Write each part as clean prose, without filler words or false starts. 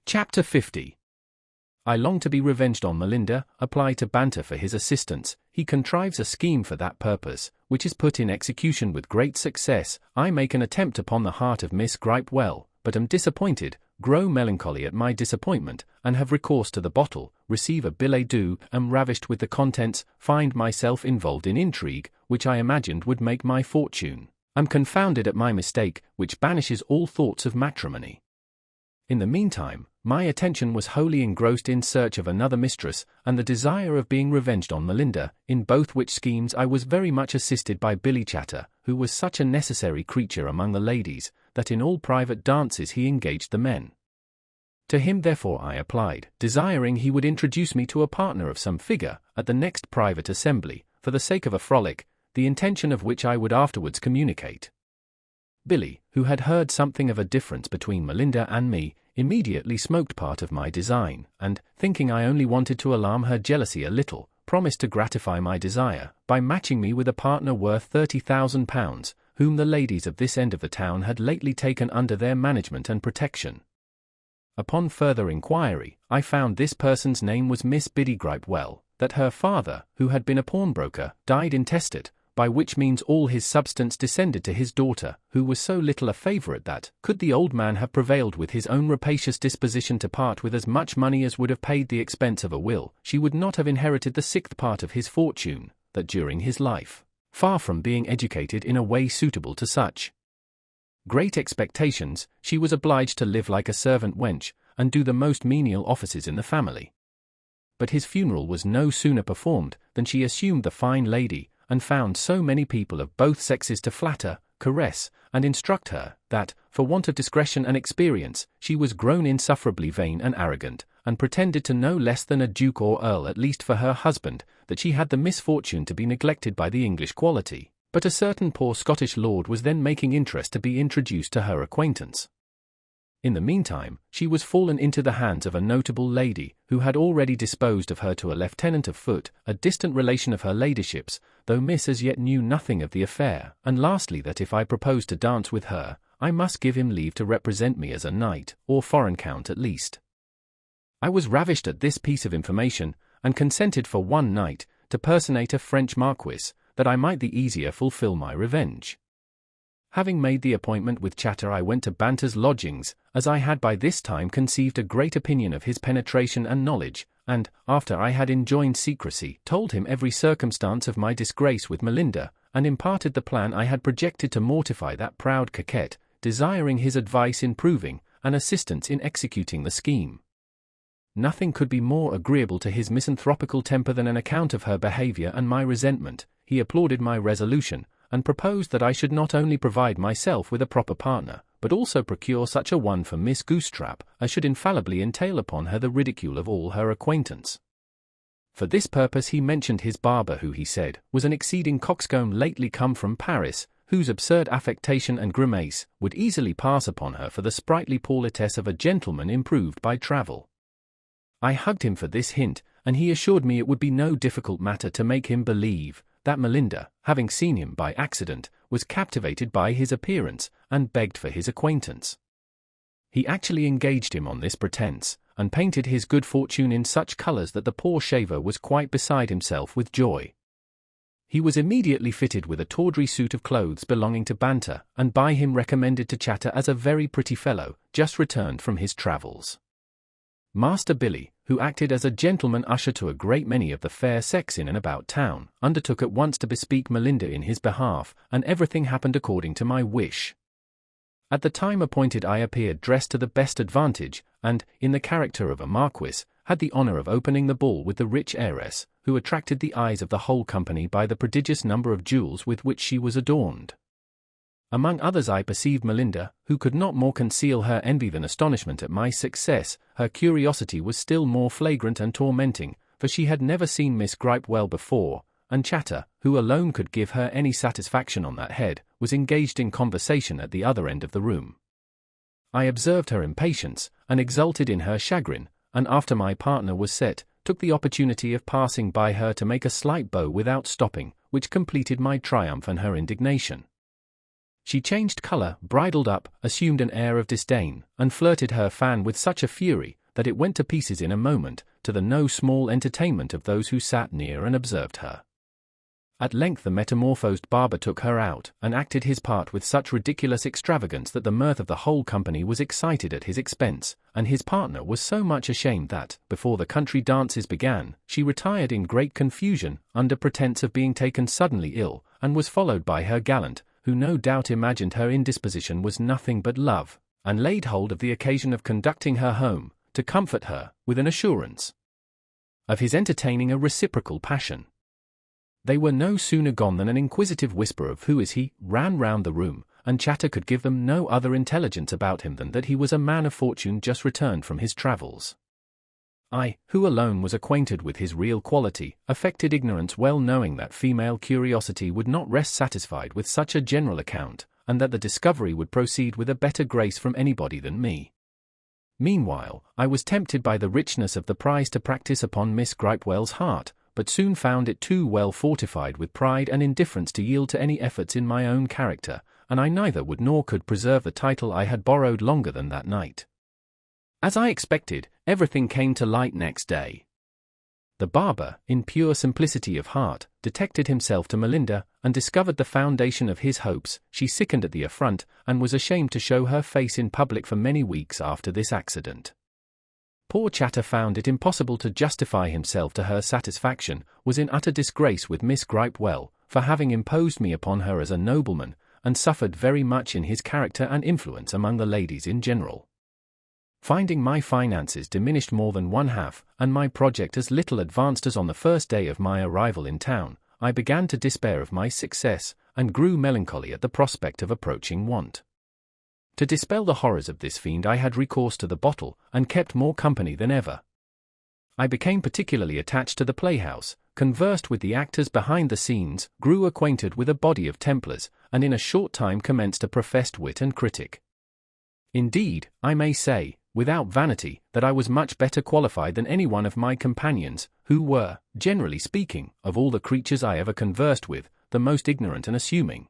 Chapter 50. I long to be revenged on Melinda, apply to Banter for his assistance, he contrives a scheme for that purpose, which is put in execution with great success. I make an attempt upon the heart of Miss Gripewell, but am disappointed, grow melancholy at my disappointment, and have recourse to the bottle, receive a billet doux, am ravished with the contents, find myself involved in intrigue, which I imagined would make my fortune, am confounded at my mistake, which banishes all thoughts of matrimony. In the meantime, my attention was wholly engrossed in search of another mistress, and the desire of being revenged on Melinda, in both which schemes I was very much assisted by Billy Chatter, who was such a necessary creature among the ladies, that in all private dances he engaged the men. To him therefore I applied, desiring he would introduce me to a partner of some figure, at the next private assembly, for the sake of a frolic, the intention of which I would afterwards communicate. Billy, who had heard something of a difference between Melinda and me, immediately smoked part of my design, and, thinking I only wanted to alarm her jealousy a little, promised to gratify my desire, by matching me with a partner worth £30,000, whom the ladies of this end of the town had lately taken under their management and protection. Upon further inquiry, I found this person's name was Miss Biddy Gripewell, that her father, who had been a pawnbroker, died intestate, by which means all his substance descended to his daughter, who was so little a favourite that, could the old man have prevailed with his own rapacious disposition to part with as much money as would have paid the expense of a will, she would not have inherited the sixth part of his fortune, that during his life, far from being educated in a way suitable to such great expectations, she was obliged to live like a servant wench, and do the most menial offices in the family. But his funeral was no sooner performed, than she assumed the fine lady, and found so many people of both sexes to flatter, caress, and instruct her, that, for want of discretion and experience, she was grown insufferably vain and arrogant, and pretended to no less than a duke or earl at least for her husband, that she had the misfortune to be neglected by the English quality, but a certain poor Scottish lord was then making interest to be introduced to her acquaintance. In the meantime, she was fallen into the hands of a notable lady, who had already disposed of her to a lieutenant of foot, a distant relation of her ladyship's, though Miss as yet knew nothing of the affair, and lastly that if I proposed to dance with her, I must give him leave to represent me as a knight, or foreign count at least. I was ravished at this piece of information, and consented for one night, to personate a French marquis, that I might the easier fulfil my revenge. Having made the appointment with Chatter, I went to Banter's lodgings, as I had by this time conceived a great opinion of his penetration and knowledge, and, after I had enjoined secrecy, told him every circumstance of my disgrace with Melinda, and imparted the plan I had projected to mortify that proud coquette, desiring his advice in proving, and assistance in executing the scheme. Nothing could be more agreeable to his misanthropical temper than an account of her behaviour and my resentment. He applauded my resolution, and proposed that I should not only provide myself with a proper partner, but also procure such a one for Miss Goosetrap, as should infallibly entail upon her the ridicule of all her acquaintance. For this purpose he mentioned his barber, who he said was an exceeding coxcomb lately come from Paris, whose absurd affectation and grimace would easily pass upon her for the sprightly politesse of a gentleman improved by travel. I hugged him for this hint, and he assured me it would be no difficult matter to make him believe that Melinda, having seen him by accident, was captivated by his appearance, and begged for his acquaintance. He actually engaged him on this pretence, and painted his good fortune in such colours that the poor shaver was quite beside himself with joy. He was immediately fitted with a tawdry suit of clothes belonging to Banter, and by him recommended to Chatter as a very pretty fellow, just returned from his travels. Master Billy, who acted as a gentleman usher to a great many of the fair sex in and about town, undertook at once to bespeak Melinda in his behalf, and everything happened according to my wish. At the time appointed I appeared dressed to the best advantage, and, in the character of a marquis, had the honour of opening the ball with the rich heiress, who attracted the eyes of the whole company by the prodigious number of jewels with which she was adorned. Among others I perceived Melinda, who could not more conceal her envy than astonishment at my success. Her curiosity was still more flagrant and tormenting, for she had never seen Miss Gripewell before, and Chatter, who alone could give her any satisfaction on that head, was engaged in conversation at the other end of the room. I observed her impatience, and exulted in her chagrin, and after my partner was set, took the opportunity of passing by her to make a slight bow without stopping, which completed my triumph and her indignation. She changed color, bridled up, assumed an air of disdain, and flirted her fan with such a fury that it went to pieces in a moment, to the no small entertainment of those who sat near and observed her. At length the metamorphosed barber took her out, and acted his part with such ridiculous extravagance that the mirth of the whole company was excited at his expense, and his partner was so much ashamed that, before the country dances began, she retired in great confusion, under pretence of being taken suddenly ill, and was followed by her gallant, who no doubt imagined her indisposition was nothing but love, and laid hold of the occasion of conducting her home, to comfort her, with an assurance of his entertaining a reciprocal passion. They were no sooner gone than an inquisitive whisper of "Who is he?" ran round the room, and chatter could give them no other intelligence about him than that he was a man of fortune just returned from his travels. I, who alone was acquainted with his real quality, affected ignorance, well knowing that female curiosity would not rest satisfied with such a general account, and that the discovery would proceed with a better grace from anybody than me. Meanwhile, I was tempted by the richness of the prize to practice upon Miss Gripewell's heart, but soon found it too well fortified with pride and indifference to yield to any efforts in my own character, and I neither would nor could preserve the title I had borrowed longer than that night. As I expected, everything came to light next day. The barber, in pure simplicity of heart, detected himself to Melinda, and discovered the foundation of his hopes. She sickened at the affront, and was ashamed to show her face in public for many weeks after this accident. Poor Chatter found it impossible to justify himself to her satisfaction, was in utter disgrace with Miss Gripewell, for having imposed me upon her as a nobleman, and suffered very much in his character and influence among the ladies in general. Finding my finances diminished more than one half, and my project as little advanced as on the first day of my arrival in town, I began to despair of my success, and grew melancholy at the prospect of approaching want. To dispel the horrors of this fiend I had recourse to the bottle, and kept more company than ever. I became particularly attached to the playhouse, conversed with the actors behind the scenes, grew acquainted with a body of Templars, and in a short time commenced a professed wit and critic. Indeed, I may say, without vanity, that I was much better qualified than any one of my companions, who were, generally speaking, of all the creatures I ever conversed with, the most ignorant and assuming.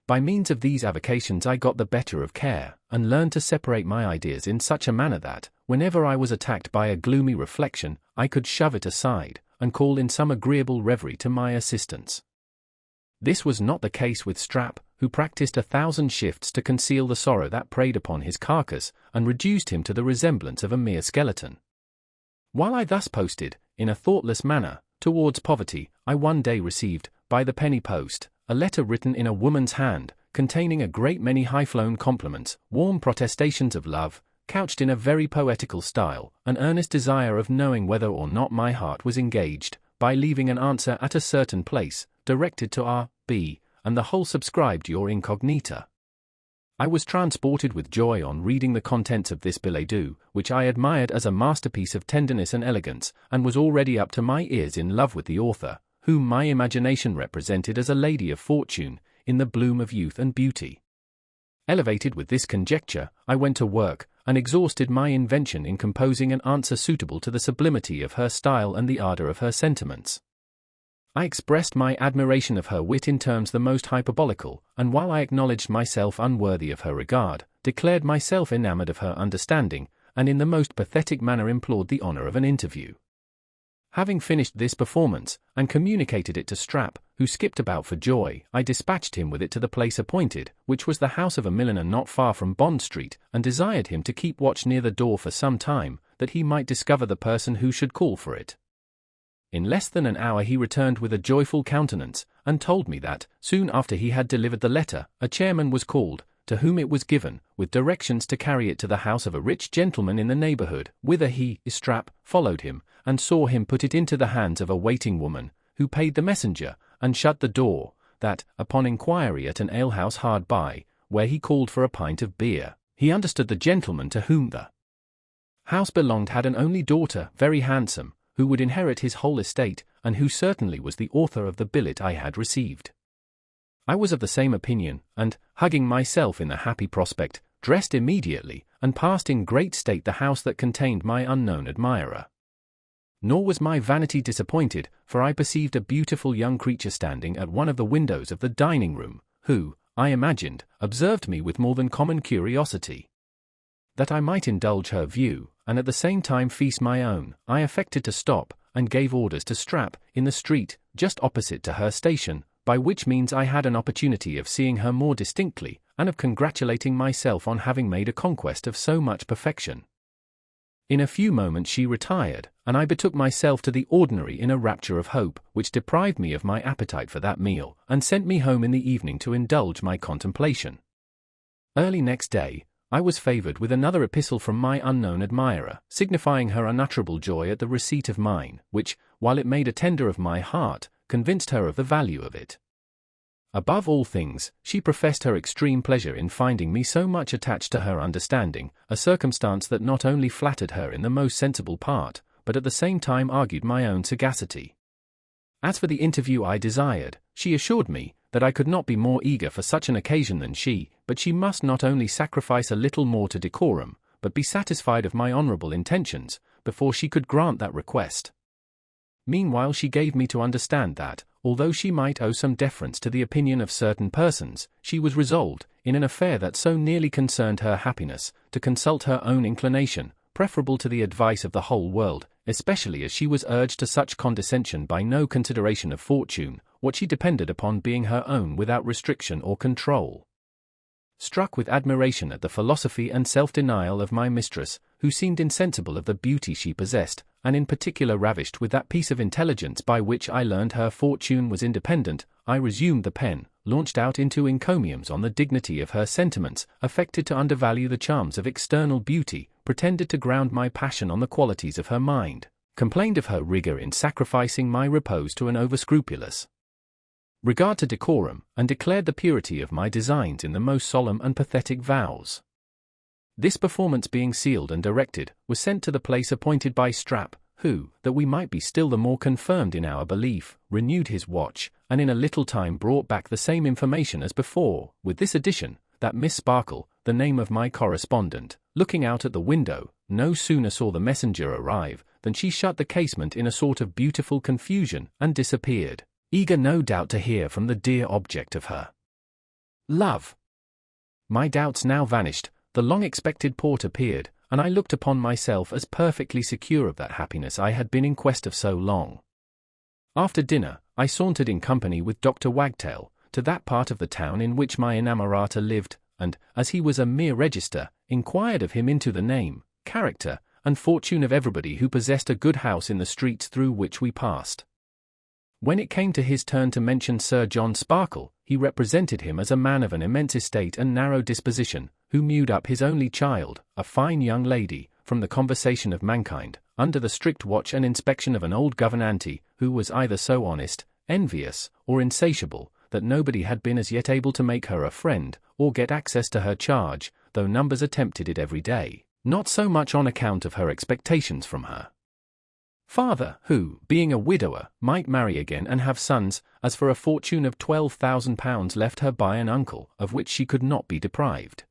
By means of these avocations I got the better of care, and learned to separate my ideas in such a manner that, whenever I was attacked by a gloomy reflection, I could shove it aside, and call in some agreeable reverie to my assistance. This was not the case with Strap, who practiced 1,000 shifts to conceal the sorrow that preyed upon his carcass, and reduced him to the resemblance of a mere skeleton. While I thus posted, in a thoughtless manner, towards poverty, I one day received, by the penny post, a letter written in a woman's hand, containing a great many high-flown compliments, warm protestations of love, couched in a very poetical style, an earnest desire of knowing whether or not my heart was engaged, by leaving an answer at a certain place, directed to R. B., and the whole subscribed your incognita. I was transported with joy on reading the contents of this billet-doux, which I admired as a masterpiece of tenderness and elegance, and was already up to my ears in love with the author, whom my imagination represented as a lady of fortune, in the bloom of youth and beauty. Elevated with this conjecture, I went to work, and exhausted my invention in composing an answer suitable to the sublimity of her style and the ardor of her sentiments. I expressed my admiration of her wit in terms the most hyperbolical, and while I acknowledged myself unworthy of her regard, declared myself enamored of her understanding, and in the most pathetic manner implored the honor of an interview. Having finished this performance, and communicated it to Strap, who skipped about for joy, I dispatched him with it to the place appointed, which was the house of a milliner not far from Bond Street, and desired him to keep watch near the door for some time, that he might discover the person who should call for it. In less than an hour he returned with a joyful countenance, and told me that, soon after he had delivered the letter, a chairman was called, to whom it was given, with directions to carry it to the house of a rich gentleman in the neighborhood, whither he, Strap, followed him, and saw him put it into the hands of a waiting woman, who paid the messenger, and shut the door, that, upon inquiry at an alehouse hard by, where he called for a pint of beer, he understood the gentleman to whom the house belonged had an only daughter, very handsome, who would inherit his whole estate, and who certainly was the author of the billet I had received. I was of the same opinion, and, hugging myself in the happy prospect, dressed immediately, and passed in great state the house that contained my unknown admirer. Nor was my vanity disappointed, for I perceived a beautiful young creature standing at one of the windows of the dining-room, who, I imagined, observed me with more than common curiosity. That I might indulge her view, and at the same time feast my own, I affected to stop, and gave orders to strap, in the street, just opposite to her station, by which means I had an opportunity of seeing her more distinctly, and of congratulating myself on having made a conquest of so much perfection. In a few moments she retired, and I betook myself to the ordinary in a rapture of hope, which deprived me of my appetite for that meal, and sent me home in the evening to indulge my contemplation. Early next day, I was favoured with another epistle from my unknown admirer, signifying her unutterable joy at the receipt of mine, which, while it made a tender of my heart, convinced her of the value of it. Above all things, she professed her extreme pleasure in finding me so much attached to her understanding, a circumstance that not only flattered her in the most sensible part, but at the same time argued my own sagacity. As for the interview I desired, she assured me that I could not be more eager for such an occasion than she, but she must not only sacrifice a little more to decorum, but be satisfied of my honourable intentions, before she could grant that request. Meanwhile she gave me to understand that, although she might owe some deference to the opinion of certain persons, she was resolved, in an affair that so nearly concerned her happiness, to consult her own inclination, preferable to the advice of the whole world, especially as she was urged to such condescension by no consideration of fortune, what she depended upon being her own without restriction or control. Struck with admiration at the philosophy and self-denial of my mistress, who seemed insensible of the beauty she possessed, and in particular ravished with that piece of intelligence by which I learned her fortune was independent, I resumed the pen, launched out into encomiums on the dignity of her sentiments, affected to undervalue the charms of external beauty, pretended to ground my passion on the qualities of her mind, complained of her rigour in sacrificing my repose to an over-scrupulous regard to decorum, and declared the purity of my designs in the most solemn and pathetic vows. This performance being sealed and directed, was sent to the place appointed by Strap, who, that we might be still the more confirmed in our belief, renewed his watch, and in a little time brought back the same information as before, with this addition, that Miss Sparkle, the name of my correspondent, looking out at the window, no sooner saw the messenger arrive, than she shut the casement in a sort of beautiful confusion, and disappeared, eager no doubt to hear from the dear object of her love. My doubts now vanished, the long-expected port appeared, and I looked upon myself as perfectly secure of that happiness I had been in quest of so long. After dinner, I sauntered in company with Dr. Wagtail, to that part of the town in which my inamorata lived, and, as he was a mere register, inquired of him into the name, character, and fortune of everybody who possessed a good house in the streets through which we passed. When it came to his turn to mention Sir John Sparkle, he represented him as a man of an immense estate and narrow disposition, who mewed up his only child, a fine young lady, from the conversation of mankind, under the strict watch and inspection of an old gouvernante, who was either so honest, envious, or insatiable, that nobody had been as yet able to make her a friend, or get access to her charge, though numbers attempted it every day, not so much on account of her expectations from her father, who, being a widower, might marry again and have sons, as for a fortune of £12,000 left her by an uncle, of which she could not be deprived.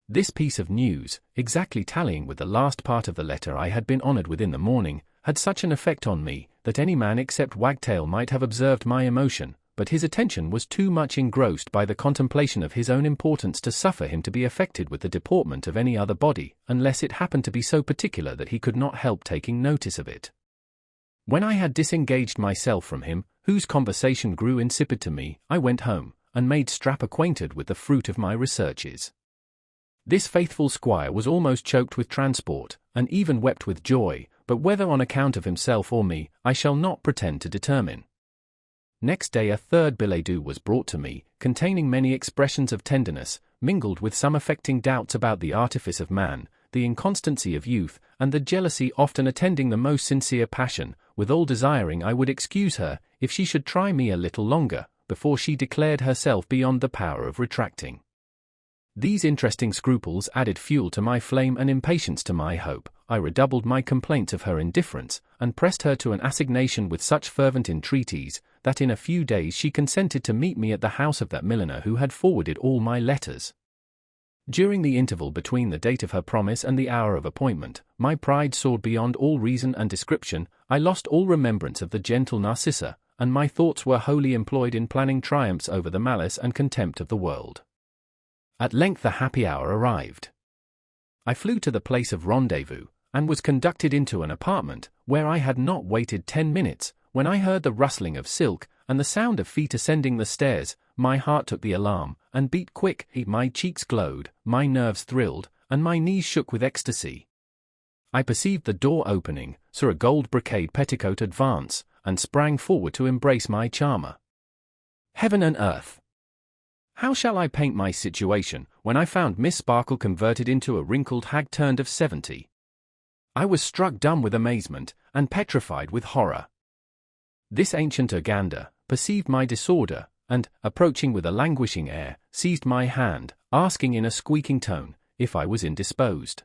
This piece of news, exactly tallying with the last part of the letter I had been honoured with in the morning, had such an effect on me, that any man except Wagtail might have observed my emotion, but his attention was too much engrossed by the contemplation of his own importance to suffer him to be affected with the deportment of any other body, unless it happened to be so particular that he could not help taking notice of it. When I had disengaged myself from him, whose conversation grew insipid to me, I went home, and made Strap acquainted with the fruit of my researches. This faithful squire was almost choked with transport, and even wept with joy, but whether on account of himself or me, I shall not pretend to determine. Next day a third billet-doux was brought to me, containing many expressions of tenderness, mingled with some affecting doubts about the artifice of man, the inconstancy of youth, and the jealousy often attending the most sincere passion, withal desiring I would excuse her, if she should try me a little longer, before she declared herself beyond the power of retracting. These interesting scruples added fuel to my flame and impatience to my hope. I redoubled my complaints of her indifference, and pressed her to an assignation with such fervent entreaties, that in a few days she consented to meet me at the house of that milliner who had forwarded all my letters. During the interval between the date of her promise and the hour of appointment, my pride soared beyond all reason and description. I lost all remembrance of the gentle Narcissa, and my thoughts were wholly employed in planning triumphs over the malice and contempt of the world. At length the happy hour arrived. I flew to the place of rendezvous, and was conducted into an apartment, where I had not waited 10 minutes, when I heard the rustling of silk, and the sound of feet ascending the stairs. My heart took the alarm, and beat quick, my cheeks glowed, my nerves thrilled, and my knees shook with ecstasy. I perceived the door opening, saw a gold brocade petticoat advance, and sprang forward to embrace my charmer. Heaven and earth! How shall I paint my situation, when I found Miss Sparkle converted into a wrinkled hag turned of 70? I was struck dumb with amazement, and petrified with horror. This ancient Uganda perceived my disorder, and, approaching with a languishing air, seized my hand, asking in a squeaking tone if I was indisposed.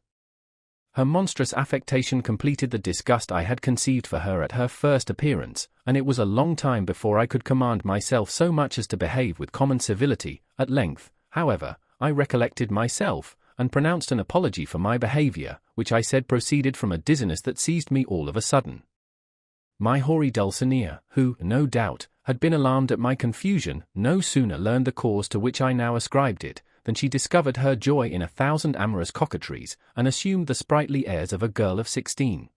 Her monstrous affectation completed the disgust I had conceived for her at her first appearance, and it was a long time before I could command myself so much as to behave with common civility. At length, however, I recollected myself, and pronounced an apology for my behavior, which I said proceeded from a dizziness that seized me all of a sudden. My hoary Dulcinea, who, no doubt, had been alarmed at my confusion, no sooner learned the cause to which I now ascribed it, than she discovered her joy in 1,000 amorous coquetries, and assumed the sprightly airs of a girl of 16.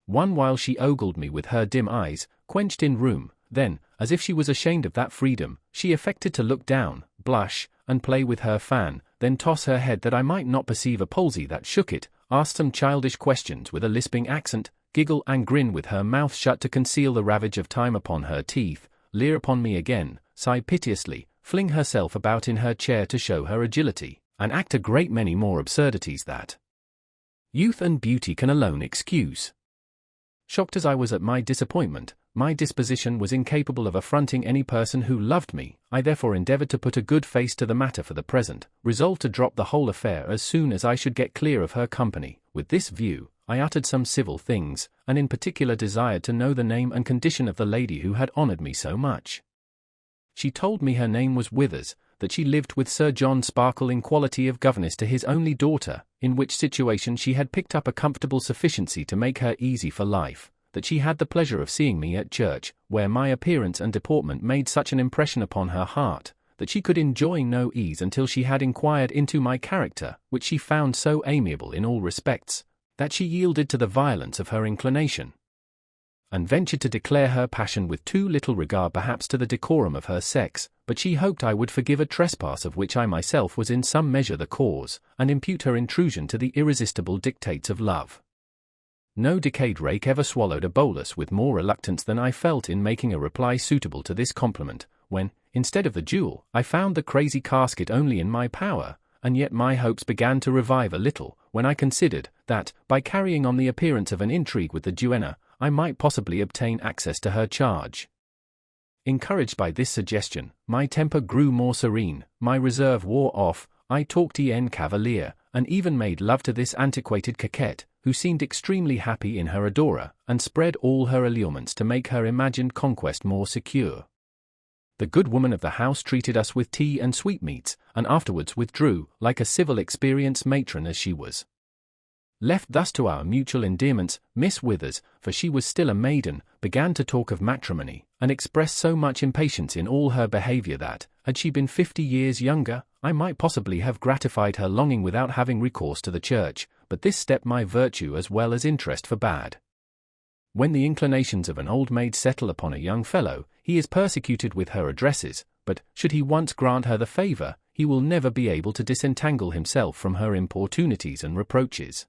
One while she ogled me with her dim eyes, quenched in rheum, then, as if she was ashamed of that freedom, she affected to look down, blush, and play with her fan, then toss her head that I might not perceive a palsy that shook it, asked some childish questions with a lisping accent, giggle and grin with her mouth shut to conceal the ravage of time upon her teeth, leer upon me again, sigh piteously, fling herself about in her chair to show her agility, and act a great many more absurdities that youth and beauty can alone excuse. Shocked as I was at my disappointment, my disposition was incapable of affronting any person who loved me. I therefore endeavored to put a good face to the matter for the present, resolved to drop the whole affair as soon as I should get clear of her company. With this view, I uttered some civil things, and in particular desired to know the name and condition of the lady who had honoured me so much. She told me her name was Withers, that she lived with Sir John Sparkle in quality of governess to his only daughter, in which situation she had picked up a comfortable sufficiency to make her easy for life, that she had the pleasure of seeing me at church, where my appearance and deportment made such an impression upon her heart, that she could enjoy no ease until she had inquired into my character, which she found so amiable in all respects, that she yielded to the violence of her inclination, and ventured to declare her passion with too little regard perhaps to the decorum of her sex, but she hoped I would forgive a trespass of which I myself was in some measure the cause, and impute her intrusion to the irresistible dictates of love. No decayed rake ever swallowed a bolus with more reluctance than I felt in making a reply suitable to this compliment, when, instead of the jewel, I found the crazy casket only in my power, and yet my hopes began to revive a little, when I considered that, by carrying on the appearance of an intrigue with the duenna, I might possibly obtain access to her charge. Encouraged by this suggestion, my temper grew more serene, my reserve wore off, I talked en cavalier, and even made love to this antiquated coquette, who seemed extremely happy in her adorer, and spread all her allurements to make her imagined conquest more secure. The good woman of the house treated us with tea and sweetmeats, and afterwards withdrew, like a civil experienced matron as she was. Left thus to our mutual endearments, Miss Withers, for she was still a maiden, began to talk of matrimony, and expressed so much impatience in all her behaviour that, had she been 50 years younger, I might possibly have gratified her longing without having recourse to the church, but this step my virtue as well as interest forbade. When the inclinations of an old maid settle upon a young fellow, he is persecuted with her addresses, but, should he once grant her the favour, he will never be able to disentangle himself from her importunities and reproaches.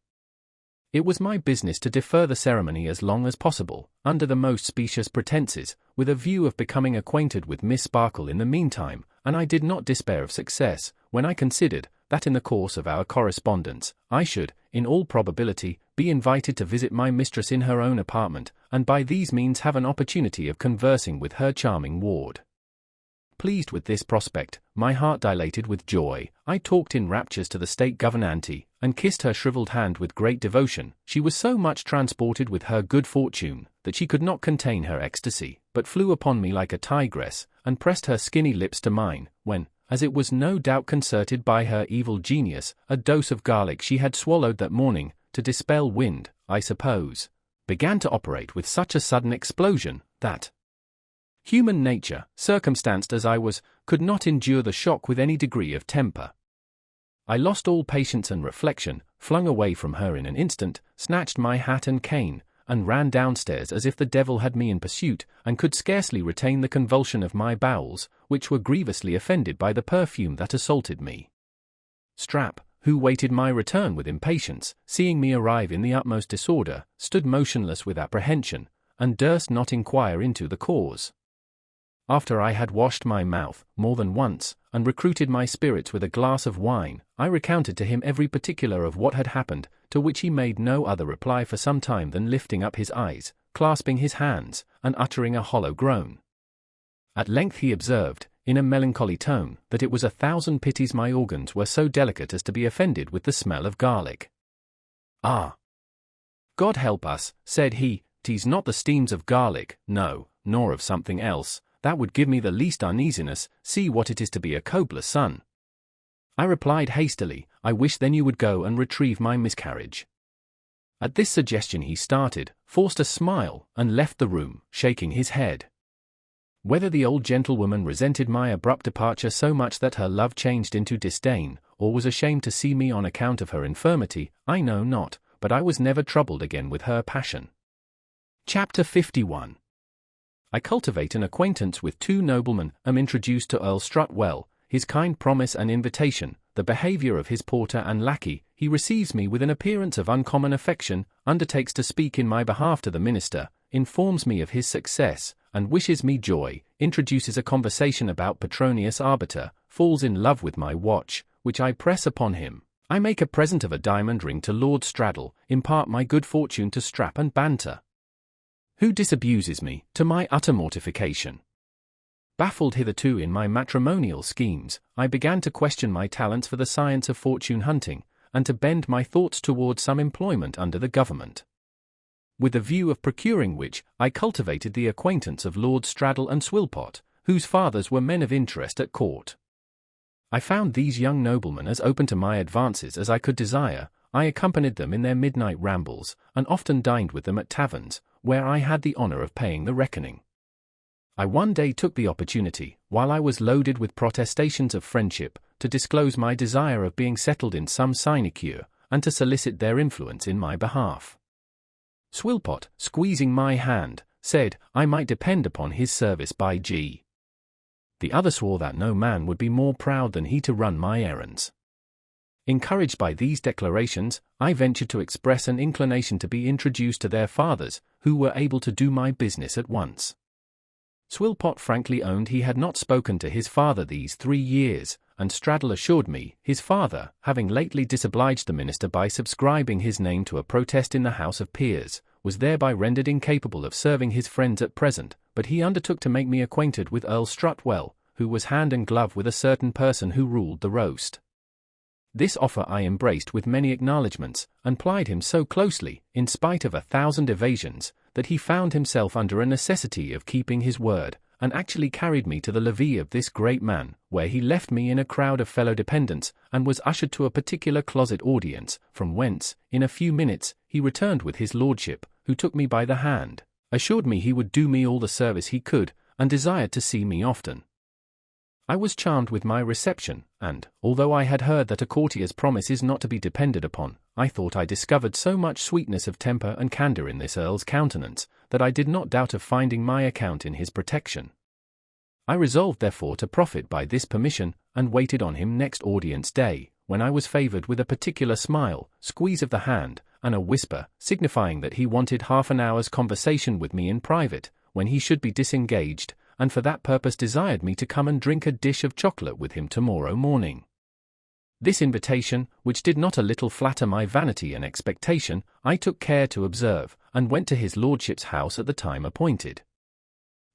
It was my business to defer the ceremony as long as possible, under the most specious pretences, with a view of becoming acquainted with Miss Sparkle in the meantime, and I did not despair of success, when I considered that in the course of our correspondence, I should, in all probability, be invited to visit my mistress in her own apartment, and by these means have an opportunity of conversing with her charming ward. Pleased with this prospect, my heart dilated with joy, I talked in raptures to the state governante, and kissed her shriveled hand with great devotion. She was so much transported with her good fortune, that she could not contain her ecstasy, but flew upon me like a tigress, and pressed her skinny lips to mine, when, as it was no doubt concerted by her evil genius, a dose of garlic she had swallowed that morning, to dispel wind, I suppose, began to operate with such a sudden explosion, that Human nature, circumstanced as I was, could not endure the shock with any degree of temper. I lost all patience and reflection, flung away from her in an instant, snatched my hat and cane, and ran downstairs as if the devil had me in pursuit, and could scarcely retain the convulsion of my bowels, which were grievously offended by the perfume that assaulted me. Strap, who waited my return with impatience, seeing me arrive in the utmost disorder, stood motionless with apprehension, and durst not inquire into the cause. After I had washed my mouth, more than once, and recruited my spirits with a glass of wine, I recounted to him every particular of what had happened, to which he made no other reply for some time than lifting up his eyes, clasping his hands, and uttering a hollow groan. At length he observed, in a melancholy tone, that it was 1,000 pities my organs were so delicate as to be offended with the smell of garlic. "Ah! God help us," said he, "'tis not the steams of garlic, no, nor of something else, that would give me the least uneasiness. See what it is to be a cobbler's son." I replied hastily, "I wish then you would go and retrieve my miscarriage." At this suggestion he started, forced a smile, and left the room, shaking his head. Whether the old gentlewoman resented my abrupt departure so much that her love changed into disdain, or was ashamed to see me on account of her infirmity, I know not, but I was never troubled again with her passion. Chapter 51. I cultivate an acquaintance with two noblemen, am introduced to Earl Strutwell, his kind promise and invitation, the behaviour of his porter and lackey, he receives me with an appearance of uncommon affection, undertakes to speak in my behalf to the minister, informs me of his success, and wishes me joy, introduces a conversation about Petronius Arbiter, falls in love with my watch, which I press upon him. I make a present of a diamond ring to Lord Straddle, impart my good fortune to Strap and Banter, who disabuses me, to my utter mortification. Baffled hitherto in my matrimonial schemes, I began to question my talents for the science of fortune hunting, and to bend my thoughts towards some employment under the government, with the view of procuring which, I cultivated the acquaintance of Lord Straddle and Swillpot, whose fathers were men of interest at court. I found these young noblemen as open to my advances as I could desire. I accompanied them in their midnight rambles, and often dined with them at taverns, where I had the honour of paying the reckoning. I one day took the opportunity, while I was loaded with protestations of friendship, to disclose my desire of being settled in some sinecure, and to solicit their influence in my behalf. Swillpot, squeezing my hand, said, I might depend upon his service by G. The other swore that no man would be more proud than he to run my errands. Encouraged by these declarations, I ventured to express an inclination to be introduced to their fathers, who were able to do my business at once. Swillpot frankly owned he had not spoken to his father these 3 years, and Straddle assured me, his father, having lately disobliged the minister by subscribing his name to a protest in the House of Peers, was thereby rendered incapable of serving his friends at present, but he undertook to make me acquainted with Earl Strutwell, who was hand and glove with a certain person who ruled the roast. This offer I embraced with many acknowledgments, and plied him so closely, in spite of 1,000 evasions, that he found himself under a necessity of keeping his word, and actually carried me to the levee of this great man, where he left me in a crowd of fellow dependents, and was ushered to a particular closet audience, from whence, in a few minutes, he returned with his lordship, who took me by the hand, assured me he would do me all the service he could, and desired to see me often. I was charmed with my reception, and, although I had heard that a courtier's promise is not to be depended upon, I thought I discovered so much sweetness of temper and candour in this earl's countenance, that I did not doubt of finding my account in his protection. I resolved therefore to profit by this permission, and waited on him next audience day, when I was favoured with a particular smile, squeeze of the hand, and a whisper, signifying that he wanted half an hour's conversation with me in private, when he should be disengaged, and for that purpose desired me to come and drink a dish of chocolate with him tomorrow morning. This invitation, which did not a little flatter my vanity and expectation, I took care to observe, and went to his lordship's house at the time appointed.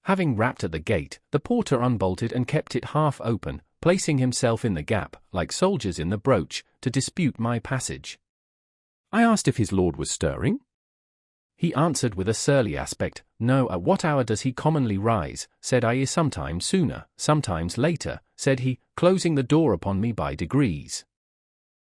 Having rapped at the gate, the porter unbolted and kept it half open, placing himself in the gap, like soldiers in the broach, to dispute my passage. I asked if his lord was stirring. He answered with a surly aspect, No. At what hour does he commonly rise? Said I, sometimes sooner, sometimes later, said he, closing the door upon me by degrees.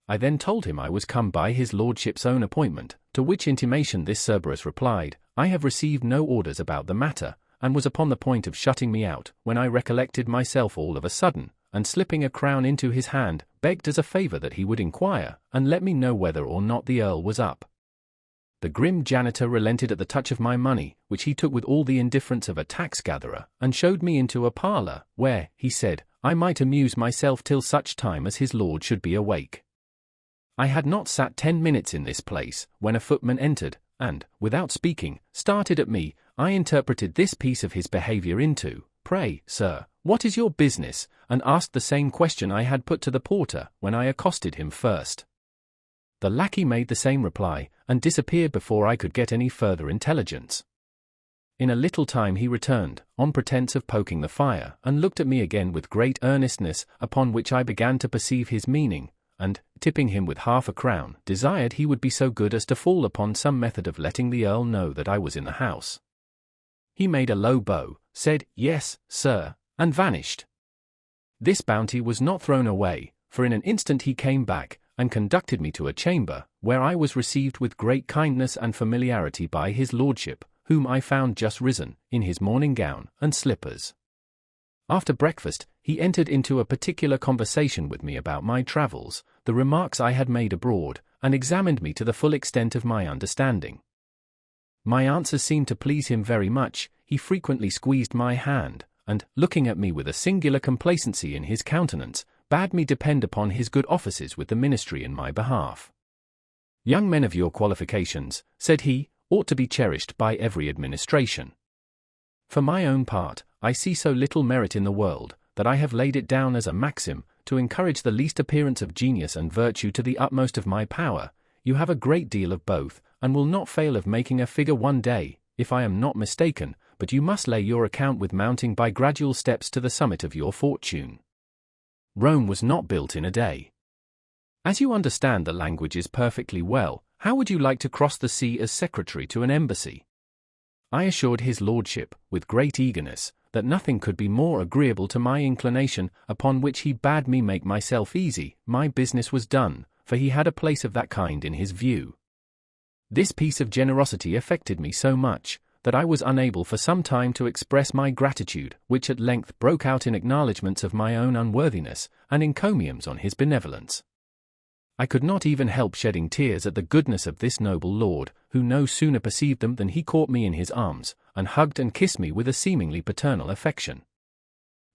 I then told him I was come by his lordship's own appointment, to which intimation this Cerberus replied, I have received no orders about the matter, and was upon the point of shutting me out, when I recollected myself all of a sudden, and slipping a crown into his hand, begged as a favour that he would inquire, and let me know whether or not the Earl was up. The grim janitor relented at the touch of my money, which he took with all the indifference of a tax-gatherer, and showed me into a parlour, where, he said, I might amuse myself till such time as his lord should be awake. I had not sat 10 minutes in this place, when a footman entered, and, without speaking, started at me. I interpreted this piece of his behaviour into, "Pray, sir, what is your business?" and asked the same question I had put to the porter, when I accosted him first. The lackey made the same reply, and disappeared before I could get any further intelligence. In a little time he returned, on pretence of poking the fire, and looked at me again with great earnestness, upon which I began to perceive his meaning, and, tipping him with half a crown, desired he would be so good as to fall upon some method of letting the Earl know that I was in the house. He made a low bow, said, "Yes, sir," and vanished. This bounty was not thrown away, for in an instant he came back, and conducted me to a chamber, where I was received with great kindness and familiarity by his lordship, whom I found just risen, in his morning gown and slippers. After breakfast, he entered into a particular conversation with me about my travels, the remarks I had made abroad, and examined me to the full extent of my understanding. My answers seemed to please him very much. He frequently squeezed my hand, and, looking at me with a singular complacency in his countenance, bade me depend upon his good offices with the ministry in my behalf. "Young men of your qualifications," said he, "ought to be cherished by every administration. For my own part, I see so little merit in the world, that I have laid it down as a maxim, to encourage the least appearance of genius and virtue to the utmost of my power. You have a great deal of both, and will not fail of making a figure one day, if I am not mistaken, but you must lay your account with mounting by gradual steps to the summit of your fortune. Rome was not built in a day. As you understand the languages perfectly well, how would you like to cross the sea as secretary to an embassy?" I assured his lordship, with great eagerness, that nothing could be more agreeable to my inclination, upon which he bade me make myself easy. My business was done, for he had a place of that kind in his view. This piece of generosity affected me so much, that I was unable for some time to express my gratitude, which at length broke out in acknowledgments of my own unworthiness, and encomiums on his benevolence. I could not even help shedding tears at the goodness of this noble lord, who no sooner perceived them than he caught me in his arms, and hugged and kissed me with a seemingly paternal affection.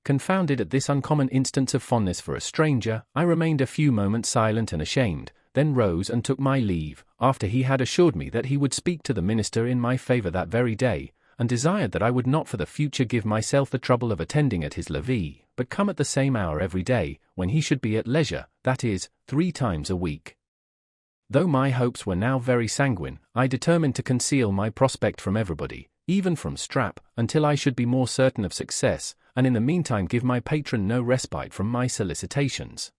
Confounded at this uncommon instance of fondness for a stranger, I remained a few moments silent and ashamed, then rose and took my leave, after he had assured me that he would speak to the minister in my favour that very day, and desired that I would not for the future give myself the trouble of attending at his levee, but come at the same hour every day, when he should be at leisure, that is, 3 times a week. Though my hopes were now very sanguine, I determined to conceal my prospect from everybody, even from Strap, until I should be more certain of success, and in the meantime give my patron no respite from my solicitations.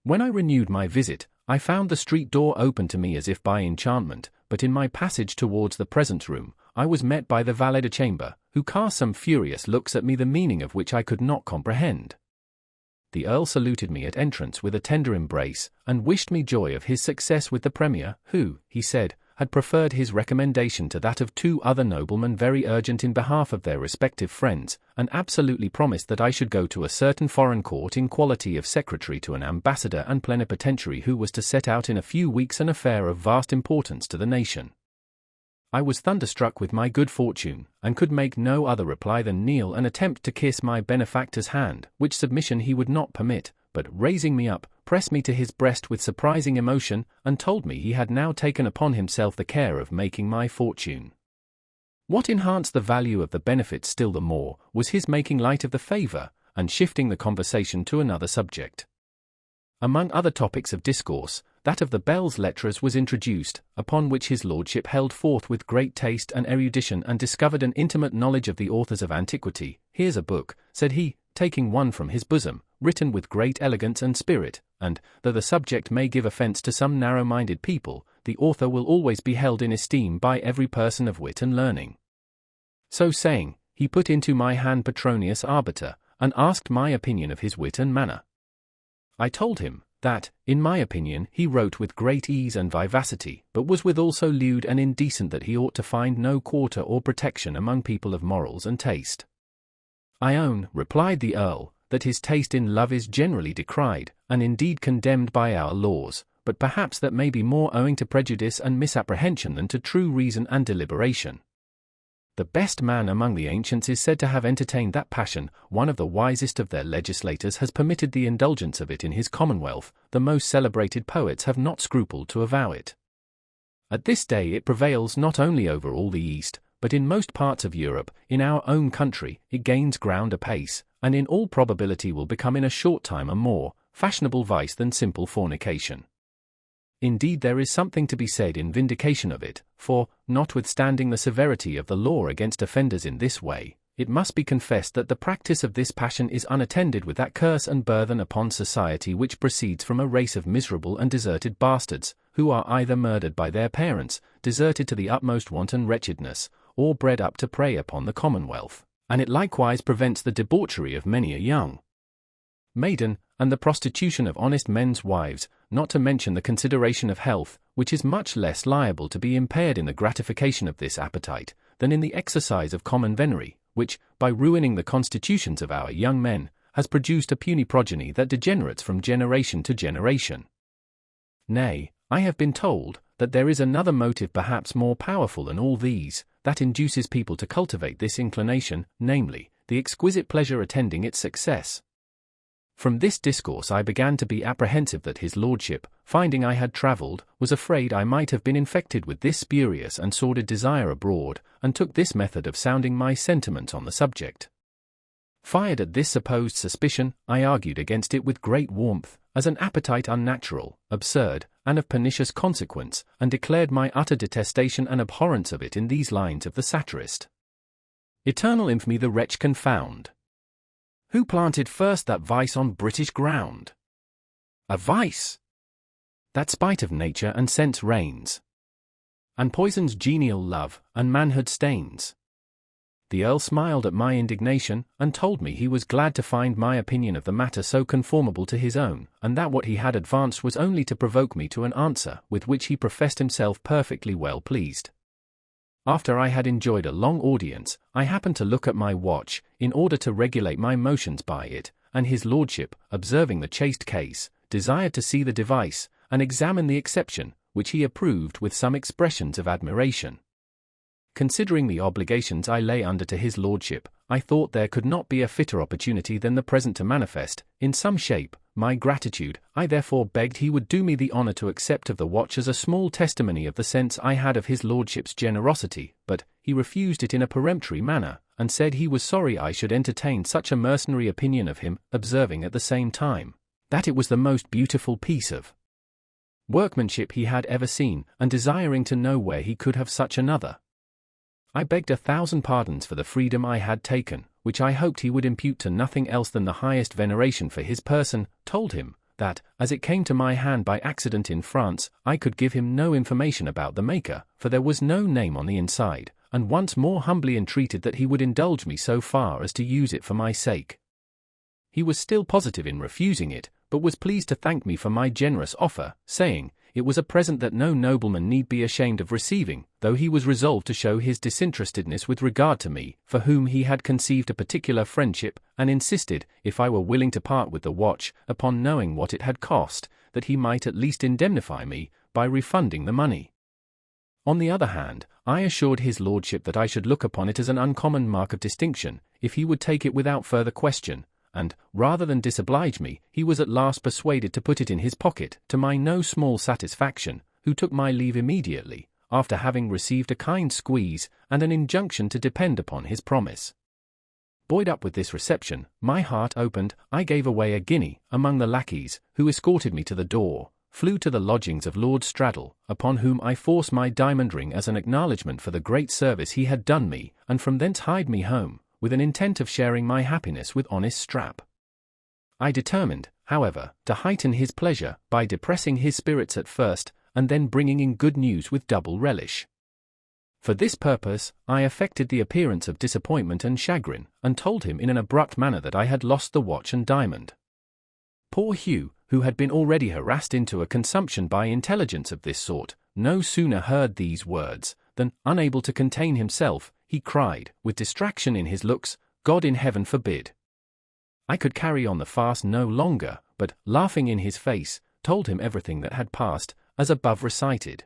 When I renewed my visit, I found the street door open to me as if by enchantment, but in my passage towards the presence room, I was met by the valet de chambre, who cast some furious looks at me, the meaning of which I could not comprehend. The Earl saluted me at entrance with a tender embrace, and wished me joy of his success with the Premier, who, he said, had preferred his recommendation to that of 2 other noblemen very urgent in behalf of their respective friends, and absolutely promised that I should go to a certain foreign court in quality of secretary to an ambassador and plenipotentiary who was to set out in a few weeks, an affair of vast importance to the nation. I was thunderstruck with my good fortune, and could make no other reply than kneel and attempt to kiss my benefactor's hand, which submission he would not permit, but raising me up, pressed me to his breast with surprising emotion, and told me he had now taken upon himself the care of making my fortune. What enhanced the value of the benefit still the more, was his making light of the favour, and shifting the conversation to another subject. Among other topics of discourse, that of the belles lettres was introduced, upon which his lordship held forth with great taste and erudition, and discovered an intimate knowledge of the authors of antiquity. "Here's a book," said he, taking one from his bosom, "written with great elegance and spirit, and, though the subject may give offence to some narrow-minded people, the author will always be held in esteem by every person of wit and learning." So saying, he put into my hand Petronius Arbiter, and asked my opinion of his wit and manner. I told him, that, in my opinion, he wrote with great ease and vivacity, but was withal so lewd and indecent that he ought to find no quarter or protection among people of morals and taste. I own, replied the Earl, that his taste in love is generally decried, and indeed condemned by our laws, but perhaps that may be more owing to prejudice and misapprehension than to true reason and deliberation. The best man among the ancients is said to have entertained that passion. One of the wisest of their legislators has permitted the indulgence of it in his commonwealth. The most celebrated poets have not scrupled to avow it. At this day it prevails not only over all the East, but in most parts of Europe. In our own country it gains ground apace, and in all probability will become in a short time a more fashionable vice than simple fornication. Indeed, there is something to be said in vindication of it, for, notwithstanding the severity of the law against offenders in this way, it must be confessed that the practice of this passion is unattended with that curse and burthen upon society which proceeds from a race of miserable and deserted bastards, who are either murdered by their parents, deserted to the utmost wanton wretchedness, or bred up to prey upon the commonwealth, and it likewise prevents the debauchery of many a young maiden, and the prostitution of honest men's wives, not to mention the consideration of health, which is much less liable to be impaired in the gratification of this appetite, than in the exercise of common venery, which, by ruining the constitutions of our young men, has produced a puny progeny that degenerates from generation to generation. Nay, I have been told that there is another motive perhaps more powerful than all these, that induces people to cultivate this inclination, namely, the exquisite pleasure attending its success. From this discourse I began to be apprehensive that his lordship, finding I had travelled, was afraid I might have been infected with this spurious and sordid desire abroad, and took this method of sounding my sentiments on the subject. Fired at this supposed suspicion, I argued against it with great warmth, as an appetite unnatural, absurd, and of pernicious consequence, and declared my utter detestation and abhorrence of it in these lines of the satirist. Eternal infamy the wretch confound! Who planted first that vice on British ground? A vice that spite of nature and sense reigns, and poisons genial love, and manhood stains. The Earl smiled at my indignation, and told me he was glad to find my opinion of the matter so conformable to his own, and that what he had advanced was only to provoke me to an answer, with which he professed himself perfectly well pleased. After I had enjoyed a long audience, I happened to look at my watch, in order to regulate my motions by it, and his lordship, observing the chaste case, desired to see the device, and examine the exception, which he approved with some expressions of admiration. Considering the obligations I lay under to his lordship, I thought there could not be a fitter opportunity than the present to manifest, in some shape, my gratitude. I therefore begged he would do me the honour to accept of the watch as a small testimony of the sense I had of his lordship's generosity, but he refused it in a peremptory manner, and said he was sorry I should entertain such a mercenary opinion of him, observing at the same time, that it was the most beautiful piece of workmanship he had ever seen, and desiring to know where he could have such another. I begged 1,000 pardons for the freedom I had taken, which I hoped he would impute to nothing else than the highest veneration for his person, told him, that, as it came to my hand by accident in France, I could give him no information about the maker, for there was no name on the inside, and once more humbly entreated that he would indulge me so far as to use it for my sake. He was still positive in refusing it, but was pleased to thank me for my generous offer, saying, it was a present that no nobleman need be ashamed of receiving, though he was resolved to show his disinterestedness with regard to me, for whom he had conceived a particular friendship, and insisted, if I were willing to part with the watch, upon knowing what it had cost, that he might at least indemnify me, by refunding the money. On the other hand, I assured his lordship that I should look upon it as an uncommon mark of distinction, if he would take it without further question, and, rather than disoblige me, he was at last persuaded to put it in his pocket, to my no small satisfaction, who took my leave immediately, after having received a kind squeeze, and an injunction to depend upon his promise. Buoyed up with this reception, my heart opened, I gave away a guinea, among the lackeys, who escorted me to the door, flew to the lodgings of Lord Straddle, upon whom I forced my diamond ring as an acknowledgment for the great service he had done me, and from thence hied me home, with an intent of sharing my happiness with honest Strap. I determined, however, to heighten his pleasure, by depressing his spirits at first, and then bringing in good news with double relish. For this purpose, I affected the appearance of disappointment and chagrin, and told him in an abrupt manner that I had lost the watch and diamond. Poor Hugh, who had been already harassed into a consumption by intelligence of this sort, no sooner heard these words, than, unable to contain himself, he cried, with distraction in his looks, "God in heaven forbid!" I could carry on the farce no longer, but, laughing in his face, told him everything that had passed, as above recited.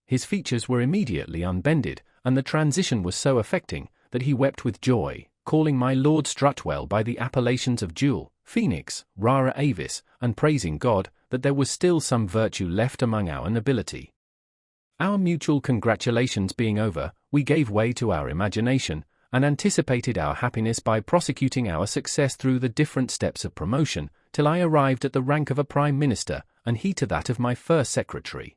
His features were immediately unbended, and the transition was so affecting, that he wept with joy, calling my Lord Strutwell by the appellations of Jewel, Phoenix, Rara Avis, and praising God, that there was still some virtue left among our nobility. Our mutual congratulations being over, we gave way to our imagination, and anticipated our happiness by prosecuting our success through the different steps of promotion, till I arrived at the rank of a Prime Minister, and he to that of my first secretary.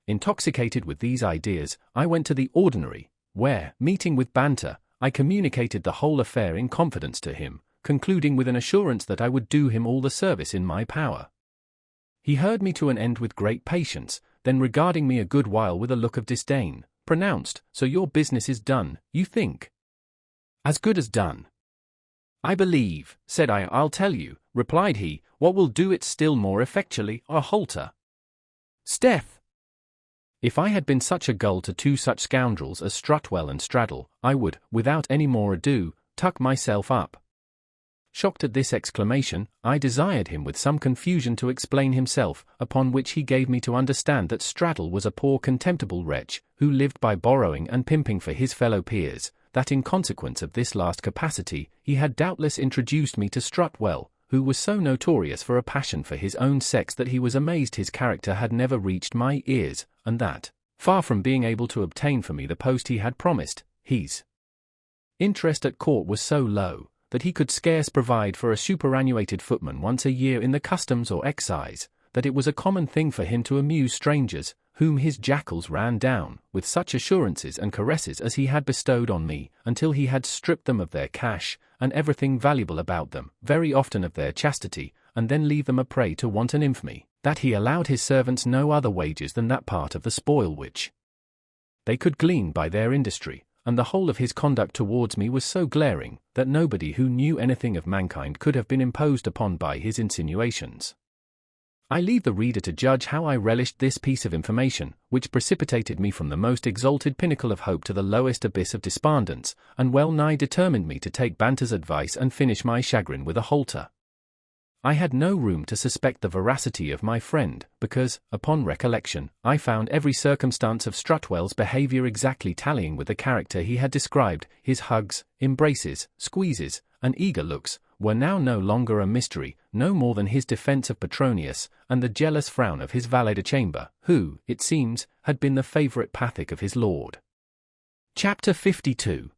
Intoxicated with these ideas, I went to the ordinary, where, meeting with Banter, I communicated the whole affair in confidence to him, concluding with an assurance that I would do him all the service in my power. He heard me to an end with great patience, then regarding me a good while with a look of disdain, pronounced, "So your business is done, you think?" "As good as done." "I believe," said I. "I'll tell you," replied he, "what will do it still more effectually, a halter. Steph! If I had been such a gull to two such scoundrels as Strutwell and Straddle, I would, without any more ado, tuck myself up." Shocked at this exclamation, I desired him with some confusion to explain himself, upon which he gave me to understand that Straddle was a poor contemptible wretch, who lived by borrowing and pimping for his fellow peers, that in consequence of this last capacity, he had doubtless introduced me to Strutwell, who was so notorious for a passion for his own sex that he was amazed his character had never reached my ears, and that, far from being able to obtain for me the post he had promised, his interest at court was so low, that he could scarce provide for a superannuated footman once a year in the customs or excise, that it was a common thing for him to amuse strangers, whom his jackals ran down, with such assurances and caresses as he had bestowed on me, until he had stripped them of their cash, and everything valuable about them, very often of their chastity, and then leave them a prey to wanton infamy, that he allowed his servants no other wages than that part of the spoil which they could glean by their industry, and the whole of his conduct towards me was so glaring, that nobody who knew anything of mankind could have been imposed upon by his insinuations. I leave the reader to judge how I relished this piece of information, which precipitated me from the most exalted pinnacle of hope to the lowest abyss of despondence, and well nigh determined me to take Banter's advice and finish my chagrin with a halter. I had no room to suspect the veracity of my friend, because, upon recollection, I found every circumstance of Strutwell's behaviour exactly tallying with the character he had described. His hugs, embraces, squeezes, and eager looks were now no longer a mystery, no more than his defence of Petronius, and the jealous frown of his valet-de-chamber, who, it seems, had been the favourite Pathic of his lord. Chapter 52.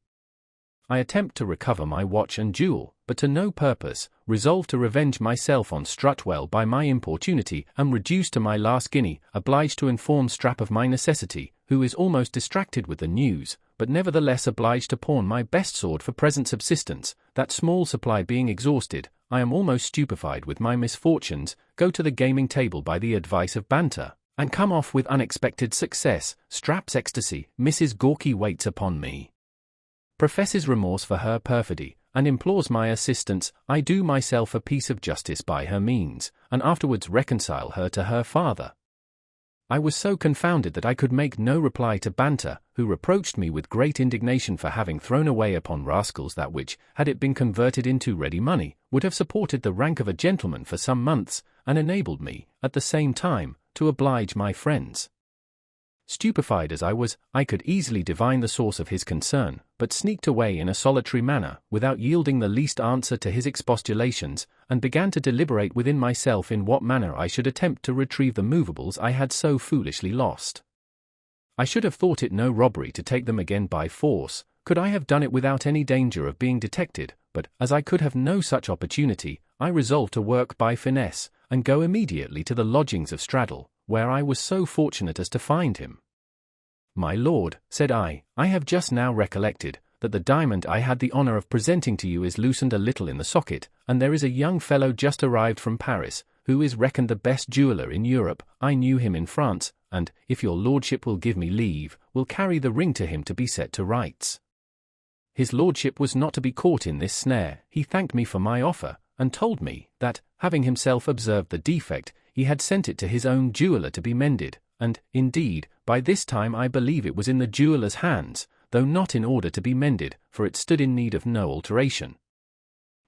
I attempt to recover my watch and jewel, but to no purpose, resolved to revenge myself on Strutwell by my importunity, am reduced to my last guinea, obliged to inform Strap of my necessity, who is almost distracted with the news, but nevertheless obliged to pawn my best sword for present subsistence, that small supply being exhausted, I am almost stupefied with my misfortunes, go to the gaming table by the advice of Banter, and come off with unexpected success. Strap's ecstasy, Mrs. Gawky waits upon me, professes remorse for her perfidy, and implores my assistance. I do myself a piece of justice by her means, and afterwards reconcile her to her father. I was so confounded that I could make no reply to Banter, who reproached me with great indignation for having thrown away upon rascals that which, had it been converted into ready money, would have supported the rank of a gentleman for some months, and enabled me, at the same time, to oblige my friends. Stupefied as I was, I could easily divine the source of his concern, but sneaked away in a solitary manner, without yielding the least answer to his expostulations, and began to deliberate within myself in what manner I should attempt to retrieve the movables I had so foolishly lost. I should have thought it no robbery to take them again by force, could I have done it without any danger of being detected, but, as I could have no such opportunity, I resolved to work by finesse, and go immediately to the lodgings of Straddle, where I was so fortunate as to find him. "My lord," said I have just now recollected, that the diamond I had the honour of presenting to you is loosened a little in the socket, and there is a young fellow just arrived from Paris, who is reckoned the best jeweller in Europe. I knew him in France, and, if your lordship will give me leave, will carry the ring to him to be set to rights. His lordship was not to be caught in this snare. He thanked me for my offer, and told me, that, having himself observed the defect, he had sent it to his own jeweller to be mended, and, indeed, by this time I believe it was in the jeweller's hands, though not in order to be mended, for it stood in need of no alteration.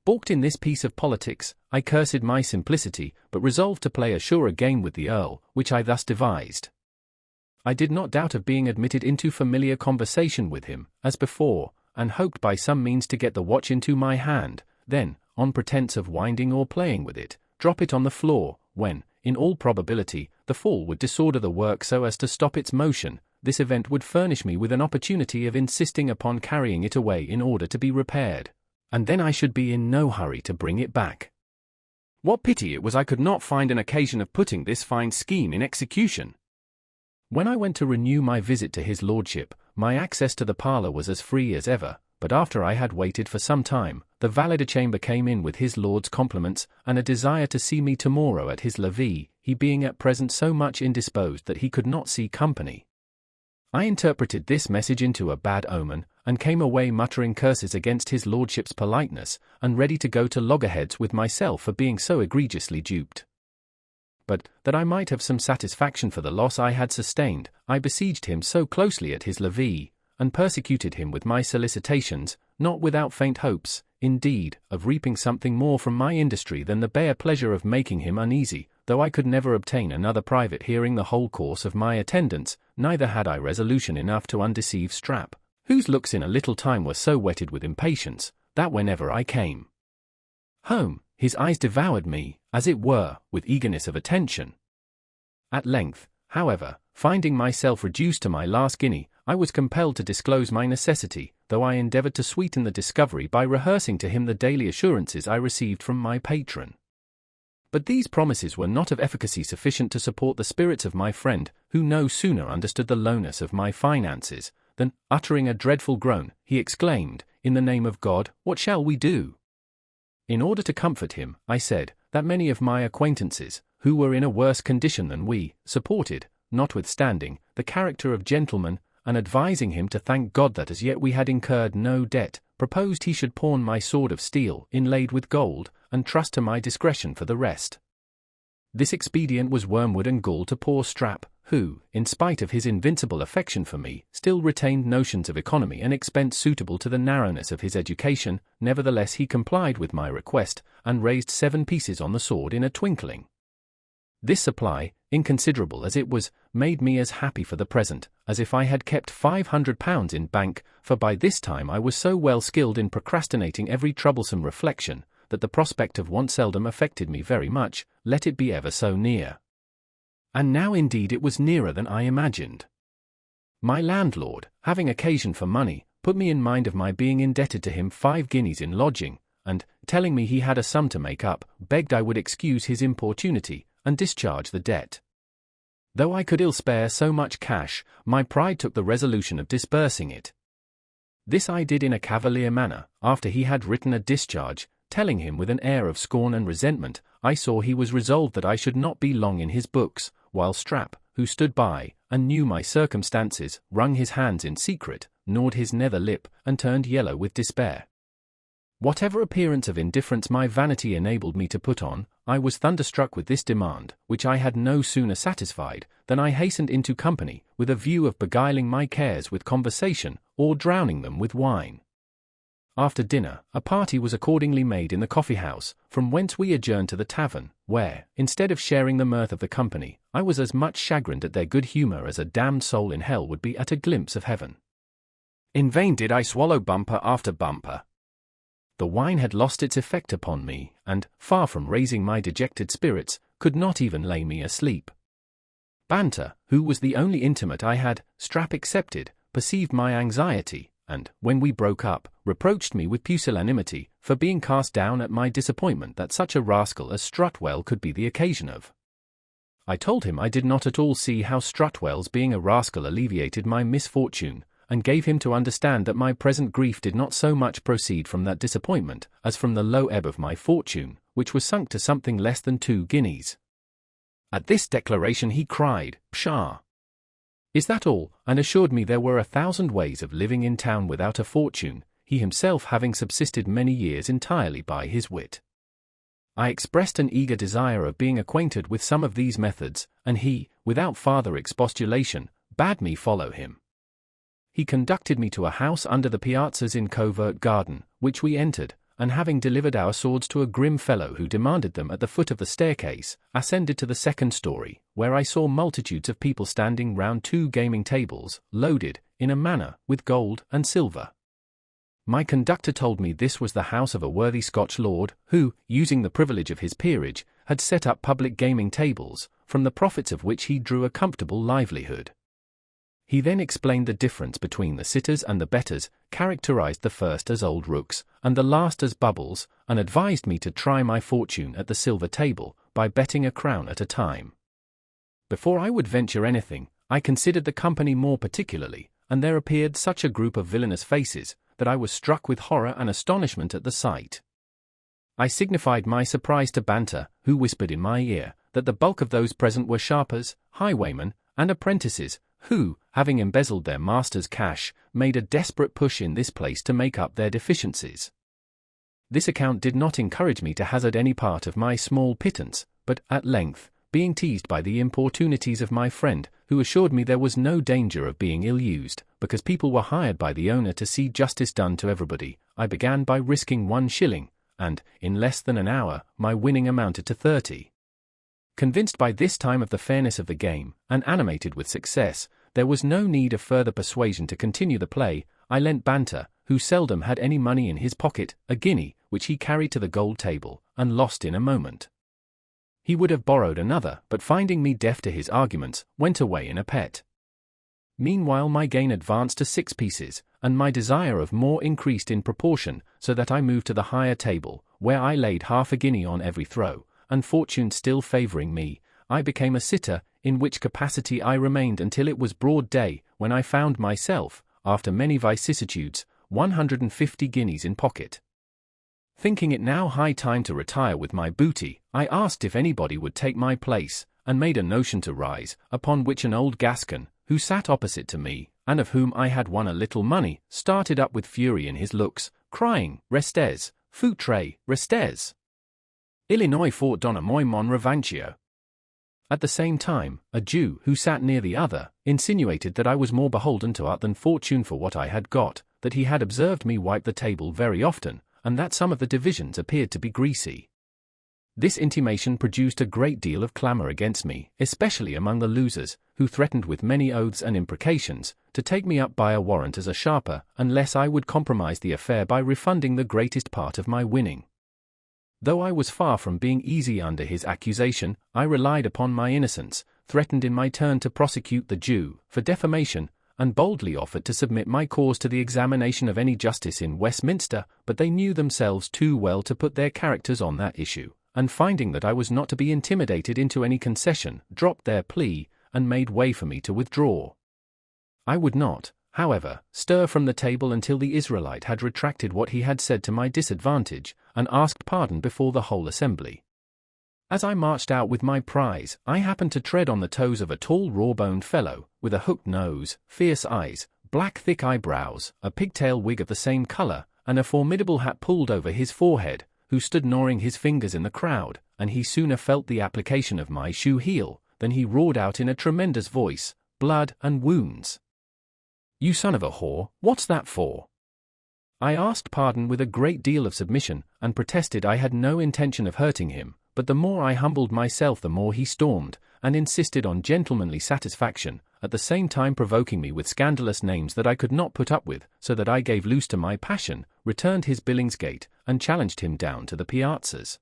Balked in this piece of politics, I cursed my simplicity, but resolved to play a surer game with the Earl, which I thus devised. I did not doubt of being admitted into familiar conversation with him, as before, and hoped by some means to get the watch into my hand, then, on pretence of winding or playing with it, drop it on the floor, when, in all probability, the fall would disorder the work so as to stop its motion. This event would furnish me with an opportunity of insisting upon carrying it away in order to be repaired, and then I should be in no hurry to bring it back. What pity it was I could not find an occasion of putting this fine scheme in execution. When I went to renew my visit to his lordship, my access to the parlour was as free as ever, but after I had waited for some time, the valet-de-chamber came in with his lord's compliments, and a desire to see me tomorrow at his levee, he being at present so much indisposed that he could not see company. I interpreted this message into a bad omen, and came away muttering curses against his lordship's politeness, and ready to go to loggerheads with myself for being so egregiously duped. But, that I might have some satisfaction for the loss I had sustained, I besieged him so closely at his levee, and persecuted him with my solicitations, not without faint hopes, indeed, of reaping something more from my industry than the bare pleasure of making him uneasy, though I could never obtain another private hearing the whole course of my attendance, neither had I resolution enough to undeceive Strap, whose looks in a little time were so wetted with impatience, that whenever I came home, his eyes devoured me, as it were, with eagerness of attention. At length, however, finding myself reduced to my last guinea, I was compelled to disclose my necessity, though I endeavoured to sweeten the discovery by rehearsing to him the daily assurances I received from my patron. But these promises were not of efficacy sufficient to support the spirits of my friend, who no sooner understood the lowness of my finances, than, uttering a dreadful groan, he exclaimed, "In the name of God, what shall we do?" In order to comfort him, I said, that many of my acquaintances, who were in a worse condition than we, supported, notwithstanding, the character of gentlemen, and advising him to thank God that as yet we had incurred no debt, proposed he should pawn my sword of steel, inlaid with gold, and trust to my discretion for the rest. This expedient was wormwood and gall to poor Strap, who, in spite of his invincible affection for me, still retained notions of economy and expense suitable to the narrowness of his education. Nevertheless he complied with my request, and raised 7 pieces on the sword in a twinkling. This supply, inconsiderable as it was, made me as happy for the present, as if I had kept £500 in bank, for by this time I was so well skilled in procrastinating every troublesome reflection, that the prospect of want seldom affected me very much, let it be ever so near. And now indeed it was nearer than I imagined. My landlord, having occasion for money, put me in mind of my being indebted to him 5 guineas in lodging, and, telling me he had a sum to make up, begged I would excuse his importunity, and discharge the debt. Though I could ill spare so much cash, my pride took the resolution of disbursing it. This I did in a cavalier manner, after he had written a discharge, telling him with an air of scorn and resentment, I saw he was resolved that I should not be long in his books, while Strap, who stood by, and knew my circumstances, wrung his hands in secret, gnawed his nether lip, and turned yellow with despair. Whatever appearance of indifference my vanity enabled me to put on, I was thunderstruck with this demand, which I had no sooner satisfied, than I hastened into company, with a view of beguiling my cares with conversation, or drowning them with wine. After dinner, a party was accordingly made in the coffee-house, from whence we adjourned to the tavern, where, instead of sharing the mirth of the company, I was as much chagrined at their good humour as a damned soul in hell would be at a glimpse of heaven. In vain did I swallow bumper after bumper. The wine had lost its effect upon me, and, far from raising my dejected spirits, could not even lay me asleep. Banter, who was the only intimate I had, Strap excepted, perceived my anxiety, and, when we broke up, reproached me with pusillanimity, for being cast down at my disappointment that such a rascal as Strutwell could be the occasion of. I told him I did not at all see how Strutwell's being a rascal alleviated my misfortune, and gave him to understand that my present grief did not so much proceed from that disappointment, as from the low ebb of my fortune, which was sunk to something less than 2 guineas. At this declaration he cried, "Pshaw! Is that all?" and assured me there were 1,000 ways of living in town without a fortune, he himself having subsisted many years entirely by his wit. I expressed an eager desire of being acquainted with some of these methods, and he, without farther expostulation, bade me follow him. He conducted me to a house under the piazzas in Covert Garden, which we entered, and having delivered our swords to a grim fellow who demanded them at the foot of the staircase, ascended to the second story, where I saw multitudes of people standing round 2 gaming tables, loaded, in a manner, with gold and silver. My conductor told me this was the house of a worthy Scotch lord, who, using the privilege of his peerage, had set up public gaming tables, from the profits of which he drew a comfortable livelihood. He then explained the difference between the sitters and the bettors, characterized the first as old rooks, and the last as bubbles, and advised me to try my fortune at the silver table, by betting a crown at a time. Before I would venture anything, I considered the company more particularly, and there appeared such a group of villainous faces, that I was struck with horror and astonishment at the sight. I signified my surprise to Banter, who whispered in my ear, that the bulk of those present were sharpers, highwaymen, and apprentices, who, having embezzled their master's cash, made a desperate push in this place to make up their deficiencies. This account did not encourage me to hazard any part of my small pittance, but, at length, being teased by the importunities of my friend, who assured me there was no danger of being ill-used, because people were hired by the owner to see justice done to everybody, I began by risking 1 shilling, and, in less than an hour, my winning amounted to 30. Convinced by this time of the fairness of the game, and animated with success, there was no need of further persuasion to continue the play. I lent Banter, who seldom had any money in his pocket, a guinea, which he carried to the gold table, and lost in a moment. He would have borrowed another, but finding me deaf to his arguments, went away in a pet. Meanwhile my gain advanced to 6 pieces, and my desire of more increased in proportion, so that I moved to the higher table, where I laid half a guinea on every throw, and fortune still favouring me, I became a sitter, in which capacity I remained until it was broad day, when I found myself, after many vicissitudes, 150 guineas in pocket. Thinking it now high time to retire with my booty, I asked if anybody would take my place, and made a notion to rise, upon which an old Gascon, who sat opposite to me, and of whom I had won a little money, started up with fury in his looks, crying, "Restez, foutre, restez! Illinois fort donna moi mon revanchio." At the same time, a Jew, who sat near the other, insinuated that I was more beholden to art than fortune for what I had got, that he had observed me wipe the table very often, and that some of the divisions appeared to be greasy. This intimation produced a great deal of clamour against me, especially among the losers, who threatened with many oaths and imprecations, to take me up by a warrant as a sharper, unless I would compromise the affair by refunding the greatest part of my winning. Though I was far from being easy under his accusation, I relied upon my innocence, threatened in my turn to prosecute the Jew for defamation, and boldly offered to submit my cause to the examination of any justice in Westminster, but they knew themselves too well to put their characters on that issue, and finding that I was not to be intimidated into any concession, dropped their plea, and made way for me to withdraw. I would not, however, stir from the table until the Israelite had retracted what he had said to my disadvantage, and asked pardon before the whole assembly. As I marched out with my prize, I happened to tread on the toes of a tall raw-boned fellow, with a hooked nose, fierce eyes, black thick eyebrows, a pigtail wig of the same colour, and a formidable hat pulled over his forehead, who stood gnawing his fingers in the crowd, and he sooner felt the application of my shoe heel, than he roared out in a tremendous voice, "Blood and wounds! You son of a whore, what's that for?" I asked pardon with a great deal of submission, and protested I had no intention of hurting him, but the more I humbled myself the more he stormed, and insisted on gentlemanly satisfaction, at the same time provoking me with scandalous names that I could not put up with, so that I gave loose to my passion, returned his Billingsgate, and challenged him down to the piazzas.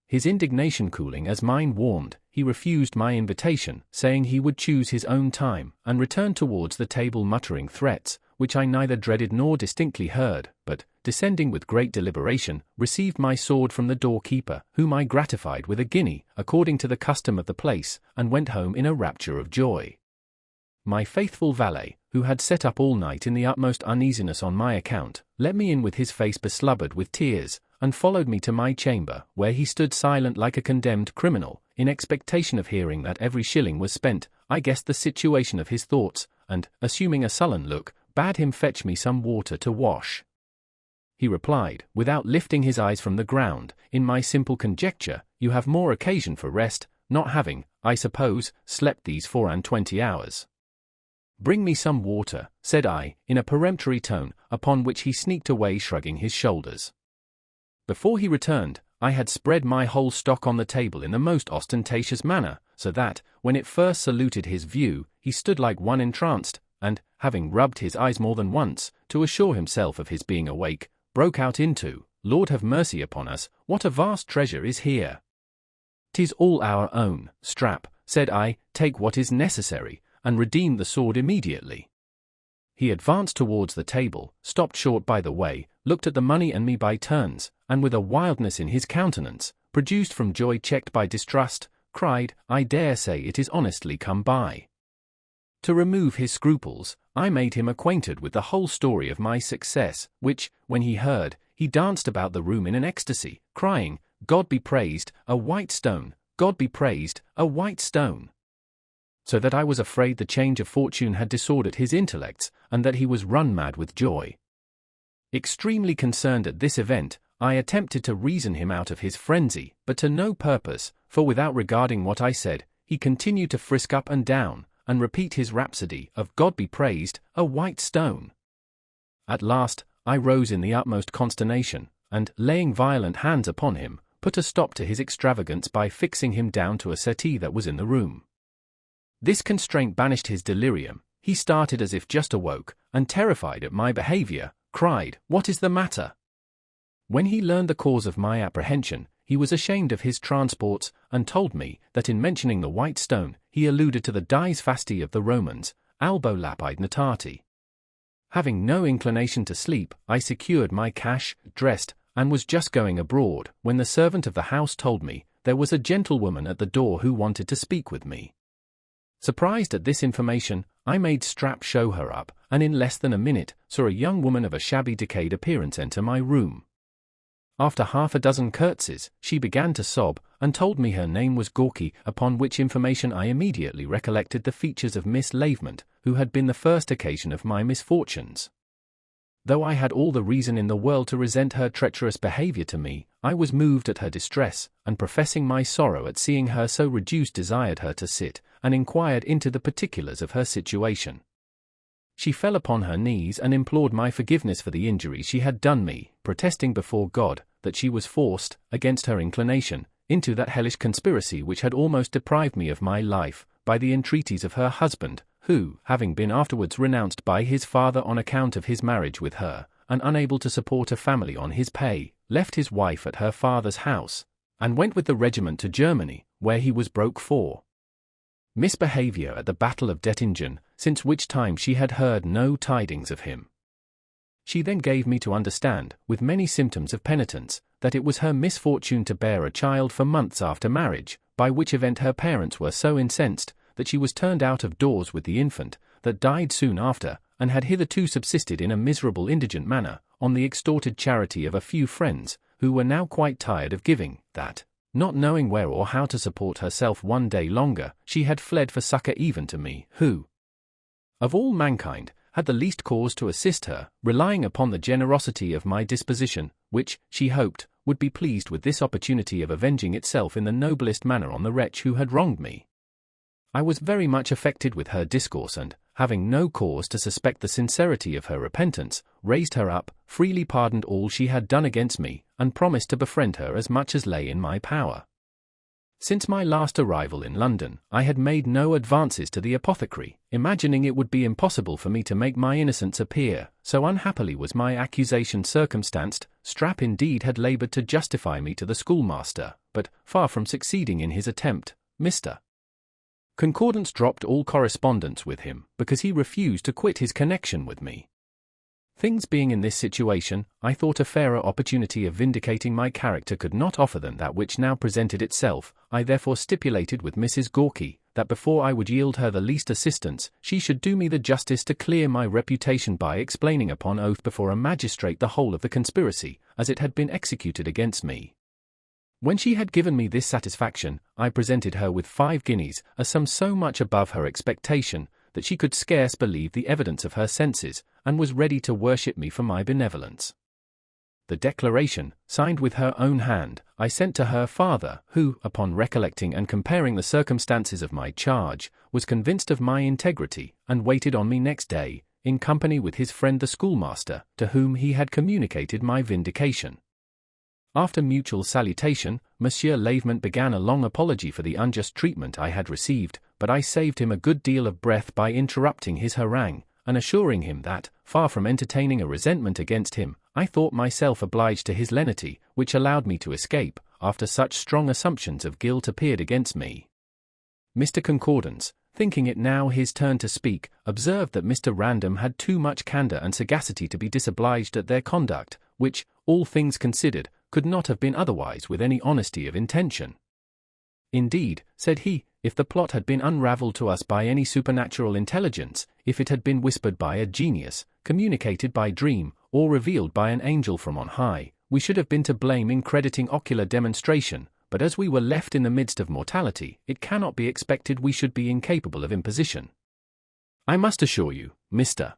His indignation cooling as mine warmed, he refused my invitation, saying he would choose his own time, and returned towards the table muttering threats, which I neither dreaded nor distinctly heard, but, descending with great deliberation, received my sword from the doorkeeper, whom I gratified with a guinea, according to the custom of the place, and went home in a rapture of joy. My faithful valet, who had sat up all night in the utmost uneasiness on my account, let me in with his face beslubbered with tears, and followed me to my chamber, where he stood silent like a condemned criminal, in expectation of hearing that every shilling was spent. I guessed the situation of his thoughts, and, assuming a sullen look, bade him fetch me some water to wash. he replied, without lifting his eyes from the ground. In my simple conjecture, you have more occasion for rest, not having, I suppose, slept these 24 hours. Bring me some water, said I, in a peremptory tone, upon which he sneaked away shrugging his shoulders. Before he returned, I had spread my whole stock on the table in the most ostentatious manner, so that, when it first saluted his view, he stood like one entranced, and, having rubbed his eyes more than once, to assure himself of his being awake, broke out into, Lord have mercy upon us, what a vast treasure is here! 'Tis all our own, Strap, said I, take what is necessary, and redeem the sword immediately. He advanced towards the table, stopped short by the way, looked at the money and me by turns, and with a wildness in his countenance, produced from joy checked by distrust, cried, I dare say it is honestly come by. To remove his scruples, I made him acquainted with the whole story of my success, which, when he heard, he danced about the room in an ecstasy, crying, God be praised, a white stone, God be praised, a white stone. So that I was afraid the change of fortune had disordered his intellects, and that he was run mad with joy. Extremely concerned at this event, I attempted to reason him out of his frenzy, but to no purpose, for without regarding what I said, he continued to frisk up and down, and repeat his rhapsody of God be praised, a white stone. At last, I rose in the utmost consternation, and, laying violent hands upon him, put a stop to his extravagance by fixing him down to a settee that was in the room. This constraint banished his delirium. He started as if just awoke, and terrified at my behavior, cried, What is the matter? When he learned the cause of my apprehension, he was ashamed of his transports, and told me that in mentioning the white stone, he alluded to the dies fasti of the Romans, albo lapide notati. Having no inclination to sleep, I secured my cash, dressed, and was just going abroad, when the servant of the house told me there was a gentlewoman at the door who wanted to speak with me. Surprised at this information, I made Strap show her up, and in less than a minute, saw a young woman of a shabby decayed appearance enter my room. After half a dozen curtsies, she began to sob, and told me her name was Gorky, upon which information I immediately recollected the features of Miss Lavement, who had been the first occasion of my misfortunes. Though I had all the reason in the world to resent her treacherous behavior to me, I was moved at her distress, and professing my sorrow at seeing her so reduced desired her to sit, and inquired into the particulars of her situation. She fell upon her knees and implored my forgiveness for the injury she had done me, protesting before God that she was forced, against her inclination, into that hellish conspiracy which had almost deprived me of my life, by the entreaties of her husband, who, having been afterwards renounced by his father on account of his marriage with her, and unable to support a family on his pay, left his wife at her father's house, and went with the regiment to Germany, where he was broke for misbehavior at the Battle of Dettingen, since which time she had heard no tidings of him. She then gave me to understand, with many symptoms of penitence, that it was her misfortune to bear a child for months after marriage, by which event her parents were so incensed, that she was turned out of doors with the infant, that died soon after, and had hitherto subsisted in a miserable indigent manner, on the extorted charity of a few friends, who were now quite tired of giving, that, not knowing where or how to support herself one day longer, she had fled for succor even to me, who, of all mankind, had the least cause to assist her, relying upon the generosity of my disposition, which, she hoped, would be pleased with this opportunity of avenging itself in the noblest manner on the wretch who had wronged me. I was very much affected with her discourse and, having no cause to suspect the sincerity of her repentance, raised her up, freely pardoned all she had done against me, and promised to befriend her as much as lay in my power. Since my last arrival in London, I had made no advances to the apothecary, imagining it would be impossible for me to make my innocence appear, so unhappily was my accusation circumstanced. Strap indeed had laboured to justify me to the schoolmaster, but, far from succeeding in his attempt, Mr. Concordance dropped all correspondence with him, because he refused to quit his connection with me. Things being in this situation, I thought a fairer opportunity of vindicating my character could not offer than that which now presented itself. I therefore stipulated with Mrs. Gorky, that before I would yield her the least assistance, she should do me the justice to clear my reputation by explaining upon oath before a magistrate the whole of the conspiracy, as it had been executed against me. When she had given me this satisfaction, I presented her with 5 guineas, a sum so much above her expectation, that she could scarce believe the evidence of her senses, and was ready to worship me for my benevolence. the declaration, signed with her own hand, I sent to her father, who, upon recollecting and comparing the circumstances of my charge, was convinced of my integrity, and waited on me next day, in company with his friend the schoolmaster, to whom he had communicated my vindication. After mutual salutation, Monsieur Lavement began a long apology for the unjust treatment I had received, but I saved him a good deal of breath by interrupting his harangue, and assuring him that, far from entertaining a resentment against him, I thought myself obliged to his lenity, which allowed me to escape, after such strong assumptions of guilt appeared against me. Mr. Concordance, thinking it now his turn to speak, observed that Mr. Random had too much candour and sagacity to be disobliged at their conduct, which, all things considered, could not have been otherwise with any honesty of intention. Indeed, said he, if the plot had been unravelled to us by any supernatural intelligence, if it had been whispered by a genius, communicated by dream, or revealed by an angel from on high, we should have been to blame in crediting ocular demonstration, but as we were left in the midst of mortality, it cannot be expected we should be incapable of imposition. I must assure you, Mr.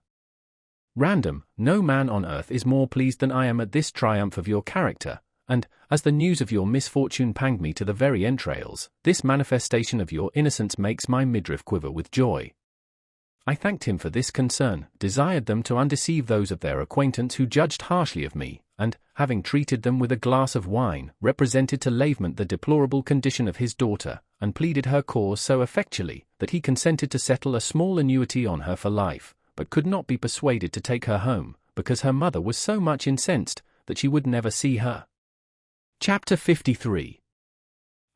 Random, no man on earth is more pleased than I am at this triumph of your character, and, as the news of your misfortune panged me to the very entrails, this manifestation of your innocence makes my midriff quiver with joy. I thanked him for this concern, desired them to undeceive those of their acquaintance who judged harshly of me, and, having treated them with a glass of wine, represented to Lavement the deplorable condition of his daughter, and pleaded her cause so effectually, that he consented to settle a small annuity on her for life, but could not be persuaded to take her home, because her mother was so much incensed, that she would never see her. Chapter 53.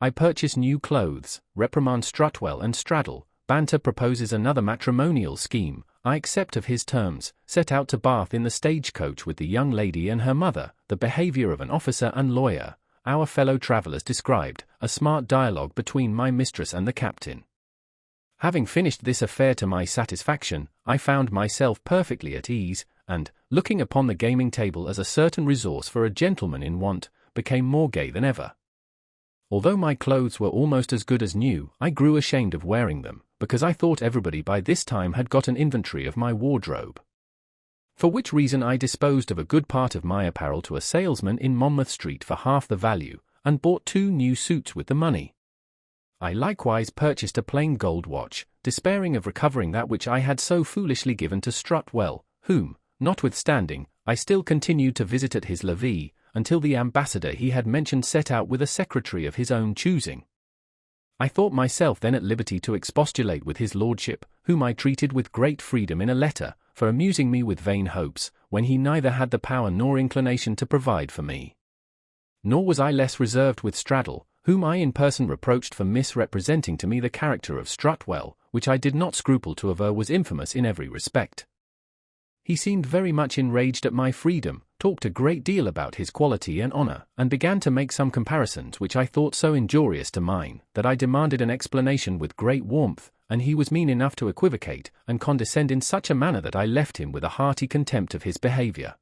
I purchase new clothes, reprimand Strutwell and Straddle, Banter proposes another matrimonial scheme, I accept of his terms, set out to Bath in the stagecoach with the young lady and her mother, the behaviour of an officer and lawyer, our fellow travellers described, a smart dialogue between my mistress and the captain. Having finished this affair to my satisfaction, I found myself perfectly at ease, and, looking upon the gaming table as a certain resource for a gentleman in want, became more gay than ever. Although my clothes were almost as good as new, I grew ashamed of wearing them, because I thought everybody by this time had got an inventory of my wardrobe. For which reason I disposed of a good part of my apparel to a salesman in Monmouth Street for half the value, and bought 2 new suits with the money. I likewise purchased a plain gold watch, despairing of recovering that which I had so foolishly given to Strutwell, whom, notwithstanding, I still continued to visit at his levee, until the ambassador he had mentioned set out with a secretary of his own choosing. I thought myself then at liberty to expostulate with his lordship, whom I treated with great freedom in a letter, for amusing me with vain hopes, when he neither had the power nor inclination to provide for me. Nor was I less reserved with Straddle, whom I in person reproached for misrepresenting to me the character of Strutwell, which I did not scruple to aver was infamous in every respect. He seemed very much enraged at my freedom, talked a great deal about his quality and honour, and began to make some comparisons which I thought so injurious to mine, that I demanded an explanation with great warmth, and he was mean enough to equivocate, and condescend in such a manner that I left him with a hearty contempt of his behaviour.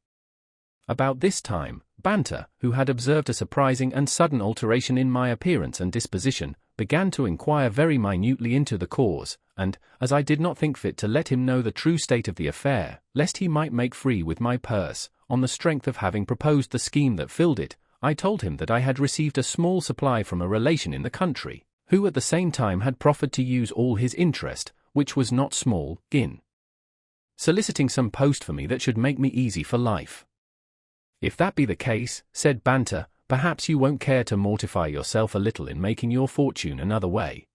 About this time, Banter, who had observed a surprising and sudden alteration in my appearance and disposition, began to inquire very minutely into the cause, and, as I did not think fit to let him know the true state of the affair, lest he might make free with my purse, on the strength of having proposed the scheme that filled it, I told him that I had received a small supply from a relation in the country, who at the same time had proffered to use all his interest, which was not small, in soliciting some post for me that should make me easy for life. If that be the case, said Banter, perhaps you won't care to mortify yourself a little in making your fortune another way.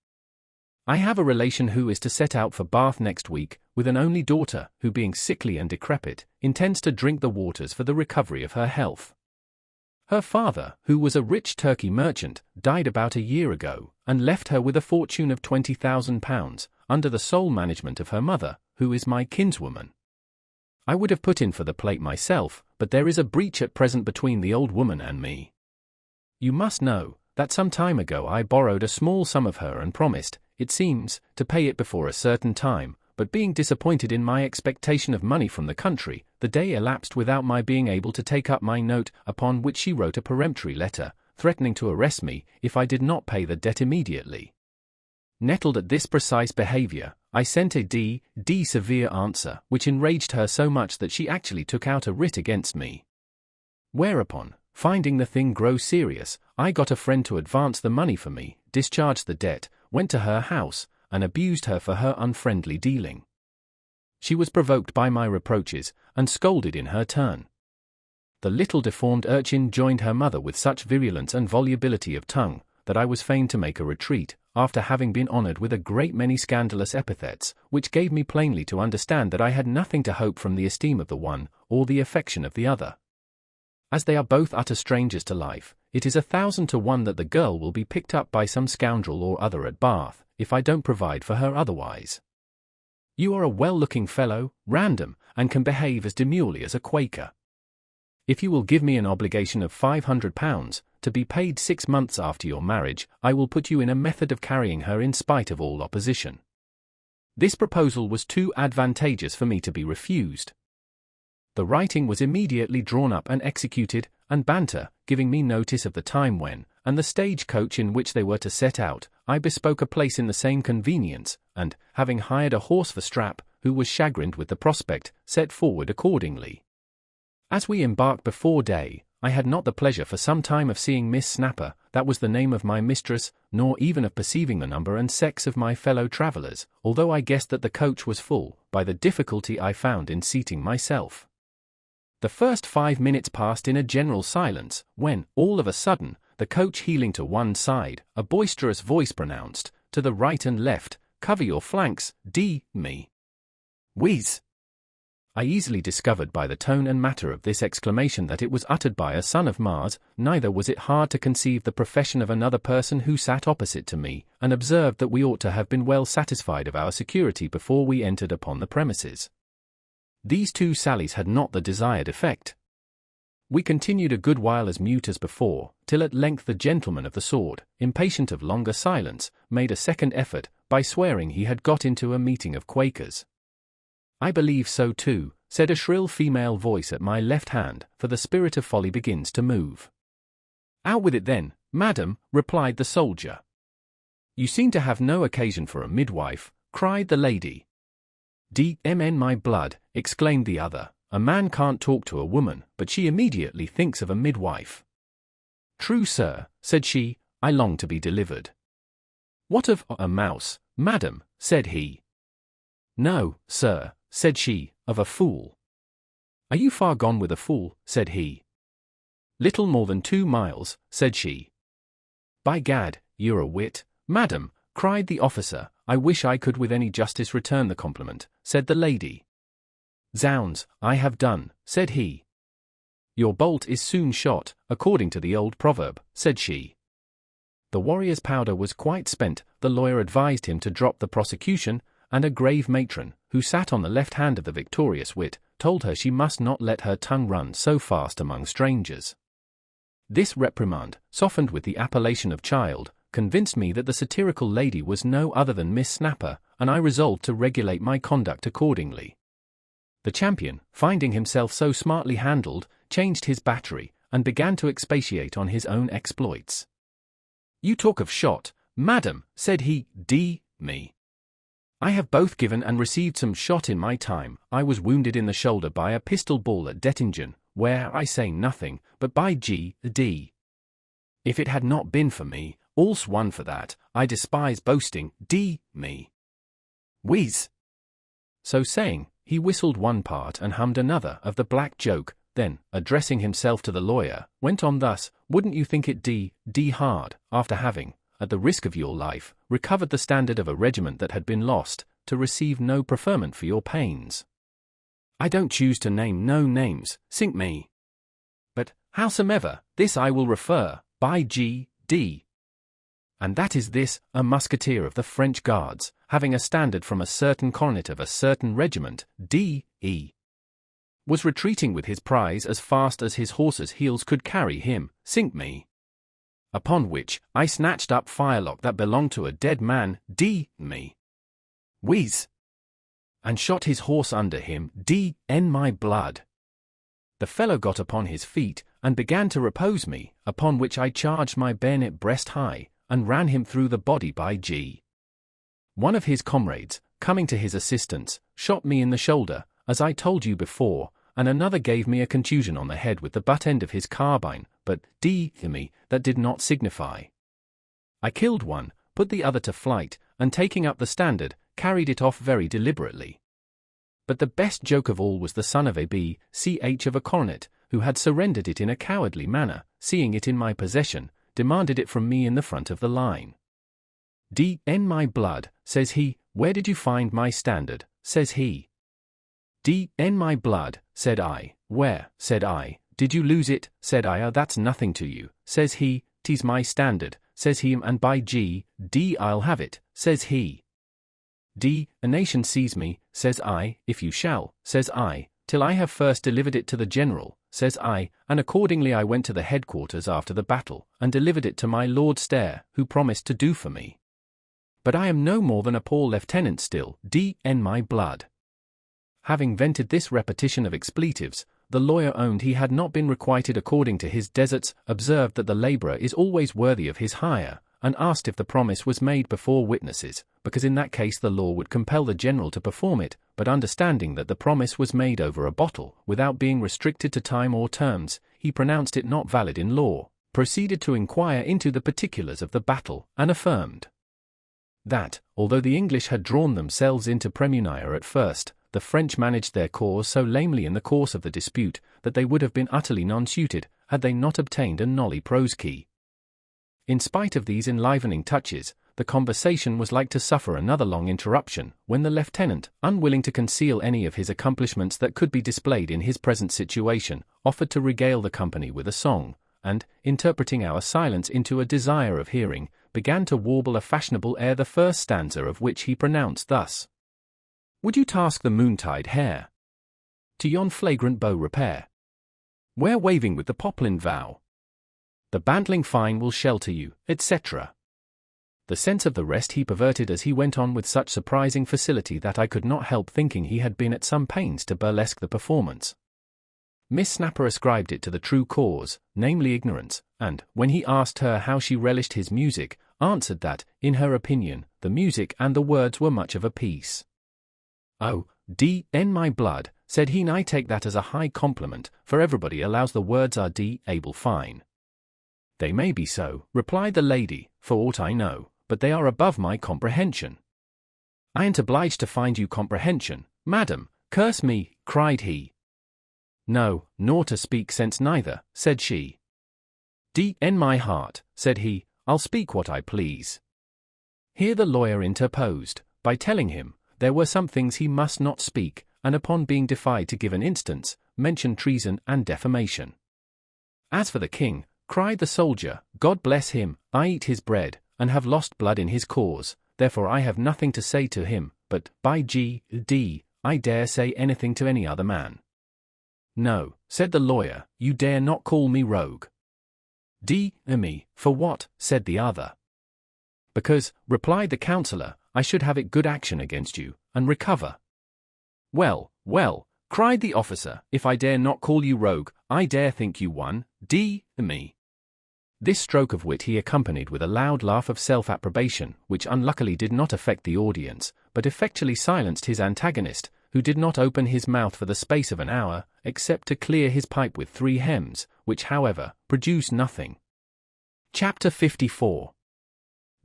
I have a relation who is to set out for Bath next week, with an only daughter, who being sickly and decrepit, intends to drink the waters for the recovery of her health. Her father, who was a rich Turkey merchant, died about a year ago, and left her with a fortune of £20,000, under the sole management of her mother, who is my kinswoman. I would have put in for the plate myself, but there is a breach at present between the old woman and me. You must know, that some time ago I borrowed a small sum of her and promised, it seems, to pay it before a certain time, but being disappointed in my expectation of money from the country, the day elapsed without my being able to take up my note, upon which she wrote a peremptory letter, threatening to arrest me, if I did not pay the debt immediately. Nettled at this precise behaviour, I sent a severe answer, which enraged her so much that she actually took out a writ against me. Whereupon, finding the thing grow serious, I got a friend to advance the money for me, discharged the debt, went to her house, and abused her for her unfriendly dealing. She was provoked by my reproaches, and scolded in her turn. The little deformed urchin joined her mother with such virulence and volubility of tongue, that I was fain to make a retreat, after having been honoured with a great many scandalous epithets, which gave me plainly to understand that I had nothing to hope from the esteem of the one, or the affection of the other. As they are both utter strangers to life, it is 1,000 to 1 that the girl will be picked up by some scoundrel or other at Bath, if I don't provide for her otherwise. You are a well-looking fellow, Random, and can behave as demurely as a Quaker. If you will give me an obligation of £500, to be paid 6 months after your marriage, I will put you in a method of carrying her in spite of all opposition. This proposal was too advantageous for me to be refused. The writing was immediately drawn up and executed, and Banter, giving me notice of the time when, and the stage coach in which they were to set out, I bespoke a place in the same convenience, and, having hired a horse for Strap, who was chagrined with the prospect, set forward accordingly. As we embarked before day, I had not the pleasure for some time of seeing Miss Snapper, that was the name of my mistress, nor even of perceiving the number and sex of my fellow travellers, although I guessed that the coach was full, by the difficulty I found in seating myself. The first 5 minutes passed in a general silence, when, all of a sudden, the coach heeling to one side, a boisterous voice pronounced, to the right and left, "Cover your flanks, me. Whiz." I easily discovered by the tone and matter of this exclamation that it was uttered by a son of Mars, neither was it hard to conceive the profession of another person who sat opposite to me, and observed that we ought to have been well satisfied of our security before we entered upon the premises. These 2 sallies had not the desired effect. We continued a good while as mute as before, till at length the gentleman of the sword, impatient of longer silence, made a second effort, by swearing he had got into a meeting of Quakers. "I believe so too," said a shrill female voice at my left hand, for the spirit of folly begins to move. "Out with it then, madam," replied the soldier. "You seem to have no occasion for a midwife," cried the lady. "D.M.N. my blood," exclaimed the other, "a man can't talk to a woman, but she immediately thinks of a midwife." "True, sir," said she, "I long to be delivered." "What of a mouse, madam?" said he. "No, sir," said she, "of a fool." "Are you far gone with a fool?" said he. "Little more than 2 miles, said she. "By gad, you're a wit, madam," cried the officer. "I wish I could with any justice return the compliment," said the lady. "Zounds, I have done," said he. "Your bolt is soon shot, according to the old proverb," said she. The warrior's powder was quite spent, the lawyer advised him to drop the prosecution, and a grave matron, who sat on the left hand of the victorious wit, told her she must not let her tongue run so fast among strangers. This reprimand, softened with the appellation of child, convinced me that the satirical lady was no other than Miss Snapper, and I resolved to regulate my conduct accordingly. The champion, finding himself so smartly handled, changed his battery, and began to expatiate on his own exploits. "You talk of shot, madam," said he, me. "I have both given and received some shot in my time. I was wounded in the shoulder by a pistol ball at Dettingen, where I say nothing, but by G.D. If it had not been for me, all's one for that. I despise boasting, me. Whiz." So saying, he whistled one part and hummed another of the black joke, then, addressing himself to the lawyer, went on thus: "Wouldn't you think it d hard, after having, at the risk of your life, recovered the standard of a regiment that had been lost, to receive no preferment for your pains? I don't choose to name no names, sink me. But, howsomever, this I will refer, by G.D. And that is this: a musketeer of the French Guards, having a standard from a certain cornet of a certain regiment, D.E., was retreating with his prize as fast as his horse's heels could carry him, sink me. Upon which, I snatched up firelock that belonged to a dead man, me. Whiz. And shot his horse under him, D.N. my blood. The fellow got upon his feet, and began to repose me, upon which I charged my bayonet breast high, and ran him through the body by G. One of his comrades, coming to his assistance, shot me in the shoulder, as I told you before, and another gave me a contusion on the head with the butt end of his carbine, but me, that did not signify. I killed one, put the other to flight, and taking up the standard, carried it off very deliberately. But the best joke of all was the son of a B.Ch. of a coronet, who had surrendered it in a cowardly manner, seeing it in my possession, demanded it from me in the front of the line. D.N. my blood, says he, where did you find my standard, says he. D.N. my blood, said I, where, said I, did you lose it, said I, that's nothing to you, says he, 'tis my standard, says he, and by G.D. I'll have it, says he. A nation seize me, says I, if you shall, says I, till I have first delivered it to the general, says I, and accordingly I went to the headquarters after the battle, and delivered it to my Lord Stair, who promised to do for me. But I am no more than a poor lieutenant still, D.N. my blood. Having vented this repetition of expletives, the lawyer owned he had not been requited according to his deserts, observed that the labourer is always worthy of his hire, and asked if the promise was made before witnesses, because in that case the law would compel the general to perform it, but understanding that the promise was made over a bottle, without being restricted to time or terms, he pronounced it not valid in law, proceeded to inquire into the particulars of the battle, and affirmed that, although the English had drawn themselves into premunire at first, the French managed their cause so lamely in the course of the dispute, that they would have been utterly non-suited, had they not obtained a nollie prose key. In spite of these enlivening touches, the conversation was like to suffer another long interruption, when the lieutenant, unwilling to conceal any of his accomplishments that could be displayed in his present situation, offered to regale the company with a song, and, interpreting our silence into a desire of hearing, began to warble a fashionable air, the first stanza of which he pronounced thus: Would you task the moontide hare? To yon flagrant bow repair, where waving with the poplin vow, the bantling fine will shelter you, etc. The sense of the rest he perverted as he went on with such surprising facility that I could not help thinking he had been at some pains to burlesque the performance. Miss Snapper ascribed it to the true cause, namely ignorance, and, when he asked her how she relished his music, answered that, in her opinion, the music and the words were much of a piece. Oh, D.N. my blood, said he, and I take that as a high compliment, for everybody allows the words are D.able fine. They may be so, replied the lady, for aught I know, but they are above my comprehension. I ain't obliged to find you comprehension, madam, curse me, cried he. No, nor to speak sense neither, said she. D.N. my heart, said he, I'll speak what I please. Here the lawyer interposed, by telling him, there were some things he must not speak, and upon being defied to give an instance, mentioned treason and defamation. As for the king, cried the soldier, God bless him, I eat his bread, and have lost blood in his cause, therefore I have nothing to say to him, but, by G.D., I dare say anything to any other man. No, said the lawyer, you dare not call me rogue. D.me, for what, said the other. Because, replied the counsellor, I should have it good action against you, and recover. Well, well, cried the officer, if I dare not call you rogue, I dare think you one, D.me. This stroke of wit he accompanied with a loud laugh of self-approbation, which unluckily did not affect the audience, but effectually silenced his antagonist, who did not open his mouth for the space of an hour, except to clear his pipe with 3 hems, which, however, produced nothing. Chapter 54.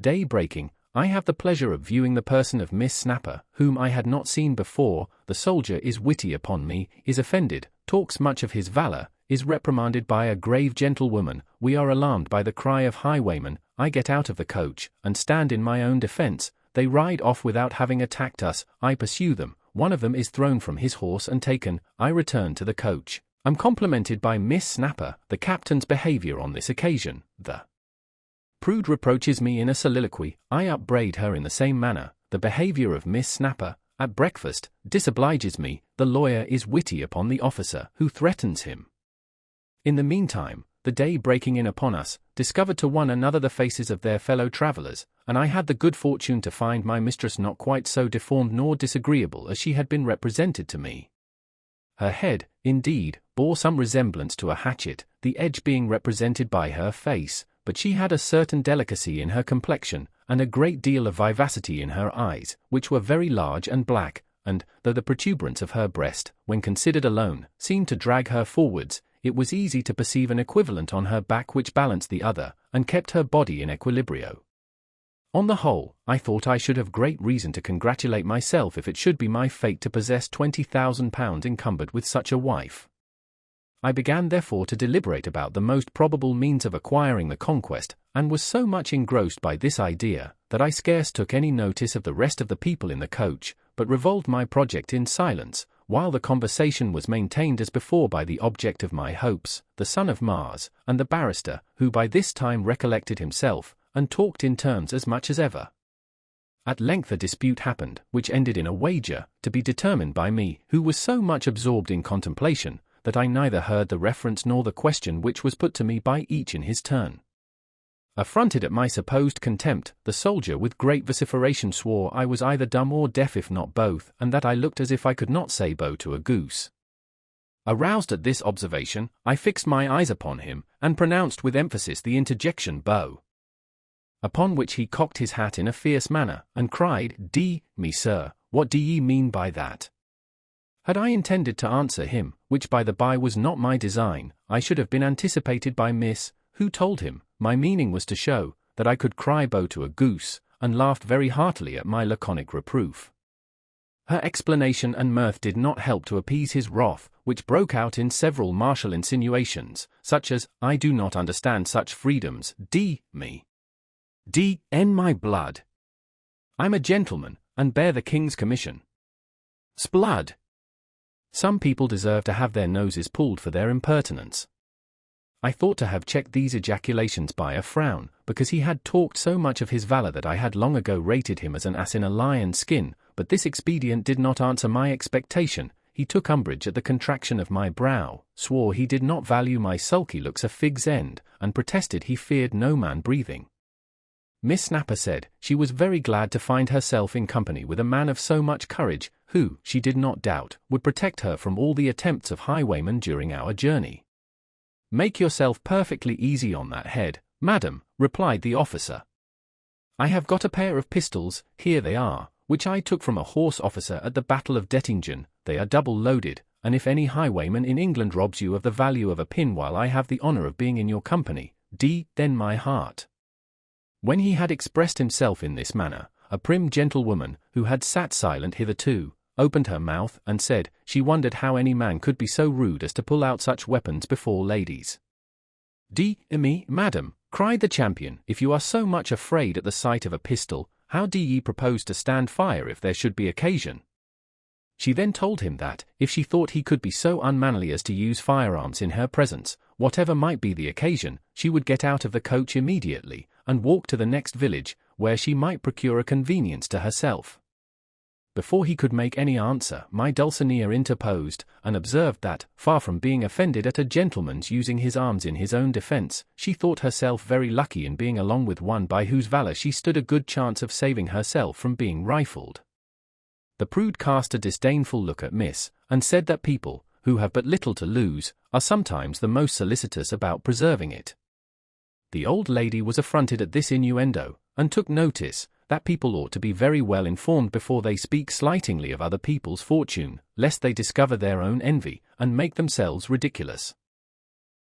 Day breaking, I have the pleasure of viewing the person of Miss Snapper, whom I had not seen before. The soldier is witty upon me, is offended, talks much of his valour, is reprimanded by a grave gentlewoman, we are alarmed by the cry of highwaymen, I get out of the coach, and stand in my own defence, they ride off without having attacked us, I pursue them, one of them is thrown from his horse and taken, I return to the coach, am complimented by Miss Snapper, the captain's behaviour on this occasion, the prude reproaches me in a soliloquy, I upbraid her in the same manner, the behaviour of Miss Snapper, at breakfast, disobliges me, the lawyer is witty upon the officer who threatens him. In the meantime, the day breaking in upon us, discovered to one another the faces of their fellow travellers, and I had the good fortune to find my mistress not quite so deformed nor disagreeable as she had been represented to me. Her head, indeed, bore some resemblance to a hatchet, the edge being represented by her face, but she had a certain delicacy in her complexion, and a great deal of vivacity in her eyes, which were very large and black, and, though the protuberance of her breast, when considered alone, seemed to drag her forwards, it was easy to perceive an equivalent on her back which balanced the other, and kept her body in equilibrio. On the whole, I thought I should have great reason to congratulate myself if it should be my fate to possess £20,000 encumbered with such a wife. I began therefore to deliberate about the most probable means of acquiring the conquest, and was so much engrossed by this idea, that I scarce took any notice of the rest of the people in the coach, but revolved my project in silence, while the conversation was maintained as before by the object of my hopes, the son of Mars, and the barrister, who by this time recollected himself, and talked in terms as much as ever. At length a dispute happened, which ended in a wager, to be determined by me, who was so much absorbed in contemplation, that I neither heard the reference nor the question which was put to me by each in his turn. Affronted at my supposed contempt, the soldier with great vociferation swore I was either dumb or deaf if not both, and that I looked as if I could not say bow to a goose. Aroused at this observation, I fixed my eyes upon him, and pronounced with emphasis the interjection bow. Upon which he cocked his hat in a fierce manner, and cried, Me, sir, what do ye mean by that? Had I intended to answer him, which by the by was not my design, I should have been anticipated by Miss, who told him, my meaning was to show, that I could cry bow to a goose, and laughed very heartily at my laconic reproof. Her explanation and mirth did not help to appease his wrath, which broke out in several martial insinuations, such as, I do not understand such freedoms, me. D.N. my blood. I'm a gentleman, and bear the king's commission. Sblood. Some people deserve to have their noses pulled for their impertinence. I thought to have checked these ejaculations by a frown, because he had talked so much of his valor that I had long ago rated him as an ass in a lion's skin, but this expedient did not answer my expectation. He took umbrage at the contraction of my brow, swore he did not value my sulky looks a fig's end, and protested he feared no man breathing. Miss Snapper said she was very glad to find herself in company with a man of so much courage, who, she did not doubt, would protect her from all the attempts of highwaymen during our journey. Make yourself perfectly easy on that head, madam, replied the officer. I have got a pair of pistols, here they are, which I took from a horse officer at the Battle of Dettingen. They are double-loaded, and if any highwayman in England robs you of the value of a pin while I have the honour of being in your company, then my heart. When he had expressed himself in this manner, a prim gentlewoman, who had sat silent hitherto, opened her mouth and said, she wondered how any man could be so rude as to pull out such weapons before ladies. Me, madam, cried the champion, if you are so much afraid at the sight of a pistol, how do ye propose to stand fire if there should be occasion? She then told him that, if she thought he could be so unmannerly as to use firearms in her presence, whatever might be the occasion, she would get out of the coach immediately, and walk to the next village, where she might procure a convenience to herself. Before he could make any answer, my Dulcinea interposed, and observed that, far from being offended at a gentleman's using his arms in his own defence, she thought herself very lucky in being along with one by whose valour she stood a good chance of saving herself from being rifled. The prude cast a disdainful look at Miss, and said that people, who have but little to lose, are sometimes the most solicitous about preserving it. The old lady was affronted at this innuendo, and took notice, that people ought to be very well informed before they speak slightingly of other people's fortune, lest they discover their own envy, and make themselves ridiculous.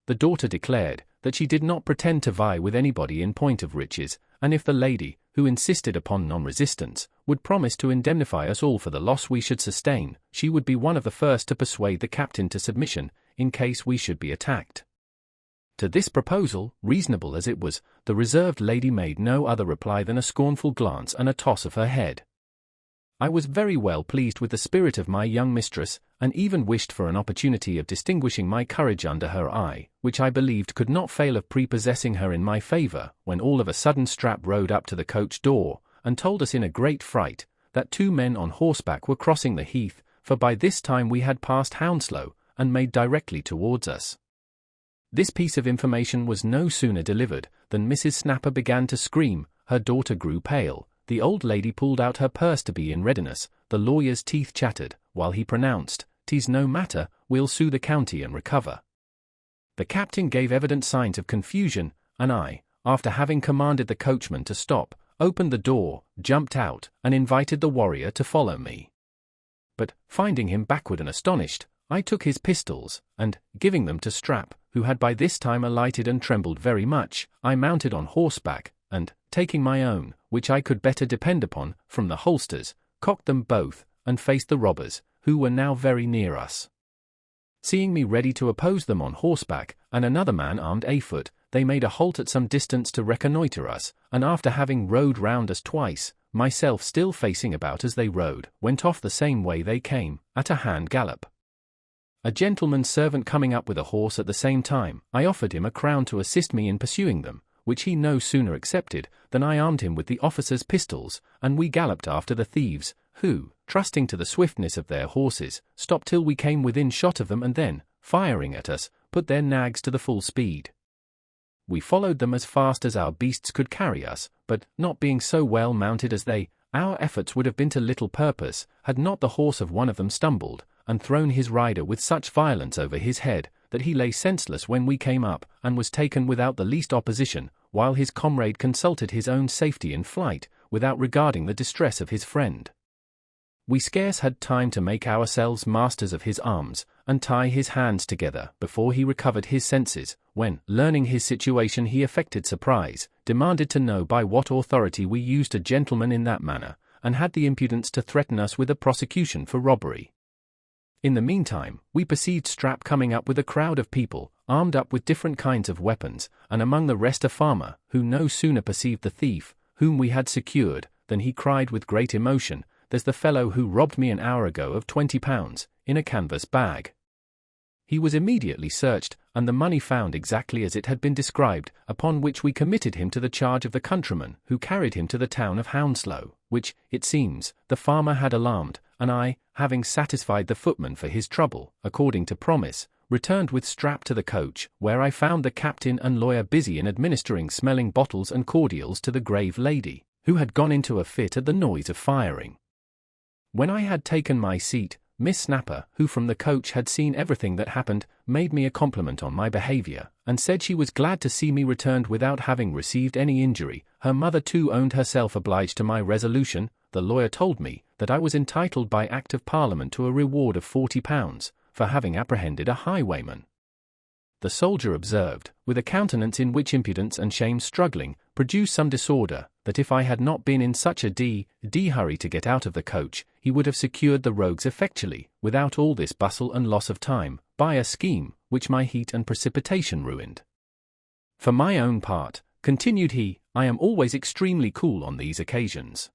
The daughter declared, that she did not pretend to vie with anybody in point of riches, and if the lady, who insisted upon non-resistance, would promise to indemnify us all for the loss we should sustain, she would be one of the first to persuade the captain to submission, in case we should be attacked. To this proposal, reasonable as it was, the reserved lady made no other reply than a scornful glance and a toss of her head. I was very well pleased with the spirit of my young mistress, and even wished for an opportunity of distinguishing my courage under her eye, which I believed could not fail of prepossessing her in my favour, when all of a sudden Strap rode up to the coach door, and told us in a great fright, that 2 men on horseback were crossing the heath, for by this time we had passed Hounslow, and made directly towards us. This piece of information was no sooner delivered, than Mrs. Snapper began to scream, her daughter grew pale, the old lady pulled out her purse to be in readiness, the lawyer's teeth chattered, while he pronounced, "'Tis no matter, we'll sue the county and recover." The captain gave evident signs of confusion, and I, after having commanded the coachman to stop, opened the door, jumped out, and invited the warrior to follow me. but, finding him backward and astonished, I took his pistols, and, giving them to Strap, who had by this time alighted and trembled very much, I mounted on horseback, and, taking my own, which I could better depend upon, from the holsters, cocked them both, and faced the robbers, who were now very near us. Seeing me ready to oppose them on horseback, and another man armed afoot, they made a halt at some distance to reconnoitre us, and after having rode round us twice, myself still facing about as they rode, went off the same way they came, at a hand gallop. A gentleman's servant coming up with a horse at the same time, I offered him a crown to assist me in pursuing them, which he no sooner accepted than I armed him with the officer's pistols, and we galloped after the thieves, who, trusting to the swiftness of their horses, stopped till we came within shot of them and then, firing at us, put their nags to the full speed. We followed them as fast as our beasts could carry us, but, not being so well mounted as they, our efforts would have been to little purpose, had not the horse of one of them stumbled, and thrown his rider with such violence over his head, that he lay senseless when we came up, and was taken without the least opposition, while his comrade consulted his own safety in flight, without regarding the distress of his friend. We scarce had time to make ourselves masters of his arms, and tie his hands together, before he recovered his senses, when, learning his situation, he affected surprise, demanded to know by what authority we used a gentleman in that manner, and had the impudence to threaten us with a prosecution for robbery. In the meantime, we perceived Strap coming up with a crowd of people, armed up with different kinds of weapons, and among the rest a farmer, who no sooner perceived the thief, whom we had secured, than he cried with great emotion, "There's the fellow who robbed me an hour ago of £20, in a canvas bag." He was immediately searched, and the money found exactly as it had been described, upon which we committed him to the charge of the countryman, who carried him to the town of Hounslow, which, it seems, the farmer had alarmed, and I, having satisfied the footman for his trouble, according to promise, returned with Strap to the coach, where I found the captain and lawyer busy in administering smelling bottles and cordials to the grave lady, who had gone into a fit at the noise of firing. When I had taken my seat, Miss Snapper, who from the coach had seen everything that happened, made me a compliment on my behaviour, and said she was glad to see me returned without having received any injury. Her mother too owned herself obliged to my resolution. The lawyer told me that I was entitled by Act of Parliament to a reward of £40, for having apprehended a highwayman. The soldier observed, with a countenance in which impudence and shame struggling produced some disorder, that if I had not been in such a hurry to get out of the coach, he would have secured the rogues effectually, without all this bustle and loss of time, by a scheme which my heat and precipitation ruined. For my own part, continued he, I am always extremely cool on these occasions.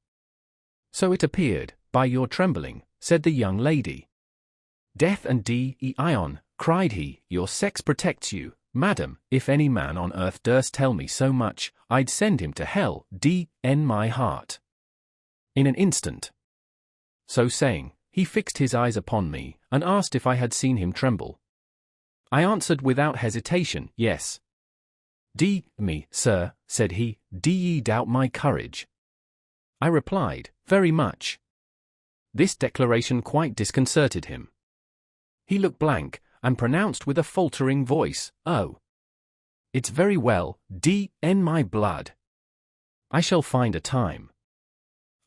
So it appeared, by your trembling, said the young lady. Death and Ion, cried he, your sex protects you. Madam, if any man on earth durst tell me so much, I'd send him to hell, my heart. In an instant. So saying, he fixed his eyes upon me, and asked if I had seen him tremble. I answered without hesitation, yes. Me, sir, said he, ye doubt my courage? I replied, very much. This declaration quite disconcerted him. He looked blank, and pronounced with a faltering voice, "Oh, it's very well, my blood. I shall find a time."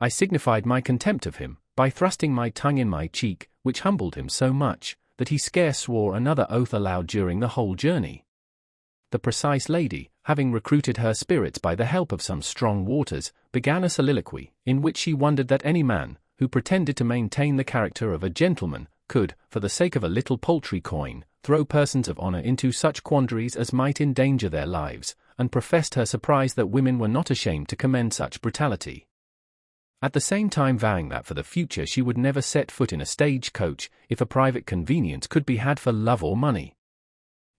I signified my contempt of him, by thrusting my tongue in my cheek, which humbled him so much, that he scarce swore another oath aloud during the whole journey. The precise lady, having recruited her spirits by the help of some strong waters, began a soliloquy, in which she wondered that any man, who pretended to maintain the character of a gentleman, could, for the sake of a little paltry coin, throw persons of honour into such quandaries as might endanger their lives, and professed her surprise that women were not ashamed to commend such brutality. At the same time vowing that for the future she would never set foot in a stage-coach, if a private convenience could be had for love or money.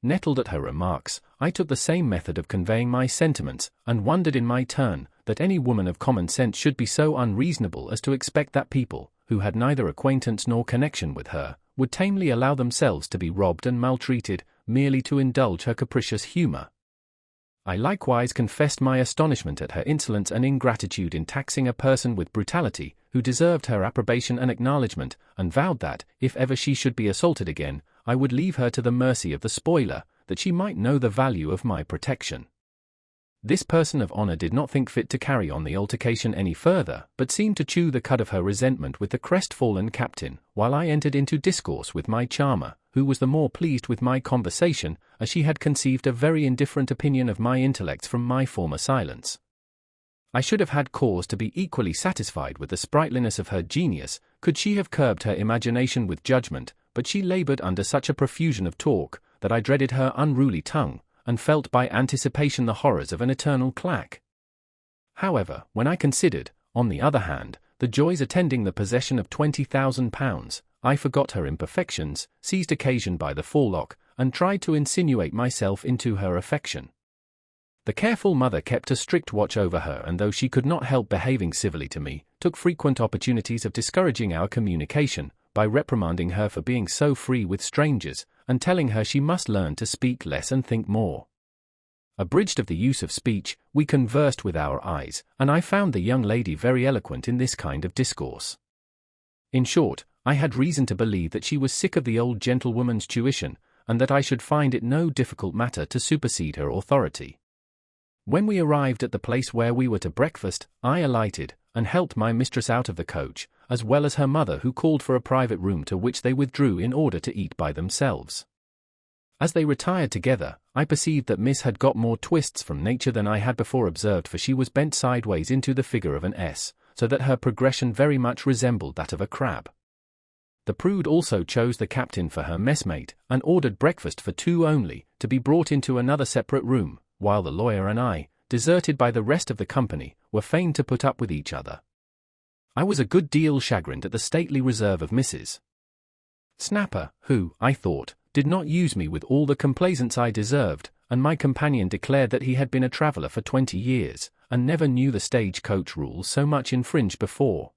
Nettled at her remarks, I took the same method of conveying my sentiments, and wondered in my turn, that any woman of common sense should be so unreasonable as to expect that people, who had neither acquaintance nor connection with her, would tamely allow themselves to be robbed and maltreated, merely to indulge her capricious humour. I likewise confessed my astonishment at her insolence and ingratitude in taxing a person with brutality, who deserved her approbation and acknowledgment, and vowed that, if ever she should be assaulted again, I would leave her to the mercy of the spoiler, that she might know the value of my protection. This person of honor did not think fit to carry on the altercation any further, but seemed to chew the cud of her resentment with the crestfallen captain, while I entered into discourse with my charmer, who was the more pleased with my conversation, as she had conceived a very indifferent opinion of my intellects from my former silence. I should have had cause to be equally satisfied with the sprightliness of her genius, could she have curbed her imagination with judgment, but she labored under such a profusion of talk, that I dreaded her unruly tongue, and felt by anticipation the horrors of an eternal clack. However, when I considered, on the other hand, the joys attending the possession of £20,000, I forgot her imperfections, seized occasion by the forelock, and tried to insinuate myself into her affection. The careful mother kept a strict watch over her, and though she could not help behaving civilly to me, took frequent opportunities of discouraging our communication, by reprimanding her for being so free with strangers, and telling her she must learn to speak less and think more. Abridged of the use of speech, we conversed with our eyes, and I found the young lady very eloquent in this kind of discourse. In short, I had reason to believe that she was sick of the old gentlewoman's tuition, and that I should find it no difficult matter to supersede her authority. When we arrived at the place where we were to breakfast, I alighted, and helped my mistress out of the coach, as well as her mother, who called for a private room, to which they withdrew in order to eat by themselves. As they retired together, I perceived that Miss had got more twists from nature than I had before observed, for she was bent sideways into the figure of an S, so that her progression very much resembled that of a crab. The prude also chose the captain for her messmate, and ordered breakfast for two only, to be brought into another separate room, while the lawyer and I, deserted by the rest of the company, were fain to put up with each other. I was a good deal chagrined at the stately reserve of Mrs. Snapper, who, I thought, did not use me with all the complaisance I deserved, and my companion declared that he had been a traveller for 20 years, and never knew the stage-coach rules so much infringed before.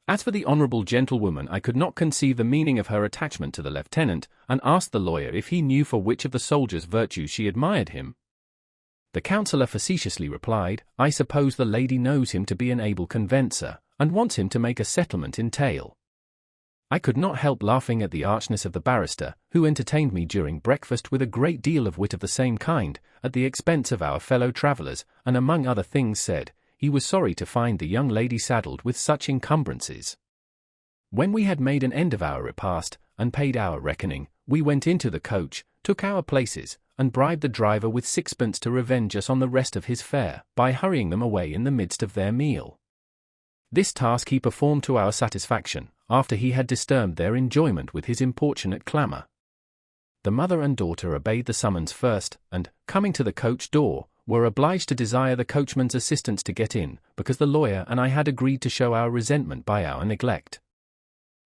As for the honourable gentlewoman, I could not conceive the meaning of her attachment to the lieutenant, and asked the lawyer if he knew for which of the soldier's virtues she admired him. The counsellor facetiously replied, "I suppose the lady knows him to be an able conveyancer, and wants him to make a settlement in tail." I could not help laughing at the archness of the barrister, who entertained me during breakfast with a great deal of wit of the same kind, at the expense of our fellow travellers, and among other things said, he was sorry to find the young lady saddled with such encumbrances. When we had made an end of our repast, and paid our reckoning, we went into the coach, took our places, and bribed the driver with 6pence to revenge us on the rest of his fare, by hurrying them away in the midst of their meal. This task he performed to our satisfaction, after he had disturbed their enjoyment with his importunate clamour. The mother and daughter obeyed the summons first, and, coming to the coach door, were obliged to desire the coachman's assistance to get in, because the lawyer and I had agreed to show our resentment by our neglect.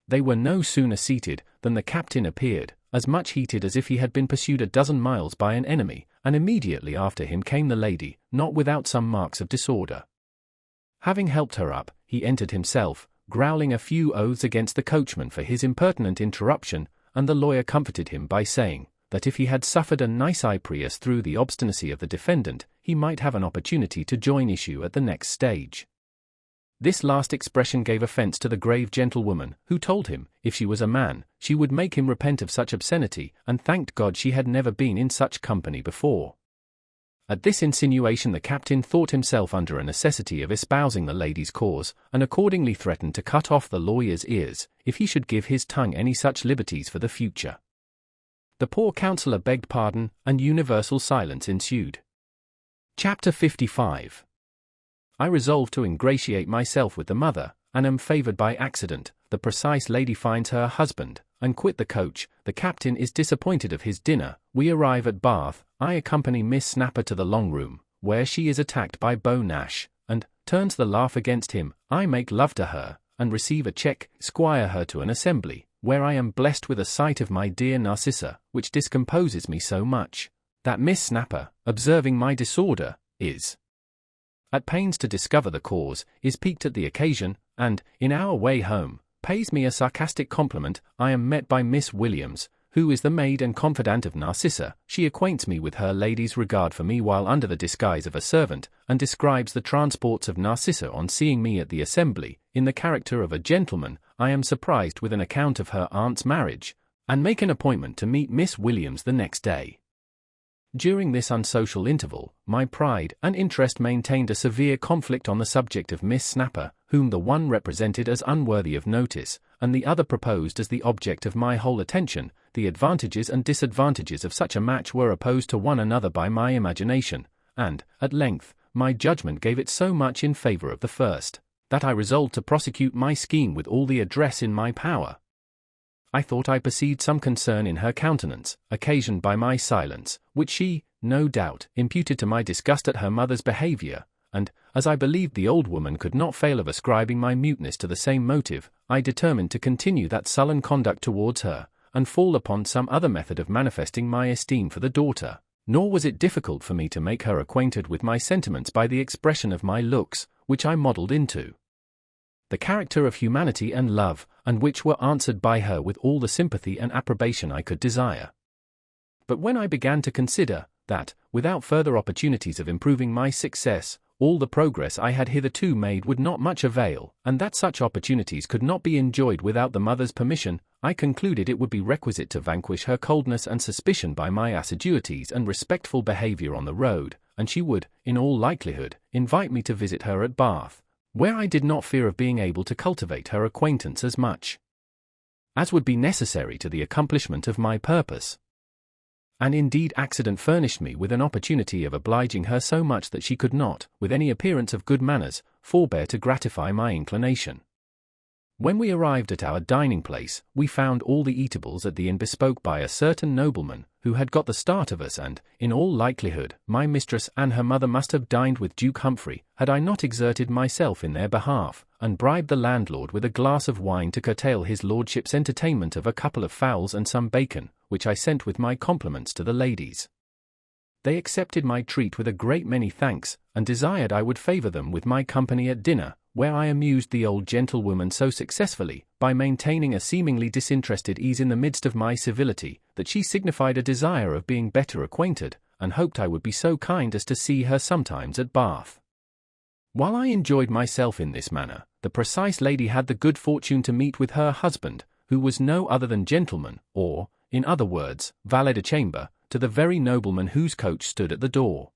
They were no sooner seated than the captain appeared, as much heated as if he had been pursued a dozen miles by an enemy, and immediately after him came the lady, not without some marks of disorder. Having helped her up, he entered himself, growling a few oaths against the coachman for his impertinent interruption, and the lawyer comforted him by saying, that if he had suffered a nisi prius through the obstinacy of the defendant, he might have an opportunity to join issue at the next stage. This last expression gave offence to the grave gentlewoman, who told him, if she was a man, she would make him repent of such obscenity, and thanked God she had never been in such company before. At this insinuation the captain thought himself under a necessity of espousing the lady's cause, and accordingly threatened to cut off the lawyer's ears, if he should give his tongue any such liberties for the future. The poor counsellor begged pardon, and universal silence ensued. Chapter 55. I resolved to ingratiate myself with the mother, and am favoured by accident. The precise lady finds her husband, and quit the coach. The captain is disappointed of his dinner. We arrive at Bath. I accompany Miss Snapper to the long room, where she is attacked by Beau Nash, and turns the laugh against him. I make love to her, and receive a check, squire her to an assembly, where I am blessed with a sight of my dear Narcissa, which discomposes me so much, that Miss Snapper, observing my disorder, is at pains to discover the cause, is piqued at the occasion, and, in our way home, pays me a sarcastic compliment. I am met by Miss Williams, who is the maid and confidante of Narcissa. She acquaints me with her lady's regard for me while under the disguise of a servant, and describes the transports of Narcissa on seeing me at the assembly. In the character of a gentleman, I am surprised with an account of her aunt's marriage, and make an appointment to meet Miss Williams the next day. During this unsocial interval, my pride and interest maintained a severe conflict on the subject of Miss Snapper, whom the one represented as unworthy of notice, and the other proposed as the object of my whole attention. The advantages and disadvantages of such a match were opposed to one another by my imagination, and, at length, my judgment gave it so much in favor of the first, that I resolved to prosecute my scheme with all the address in my power. I thought I perceived some concern in her countenance, occasioned by my silence, which she, no doubt, imputed to my disgust at her mother's behavior, and, as I believed the old woman could not fail of ascribing my muteness to the same motive, I determined to continue that sullen conduct towards her, and fall upon some other method of manifesting my esteem for the daughter. Nor was it difficult for me to make her acquainted with my sentiments by the expression of my looks, which I modelled into the character of humanity and love, and which were answered by her with all the sympathy and approbation I could desire. But when I began to consider that, without further opportunities of improving my success, all the progress I had hitherto made would not much avail, and that such opportunities could not be enjoyed without the mother's permission, I concluded it would be requisite to vanquish her coldness and suspicion by my assiduities and respectful behaviour on the road, and she would, in all likelihood, invite me to visit her at Bath, where I did not fear of being able to cultivate her acquaintance as much as would be necessary to the accomplishment of my purpose. And indeed accident furnished me with an opportunity of obliging her so much that she could not, with any appearance of good manners, forbear to gratify my inclination. When we arrived at our dining-place, we found all the eatables at the inn bespoke by a certain nobleman, who had got the start of us, and, in all likelihood, my mistress and her mother must have dined with Duke Humphrey, had I not exerted myself in their behalf, and bribed the landlord with a glass of wine to curtail his lordship's entertainment of a couple of fowls and some bacon, which I sent with my compliments to the ladies. They accepted my treat with a great many thanks, and desired I would favour them with my company at dinner, where I amused the old gentlewoman so successfully, by maintaining a seemingly disinterested ease in the midst of my civility, that she signified a desire of being better acquainted, and hoped I would be so kind as to see her sometimes at Bath. While I enjoyed myself in this manner, the precise lady had the good fortune to meet with her husband, who was no other than gentleman, or, in other words, valet de chamber, to the very nobleman whose coach stood at the door.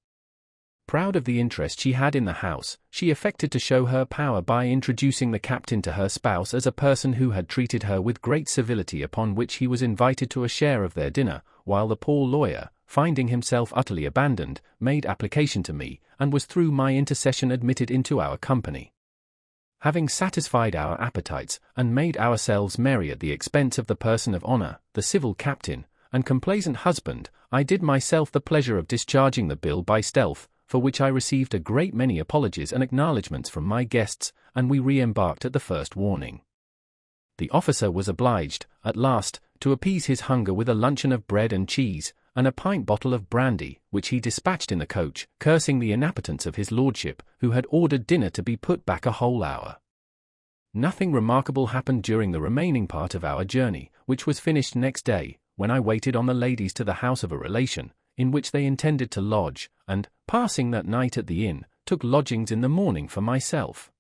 Proud of the interest she had in the house, she affected to show her power by introducing the captain to her spouse as a person who had treated her with great civility, upon which he was invited to a share of their dinner, while the poor lawyer, finding himself utterly abandoned, made application to me, and was through my intercession admitted into our company. Having satisfied our appetites, and made ourselves merry at the expense of the person of honour, the civil captain, and complaisant husband, I did myself the pleasure of discharging the bill by stealth, for which I received a great many apologies and acknowledgments from my guests, and we re-embarked at the first warning. The officer was obliged, at last, to appease his hunger with a luncheon of bread and cheese, and a pint bottle of brandy, which he dispatched in the coach, cursing the inaptitude of his lordship, who had ordered dinner to be put back a whole hour. Nothing remarkable happened during the remaining part of our journey, which was finished next day, when I waited on the ladies to the house of a relation, in which they intended to lodge, and, passing that night at the inn, took lodgings in the morning for myself.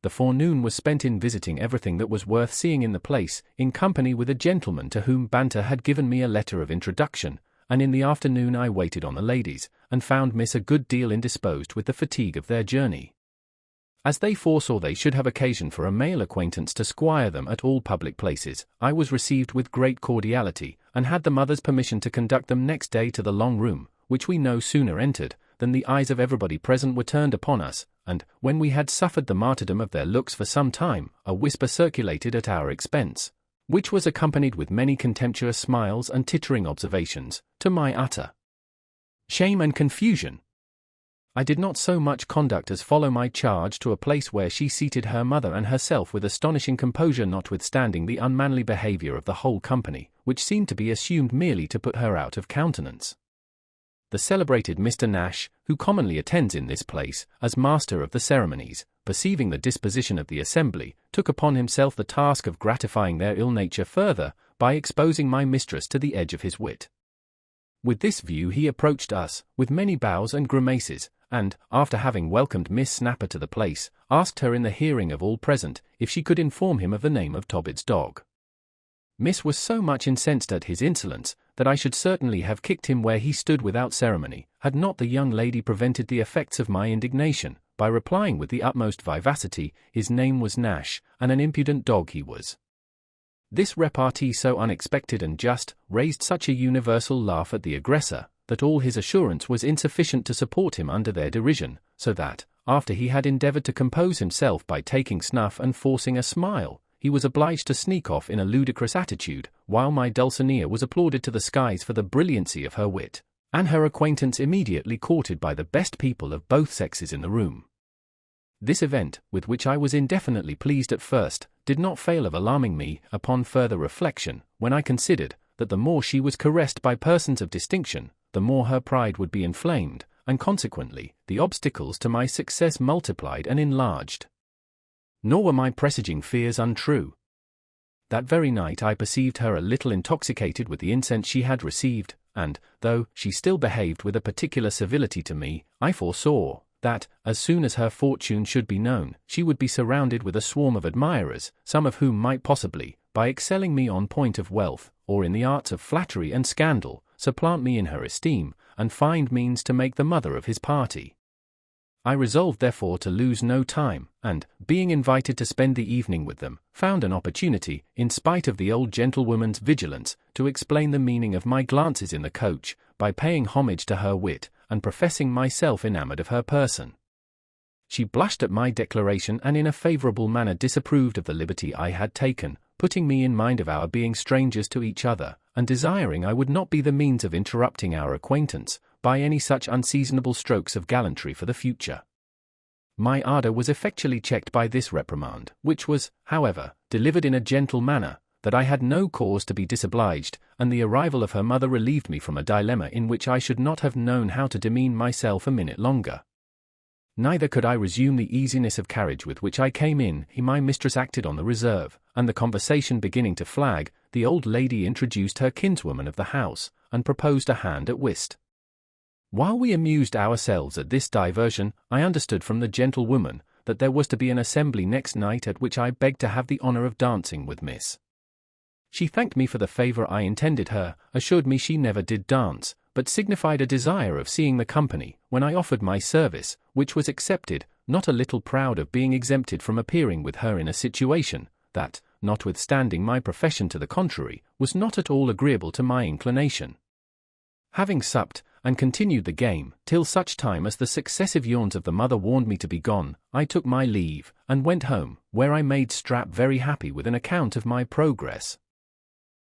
The forenoon was spent in visiting everything that was worth seeing in the place, in company with a gentleman to whom Banter had given me a letter of introduction, and in the afternoon I waited on the ladies, and found Miss a good deal indisposed with the fatigue of their journey. As they foresaw they should have occasion for a male acquaintance to squire them at all public places, I was received with great cordiality, and had the mother's permission to conduct them next day to the long room, which we no sooner entered, than the eyes of everybody present were turned upon us, and, when we had suffered the martyrdom of their looks for some time, a whisper circulated at our expense, which was accompanied with many contemptuous smiles and tittering observations, to my utter shame and confusion. I did not so much conduct as follow my charge to a place where she seated her mother and herself with astonishing composure, notwithstanding the unmanly behaviour of the whole company, which seemed to be assumed merely to put her out of countenance. The celebrated Mr. Nash, who commonly attends in this place, as master of the ceremonies, perceiving the disposition of the assembly, took upon himself the task of gratifying their ill nature further, by exposing my mistress to the edge of his wit. With this view he approached us, with many bows and grimaces, and, after having welcomed Miss Snapper to the place, asked her in the hearing of all present, if she could inform him of the name of Tobbit's dog. Miss was so much incensed at his insolence, that I should certainly have kicked him where he stood without ceremony, had not the young lady prevented the effects of my indignation, by replying with the utmost vivacity, his name was Nash, and an impudent dog he was. This repartee, so unexpected and just, raised such a universal laugh at the aggressor, that all his assurance was insufficient to support him under their derision, so that, after he had endeavored to compose himself by taking snuff and forcing a smile, he was obliged to sneak off in a ludicrous attitude, while my Dulcinea was applauded to the skies for the brilliancy of her wit, and her acquaintance immediately courted by the best people of both sexes in the room. This event, with which I was indefinitely pleased at first, did not fail of alarming me, upon further reflection, when I considered, that the more she was caressed by persons of distinction, the more her pride would be inflamed, and consequently, the obstacles to my success multiplied and enlarged. Nor were my presaging fears untrue. That very night I perceived her a little intoxicated with the incense she had received, and, though she still behaved with a particular civility to me, I foresaw that, as soon as her fortune should be known, she would be surrounded with a swarm of admirers, some of whom might possibly, by excelling me on point of wealth, or in the arts of flattery and scandal, supplant me in her esteem, and find means to make the mother of his party. I resolved therefore to lose no time, and, being invited to spend the evening with them, found an opportunity, in spite of the old gentlewoman's vigilance, to explain the meaning of my glances in the coach, by paying homage to her wit, and professing myself enamored of her person. She blushed at my declaration and in a favourable manner disapproved of the liberty I had taken, putting me in mind of our being strangers to each other, and desiring I would not be the means of interrupting our acquaintance, by any such unseasonable strokes of gallantry for the future. My ardour was effectually checked by this reprimand, which was, however, delivered in a gentle manner, that I had no cause to be disobliged, and the arrival of her mother relieved me from a dilemma in which I should not have known how to demean myself a minute longer. Neither could I resume the easiness of carriage with which I came in. My mistress acted on the reserve, and the conversation beginning to flag, the old lady introduced her kinswoman of the house, and proposed a hand at whist. While we amused ourselves at this diversion, I understood from the gentlewoman that there was to be an assembly next night at which I begged to have the honour of dancing with Miss. She thanked me for the favour I intended her, assured me she never did dance, but signified a desire of seeing the company, when I offered my service, which was accepted, not a little proud of being exempted from appearing with her in a situation that, notwithstanding my profession to the contrary, was not at all agreeable to my inclination. Having supped, and continued the game, till such time as the successive yawns of the mother warned me to be gone, I took my leave, and went home, where I made Strap very happy with an account of my progress.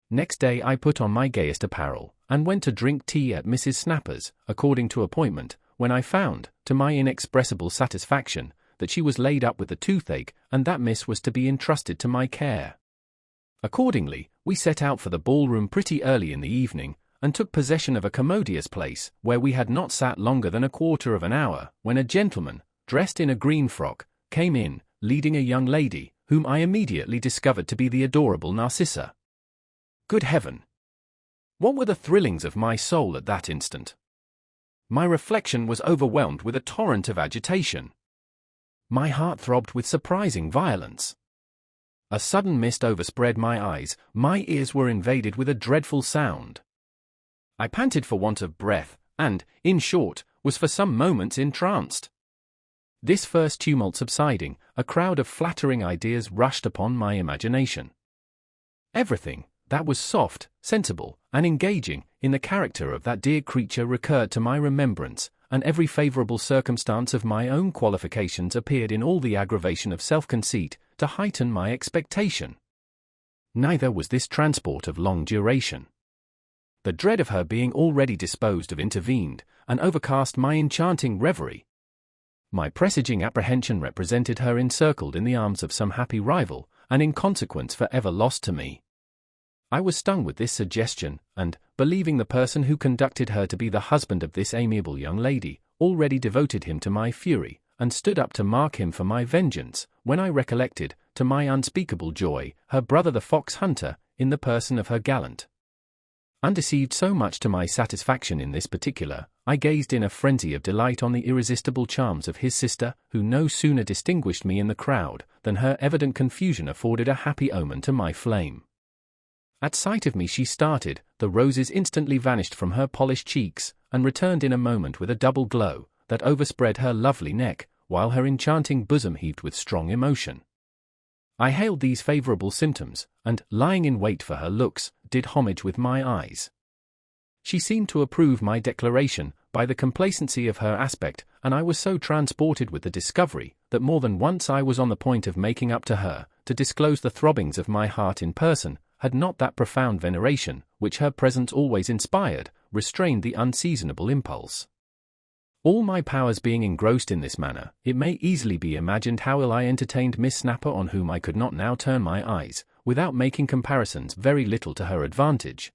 Next day I put on my gayest apparel, and went to drink tea at Mrs. Snapper's, according to appointment, when I found, to my inexpressible satisfaction, that she was laid up with the toothache, and that Miss was to be entrusted to my care. Accordingly, we set out for the ballroom pretty early in the evening, and took possession of a commodious place, where we had not sat longer than a quarter of an hour, when a gentleman, dressed in a green frock, came in, leading a young lady, whom I immediately discovered to be the adorable Narcissa. Good heaven! What were the thrillings of my soul at that instant? My reflection was overwhelmed with a torrent of agitation. My heart throbbed with surprising violence. A sudden mist overspread my eyes, my ears were invaded with a dreadful sound. I panted for want of breath, and, in short, was for some moments entranced. This first tumult subsiding, a crowd of flattering ideas rushed upon my imagination. Everything that was soft, sensible, and engaging, in the character of that dear creature recurred to my remembrance, and every favourable circumstance of my own qualifications appeared in all the aggravation of self-conceit, to heighten my expectation. Neither was this transport of long duration. The dread of her being already disposed of intervened, and overcast my enchanting reverie. My presaging apprehension represented her encircled in the arms of some happy rival, and in consequence for ever lost to me. I was stung with this suggestion, and, believing the person who conducted her to be the husband of this amiable young lady, already devoted him to my fury, and stood up to mark him for my vengeance, when I recollected, to my unspeakable joy, her brother the fox-hunter, in the person of her gallant. Undeceived so much to my satisfaction in this particular, I gazed in a frenzy of delight on the irresistible charms of his sister, who no sooner distinguished me in the crowd, than her evident confusion afforded a happy omen to my flame. At sight of me she started, the roses instantly vanished from her polished cheeks, and returned in a moment with a double glow that overspread her lovely neck, while her enchanting bosom heaved with strong emotion. I hailed these favorable symptoms, and, lying in wait for her looks, did homage with my eyes. She seemed to approve my declaration, by the complacency of her aspect, and I was so transported with the discovery, that more than once I was on the point of making up to her, to disclose the throbbings of my heart in person, had not that profound veneration, which her presence always inspired, restrained the unseasonable impulse. All my powers being engrossed in this manner, it may easily be imagined how ill I entertained Miss Snapper, on whom I could not now turn my eyes, without making comparisons very little to her advantage.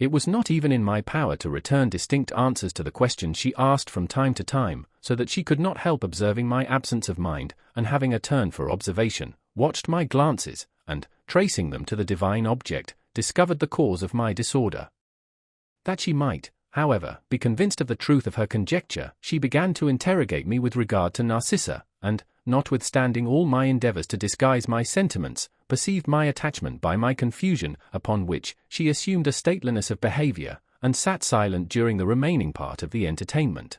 It was not even in my power to return distinct answers to the questions she asked from time to time, so that she could not help observing my absence of mind, and having a turn for observation, watched my glances, and, tracing them to the divine object, discovered the cause of my disorder. That she might, however, be convinced of the truth of her conjecture, she began to interrogate me with regard to Narcissa, and, notwithstanding all my endeavours to disguise my sentiments, perceived my attachment by my confusion, upon which she assumed a stateliness of behaviour, and sat silent during the remaining part of the entertainment.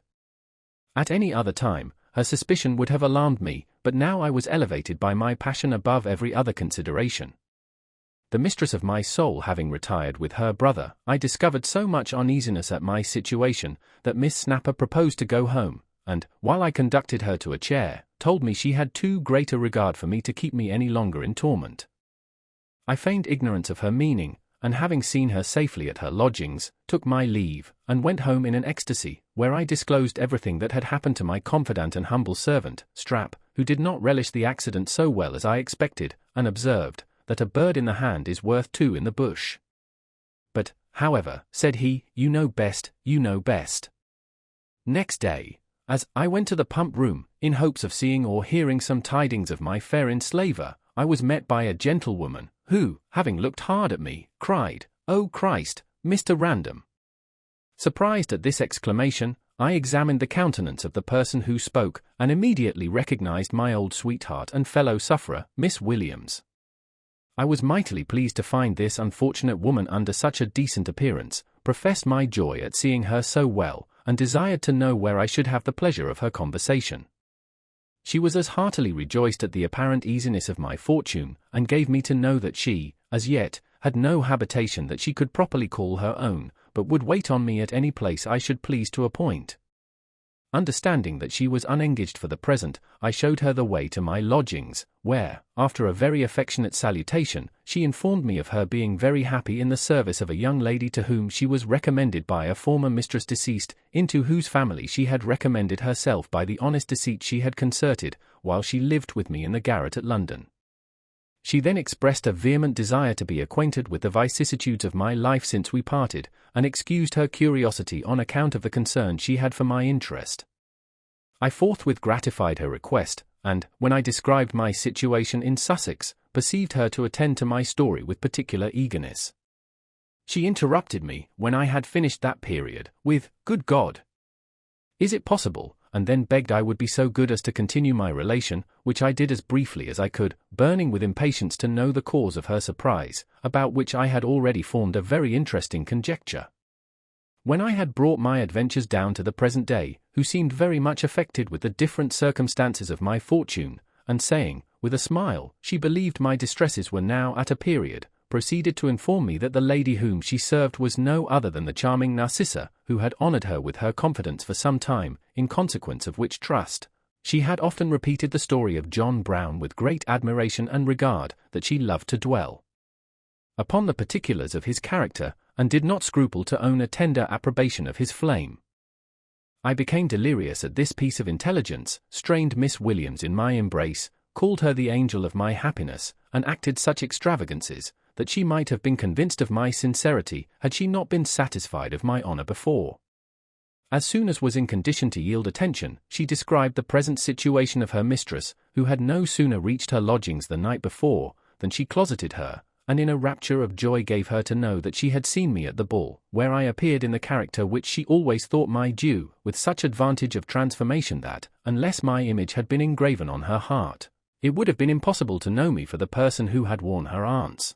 At any other time, her suspicion would have alarmed me, but now I was elevated by my passion above every other consideration. The mistress of my soul having retired with her brother, I discovered so much uneasiness at my situation, that Miss Snapper proposed to go home, and, while I conducted her to a chair, told me she had too great a regard for me to keep me any longer in torment. I feigned ignorance of her meaning, and having seen her safely at her lodgings, took my leave, and went home in an ecstasy, where I disclosed everything that had happened to my confidant and humble servant, Strap, who did not relish the accident so well as I expected, and observed, that a bird in the hand is worth two in the bush. But, however, said he, you know best, you know best. Next day, as I went to the pump room, in hopes of seeing or hearing some tidings of my fair enslaver, I was met by a gentlewoman, who, having looked hard at me, cried, "Oh Christ, Mr. Random!" Surprised at this exclamation, I examined the countenance of the person who spoke, and immediately recognized my old sweetheart and fellow-sufferer, Miss Williams. I was mightily pleased to find this unfortunate woman under such a decent appearance, professed my joy at seeing her so well, and desired to know where I should have the pleasure of her conversation. She was as heartily rejoiced at the apparent easiness of my fortune, and gave me to know that she, as yet, had no habitation that she could properly call her own, but would wait on me at any place I should please to appoint. Understanding that she was unengaged for the present, I showed her the way to my lodgings, where, after a very affectionate salutation, she informed me of her being very happy in the service of a young lady to whom she was recommended by a former mistress deceased, into whose family she had recommended herself by the honest deceit she had concerted, while she lived with me in the garret at London. She then expressed a vehement desire to be acquainted with the vicissitudes of my life since we parted, and excused her curiosity on account of the concern she had for my interest. I forthwith gratified her request, and, when I described my situation in Sussex, perceived her to attend to my story with particular eagerness. She interrupted me, when I had finished that period, with, "Good God! Is it possible?" and then begged I would be so good as to continue my relation, which I did as briefly as I could, burning with impatience to know the cause of her surprise, about which I had already formed a very interesting conjecture. When I had brought my adventures down to the present day, who seemed very much affected with the different circumstances of my fortune, and saying, with a smile, she believed my distresses were now at a period, proceeded to inform me that the lady whom she served was no other than the charming Narcissa, who had honoured her with her confidence for some time, in consequence of which trust, she had often repeated the story of John Brown with great admiration and regard, that she loved to dwell upon the particulars of his character, and did not scruple to own a tender approbation of his flame. I became delirious at this piece of intelligence, strained Miss Williams in my embrace, called her the angel of my happiness, and acted such extravagances, that she might have been convinced of my sincerity, had she not been satisfied of my honour before. As soon as was in condition to yield attention, she described the present situation of her mistress, who had no sooner reached her lodgings the night before, than she closeted her, and in a rapture of joy gave her to know that she had seen me at the ball, where I appeared in the character which she always thought my due, with such advantage of transformation that, unless my image had been engraven on her heart, it would have been impossible to know me for the person who had worn her aunt's.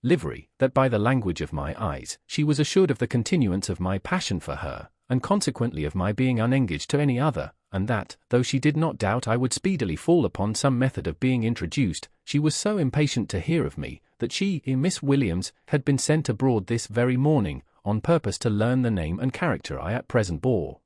livery, that by the language of my eyes, she was assured of the continuance of my passion for her, and consequently of my being unengaged to any other, and that, though she did not doubt I would speedily fall upon some method of being introduced, she was so impatient to hear of me, that she, Miss Williams, had been sent abroad this very morning, on purpose to learn the name and character I at present bore.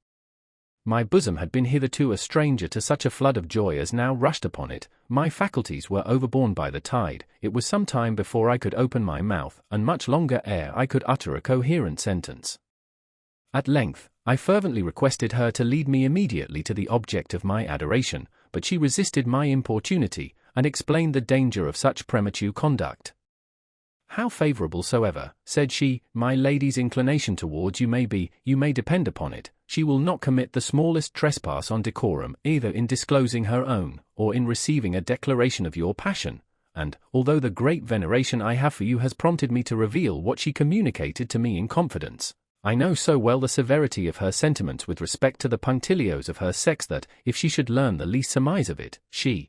My bosom had been hitherto a stranger to such a flood of joy as now rushed upon it, my faculties were overborne by the tide, it was some time before I could open my mouth, and much longer ere I could utter a coherent sentence. At length, I fervently requested her to lead me immediately to the object of my adoration, but she resisted my importunity, and explained the danger of such premature conduct. How favourable soever, said she, my lady's inclination towards you may be, you may depend upon it, she will not commit the smallest trespass on decorum either in disclosing her own, or in receiving a declaration of your passion, and, although the great veneration I have for you has prompted me to reveal what she communicated to me in confidence, I know so well the severity of her sentiments with respect to the punctilios of her sex that, if she should learn the least surmise of it, she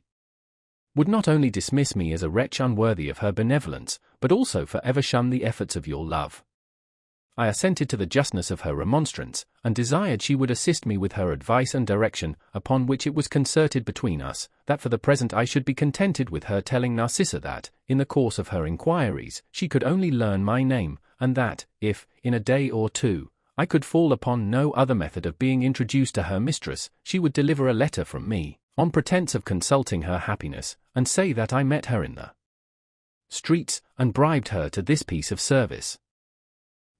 would not only dismiss me as a wretch unworthy of her benevolence, but also for ever shun the efforts of your love. I assented to the justness of her remonstrance, and desired she would assist me with her advice and direction, upon which it was concerted between us, that for the present I should be contented with her telling Narcissa that, in the course of her inquiries, she could only learn my name, and that, if, in a day or two, I could fall upon no other method of being introduced to her mistress, she would deliver a letter from me, on pretence of consulting her happiness, and say that I met her in the streets, and bribed her to this piece of service.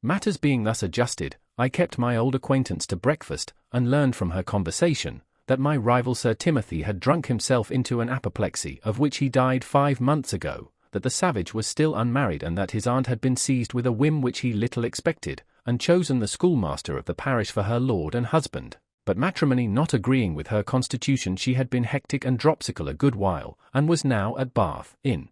Matters being thus adjusted, I kept my old acquaintance to breakfast, and learned from her conversation, that my rival Sir Timothy had drunk himself into an apoplexy of which he died 5 months ago, that the savage was still unmarried and that his aunt had been seized with a whim which he little expected, and chosen the schoolmaster of the parish for her lord and husband. But matrimony not agreeing with her constitution, she had been hectic and dropsical a good while, and was now at Bath, in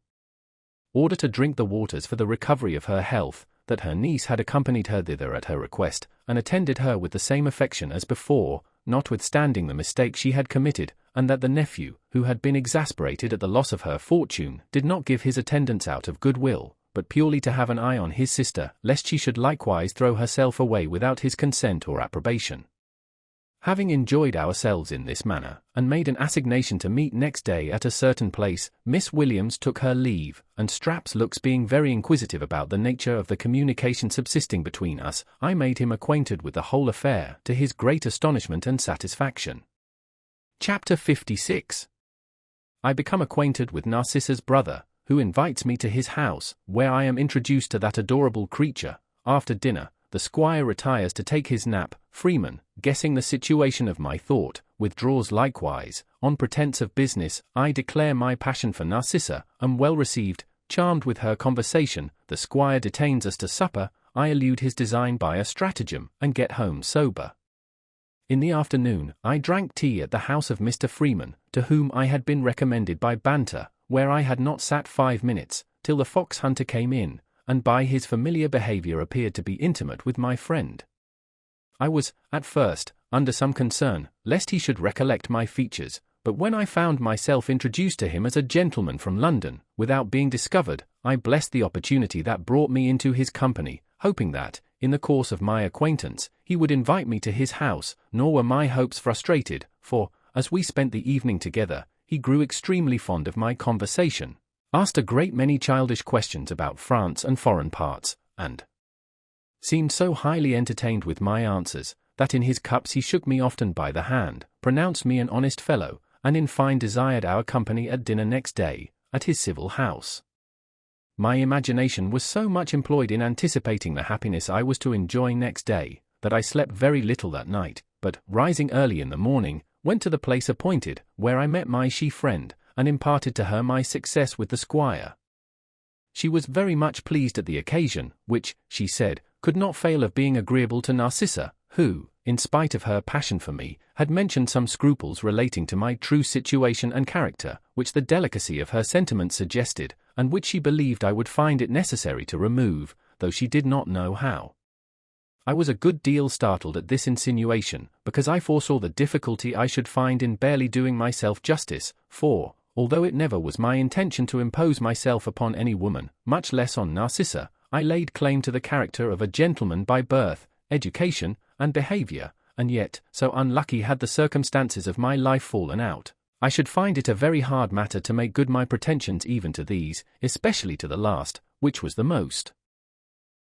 order to drink the waters for the recovery of her health, that her niece had accompanied her thither at her request, and attended her with the same affection as before, notwithstanding the mistake she had committed, and that the nephew, who had been exasperated at the loss of her fortune, did not give his attendance out of good will, but purely to have an eye on his sister, lest she should likewise throw herself away without his consent or approbation. Having enjoyed ourselves in this manner, and made an assignation to meet next day at a certain place, Miss Williams took her leave, and Strapp's looks being very inquisitive about the nature of the communication subsisting between us, I made him acquainted with the whole affair, to his great astonishment and satisfaction. Chapter 56. I become acquainted with Narcissa's brother, who invites me to his house, where I am introduced to that adorable creature. After dinner, the squire retires to take his nap. Freeman, guessing the situation of my thought, withdraws likewise. On pretence of business, I declare my passion for Narcissa, am well received, charmed with her conversation. The squire detains us to supper, I elude his design by a stratagem, and get home sober. In the afternoon, I drank tea at the house of Mr. Freeman, to whom I had been recommended by Banter, where I had not sat 5 minutes, till the fox hunter came in, and by his familiar behaviour appeared to be intimate with my friend. I was, at first, under some concern, lest he should recollect my features, but when I found myself introduced to him as a gentleman from London, without being discovered, I blessed the opportunity that brought me into his company, hoping that, in the course of my acquaintance, he would invite me to his house, nor were my hopes frustrated, for, as we spent the evening together, he grew extremely fond of my conversation, asked a great many childish questions about France and foreign parts, and seemed so highly entertained with my answers, that in his cups he shook me often by the hand, pronounced me an honest fellow, and in fine desired our company at dinner next day, at his civil house. My imagination was so much employed in anticipating the happiness I was to enjoy next day, that I slept very little that night, but, rising early in the morning, went to the place appointed, where I met my she friend, and imparted to her my success with the squire. She was very much pleased at the occasion, which, she said, could not fail of being agreeable to Narcissa, who, in spite of her passion for me, had mentioned some scruples relating to my true situation and character, which the delicacy of her sentiments suggested, and which she believed I would find it necessary to remove, though she did not know how. I was a good deal startled at this insinuation, because I foresaw the difficulty I should find in barely doing myself justice, for, although it never was my intention to impose myself upon any woman, much less on Narcissa, I laid claim to the character of a gentleman by birth, education, and behavior, and yet, so unlucky had the circumstances of my life fallen out, I should find it a very hard matter to make good my pretensions even to these, especially to the last, which was the most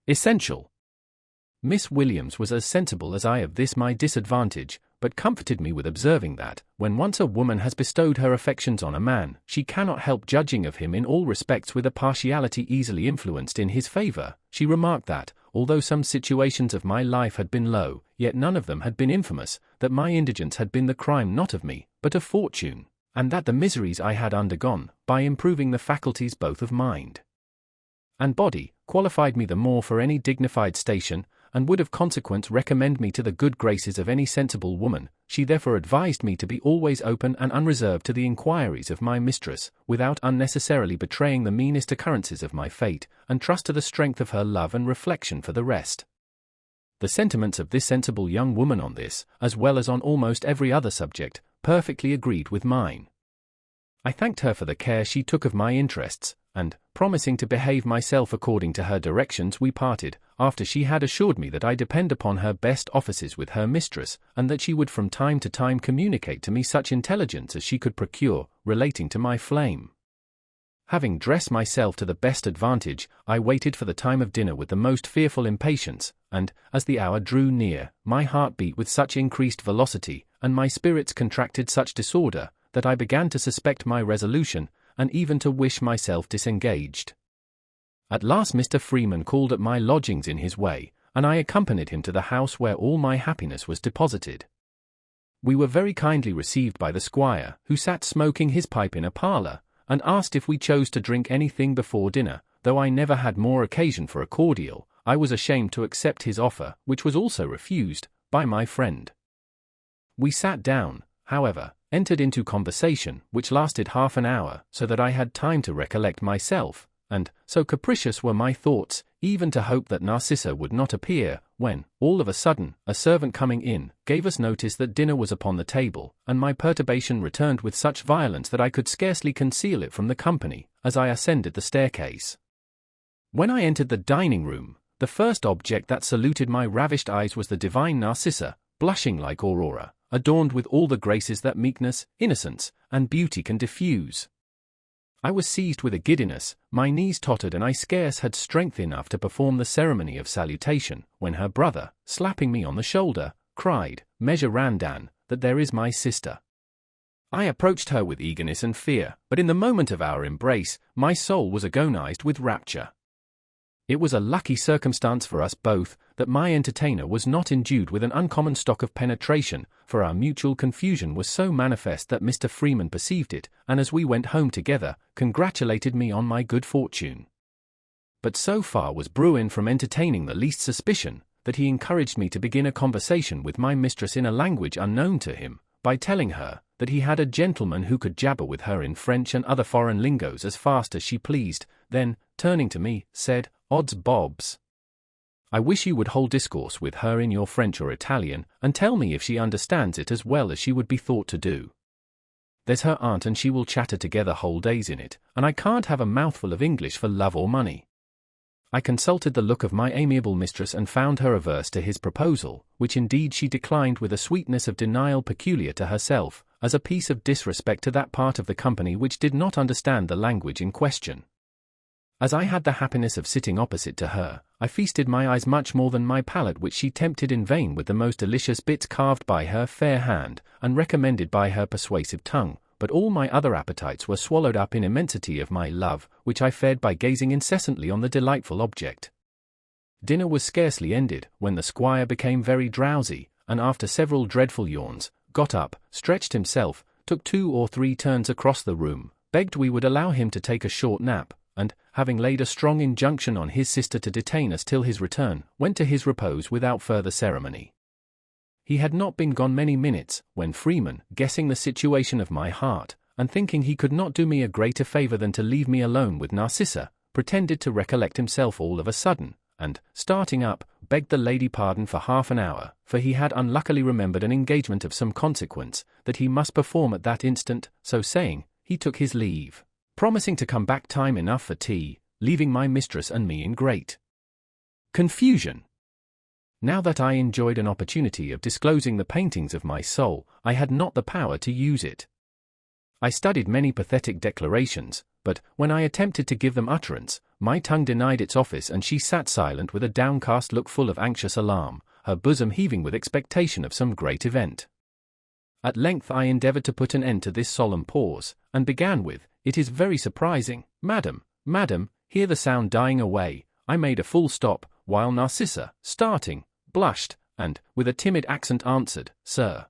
essential. Miss Williams was as sensible as I of this my disadvantage, but comforted me with observing that, when once a woman has bestowed her affections on a man, she cannot help judging of him in all respects with a partiality easily influenced in his favor. She remarked that, although some situations of my life had been low, yet none of them had been infamous, that my indigence had been the crime not of me, but of fortune, and that the miseries I had undergone, by improving the faculties both of mind and body, qualified me the more for any dignified station, and would of consequence recommend me to the good graces of any sensible woman. She therefore advised me to be always open and unreserved to the inquiries of my mistress, without unnecessarily betraying the meanest occurrences of my fate, and trust to the strength of her love and reflection for the rest. The sentiments of this sensible young woman on this, as well as on almost every other subject, perfectly agreed with mine. I thanked her for the care she took of my interests, and, promising to behave myself according to her directions, we parted, after she had assured me that I depend upon her best offices with her mistress, and that she would from time to time communicate to me such intelligence as she could procure, relating to my flame. Having dressed myself to the best advantage, I waited for the time of dinner with the most fearful impatience, and, as the hour drew near, my heart beat with such increased velocity, and my spirits contracted such disorder, that I began to suspect my resolution, and even to wish myself disengaged. At last Mr. Freeman called at my lodgings in his way, and I accompanied him to the house where all my happiness was deposited. We were very kindly received by the squire, who sat smoking his pipe in a parlour, and asked if we chose to drink anything before dinner. Though I never had more occasion for a cordial, I was ashamed to accept his offer, which was also refused by my friend. We sat down, however, entered into conversation, which lasted half an hour, so that I had time to recollect myself, and, so capricious were my thoughts, even to hope that Narcissa would not appear, when, all of a sudden, a servant coming in, gave us notice that dinner was upon the table, and my perturbation returned with such violence that I could scarcely conceal it from the company, as I ascended the staircase. When I entered the dining-room, the first object that saluted my ravished eyes was the divine Narcissa, blushing like Aurora, adorned with all the graces that meekness, innocence, and beauty can diffuse. I was seized with a giddiness, my knees tottered, and I scarce had strength enough to perform the ceremony of salutation, when her brother, slapping me on the shoulder, cried, "Measure Random, that there is my sister." I approached her with eagerness and fear, but in the moment of our embrace, my soul was agonized with rapture. It was a lucky circumstance for us both, that my entertainer was not endued with an uncommon stock of penetration, for our mutual confusion was so manifest that Mr. Freeman perceived it, and as we went home together, congratulated me on my good fortune. But so far was Bruin from entertaining the least suspicion, that he encouraged me to begin a conversation with my mistress in a language unknown to him, by telling her that he had a gentleman who could jabber with her in French and other foreign lingoes as fast as she pleased, then, turning to me, said, "Odds bobs! I wish you would hold discourse with her in your French or Italian, and tell me if she understands it as well as she would be thought to do. There's her aunt, and she will chatter together whole days in it, and I can't have a mouthful of English for love or money." I consulted the look of my amiable mistress and found her averse to his proposal, which indeed she declined with a sweetness of denial peculiar to herself, as a piece of disrespect to that part of the company which did not understand the language in question. As I had the happiness of sitting opposite to her, I feasted my eyes much more than my palate, which she tempted in vain with the most delicious bits carved by her fair hand, and recommended by her persuasive tongue, but all my other appetites were swallowed up in immensity of my love, which I fed by gazing incessantly on the delightful object. Dinner was scarcely ended, when the squire became very drowsy, and after several dreadful yawns, got up, stretched himself, took 2 or 3 turns across the room, begged we would allow him to take a short nap, and, having laid a strong injunction on his sister to detain us till his return, went to his repose without further ceremony. He had not been gone many minutes, when Freeman, guessing the situation of my heart, and thinking he could not do me a greater favour than to leave me alone with Narcissa, pretended to recollect himself all of a sudden, and, starting up, begged the lady pardon for half an hour, for he had unluckily remembered an engagement of some consequence, that he must perform at that instant. So saying, he took his leave, promising to come back time enough for tea, leaving my mistress and me in great confusion. Now that I enjoyed an opportunity of disclosing the paintings of my soul, I had not the power to use it. I studied many pathetic declarations, but when I attempted to give them utterance, my tongue denied its office and she sat silent with a downcast look full of anxious alarm, her bosom heaving with expectation of some great event. At length I endeavored to put an end to this solemn pause, and began with, "It is very surprising, madam, here the sound dying away." I made a full stop, while Narcissa, starting, blushed, and, with a timid accent answered, "Sir."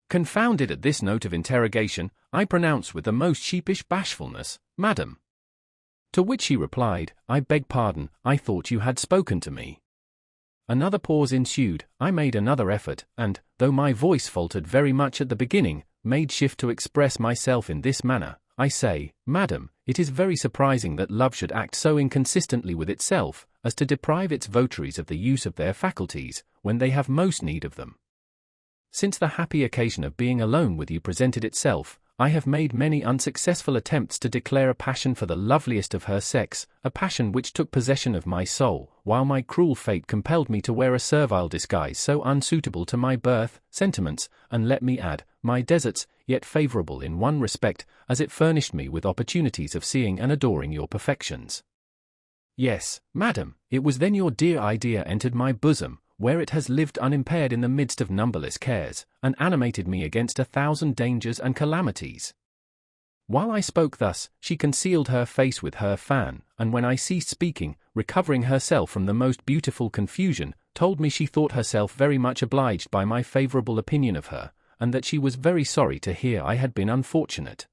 Confounded at this note of interrogation, I pronounced with the most sheepish bashfulness, "Madam." To which she replied, "I beg pardon, I thought you had spoken to me." Another pause ensued. I made another effort, and, though my voice faltered very much at the beginning, made shift to express myself in this manner. "I say, madam, it is very surprising that love should act so inconsistently with itself, as to deprive its votaries of the use of their faculties, when they have most need of them. Since the happy occasion of being alone with you presented itself, I have made many unsuccessful attempts to declare a passion for the loveliest of her sex, a passion which took possession of my soul, while my cruel fate compelled me to wear a servile disguise so unsuitable to my birth, sentiments, and let me add, my deserts, yet favorable in one respect, as it furnished me with opportunities of seeing and adoring your perfections. Yes, madam, it was then your dear idea entered my bosom, where it has lived unimpaired in the midst of numberless cares, and animated me against 1,000 dangers and calamities." While I spoke thus, she concealed her face with her fan, and when I ceased speaking, recovering herself from the most beautiful confusion, told me she thought herself very much obliged by my favorable opinion of her, and that she was very sorry to hear I had been unfortunate.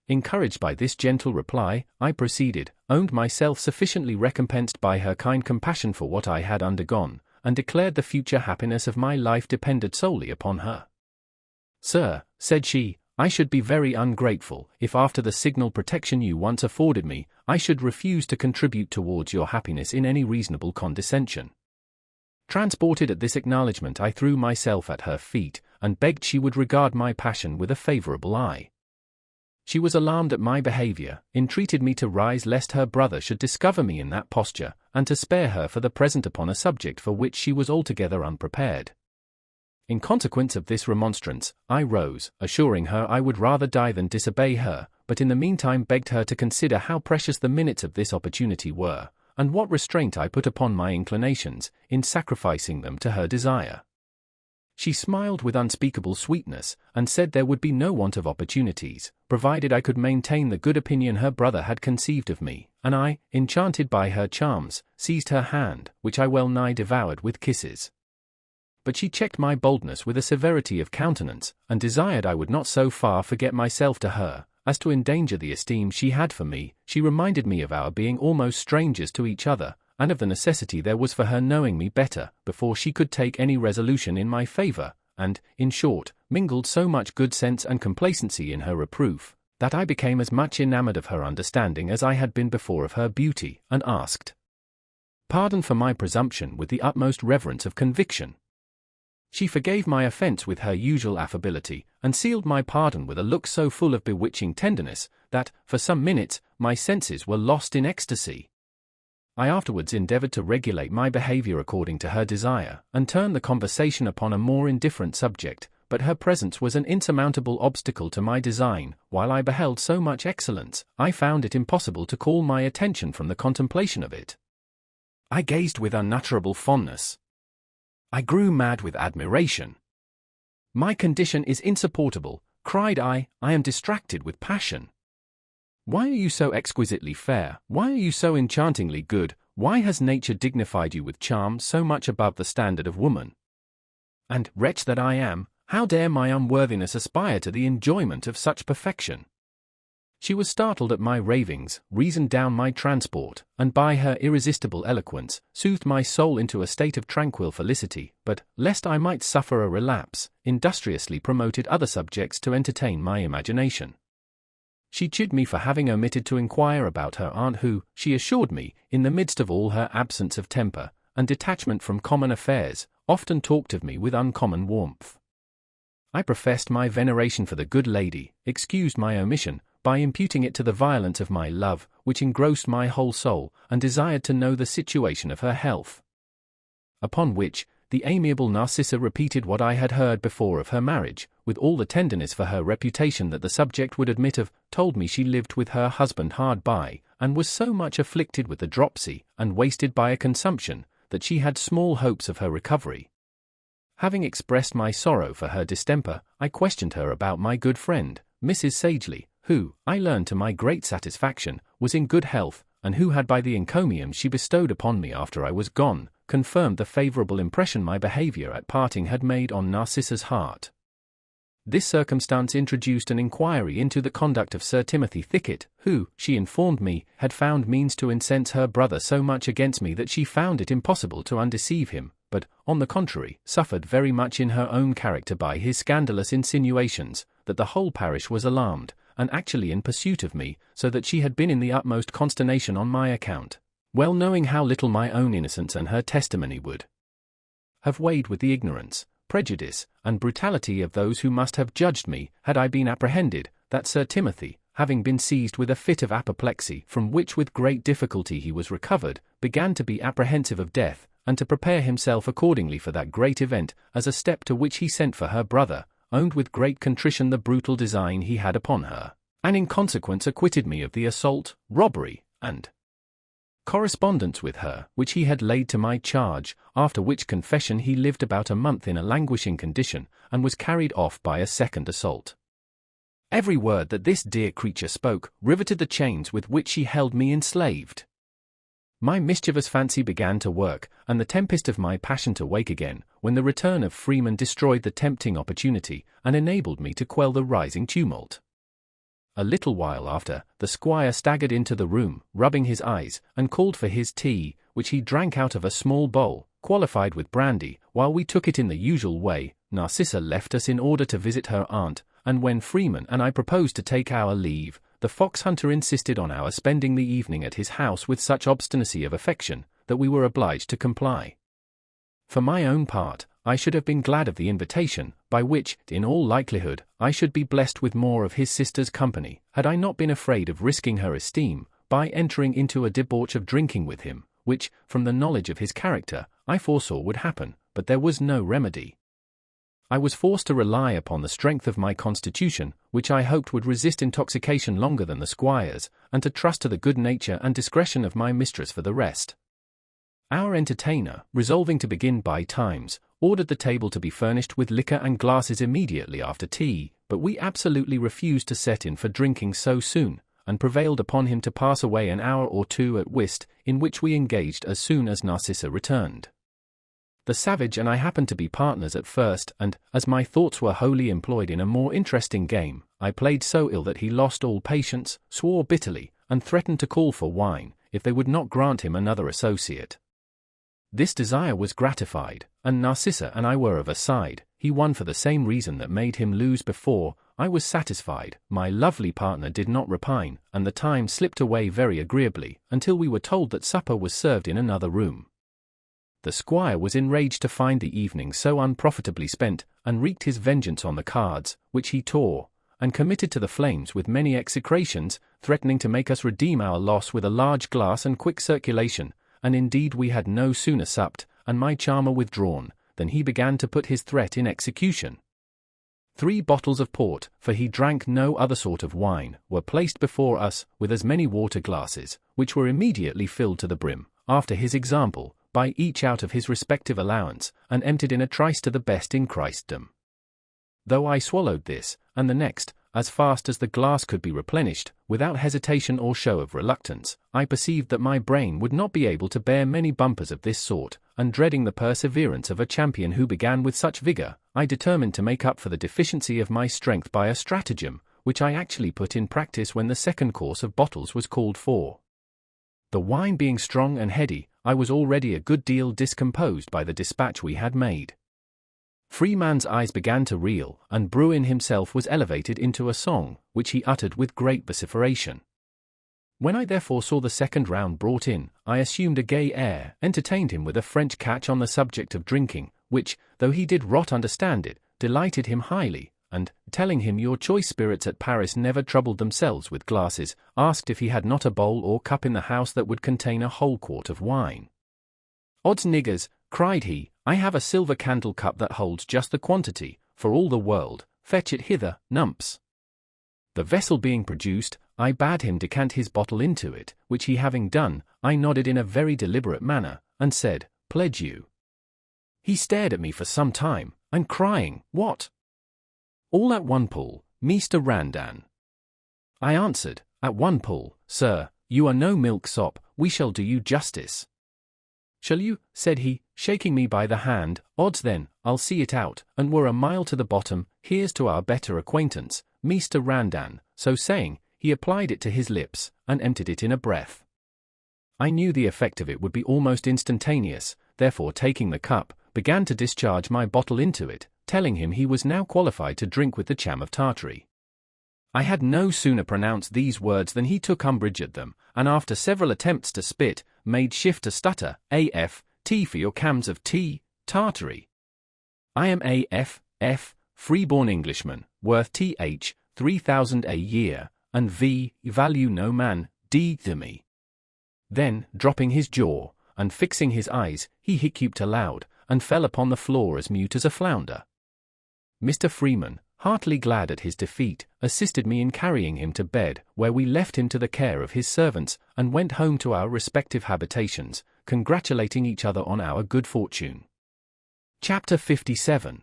Encouraged by this gentle reply, I proceeded, owned myself sufficiently recompensed by her kind compassion for what I had undergone, and declared the future happiness of my life depended solely upon her. "Sir," said she, "I should be very ungrateful, if after the signal protection you once afforded me, I should refuse to contribute towards your happiness in any reasonable condescension." Transported at this acknowledgment, I threw myself at her feet, and begged she would regard my passion with a favorable eye. She was alarmed at my behavior, entreated me to rise lest her brother should discover me in that posture, and to spare her for the present upon a subject for which she was altogether unprepared. In consequence of this remonstrance, I rose, assuring her I would rather die than disobey her, but in the meantime begged her to consider how precious the minutes of this opportunity were, and what restraint I put upon my inclinations, in sacrificing them to her desire. She smiled with unspeakable sweetness, and said there would be no want of opportunities, provided I could maintain the good opinion her brother had conceived of me, and I, enchanted by her charms, seized her hand, which I well nigh devoured with kisses. But she checked my boldness with a severity of countenance, and desired I would not so far forget myself to her, as to endanger the esteem she had for me. She reminded me of our being almost strangers to each other, and of the necessity there was for her knowing me better, before she could take any resolution in my favor, and, in short, mingled so much good sense and complacency in her reproof, that I became as much enamored of her understanding as I had been before of her beauty, and asked pardon for my presumption with the utmost reverence of conviction. She forgave my offense with her usual affability, and sealed my pardon with a look so full of bewitching tenderness, that, for some minutes, my senses were lost in ecstasy. I afterwards endeavored to regulate my behavior according to her desire, and turn the conversation upon a more indifferent subject, but her presence was an insurmountable obstacle to my design. While I beheld so much excellence, I found it impossible to call my attention from the contemplation of it. I gazed with unutterable fondness. I grew mad with admiration. "My condition is insupportable," cried I am distracted with passion. "Why are you so exquisitely fair? Why are you so enchantingly good? Why has nature dignified you with charm so much above the standard of woman? And, wretch that I am, how dare my unworthiness aspire to the enjoyment of such perfection?" She was startled at my ravings, reasoned down my transport, and by her irresistible eloquence, soothed my soul into a state of tranquil felicity, but, lest I might suffer a relapse, industriously promoted other subjects to entertain my imagination. She chid me for having omitted to inquire about her aunt who, she assured me, in the midst of all her absence of temper, and detachment from common affairs, often talked of me with uncommon warmth. I professed my veneration for the good lady, excused my omission, by imputing it to the violence of my love, which engrossed my whole soul, and desired to know the situation of her health. Upon which, the amiable Narcissa repeated what I had heard before of her marriage, with all the tenderness for her reputation that the subject would admit of, told me she lived with her husband hard by, and was so much afflicted with the dropsy, and wasted by a consumption, that she had small hopes of her recovery. Having expressed my sorrow for her distemper, I questioned her about my good friend, Mrs. Sagely, who, I learned to my great satisfaction, was in good health, and who had by the encomium she bestowed upon me after I was gone, confirmed the favourable impression my behaviour at parting had made on Narcissa's heart. This circumstance introduced an inquiry into the conduct of Sir Timothy Thicket, who, she informed me, had found means to incense her brother so much against me that she found it impossible to undeceive him, but, on the contrary, suffered very much in her own character by his scandalous insinuations, that the whole parish was alarmed, and actually in pursuit of me, so that she had been in the utmost consternation on my account, well knowing how little my own innocence and her testimony would have weighed with the ignorance, prejudice, and brutality of those who must have judged me, had I been apprehended, that Sir Timothy, having been seized with a fit of apoplexy, from which with great difficulty he was recovered, began to be apprehensive of death, and to prepare himself accordingly for that great event, as a step to which he sent for her brother, owned with great contrition the brutal design he had upon her, and in consequence acquitted me of the assault, robbery, and correspondence with her, which he had laid to my charge, after which confession he lived about a month in a languishing condition, and was carried off by a second assault. Every word that this dear creature spoke riveted the chains with which she held me enslaved. My mischievous fancy began to work, and the tempest of my passion to wake again, when the return of Freeman destroyed the tempting opportunity, and enabled me to quell the rising tumult. A little while after, the squire staggered into the room, rubbing his eyes, and called for his tea, which he drank out of a small bowl, qualified with brandy. While we took it in the usual way, Narcissa left us in order to visit her aunt, and when Freeman and I proposed to take our leave, the fox hunter insisted on our spending the evening at his house with such obstinacy of affection, that we were obliged to comply. For my own part, I should have been glad of the invitation, by which, in all likelihood, I should be blessed with more of his sister's company, had I not been afraid of risking her esteem, by entering into a debauch of drinking with him, which, from the knowledge of his character, I foresaw would happen, but there was no remedy. I was forced to rely upon the strength of my constitution, which I hoped would resist intoxication longer than the squire's, and to trust to the good nature and discretion of my mistress for the rest. Our entertainer, resolving to begin by times, ordered the table to be furnished with liquor and glasses immediately after tea, but we absolutely refused to set in for drinking so soon, and prevailed upon him to pass away an hour or two at whist, in which we engaged as soon as Narcissa returned. The savage and I happened to be partners at first, and, as my thoughts were wholly employed in a more interesting game, I played so ill that he lost all patience, swore bitterly, and threatened to call for wine, if they would not grant him another associate. This desire was gratified, and Narcissa and I were of a side. He won for the same reason that made him lose before. I was satisfied, my lovely partner did not repine, and the time slipped away very agreeably, until we were told that supper was served in another room. The squire was enraged to find the evening so unprofitably spent, and wreaked his vengeance on the cards, which he tore, and committed to the flames with many execrations, threatening to make us redeem our loss with a large glass and quick circulation, and indeed we had no sooner supped, and my charmer withdrawn, than he began to put his threat in execution. 3 bottles of port, for he drank no other sort of wine, were placed before us, with as many water glasses, which were immediately filled to the brim, after his example, by each out of his respective allowance, and emptied in a trice to the best in Christendom. Though I swallowed this, and the next, as fast as the glass could be replenished, without hesitation or show of reluctance, I perceived that my brain would not be able to bear many bumpers of this sort, and dreading the perseverance of a champion who began with such vigour, I determined to make up for the deficiency of my strength by a stratagem, which I actually put in practice when the second course of bottles was called for. The wine being strong and heady, I was already a good deal discomposed by the dispatch we had made. Freeman's eyes began to reel, and Bruin himself was elevated into a song, which he uttered with great vociferation. When I therefore saw the second round brought in, I assumed a gay air, entertained him with a French catch on the subject of drinking, which, though he did not understand it, delighted him highly, and, telling him your choice spirits at Paris never troubled themselves with glasses, asked if he had not a bowl or cup in the house that would contain a whole quart of wine. "Odds niggers," cried he, "I have a silver candle cup that holds just the quantity, for all the world, fetch it hither, numps." The vessel being produced, I bade him decant his bottle into it, which he having done, I nodded in a very deliberate manner, and said, "Pledge you." He stared at me for some time, and crying, "What?" "All at one pull, Meester Randan." I answered, "At one pull, sir, you are no milksop, we shall do you justice." "Shall you?" said he, shaking me by the hand. "Odds then, I'll see it out, and we're a mile to the bottom. Here's to our better acquaintance, Meester Randan." So saying, he applied it to his lips, and emptied it in a breath. I knew the effect of it would be almost instantaneous, therefore taking the cup, began to discharge my bottle into it, telling him he was now qualified to drink with the Cham of Tartary. I had no sooner pronounced these words than he took umbrage at them, and after several attempts to spit, made shift to stutter, "A.F.T. for your Cams of T, Tartary. I am A.F.F. free-born Englishman, worth Th. 3,000 a year, and V. value no man, D. to me." Then, dropping his jaw, and fixing his eyes, he hiccuped aloud, and fell upon the floor as mute as a flounder. Mr. Freeman, heartily glad at his defeat, assisted me in carrying him to bed, where we left him to the care of his servants, and went home to our respective habitations, congratulating each other on our good fortune. Chapter 57.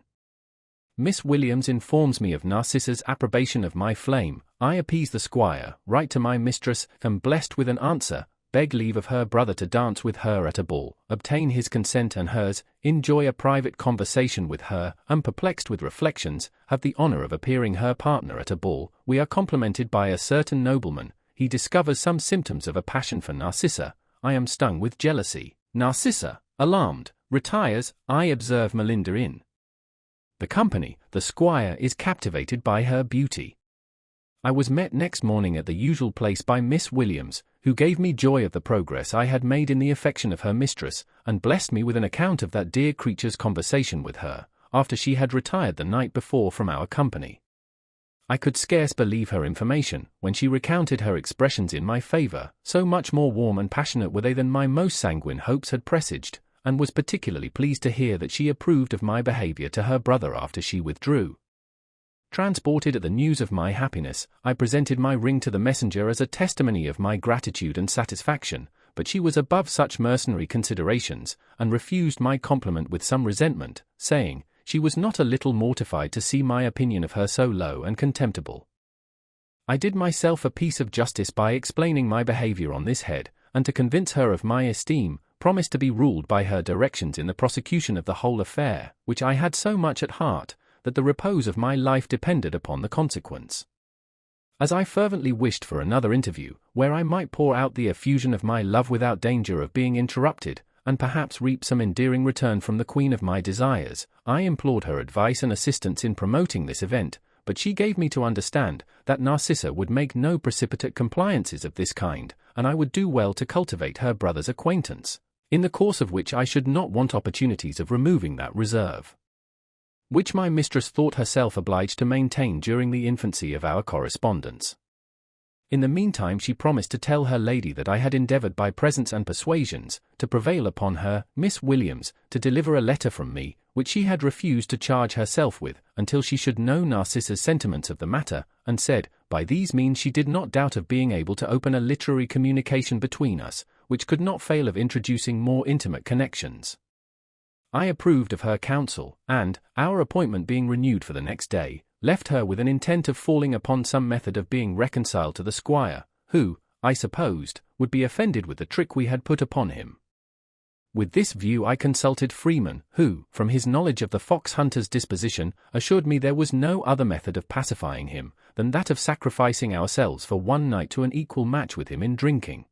Miss Williams informs me of Narcissa's approbation of my flame. I appease the squire, write to my mistress, am blessed with an answer, beg leave of her brother to dance with her at a ball, obtain his consent and hers, enjoy a private conversation with her, and perplexed with reflections, have the honor of appearing her partner at a ball. We are complimented by a certain nobleman, he discovers some symptoms of a passion for Narcissa. I am stung with jealousy. Narcissa, alarmed, retires. I observe Melinda in the company. The squire is captivated by her beauty. I was met next morning at the usual place by Miss Williams, who gave me joy of the progress I had made in the affection of her mistress, and blessed me with an account of that dear creature's conversation with her, after she had retired the night before from our company. I could scarce believe her information, when she recounted her expressions in my favour, so much more warm and passionate were they than my most sanguine hopes had presaged, and was particularly pleased to hear that she approved of my behaviour to her brother after she withdrew. Transported at the news of my happiness, I presented my ring to the messenger as a testimony of my gratitude and satisfaction, but she was above such mercenary considerations, and refused my compliment with some resentment, saying, she was not a little mortified to see my opinion of her so low and contemptible. I did myself a piece of justice by explaining my behaviour on this head, and to convince her of my esteem, promised to be ruled by her directions in the prosecution of the whole affair, which I had so much at heart, that the repose of my life depended upon the consequence. As I fervently wished for another interview, where I might pour out the effusion of my love without danger of being interrupted, and perhaps reap some endearing return from the queen of my desires, I implored her advice and assistance in promoting this event, but she gave me to understand that Narcissa would make no precipitate compliances of this kind, and I would do well to cultivate her brother's acquaintance, in the course of which I should not want opportunities of removing that reserve which my mistress thought herself obliged to maintain during the infancy of our correspondence. In the meantime she promised to tell her lady that I had endeavoured by presents and persuasions to prevail upon her, Miss Williams, to deliver a letter from me, which she had refused to charge herself with, until she should know Narcissa's sentiments of the matter, and said, by these means she did not doubt of being able to open a literary communication between us, which could not fail of introducing more intimate connections. I approved of her counsel, and, our appointment being renewed for the next day, left her with an intent of falling upon some method of being reconciled to the squire, who, I supposed, would be offended with the trick we had put upon him. With this view I consulted Freeman, who, from his knowledge of the fox-hunter's disposition, assured me there was no other method of pacifying him than that of sacrificing ourselves for one night to an equal match with him in drinking.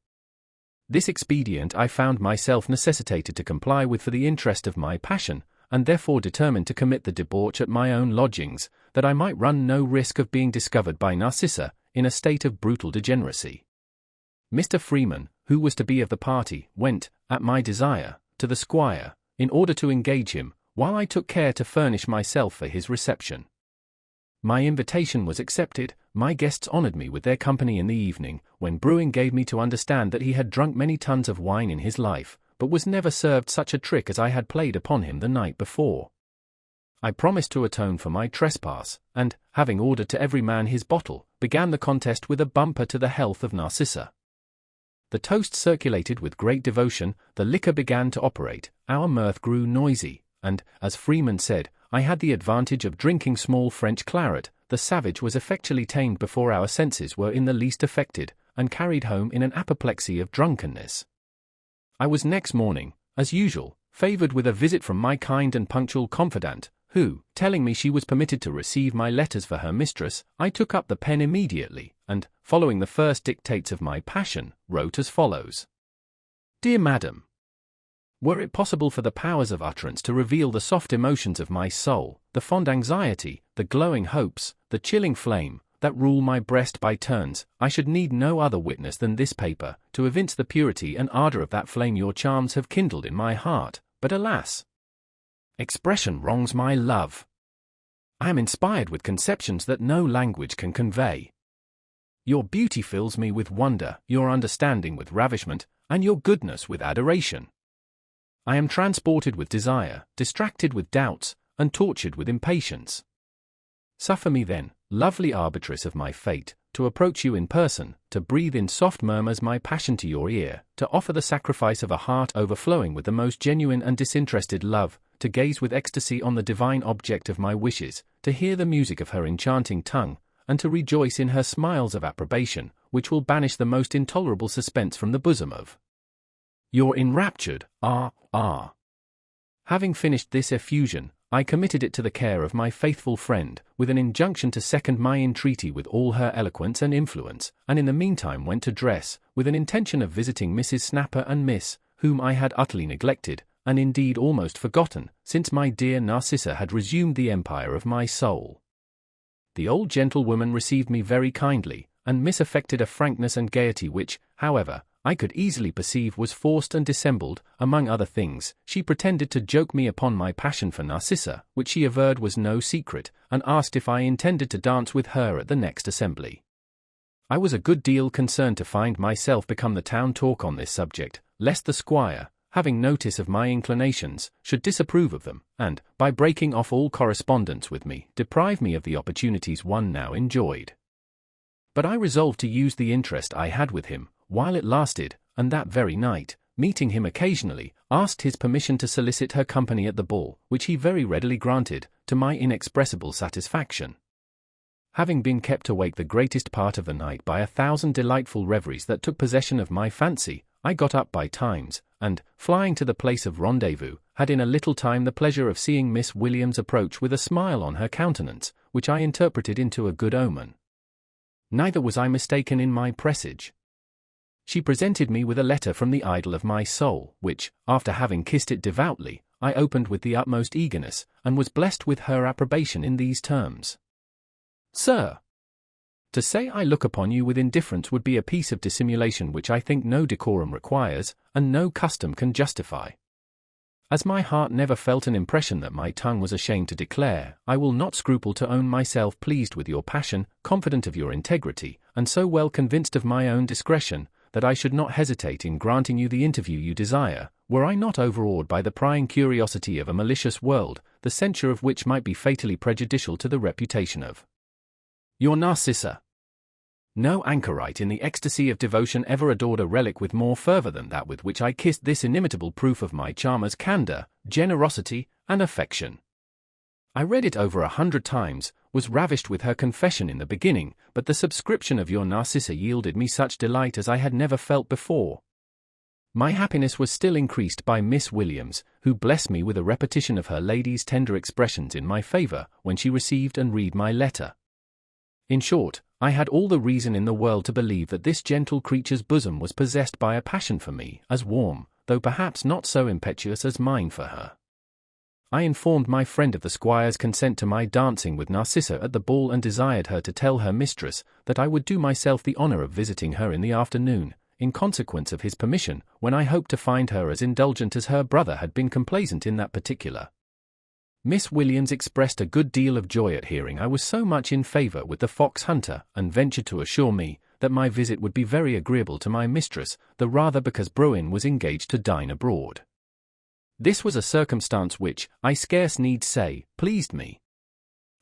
This expedient I found myself necessitated to comply with for the interest of my passion, and therefore determined to commit the debauch at my own lodgings, that I might run no risk of being discovered by Narcissa, in a state of brutal degeneracy. Mr. Freeman, who was to be of the party, went, at my desire, to the squire, in order to engage him, while I took care to furnish myself for his reception. My invitation was accepted. My guests honored me with their company in the evening, when Brewing gave me to understand that he had drunk many tons of wine in his life, but was never served such a trick as I had played upon him the night before. I promised to atone for my trespass, and, having ordered to every man his bottle, began the contest with a bumper to the health of Narcissa. The toast circulated with great devotion, the liquor began to operate, our mirth grew noisy, and, as Freeman said, I had the advantage of drinking small French claret. The savage was effectually tamed before our senses were in the least affected, and carried home in an apoplexy of drunkenness. I was next morning, as usual, favoured with a visit from my kind and punctual confidante, who, telling me she was permitted to receive my letters for her mistress, I took up the pen immediately, and, following the first dictates of my passion, wrote as follows. Dear Madam, were it possible for the powers of utterance to reveal the soft emotions of my soul, the fond anxiety, the glowing hopes, the chilling flame, that rule my breast by turns, I should need no other witness than this paper, to evince the purity and ardour of that flame your charms have kindled in my heart, but alas! Expression wrongs my love. I am inspired with conceptions that no language can convey. Your beauty fills me with wonder, your understanding with ravishment, and your goodness with adoration. I am transported with desire, distracted with doubts, and tortured with impatience. Suffer me then, lovely arbitress of my fate, to approach you in person, to breathe in soft murmurs my passion to your ear, to offer the sacrifice of a heart overflowing with the most genuine and disinterested love, to gaze with ecstasy on the divine object of my wishes, to hear the music of her enchanting tongue, and to rejoice in her smiles of approbation, which will banish the most intolerable suspense from the bosom of your enraptured R.R. Having finished this effusion, I committed it to the care of my faithful friend, with an injunction to second my entreaty with all her eloquence and influence, and in the meantime went to dress, with an intention of visiting Mrs. Snapper and Miss, whom I had utterly neglected, and indeed almost forgotten, since my dear Narcissa had resumed the empire of my soul. The old gentlewoman received me very kindly, and Miss affected a frankness and gaiety which, however, I could easily perceive was forced and dissembled. Among other things, she pretended to joke me upon my passion for Narcissa, which she averred was no secret, and asked if I intended to dance with her at the next assembly. I was a good deal concerned to find myself become the town talk on this subject, lest the squire, having notice of my inclinations, should disapprove of them, and, by breaking off all correspondence with me, deprive me of the opportunities one now enjoyed. But I resolved to use the interest I had with him, while it lasted, and that very night, meeting him occasionally, asked his permission to solicit her company at the ball, which he very readily granted, to my inexpressible satisfaction. Having been kept awake the greatest part of the night by 1,000 delightful reveries that took possession of my fancy, I got up by times, and, flying to the place of rendezvous, had in a little time the pleasure of seeing Miss Williams approach with a smile on her countenance, which I interpreted into a good omen. Neither was I mistaken in my presage. She presented me with a letter from the idol of my soul, which, after having kissed it devoutly, I opened with the utmost eagerness, and was blessed with her approbation in these terms. Sir, to say I look upon you with indifference would be a piece of dissimulation which I think no decorum requires, and no custom can justify. As my heart never felt an impression that my tongue was ashamed to declare, I will not scruple to own myself pleased with your passion, confident of your integrity, and so well convinced of my own discretion, that I should not hesitate in granting you the interview you desire, were I not overawed by the prying curiosity of a malicious world, the censure of which might be fatally prejudicial to the reputation of your Narcissa. No anchorite in the ecstasy of devotion ever adored a relic with more fervour than that with which I kissed this inimitable proof of my charmer's candour, generosity, and affection. I read it over 100 times, was ravished with her confession in the beginning, but the subscription of your Narcissa yielded me such delight as I had never felt before. My happiness was still increased by Miss Williams, who blessed me with a repetition of her lady's tender expressions in my favour, when she received and read my letter. In short, I had all the reason in the world to believe that this gentle creature's bosom was possessed by a passion for me, as warm, though perhaps not so impetuous as mine for her. I informed my friend of the squire's consent to my dancing with Narcissa at the ball, and desired her to tell her mistress that I would do myself the honour of visiting her in the afternoon, in consequence of his permission, when I hoped to find her as indulgent as her brother had been complaisant in that particular. Miss Williams expressed a good deal of joy at hearing I was so much in favour with the fox hunter, and ventured to assure me that my visit would be very agreeable to my mistress, the rather because Bruin was engaged to dine abroad. This was a circumstance which, I scarce need say, pleased me.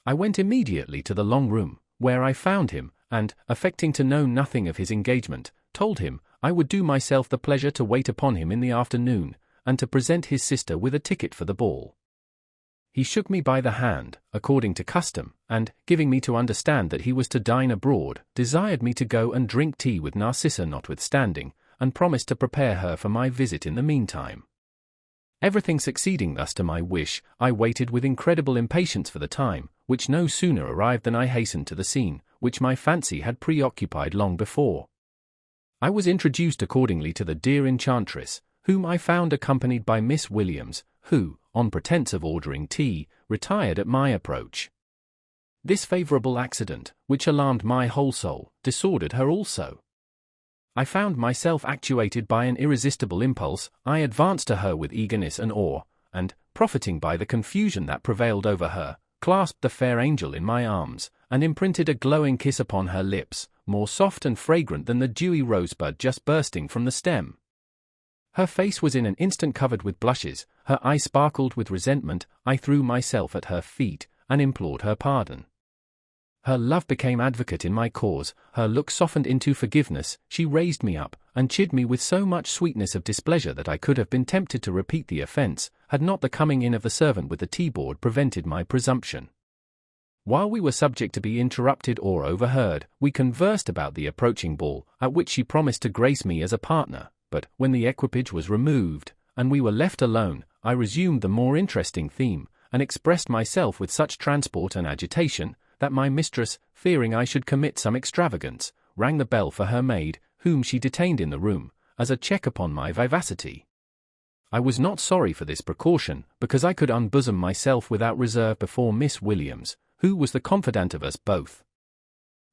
I went immediately to the long room, where I found him, and, affecting to know nothing of his engagement, told him I would do myself the pleasure to wait upon him in the afternoon, and to present his sister with a ticket for the ball. He shook me by the hand, according to custom, and, giving me to understand that he was to dine abroad, desired me to go and drink tea with Narcissa notwithstanding, and promised to prepare her for my visit in the meantime. Everything succeeding thus to my wish, I waited with incredible impatience for the time, which no sooner arrived than I hastened to the scene, which my fancy had preoccupied long before. I was introduced accordingly to the dear enchantress, whom I found accompanied by Miss Williams, who, on pretence of ordering tea, retired at my approach. This favourable accident, which alarmed my whole soul, disordered her also. I found myself actuated by an irresistible impulse. I advanced to her with eagerness and awe, and, profiting by the confusion that prevailed over her, clasped the fair angel in my arms, and imprinted a glowing kiss upon her lips, more soft and fragrant than the dewy rosebud just bursting from the stem. Her face was in an instant covered with blushes, her eye sparkled with resentment. I threw myself at her feet, and implored her pardon. Her love became advocate in my cause, her look softened into forgiveness, she raised me up, and chid me with so much sweetness of displeasure that I could have been tempted to repeat the offence, had not the coming in of the servant with the tea-board prevented my presumption. While we were subject to be interrupted or overheard, we conversed about the approaching ball, at which she promised to grace me as a partner. But, when the equipage was removed, and we were left alone, I resumed the more interesting theme, and expressed myself with such transport and agitation, that my mistress, fearing I should commit some extravagance, rang the bell for her maid, whom she detained in the room, as a check upon my vivacity. I was not sorry for this precaution, because I could unbosom myself without reserve before Miss Williams, who was the confidante of us both.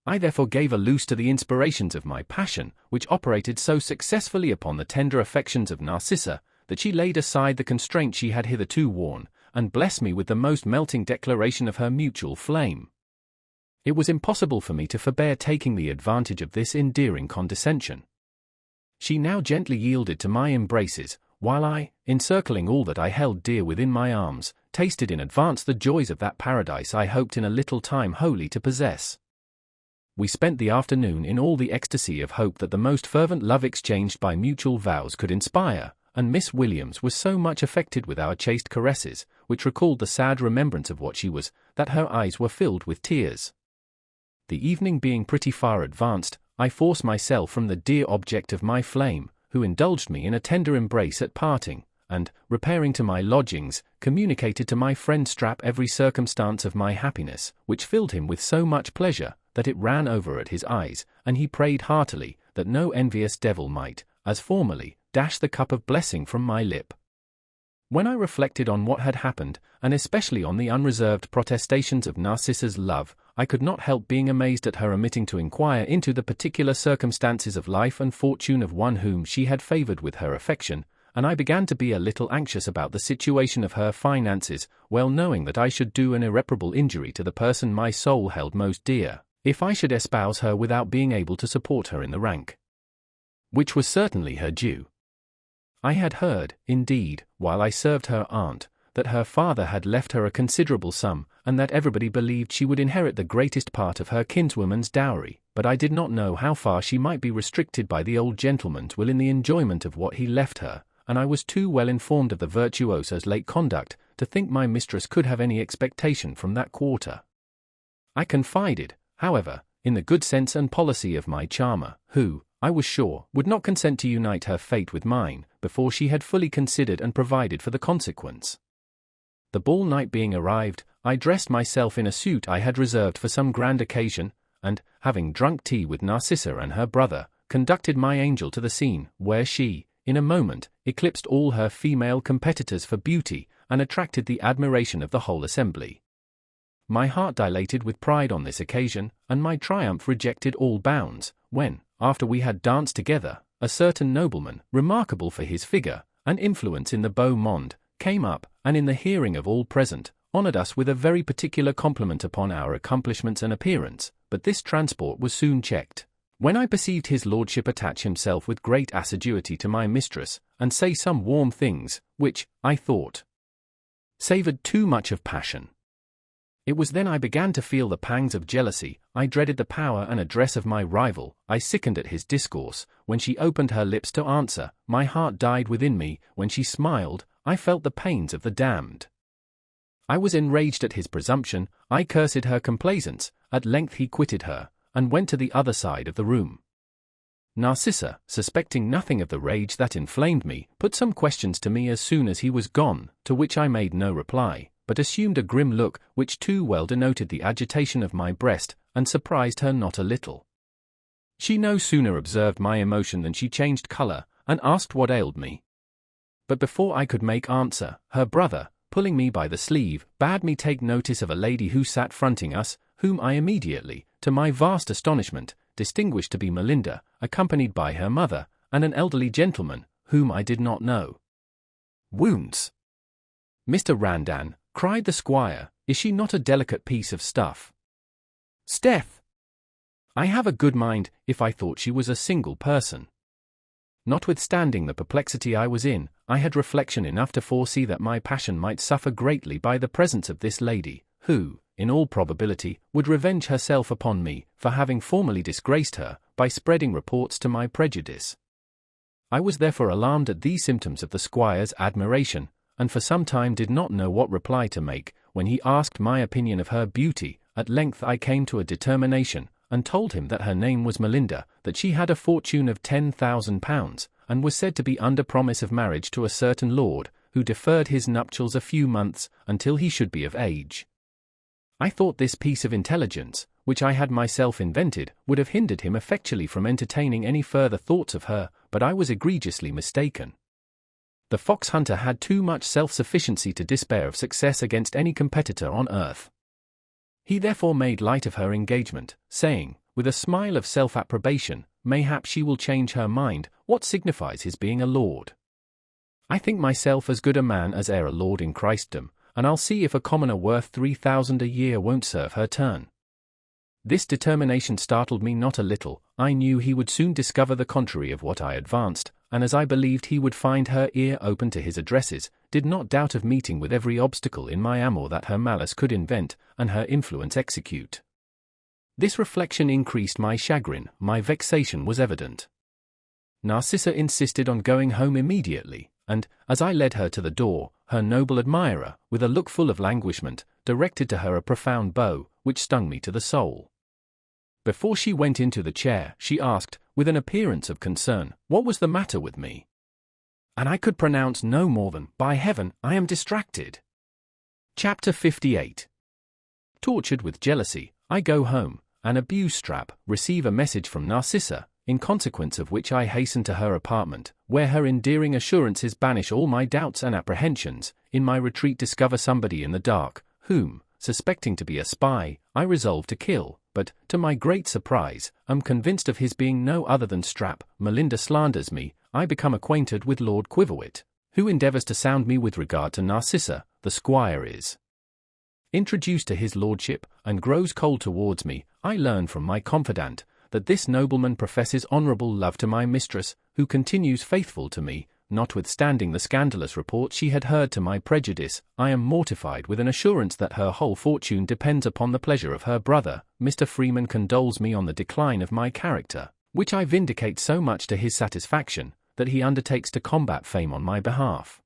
I therefore gave a loose to the inspirations of my passion, which operated so successfully upon the tender affections of Narcissa, that she laid aside the constraint she had hitherto worn, and blessed me with the most melting declaration of her mutual flame. It was impossible for me to forbear taking the advantage of this endearing condescension. She now gently yielded to my embraces, while I, encircling all that I held dear within my arms, tasted in advance the joys of that paradise I hoped in a little time wholly to possess. We spent the afternoon in all the ecstasy of hope that the most fervent love exchanged by mutual vows could inspire, and Miss Williams was so much affected with our chaste caresses, which recalled the sad remembrance of what she was, that her eyes were filled with tears. The evening being pretty far advanced, I forced myself from the dear object of my flame, who indulged me in a tender embrace at parting, and, repairing to my lodgings, communicated to my friend Strap every circumstance of my happiness, which filled him with so much pleasure, that it ran over at his eyes, and he prayed heartily, that no envious devil might, as formerly, dash the cup of blessing from my lip. When I reflected on what had happened, and especially on the unreserved protestations of Narcissa's love, I could not help being amazed at her omitting to inquire into the particular circumstances of life and fortune of one whom she had favoured with her affection, and I began to be a little anxious about the situation of her finances, well knowing that I should do an irreparable injury to the person my soul held most dear, if I should espouse her without being able to support her in the rank which was certainly her due. I had heard, indeed, while I served her aunt, that her father had left her a considerable sum, and that everybody believed she would inherit the greatest part of her kinswoman's dowry, but I did not know how far she might be restricted by the old gentleman's will in the enjoyment of what he left her, and I was too well informed of the virtuoso's late conduct to think my mistress could have any expectation from that quarter. I confided, however, in the good sense and policy of my charmer, who, I was sure, would not consent to unite her fate with mine, before she had fully considered and provided for the consequence. The ball night being arrived, I dressed myself in a suit I had reserved for some grand occasion, and, having drunk tea with Narcissa and her brother, conducted my angel to the scene, where she, in a moment, eclipsed all her female competitors for beauty, and attracted the admiration of the whole assembly. My heart dilated with pride on this occasion, and my triumph rejected all bounds, when, after we had danced together, a certain nobleman, remarkable for his figure and influence in the beau monde, came up, and in the hearing of all present, honoured us with a very particular compliment upon our accomplishments and appearance, but this transport was soon checked, when I perceived his lordship attach himself with great assiduity to my mistress, and say some warm things, which, I thought, savoured too much of passion. It was then I began to feel the pangs of jealousy. I dreaded the power and address of my rival. I sickened at his discourse. When she opened her lips to answer, my heart died within me. When she smiled, I felt the pains of the damned. I was enraged at his presumption. I cursed her complaisance. At length he quitted her, and went to the other side of the room. Narcissa, suspecting nothing of the rage that inflamed me, put some questions to me as soon as he was gone, to which I made no reply, but assumed a grim look, which too well denoted the agitation of my breast, and surprised her not a little. She no sooner observed my emotion than she changed colour, and asked what ailed me. But before I could make answer, her brother, pulling me by the sleeve, bade me take notice of a lady who sat fronting us, whom I immediately, to my vast astonishment, distinguished to be Melinda, accompanied by her mother, and an elderly gentleman, whom I did not know. "Wounds! Mr. Random," cried the squire, "is she not a delicate piece of stuff? 'Sdeath! I have a good mind, if I thought she was a single person." Notwithstanding the perplexity I was in, I had reflection enough to foresee that my passion might suffer greatly by the presence of this lady, who, in all probability, would revenge herself upon me, for having formerly disgraced her, by spreading reports to my prejudice. I was therefore alarmed at these symptoms of the squire's admiration, and for some time did not know what reply to make. When he asked my opinion of her beauty, at length I came to a determination, and told him that her name was Melinda, that she had a fortune of £10,000, and was said to be under promise of marriage to a certain lord, who deferred his nuptials a few months, until he should be of age. I thought this piece of intelligence, which I had myself invented, would have hindered him effectually from entertaining any further thoughts of her, but I was egregiously mistaken. The fox hunter had too much self-sufficiency to despair of success against any competitor on earth. He therefore made light of her engagement, saying, with a smile of self-approbation, "Mayhap she will change her mind. What signifies his being a lord? I think myself as good a man as e'er a lord in Christendom, and I'll see if a commoner worth 3,000 a year won't serve her turn." This determination startled me not a little. I knew he would soon discover the contrary of what I advanced, and as I believed he would find her ear open to his addresses, did not doubt of meeting with every obstacle in my amour that her malice could invent, and her influence execute. This reflection increased my chagrin. My vexation was evident. Narcissa insisted on going home immediately, and, as I led her to the door, her noble admirer, with a look full of languishment, directed to her a profound bow, which stung me to the soul. Before she went into the chair, she asked, with an appearance of concern, what was the matter with me? And I could pronounce no more than, "By heaven, I am distracted." Chapter 58. Tortured with jealousy, I go home, and abuse Strap, receive a message from Narcissa, in consequence of which I hasten to her apartment, where her endearing assurances banish all my doubts and apprehensions. In my retreat discover somebody in the dark, whom, suspecting to be a spy, I resolve to kill, but, to my great surprise, am convinced of his being no other than Strap. Melinda slanders me. I become acquainted with Lord Quiverwit, who endeavours to sound me with regard to Narcissa. The squire is introduced to his lordship, and grows cold towards me. I learn from my confidant that this nobleman professes honourable love to my mistress, who continues faithful to me, notwithstanding the scandalous reports she had heard to my prejudice. I am mortified with an assurance that her whole fortune depends upon the pleasure of her brother. Mr. Freeman condoles me on the decline of my character, which I vindicate so much to his satisfaction, that he undertakes to combat fame on my behalf.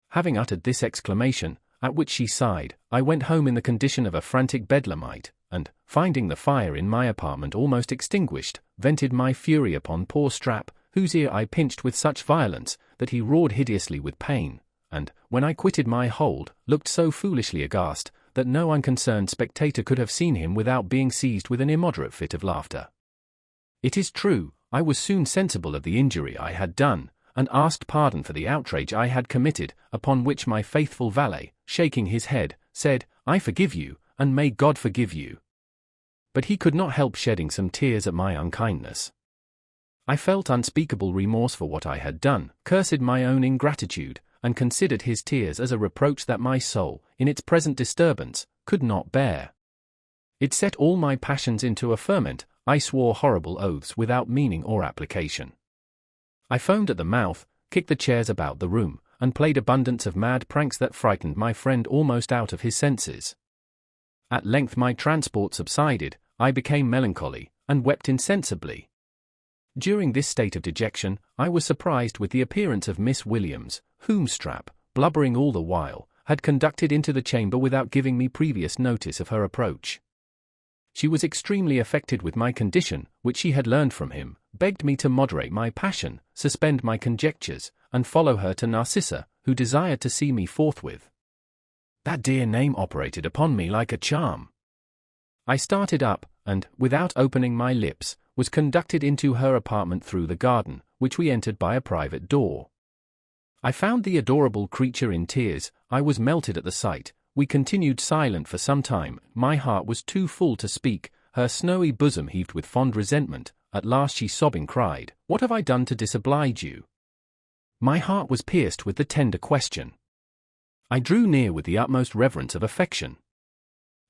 Having uttered this exclamation, at which she sighed, I went home in the condition of a frantic bedlamite, and, finding the fire in my apartment almost extinguished, vented my fury upon poor Strap, whose ear I pinched with such violence, that he roared hideously with pain, and, when I quitted my hold, looked so foolishly aghast, that no unconcerned spectator could have seen him without being seized with an immoderate fit of laughter. It is true, I was soon sensible of the injury I had done, and asked pardon for the outrage I had committed, upon which my faithful valet, shaking his head, said, "I forgive you, and may God forgive you." But he could not help shedding some tears at my unkindness. I felt unspeakable remorse for what I had done, cursed my own ingratitude, and considered his tears as a reproach that my soul, in its present disturbance, could not bear. It set all my passions into a ferment. I swore horrible oaths without meaning or application. I foamed at the mouth, kicked the chairs about the room, and played abundance of mad pranks that frightened my friend almost out of his senses. At length my transport subsided, I became melancholy, and wept insensibly. During this state of dejection, I was surprised with the appearance of Miss Williams, whom Strap, blubbering all the while, had conducted into the chamber without giving me previous notice of her approach. She was extremely affected with my condition, which she had learned from him, begged me to moderate my passion, suspend my conjectures, and follow her to Narcissa, who desired to see me forthwith. That dear name operated upon me like a charm. I started up, and, without opening my lips, was conducted into her apartment through the garden, which we entered by a private door. I found the adorable creature in tears. I was melted at the sight. We continued silent for some time. My heart was too full to speak. Her snowy bosom heaved with fond resentment. At last she sobbing cried, "What have I done to disoblige you?" My heart was pierced with the tender question. I drew near with the utmost reverence of affection.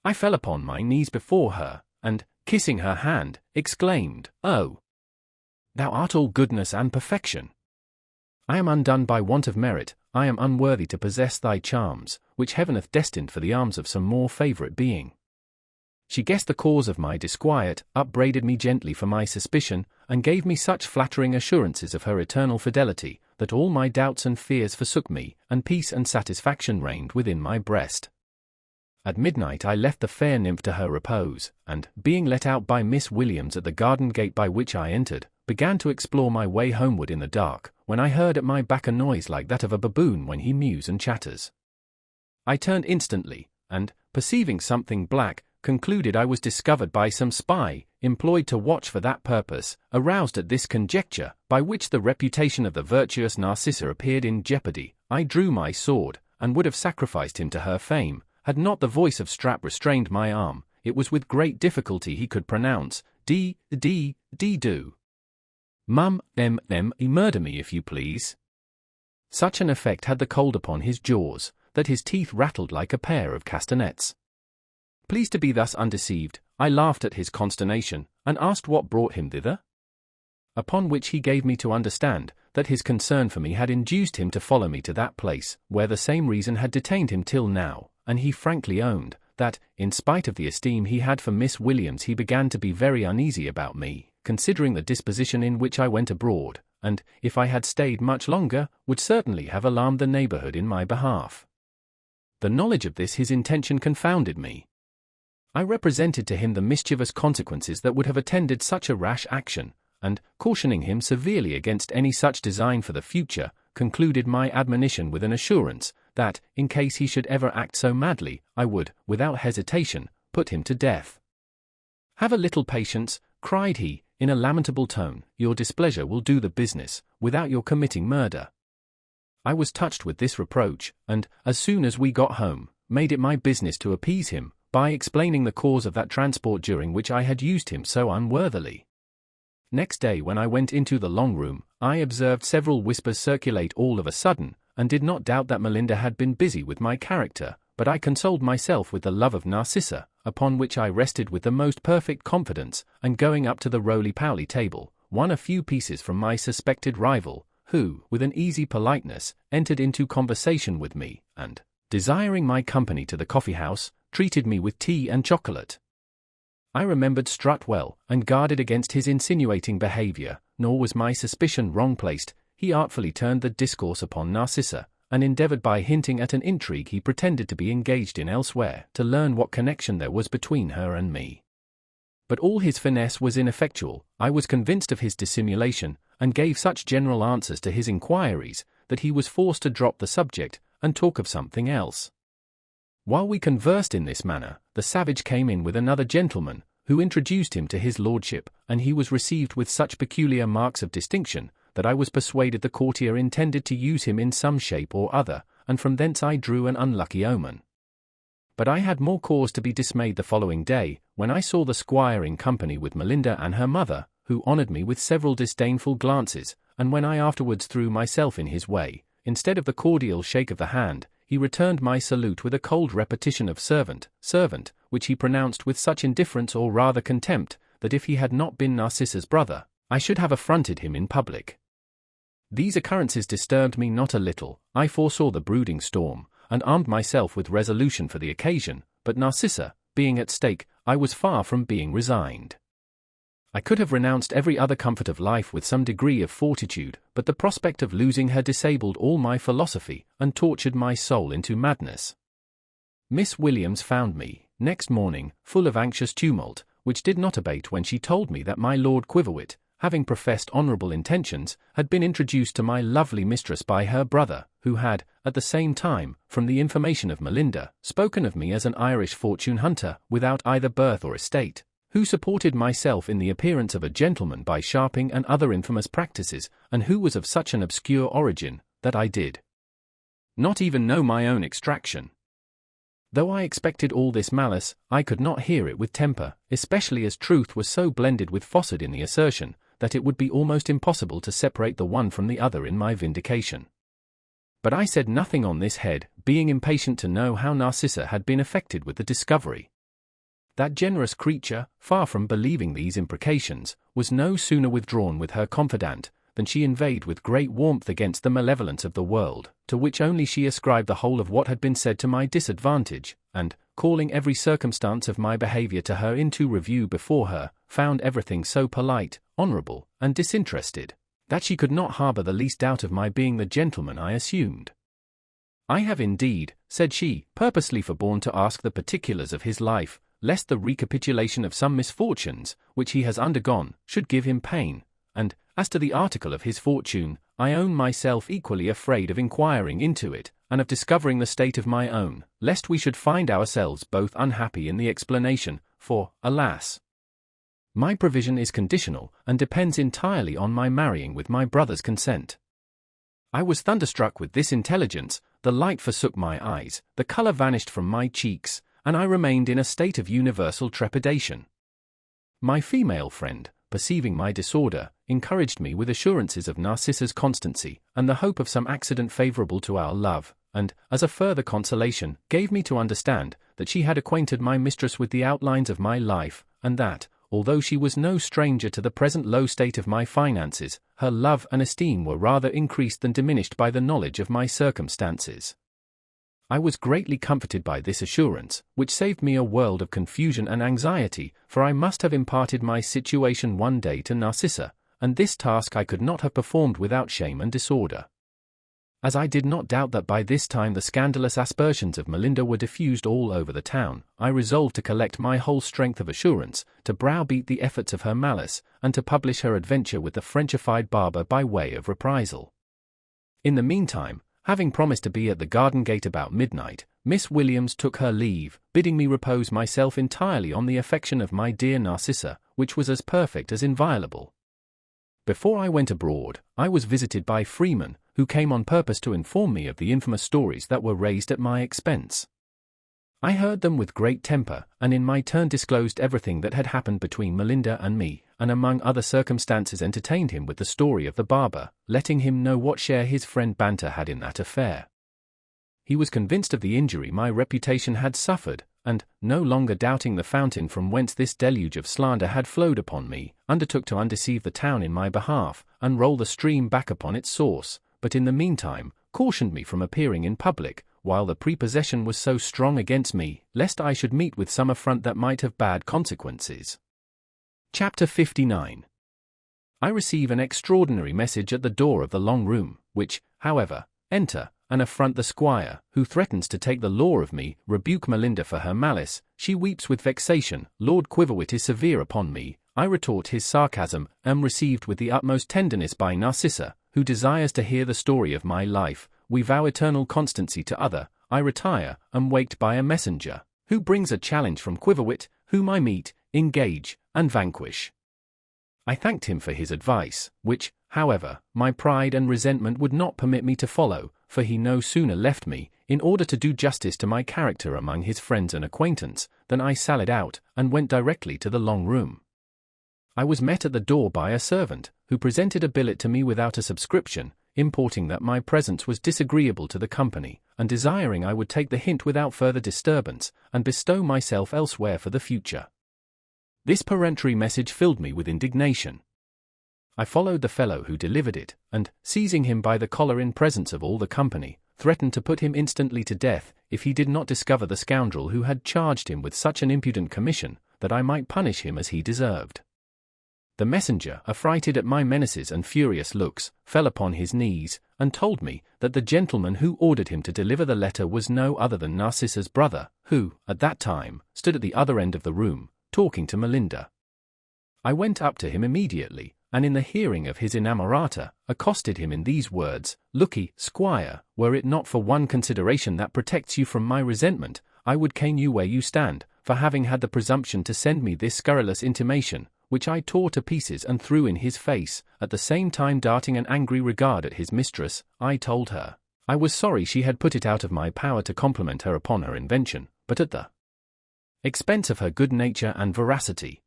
I fell upon my knees before her, and, kissing her hand, exclaimed, "Oh, thou art all goodness and perfection! I am undone by want of merit. I am unworthy to possess thy charms, which heaven hath destined for the arms of some more favourite being." She guessed the cause of my disquiet, upbraided me gently for my suspicion, and gave me such flattering assurances of her eternal fidelity, that all my doubts and fears forsook me, and peace and satisfaction reigned within my breast. At midnight I left the fair nymph to her repose, and, being let out by Miss Williams at the garden gate by which I entered, began to explore my way homeward in the dark, when I heard at my back a noise like that of a baboon when he mews and chatters. I turned instantly, and, perceiving something black, concluded I was discovered by some spy, employed to watch for that purpose. Aroused at this conjecture, by which the reputation of the virtuous Narcissa appeared in jeopardy, I drew my sword, and would have sacrificed him to her fame, had not the voice of Strap restrained my arm. It was with great difficulty he could pronounce, do. Mum, murder me if you please. Such an effect had the cold upon his jaws, that his teeth rattled like a pair of castanets. Pleased to be thus undeceived, I laughed at his consternation, and asked what brought him thither? Upon which he gave me to understand, that his concern for me had induced him to follow me to that place, where the same reason had detained him till now, and he frankly owned, that, in spite of the esteem he had for Miss Williams, he began to be very uneasy about me, considering the disposition in which I went abroad, and, if I had stayed much longer, would certainly have alarmed the neighbourhood in my behalf. The knowledge of this his intention confounded me. I represented to him the mischievous consequences that would have attended such a rash action, and, cautioning him severely against any such design for the future, concluded my admonition with an assurance, that, in case he should ever act so madly, I would, without hesitation, put him to death. "Have a little patience," cried he, in a lamentable tone, "your displeasure will do the business, without your committing murder." I was touched with this reproach, and, as soon as we got home, made it my business to appease him, by explaining the cause of that transport during which I had used him so unworthily. Next day when I went into the long room, I observed several whispers circulate all of a sudden, and did not doubt that Melinda had been busy with my character, but I consoled myself with the love of Narcissa, upon which I rested with the most perfect confidence, and going up to the roly-poly table, won a few pieces from my suspected rival, who, with an easy politeness, entered into conversation with me, and, desiring my company to the coffee-house, treated me with tea and chocolate. I remembered Strut well, and guarded against his insinuating behaviour, nor was my suspicion wrong-placed. He artfully turned the discourse upon Narcissa, and endeavoured by hinting at an intrigue he pretended to be engaged in elsewhere, to learn what connection there was between her and me. But all his finesse was ineffectual. I was convinced of his dissimulation, and gave such general answers to his inquiries, that he was forced to drop the subject, and talk of something else. While we conversed in this manner, the savage came in with another gentleman, who introduced him to his lordship, and he was received with such peculiar marks of distinction, that I was persuaded the courtier intended to use him in some shape or other, and from thence I drew an unlucky omen. But I had more cause to be dismayed the following day, when I saw the squire in company with Melinda and her mother, who honoured me with several disdainful glances, and when I afterwards threw myself in his way, instead of the cordial shake of the hand, he returned my salute with a cold repetition of servant, servant, which he pronounced with such indifference or rather contempt, that if he had not been Narcissa's brother, I should have affronted him in public. These occurrences disturbed me not a little. I foresaw the brooding storm, and armed myself with resolution for the occasion, but Narcissa, being at stake, I was far from being resigned. I could have renounced every other comfort of life with some degree of fortitude, but the prospect of losing her disabled all my philosophy, and tortured my soul into madness. Miss Williams found me, next morning, full of anxious tumult, which did not abate when she told me that my Lord Quiverwit, having professed honourable intentions, had been introduced to my lovely mistress by her brother, who had, at the same time, from the information of Melinda, spoken of me as an Irish fortune-hunter, without either birth or estate, who supported myself in the appearance of a gentleman by sharping and other infamous practices, and who was of such an obscure origin, that I did not even know my own extraction. Though I expected all this malice, I could not hear it with temper, especially as truth was so blended with falsehood in the assertion, that it would be almost impossible to separate the one from the other in my vindication. But I said nothing on this head, being impatient to know how Narcissa had been affected with the discovery. That generous creature, far from believing these imprecations, was no sooner withdrawn with her confidant, than she inveighed with great warmth against the malevolence of the world, to which only she ascribed the whole of what had been said to my disadvantage, and, calling every circumstance of my behaviour to her into review before her, found everything so polite, honourable, and disinterested, that she could not harbour the least doubt of my being the gentleman I assumed. I have indeed, said she, purposely forborne to ask the particulars of his life, lest the recapitulation of some misfortunes, which he has undergone, should give him pain, and, as to the article of his fortune, I own myself equally afraid of inquiring into it, and of discovering the state of my own, lest we should find ourselves both unhappy in the explanation, for, alas, my provision is conditional, and depends entirely on my marrying with my brother's consent. I was thunderstruck with this intelligence, the light forsook my eyes, the colour vanished from my cheeks, and I remained in a state of universal trepidation. My female friend, perceiving my disorder, encouraged me with assurances of Narcissa's constancy, and the hope of some accident favourable to our love, and, as a further consolation, gave me to understand that she had acquainted my mistress with the outlines of my life, and that, although she was no stranger to the present low state of my finances, her love and esteem were rather increased than diminished by the knowledge of my circumstances. I was greatly comforted by this assurance, which saved me a world of confusion and anxiety, for I must have imparted my situation one day to Narcissa, and this task I could not have performed without shame and disorder. As I did not doubt that by this time the scandalous aspersions of Melinda were diffused all over the town, I resolved to collect my whole strength of assurance, to browbeat the efforts of her malice, and to publish her adventure with the Frenchified barber by way of reprisal. In the meantime, having promised to be at the garden gate about midnight, Miss Williams took her leave, bidding me repose myself entirely on the affection of my dear Narcissa, which was as perfect as inviolable. Before I went abroad, I was visited by Freeman, who came on purpose to inform me of the infamous stories that were raised at my expense. I heard them with great temper, and in my turn disclosed everything that had happened between Melinda and me, and among other circumstances entertained him with the story of the barber, letting him know what share his friend Banter had in that affair. He was convinced of the injury my reputation had suffered, and, no longer doubting the fountain from whence this deluge of slander had flowed upon me, undertook to undeceive the town in my behalf, and roll the stream back upon its source, but in the meantime, cautioned me from appearing in public, while the prepossession was so strong against me, lest I should meet with some affront that might have bad consequences. Chapter 59. I receive an extraordinary message at the door of the long room, which, however, enter, and affront the squire, who threatens to take the law of me, rebuke Melinda for her malice, she weeps with vexation, Lord Quiverwit is severe upon me, I retort his sarcasm, am received with the utmost tenderness by Narcissa, who desires to hear the story of my life, we vow eternal constancy to other, I retire, am waked by a messenger, who brings a challenge from Quiverwit, whom I meet, engage, and vanquish. I thanked him for his advice, which, however, my pride and resentment would not permit me to follow, for he no sooner left me, in order to do justice to my character among his friends and acquaintance, than I sallied out, and went directly to the long room. I was met at the door by a servant, who presented a billet to me without a subscription, importing that my presence was disagreeable to the company, and desiring I would take the hint without further disturbance, and bestow myself elsewhere for the future. This peremptory message filled me with indignation. I followed the fellow who delivered it, and, seizing him by the collar in presence of all the company, threatened to put him instantly to death if he did not discover the scoundrel who had charged him with such an impudent commission, that I might punish him as he deserved. The messenger, affrighted at my menaces and furious looks, fell upon his knees, and told me that the gentleman who ordered him to deliver the letter was no other than Narcissa's brother, who, at that time, stood at the other end of the room, talking to Melinda. I went up to him immediately, and in the hearing of his inamorata, accosted him in these words: "Lookee, squire, were it not for one consideration that protects you from my resentment, I would cane you where you stand, for having had the presumption to send me this scurrilous intimation," which I tore to pieces and threw in his face, at the same time darting an angry regard at his mistress. I told her I was sorry she had put it out of my power to compliment her upon her invention, but at the expense of her good nature and veracity.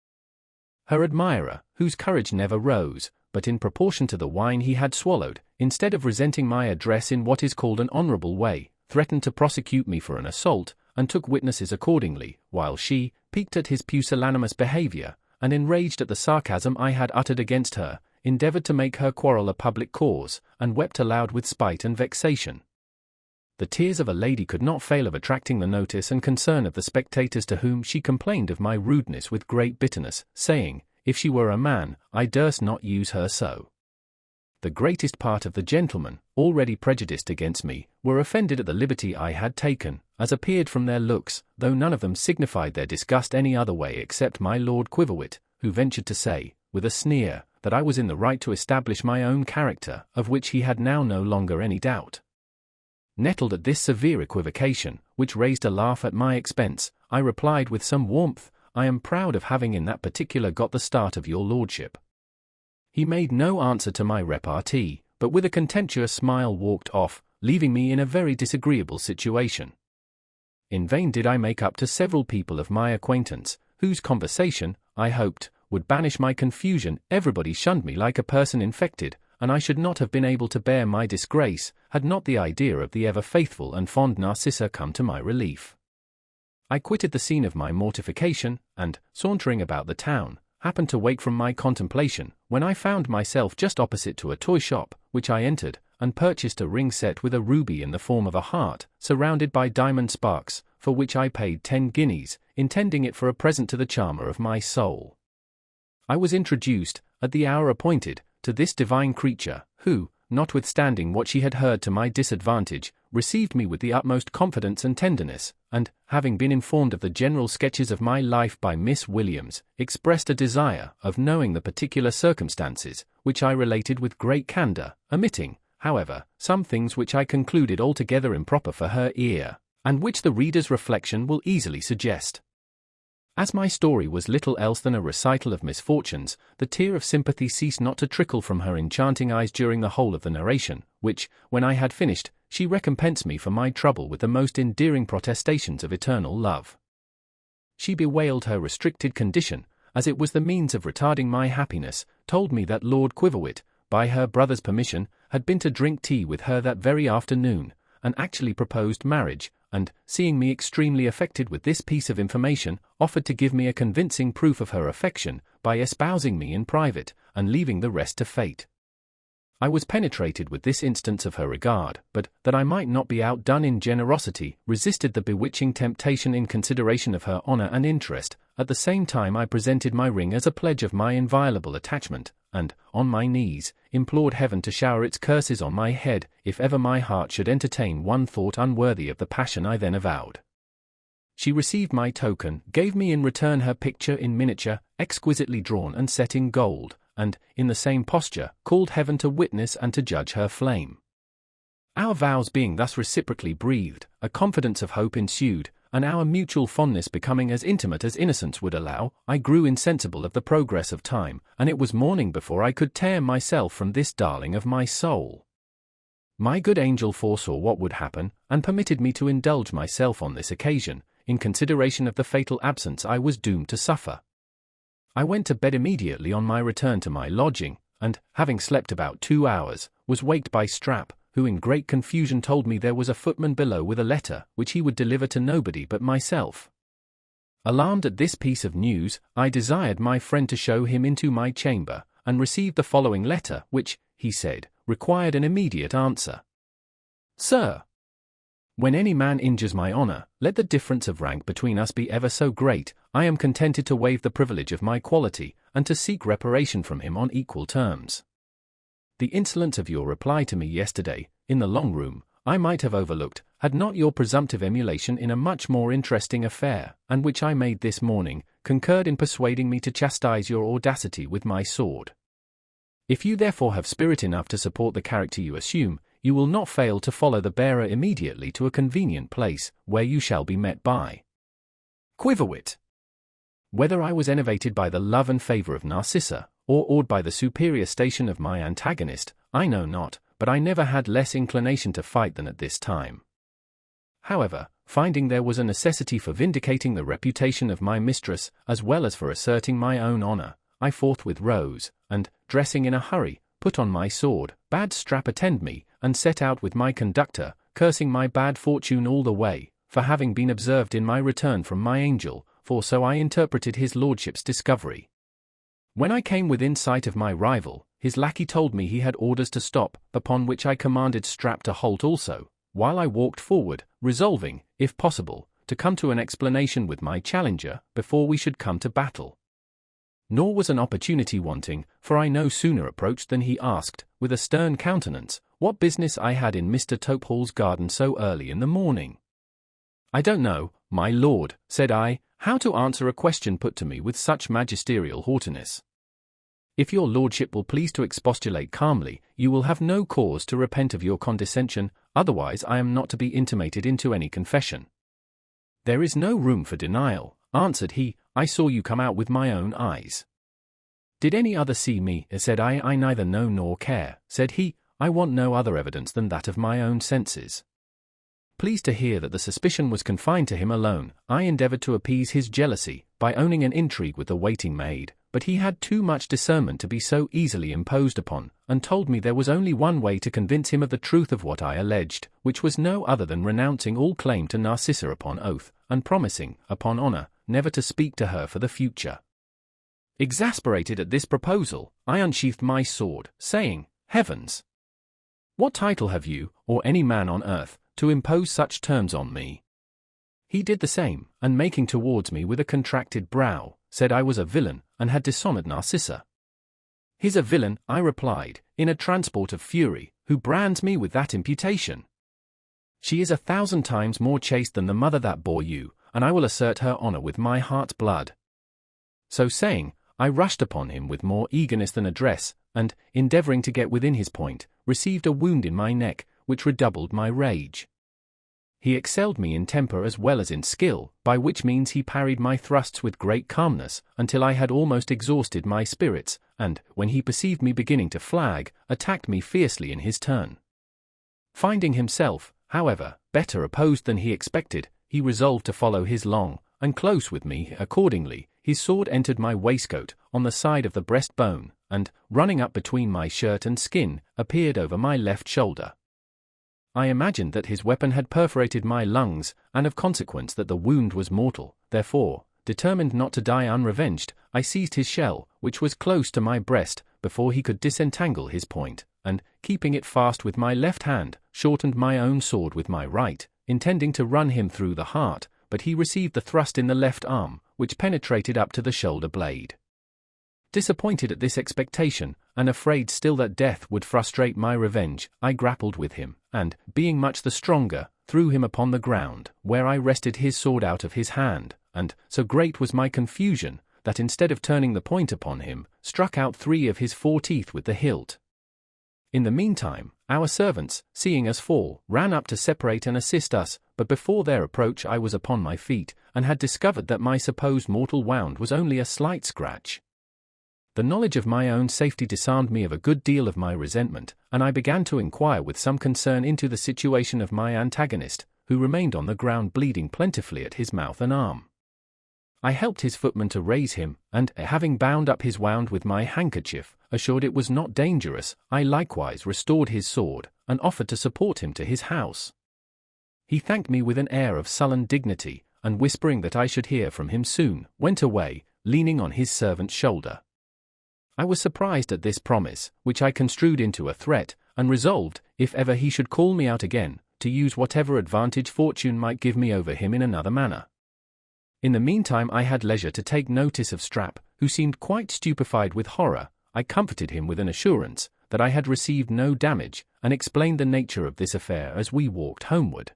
Her admirer, whose courage never rose, but in proportion to the wine he had swallowed, instead of resenting my address in what is called an honourable way, threatened to prosecute me for an assault, and took witnesses accordingly, while she, piqued at his pusillanimous behaviour, and enraged at the sarcasm I had uttered against her, endeavoured to make her quarrel a public cause, and wept aloud with spite and vexation. The tears of a lady could not fail of attracting the notice and concern of the spectators, to whom she complained of my rudeness with great bitterness, saying, if she were a man, I durst not use her so. The greatest part of the gentlemen, already prejudiced against me, were offended at the liberty I had taken, as appeared from their looks, though none of them signified their disgust any other way except my Lord Quiverwit, who ventured to say, with a sneer, that I was in the right to establish my own character, of which he had now no longer any doubt. Nettled at this severe equivocation, which raised a laugh at my expense, I replied with some warmth, I am proud of having in that particular got the start of your lordship. He made no answer to my repartee, but with a contemptuous smile walked off, leaving me in a very disagreeable situation. In vain did I make up to several people of my acquaintance, whose conversation, I hoped, would banish my confusion. Everybody shunned me like a person infected, and I should not have been able to bear my disgrace, had not the idea of the ever-faithful and fond Narcissa come to my relief. I quitted the scene of my mortification, and, sauntering about the town, happened to wake from my contemplation, when I found myself just opposite to a toy shop, which I entered, and purchased a ring set with a ruby in the form of a heart, surrounded by diamond sparks, for which I paid 10 guineas, intending it for a present to the charmer of my soul. I was introduced, at the hour appointed, to this divine creature, who, notwithstanding what she had heard to my disadvantage, received me with the utmost confidence and tenderness, and, having been informed of the general sketches of my life by Miss Williams, expressed a desire of knowing the particular circumstances, which I related with great candour, omitting, however, some things which I concluded altogether improper for her ear, and which the reader's reflection will easily suggest. As my story was little else than a recital of misfortunes, the tear of sympathy ceased not to trickle from her enchanting eyes during the whole of the narration, which, when I had finished, she recompensed me for my trouble with the most endearing protestations of eternal love. She bewailed her restricted condition, as it was the means of retarding my happiness, told me that Lord Quiverwit, by her brother's permission, had been to drink tea with her that very afternoon, and actually proposed marriage, and, seeing me extremely affected with this piece of information, offered to give me a convincing proof of her affection, by espousing me in private, and leaving the rest to fate. I was penetrated with this instance of her regard, but, that I might not be outdone in generosity, resisted the bewitching temptation in consideration of her honour and interest. At the same time I presented my ring as a pledge of my inviolable attachment, and, on my knees, implored heaven to shower its curses on my head, if ever my heart should entertain one thought unworthy of the passion I then avowed. She received my token, gave me in return her picture in miniature, exquisitely drawn and set in gold, and, in the same posture, called heaven to witness and to judge her flame. Our vows being thus reciprocally breathed, a confidence of hope ensued, and our mutual fondness becoming as intimate as innocence would allow, I grew insensible of the progress of time, and it was morning before I could tear myself from this darling of my soul. My good angel foresaw what would happen, and permitted me to indulge myself on this occasion, in consideration of the fatal absence I was doomed to suffer. I went to bed immediately on my return to my lodging, and, having slept about 2 hours, was waked by Strap, who in great confusion told me there was a footman below with a letter which he would deliver to nobody but myself. Alarmed at this piece of news, I desired my friend to show him into my chamber, and received the following letter, which, he said, required an immediate answer. Sir, when any man injures my honor, let the difference of rank between us be ever so great, I am contented to waive the privilege of my quality, and to seek reparation from him on equal terms. The insolence of your reply to me yesterday, in the long room, I might have overlooked, had not your presumptive emulation in a much more interesting affair, and which I made this morning, concurred in persuading me to chastise your audacity with my sword. If you therefore have spirit enough to support the character you assume, you will not fail to follow the bearer immediately to a convenient place, where you shall be met by Quiverwit. Whether I was enervated by the love and favour of Narcissa, or awed by the superior station of my antagonist, I know not, but I never had less inclination to fight than at this time. However, finding there was a necessity for vindicating the reputation of my mistress, as well as for asserting my own honour, I forthwith rose, and, dressing in a hurry, put on my sword, bade Strap attend me, and set out with my conductor, cursing my bad fortune all the way, for having been observed in my return from my angel, for so I interpreted his lordship's discovery. When I came within sight of my rival, his lackey told me he had orders to stop, upon which I commanded Strap to halt also, while I walked forward, resolving, if possible, to come to an explanation with my challenger, before we should come to battle. Nor was an opportunity wanting, for I no sooner approached than he asked, with a stern countenance, what business I had in Mr. Topehall's garden so early in the morning. I don't know, my lord, said I, how to answer a question put to me with such magisterial haughtiness. If your lordship will please to expostulate calmly, you will have no cause to repent of your condescension, otherwise I am not to be intimated into any confession. There is no room for denial, answered he, I saw you come out with my own eyes. Did any other see me? Said I. I neither know nor care, said he, I want no other evidence than that of my own senses. Pleased to hear that the suspicion was confined to him alone, I endeavoured to appease his jealousy, by owning an intrigue with the waiting maid, but he had too much discernment to be so easily imposed upon, and told me there was only one way to convince him of the truth of what I alleged, which was no other than renouncing all claim to Narcissa upon oath, and promising, upon honour, never to speak to her for the future. Exasperated at this proposal, I unsheathed my sword, saying, Heavens! What title have you, or any man on earth, to impose such terms on me? He did the same, and making towards me with a contracted brow, said I was a villain, and had dishonoured Narcissa. He's a villain, I replied, in a transport of fury, who brands me with that imputation. She is 1,000 times more chaste than the mother that bore you, and I will assert her honour with my heart's blood. So saying, I rushed upon him with more eagerness than address, and, endeavouring to get within his point, received a wound in my neck, which redoubled my rage. He excelled me in temper as well as in skill, by which means he parried my thrusts with great calmness, until I had almost exhausted my spirits, and, when he perceived me beginning to flag, attacked me fiercely in his turn. Finding himself, however, better opposed than he expected, he resolved to follow his long, and close with me. Accordingly, his sword entered my waistcoat, on the side of the breastbone, and, running up between my shirt and skin, appeared over my left shoulder. I imagined that his weapon had perforated my lungs, and of consequence that the wound was mortal. Therefore, determined not to die unrevenged, I seized his shell, which was close to my breast, before he could disentangle his point, and, keeping it fast with my left hand, shortened my own sword with my right, intending to run him through the heart, but he received the thrust in the left arm, which penetrated up to the shoulder blade. Disappointed at this expectation, and afraid still that death would frustrate my revenge, I grappled with him, and, being much the stronger, threw him upon the ground, where I wrested his sword out of his hand, and, so great was my confusion, that instead of turning the point upon him, struck out 3 of his 4 teeth with the hilt. In the meantime, our servants, seeing us fall, ran up to separate and assist us, but before their approach I was upon my feet, and had discovered that my supposed mortal wound was only a slight scratch. The knowledge of my own safety disarmed me of a good deal of my resentment, and I began to inquire with some concern into the situation of my antagonist, who remained on the ground bleeding plentifully at his mouth and arm. I helped his footman to raise him, and, having bound up his wound with my handkerchief, assured it was not dangerous, I likewise restored his sword, and offered to support him to his house. He thanked me with an air of sullen dignity, and whispering that I should hear from him soon, went away, leaning on his servant's shoulder. I was surprised at this promise, which I construed into a threat, and resolved, if ever he should call me out again, to use whatever advantage fortune might give me over him in another manner. In the meantime I had leisure to take notice of Strap, who seemed quite stupefied with horror. I comforted him with an assurance that I had received no damage, and explained the nature of this affair as we walked homeward.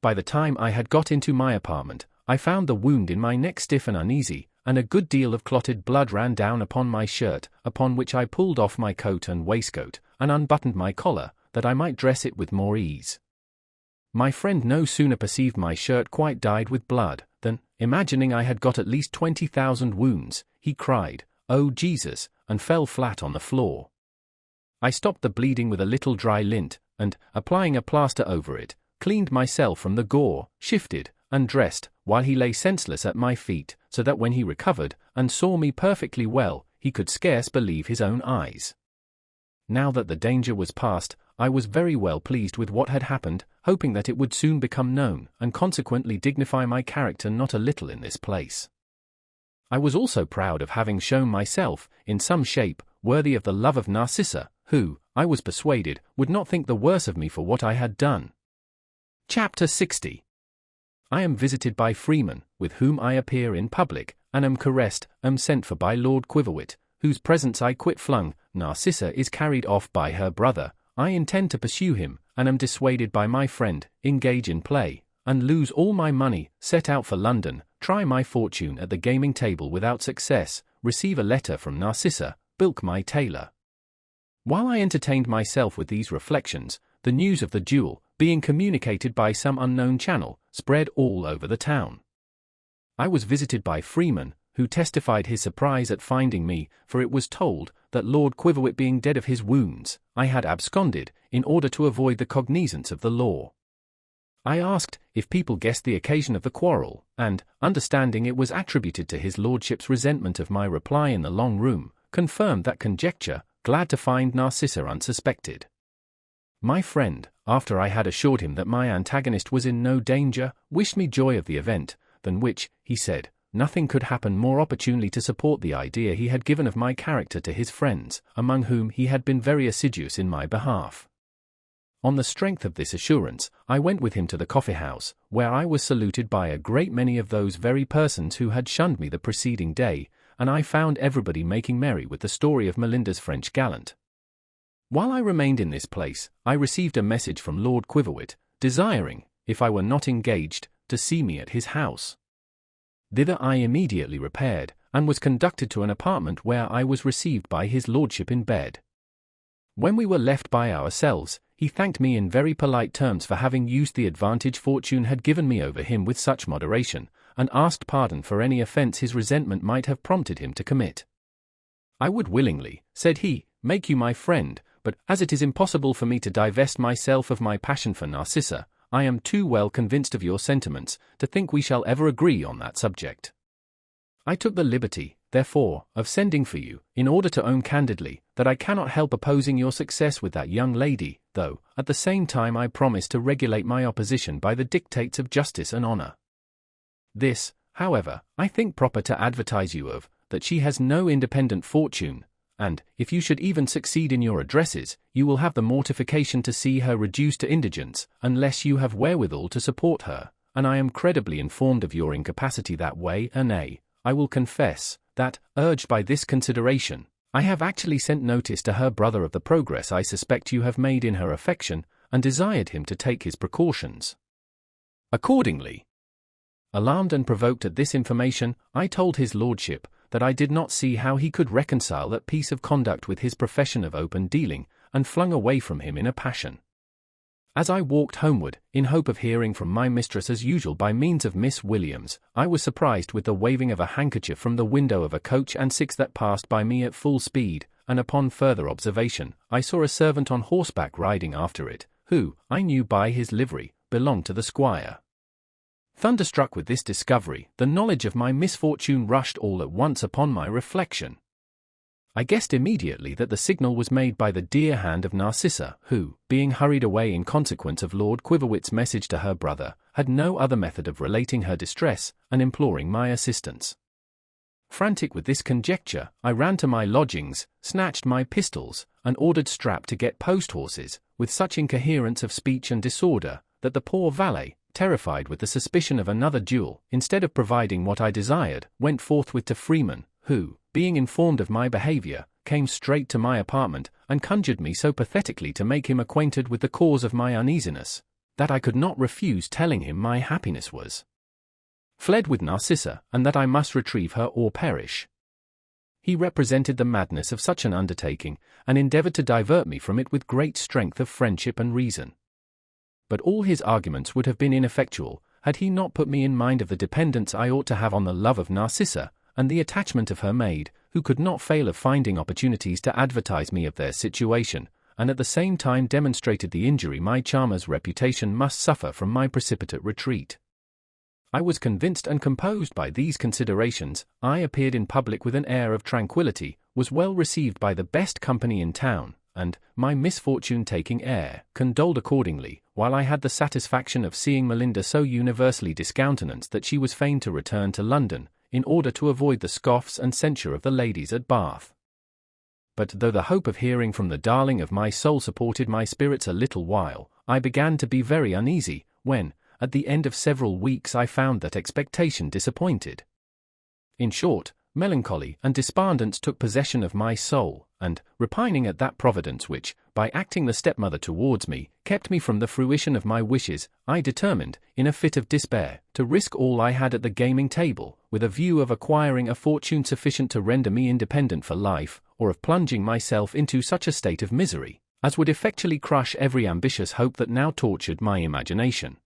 By the time I had got into my apartment, I found the wound in my neck stiff and uneasy, and a good deal of clotted blood ran down upon my shirt, upon which I pulled off my coat and waistcoat, and unbuttoned my collar, that I might dress it with more ease. My friend no sooner perceived my shirt quite dyed with blood, than, imagining I had got at least 20,000 wounds, he cried, "Oh Jesus," and fell flat on the floor. I stopped the bleeding with a little dry lint, and, applying a plaster over it, cleaned myself from the gore, shifted, and dressed, while he lay senseless at my feet, so that when he recovered, and saw me perfectly well, he could scarce believe his own eyes. Now that the danger was past, I was very well pleased with what had happened, hoping that it would soon become known, and consequently dignify my character not a little in this place. I was also proud of having shown myself, in some shape, worthy of the love of Narcissa, who, I was persuaded, would not think the worse of me for what I had done. Chapter 60. I am visited by freemen, with whom I appear in public, and am caressed, am sent for by Lord Quiverwit, whose presence I quit flung. Narcissa is carried off by her brother. I intend to pursue him, and am dissuaded by my friend, engage in play, and lose all my money, set out for London, try my fortune at the gaming table without success, receive a letter from Narcissa, bilk my tailor. While I entertained myself with these reflections, the news of the duel, being communicated by some unknown channel, spread all over the town. I was visited by Freeman, who testified his surprise at finding me, for it was told that Lord Quiverwit being dead of his wounds, I had absconded, in order to avoid the cognizance of the law. I asked if people guessed the occasion of the quarrel, and, understanding it was attributed to his lordship's resentment of my reply in the long room, confirmed that conjecture, glad to find Narcissa unsuspected. My friend, after I had assured him that my antagonist was in no danger, wished me joy of the event, than which, he said, nothing could happen more opportunely to support the idea he had given of my character to his friends, among whom he had been very assiduous in my behalf. On the strength of this assurance, I went with him to the coffee-house, where I was saluted by a great many of those very persons who had shunned me the preceding day, and I found everybody making merry with the story of Melinda's French gallant. While I remained in this place, I received a message from Lord Quiverwit, desiring, if I were not engaged, to see me at his house. Thither I immediately repaired, and was conducted to an apartment where I was received by his lordship in bed. When we were left by ourselves, he thanked me in very polite terms for having used the advantage fortune had given me over him with such moderation, and asked pardon for any offence his resentment might have prompted him to commit. "I would willingly," said he, "make you my friend, but as it is impossible for me to divest myself of my passion for Narcissa, I am too well convinced of your sentiments to think we shall ever agree on that subject. I took the liberty, therefore, of sending for you, in order to own candidly that I cannot help opposing your success with that young lady, though, at the same time I promise to regulate my opposition by the dictates of justice and honour. This, however, I think proper to advertise you of, that she has no independent fortune, and, if you should even succeed in your addresses, you will have the mortification to see her reduced to indigence, unless you have wherewithal to support her, and I am credibly informed of your incapacity that way, and nay, I will confess, that, urged by this consideration, I have actually sent notice to her brother of the progress I suspect you have made in her affection, and desired him to take his precautions. Accordingly, alarmed and provoked at this information, I told his lordship that I did not see how he could reconcile that piece of conduct with his profession of open dealing, and flung away from him in a passion. As I walked homeward, in hope of hearing from my mistress as usual by means of Miss Williams, I was surprised with the waving of a handkerchief from the window of a coach and six that passed by me at full speed, and upon further observation, I saw a servant on horseback riding after it, who, I knew by his livery, belonged to the squire. Thunderstruck with this discovery, the knowledge of my misfortune rushed all at once upon my reflection. I guessed immediately that the signal was made by the dear hand of Narcissa, who, being hurried away in consequence of Lord Quiverwit's message to her brother, had no other method of relating her distress and imploring my assistance. Frantic with this conjecture, I ran to my lodgings, snatched my pistols, and ordered Strap to get post-horses, with such incoherence of speech and disorder, that the poor valet, terrified with the suspicion of another duel, instead of providing what I desired, went forthwith to Freeman, who, being informed of my behavior, came straight to my apartment, and conjured me so pathetically to make him acquainted with the cause of my uneasiness, that I could not refuse telling him my happiness was fled with Narcissa, and that I must retrieve her or perish. He represented the madness of such an undertaking, and endeavored to divert me from it with great strength of friendship and reason. But all his arguments would have been ineffectual, had he not put me in mind of the dependence I ought to have on the love of Narcissa, and the attachment of her maid, who could not fail of finding opportunities to advertise me of their situation, and at the same time demonstrated the injury my charmer's reputation must suffer from my precipitate retreat. I was convinced and composed by these considerations. I appeared in public with an air of tranquillity, was well received by the best company in town, and, my misfortune-taking air, condoled accordingly, while I had the satisfaction of seeing Melinda so universally discountenanced that she was fain to return to London, in order to avoid the scoffs and censure of the ladies at Bath. But though the hope of hearing from the darling of my soul supported my spirits a little while, I began to be very uneasy, when, at the end of several weeks I found that expectation disappointed. In short, melancholy and despondence took possession of my soul, and, repining at that providence which, by acting the stepmother towards me, kept me from the fruition of my wishes, I determined, in a fit of despair, to risk all I had at the gaming table, with a view of acquiring a fortune sufficient to render me independent for life, or of plunging myself into such a state of misery as would effectually crush every ambitious hope that now tortured my imagination.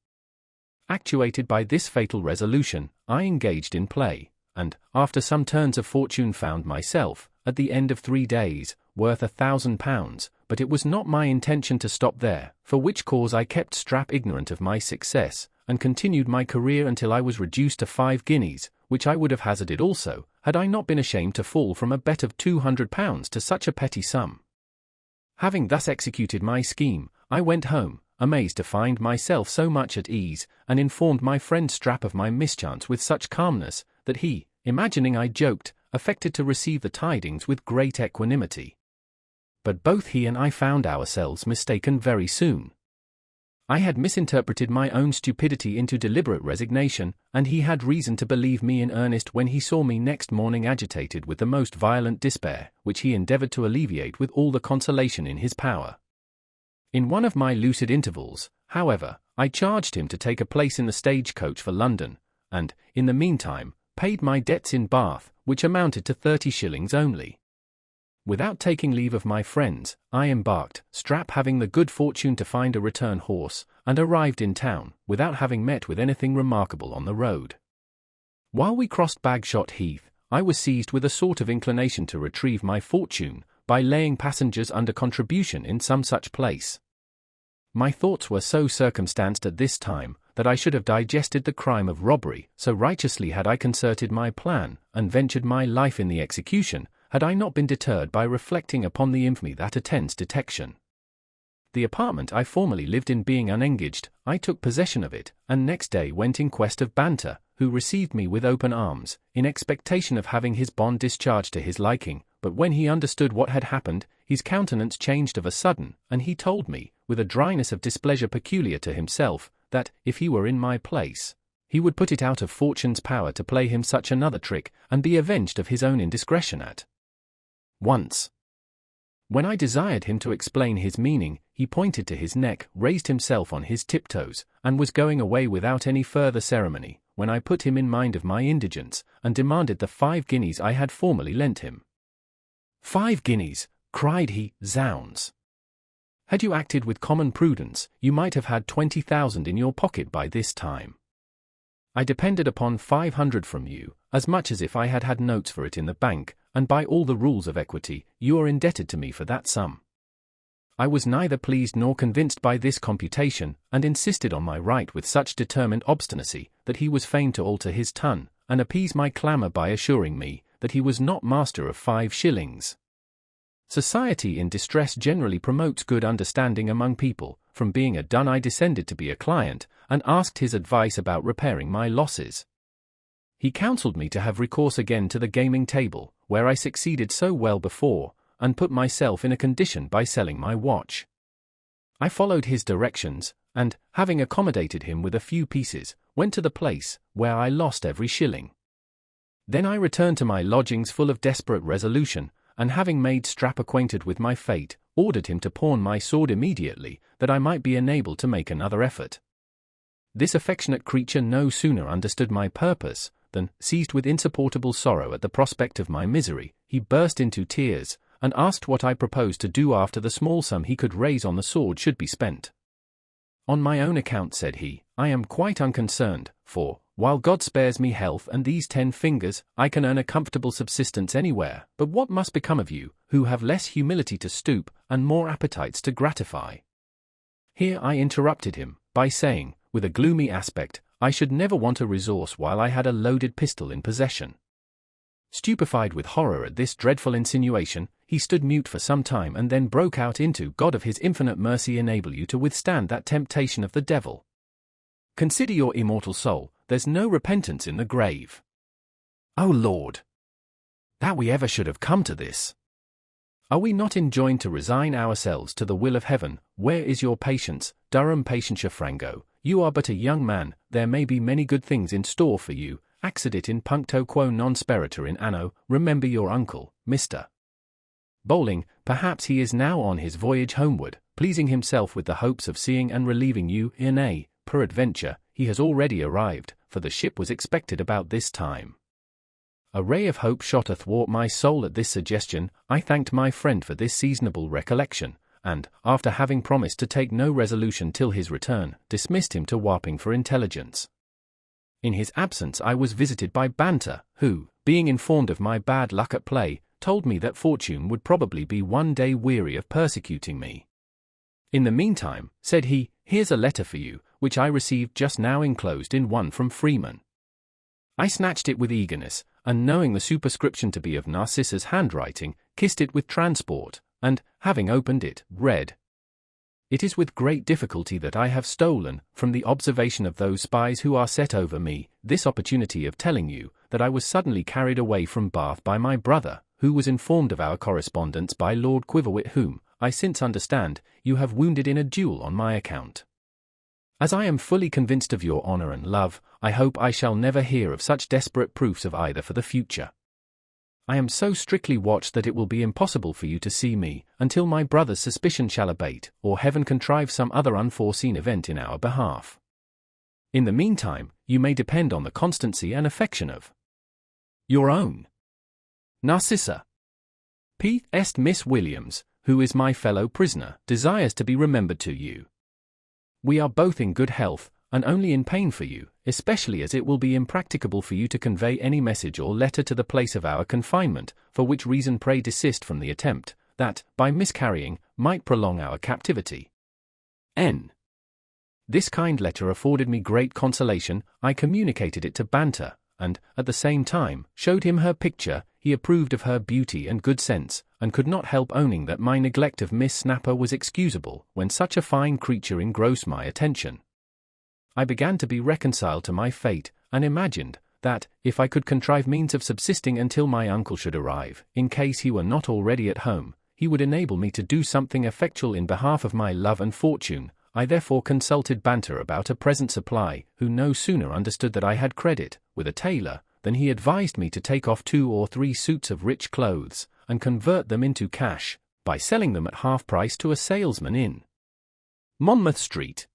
Actuated by this fatal resolution, I engaged in play, and, after some turns of fortune, found myself, at the end of 3 days, worth £1,000, but it was not my intention to stop there, for which cause I kept Strap ignorant of my success, and continued my career until I was reduced to 5 guineas, which I would have hazarded also, had I not been ashamed to fall from a bet of £200 to such a petty sum. Having thus executed my scheme, I went home, amazed to find myself so much at ease, and informed my friend Strap of my mischance with such calmness, that he, imagining I joked, affected to receive the tidings with great equanimity. But both he and I found ourselves mistaken very soon. I had misinterpreted my own stupidity into deliberate resignation, and he had reason to believe me in earnest when he saw me next morning agitated with the most violent despair, which he endeavored to alleviate with all the consolation in his power. In one of my lucid intervals, however, I charged him to take a place in the stage-coach for London, and, in the meantime, paid my debts in Bath, which amounted to 30 shillings only. Without taking leave of my friends, I embarked, Strap having the good fortune to find a return horse, and arrived in town, without having met with anything remarkable on the road. While we crossed Bagshot Heath, I was seized with a sort of inclination to retrieve my fortune, by laying passengers under contribution in some such place. My thoughts were so circumstanced at this time, that I should have digested the crime of robbery, so righteously had I concerted my plan, and ventured my life in the execution, had I not been deterred by reflecting upon the infamy that attends detection. The apartment I formerly lived in being unengaged, I took possession of it, and next day went in quest of Banter, who received me with open arms, in expectation of having his bond discharged to his liking, but when he understood what had happened, his countenance changed of a sudden, and he told me, with a dryness of displeasure peculiar to himself, that, if he were in my place, he would put it out of fortune's power to play him such another trick, and be avenged of his own indiscretion at once. When I desired him to explain his meaning, he pointed to his neck, raised himself on his tiptoes, and was going away without any further ceremony, when I put him in mind of my indigence, and demanded the 5 guineas I had formerly lent him. 5 guineas, cried he, zounds! Had you acted with common prudence, you might have had 20,000 in your pocket by this time. I depended upon 500 from you, as much as if I had had notes for it in the bank, and by all the rules of equity, you are indebted to me for that sum. I was neither pleased nor convinced by this computation, and insisted on my right with such determined obstinacy, that he was fain to alter his tone, and appease my clamour by assuring me, that he was not master of 5 shillings. Society in distress generally promotes good understanding among people. From being a dun I descended to be a client, and asked his advice about repairing my losses. He counselled me to have recourse again to the gaming table, where I succeeded so well before, and put myself in a condition by selling my watch. I followed his directions, and, having accommodated him with a few pieces, went to the place, where I lost every shilling. Then I returned to my lodgings full of desperate resolution, and having made Strap acquainted with my fate, ordered him to pawn my sword immediately, that I might be enabled to make another effort. This affectionate creature no sooner understood my purpose, than, seized with insupportable sorrow at the prospect of my misery, he burst into tears, and asked what I proposed to do after the small sum he could raise on the sword should be spent. On my own account, said he, I am quite unconcerned, for, while God spares me health and these 10 fingers, I can earn a comfortable subsistence anywhere. But what must become of you, who have less humility to stoop, and more appetites to gratify? Here I interrupted him, by saying, with a gloomy aspect, I should never want a resource while I had a loaded pistol in possession. Stupefied with horror at this dreadful insinuation, he stood mute for some time and then broke out into, God of his infinite mercy enable you to withstand that temptation of the devil. Consider your immortal soul, there's no repentance in the grave. O Lord! That we ever should have come to this! Are we not enjoined to resign ourselves to the will of heaven? Where is your patience, Durham Patientia Frango? You are but a young man, there may be many good things in store for you. Accidit in puncto quo non speratur in anno, remember your uncle, Mr. Bowling, perhaps he is now on his voyage homeward, pleasing himself with the hopes of seeing and relieving you, nay, peradventure, he has already arrived, for the ship was expected about this time. A ray of hope shot athwart my soul at this suggestion. I thanked my friend for this seasonable recollection, and, after having promised to take no resolution till his return, dismissed him to Wapping for intelligence. In his absence I was visited by Banter, who, being informed of my bad luck at play, told me that fortune would probably be one day weary of persecuting me. In the meantime, said he, here's a letter for you, which I received just now enclosed in one from Freeman. I snatched it with eagerness, and knowing the superscription to be of Narcissa's handwriting, kissed it with transport, and, having opened it, read. It is with great difficulty that I have stolen, from the observation of those spies who are set over me, this opportunity of telling you, that I was suddenly carried away from Bath by my brother, who was informed of our correspondence by Lord Quiverwit, whom, I since understand, you have wounded in a duel on my account. As I am fully convinced of your honour and love, I hope I shall never hear of such desperate proofs of either for the future. I am so strictly watched that it will be impossible for you to see me, until my brother's suspicion shall abate, or heaven contrive some other unforeseen event in our behalf. In the meantime, you may depend on the constancy and affection of your own Narcissa. P.S. Miss Williams, who is my fellow prisoner, desires to be remembered to you. We are both in good health, and only in pain for you, especially as it will be impracticable for you to convey any message or letter to the place of our confinement, for which reason pray desist from the attempt, that, by miscarrying, might prolong our captivity. N. This kind letter afforded me great consolation. I communicated it to Banter, and, at the same time, showed him her picture. He approved of her beauty and good sense, and could not help owning that my neglect of Miss Snapper was excusable, when such a fine creature engrossed my attention. I began to be reconciled to my fate, and imagined, that, if I could contrive means of subsisting until my uncle should arrive, in case he were not already at home, he would enable me to do something effectual in behalf of my love and fortune. I therefore consulted Banter about a present supply, who no sooner understood that I had credit with a tailor, than he advised me to take off 2 or 3 suits of rich clothes, and convert them into cash, by selling them at half price to a salesman in Monmouth Street.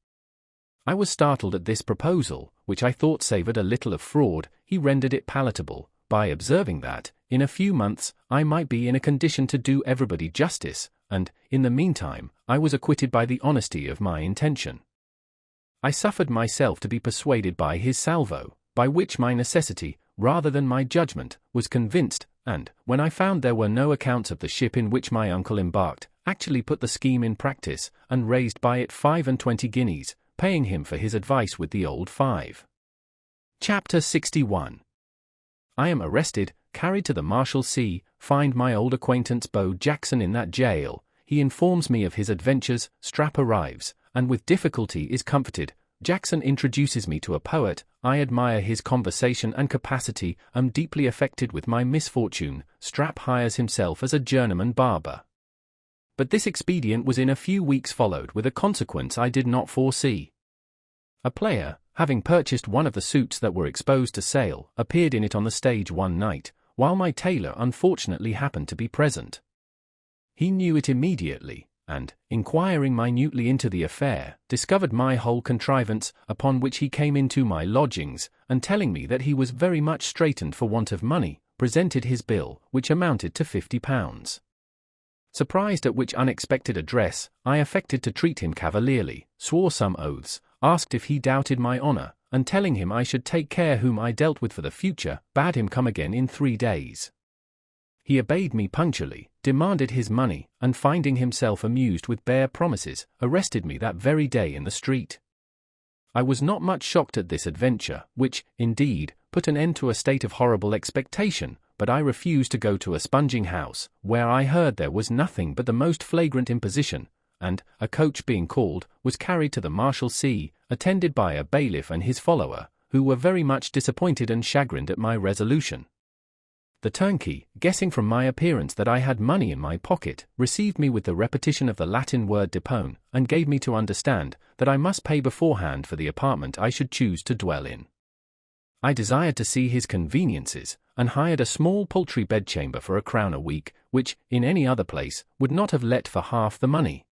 I was startled at this proposal, which I thought savoured a little of fraud. He rendered it palatable, by observing that, in a few months, I might be in a condition to do everybody justice, and, in the meantime, I was acquitted by the honesty of my intention. I suffered myself to be persuaded by his salvo, by which my necessity, rather than my judgment, was convinced, and, when I found there were no accounts of the ship in which my uncle embarked, actually put the scheme in practice, and raised by it 25 guineas, paying him for his advice with the old 5. Chapter 61. I am arrested, carried to the Marshalsea, find my old acquaintance Bo Jackson in that jail. He informs me of his adventures, Strap arrives, and with difficulty is comforted. Jackson introduces me to a poet. I admire his conversation and capacity, am deeply affected with my misfortune. Strap hires himself as a journeyman barber. But this expedient was in a few weeks followed with a consequence I did not foresee. A player, having purchased one of the suits that were exposed to sale, appeared in it on the stage one night, while my tailor unfortunately happened to be present. He knew it immediately, and, inquiring minutely into the affair, discovered my whole contrivance, upon which he came into my lodgings, and telling me that he was very much straitened for want of money, presented his bill, which amounted to £50. Surprised at which unexpected address, I affected to treat him cavalierly, swore some oaths, asked if he doubted my honour, and telling him I should take care whom I dealt with for the future, bade him come again in 3 days. He obeyed me punctually, demanded his money, and finding himself amused with bare promises, arrested me that very day in the street. I was not much shocked at this adventure, which, indeed, put an end to a state of horrible expectation, but I refused to go to a sponging house, where I heard there was nothing but the most flagrant imposition, and, a coach being called, was carried to the Marshalsea, attended by a bailiff and his follower, who were very much disappointed and chagrined at my resolution. The turnkey, guessing from my appearance that I had money in my pocket, received me with the repetition of the Latin word depone, and gave me to understand that I must pay beforehand for the apartment I should choose to dwell in. I desired to see his conveniences, and hired a small paltry bedchamber for £1 a week, which, in any other place, would not have let for half the money.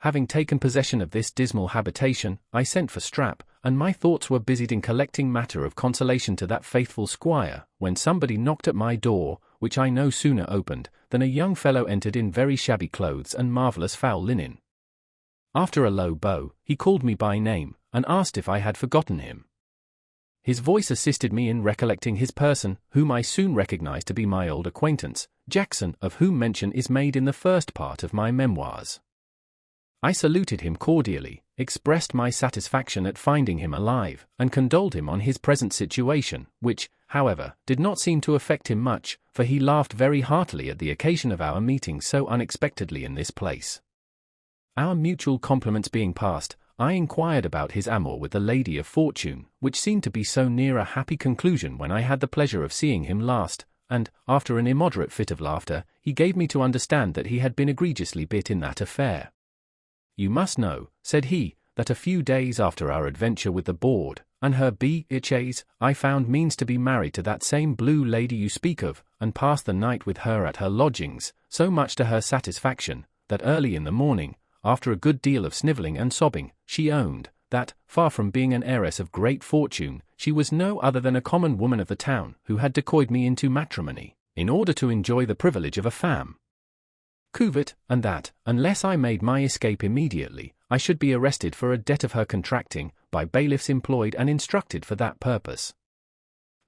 Having taken possession of this dismal habitation, I sent for Strap, and my thoughts were busied in collecting matter of consolation to that faithful squire, when somebody knocked at my door, which I no sooner opened, than a young fellow entered in very shabby clothes and marvellous foul linen. After a low bow, he called me by name, and asked if I had forgotten him. His voice assisted me in recollecting his person, whom I soon recognized to be my old acquaintance, Jackson, of whom mention is made in the first part of my memoirs. I saluted him cordially, expressed my satisfaction at finding him alive, and condoled him on his present situation, which, however, did not seem to affect him much, for he laughed very heartily at the occasion of our meeting so unexpectedly in this place. Our mutual compliments being passed, I inquired about his amour with the lady of fortune, which seemed to be so near a happy conclusion when I had the pleasure of seeing him last, and, after an immoderate fit of laughter, he gave me to understand that he had been egregiously bit in that affair. You must know, said he, that a few days after our adventure with the board, and her B.H.A.'s, I found means to be married to that same blue lady you speak of, and passed the night with her at her lodgings, so much to her satisfaction, that early in the morning, after a good deal of snivelling and sobbing, she owned, that, far from being an heiress of great fortune, she was no other than a common woman of the town, who had decoyed me into matrimony, in order to enjoy the privilege of a femme cuvette, and that, unless I made my escape immediately, I should be arrested for a debt of her contracting, by bailiffs employed and instructed for that purpose.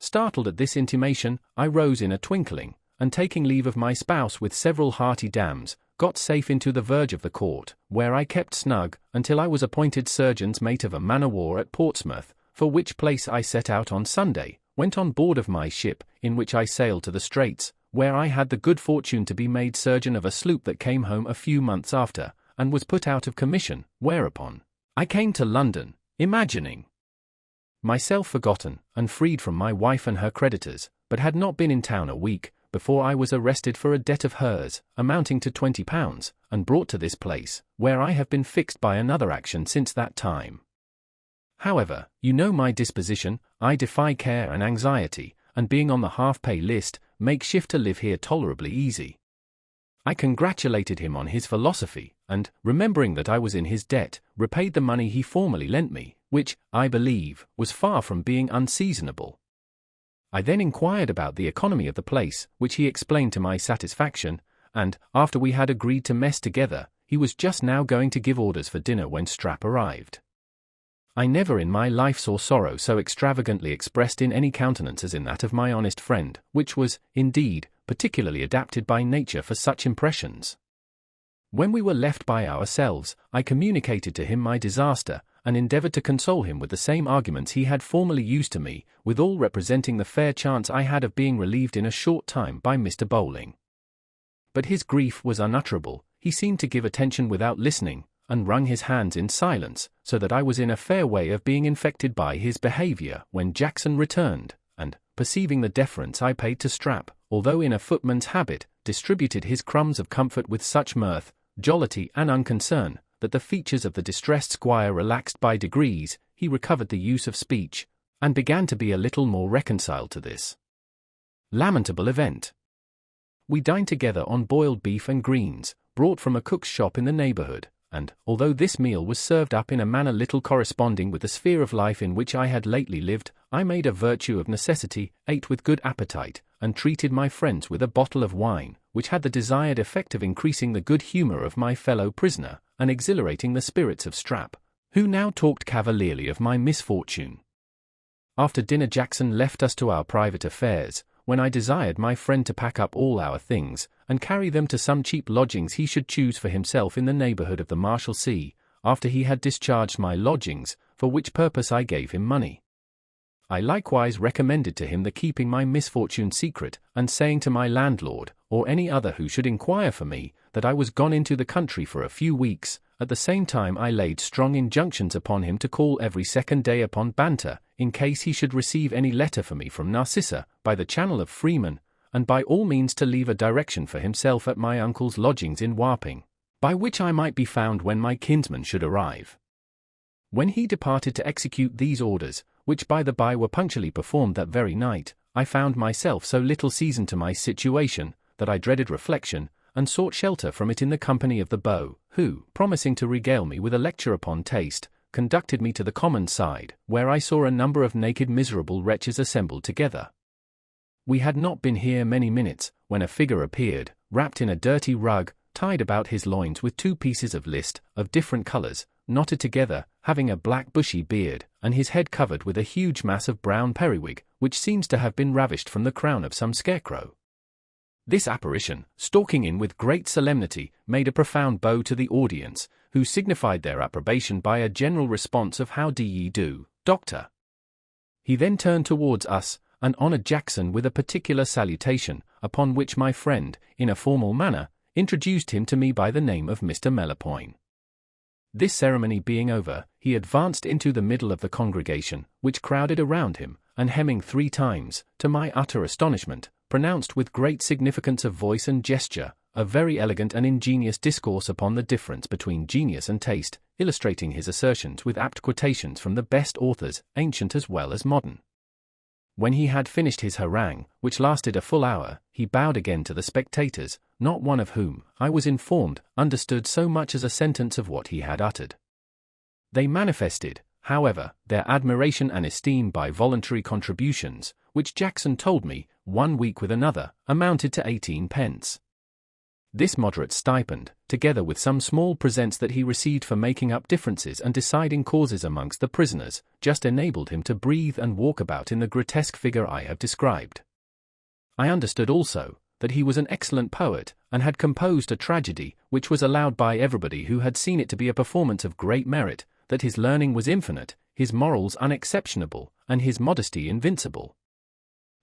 Startled at this intimation, I rose in a twinkling, and taking leave of my spouse with several hearty damns, got safe into the verge of the court, where I kept snug, until I was appointed surgeon's mate of a man-of-war at Portsmouth, for which place I set out on Sunday, went on board of my ship, in which I sailed to the Straits, where I had the good fortune to be made surgeon of a sloop that came home a few months after, and was put out of commission, whereupon I came to London, imagining myself forgotten, and freed from my wife and her creditors, but had not been in town a week, before I was arrested for a debt of hers, amounting to £20, and brought to this place, where I have been fixed by another action since that time. However, you know my disposition, I defy care and anxiety, and being on the half-pay list, make shift to live here tolerably easy. I congratulated him on his philosophy, and, remembering that I was in his debt, repaid the money he formerly lent me, which, I believe, was far from being unseasonable. I then inquired about the economy of the place, which he explained to my satisfaction, and, after we had agreed to mess together, he was just now going to give orders for dinner when Strap arrived. I never in my life saw sorrow so extravagantly expressed in any countenance as in that of my honest friend, which was, indeed, particularly adapted by nature for such impressions. When we were left by ourselves, I communicated to him my disaster, and endeavored to console him with the same arguments he had formerly used to me, withal representing the fair chance I had of being relieved in a short time by Mr. Bowling. But his grief was unutterable. He seemed to give attention without listening, and wrung his hands in silence, so that I was in a fair way of being infected by his behavior when Jackson returned, and, perceiving the deference I paid to Strap, although in a footman's habit, distributed his crumbs of comfort with such mirth, jollity and unconcern, that the features of the distressed squire relaxed by degrees. He recovered the use of speech, and began to be a little more reconciled to this lamentable event. We dined together on boiled beef and greens, brought from a cook's shop in the neighborhood, and, although this meal was served up in a manner little corresponding with the sphere of life in which I had lately lived, I made a virtue of necessity, ate with good appetite, and treated my friends with a bottle of wine, which had the desired effect of increasing the good humor of my fellow prisoner, and exhilarating the spirits of Strap, who now talked cavalierly of my misfortune. After dinner Jackson left us to our private affairs, when I desired my friend to pack up all our things, and carry them to some cheap lodgings he should choose for himself in the neighborhood of the Marshalsea, after he had discharged my lodgings, for which purpose I gave him money. I likewise recommended to him the keeping my misfortune secret, and saying to my landlord, or any other who should inquire for me, that I was gone into the country for a few weeks. At the same time I laid strong injunctions upon him to call every second day upon Banter, in case he should receive any letter for me from Narcissa, by the channel of Freeman, and by all means to leave a direction for himself at my uncle's lodgings in Wapping, by which I might be found when my kinsman should arrive. When he departed to execute these orders, which by the by were punctually performed that very night, I found myself so little seasoned to my situation, that I dreaded reflection, and sought shelter from it in the company of the beau, who, promising to regale me with a lecture upon taste, conducted me to the common side, where I saw a number of naked miserable wretches assembled together. We had not been here many minutes, when a figure appeared, wrapped in a dirty rug, tied about his loins with 2 pieces of list, of different colors, knotted together, having a black bushy beard, and his head covered with a huge mass of brown periwig, which seems to have been ravished from the crown of some scarecrow. This apparition, stalking in with great solemnity, made a profound bow to the audience, who signified their approbation by a general response of "How do ye do, Doctor?" He then turned towards us, and honored Jackson with a particular salutation, upon which my friend, in a formal manner, introduced him to me by the name of Mr. Melopoyn. This ceremony being over, he advanced into the middle of the congregation, which crowded around him, and hemming 3 times, to my utter astonishment, pronounced with great significance of voice and gesture, a very elegant and ingenious discourse upon the difference between genius and taste, illustrating his assertions with apt quotations from the best authors, ancient as well as modern. When he had finished his harangue, which lasted a full hour, he bowed again to the spectators, not one of whom, I was informed, understood so much as a sentence of what he had uttered. They manifested, however, their admiration and esteem by voluntary contributions, which Jackson told me, 1 week with another, amounted to 18 pence. This moderate stipend, together with some small presents that he received for making up differences and deciding causes amongst the prisoners, just enabled him to breathe and walk about in the grotesque figure I have described. I understood also, that he was an excellent poet, and had composed a tragedy, which was allowed by everybody who had seen it to be a performance of great merit, that his learning was infinite, his morals unexceptionable, and his modesty invincible.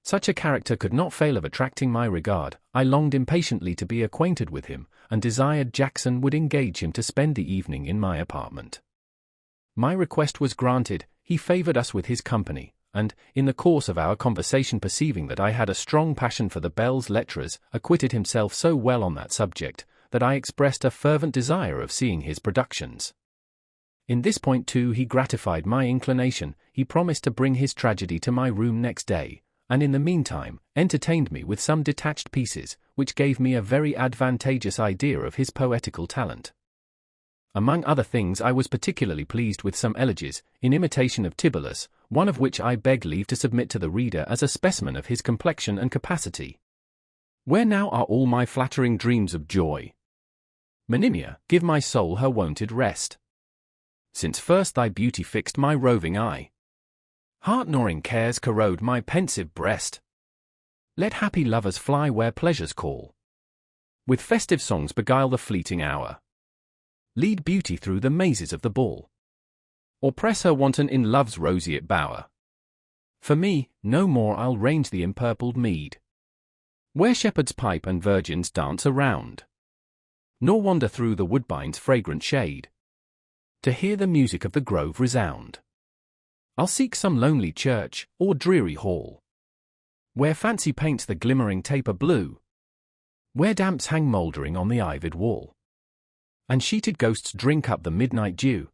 Such a character could not fail of attracting my regard. I longed impatiently to be acquainted with him, and desired Jackson would engage him to spend the evening in my apartment. My request was granted. He favored us with his company, and, in the course of our conversation perceiving that I had a strong passion for the belles lettres, acquitted himself so well on that subject, that I expressed a fervent desire of seeing his productions. In this point too he gratified my inclination. He promised to bring his tragedy to my room next day, and in the meantime, entertained me with some detached pieces, which gave me a very advantageous idea of his poetical talent. Among other things I was particularly pleased with some elegies, in imitation of Tibullus, one of which I beg leave to submit to the reader as a specimen of his complexion and capacity. Where now are all my flattering dreams of joy? Monimia, give my soul her wonted rest. Since first thy beauty fixed my roving eye, heart-gnawing cares corrode my pensive breast. Let happy lovers fly where pleasures call. With festive songs beguile the fleeting hour. Lead beauty through the mazes of the ball. Or press her wanton in love's roseate bower. For me, no more I'll range the empurpled mead, where shepherds pipe and virgins dance around, nor wander through the woodbine's fragrant shade, to hear the music of the grove resound. I'll seek some lonely church, or dreary hall, where fancy paints the glimmering taper blue, where damps hang mouldering on the ivied wall, and sheeted ghosts drink up the midnight dew.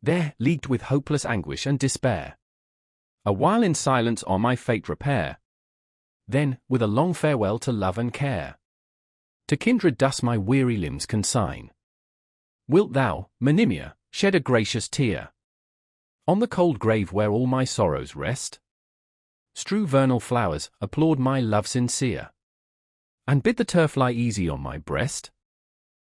There, leagued with hopeless anguish and despair, a while in silence on my fate repair. Then, with a long farewell to love and care, to kindred dust my weary limbs consign. Wilt thou, Monimia, shed a gracious tear on the cold grave where all my sorrows rest? Strew vernal flowers, applaud my love sincere, and bid the turf lie easy on my breast?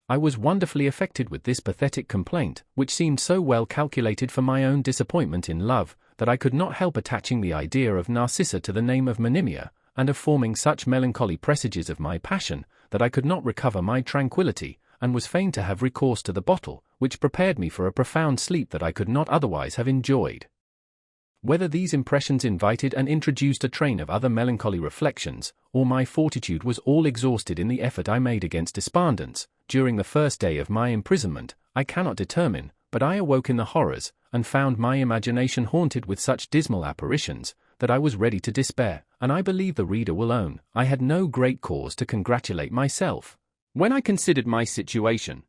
I was wonderfully affected with this pathetic complaint, which seemed so well calculated for my own disappointment in love, that I could not help attaching the idea of Narcissa to the name of Monimia, and of forming such melancholy presages of my passion, that I could not recover my tranquillity, and was fain to have recourse to the bottle, which prepared me for a profound sleep that I could not otherwise have enjoyed. Whether these impressions invited and introduced a train of other melancholy reflections, or my fortitude was all exhausted in the effort I made against despondence, during the first day of my imprisonment, I cannot determine, but I awoke in the horrors, and found my imagination haunted with such dismal apparitions, that I was ready to despair, and I believe the reader will own, I had no great cause to congratulate myself, when I considered my situation.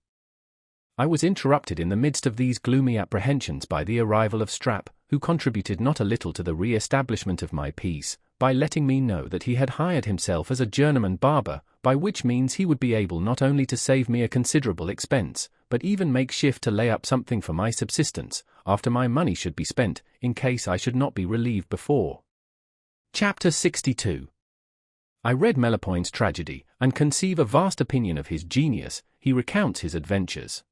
I was interrupted in the midst of these gloomy apprehensions by the arrival of Strap, who contributed not a little to the re-establishment of my peace, by letting me know that he had hired himself as a journeyman barber, by which means he would be able not only to save me a considerable expense, but even make shift to lay up something for my subsistence, after my money should be spent, in case I should not be relieved before. Chapter 62. I read Melopoyn's tragedy, and conceive a vast opinion of his genius. He recounts his adventures.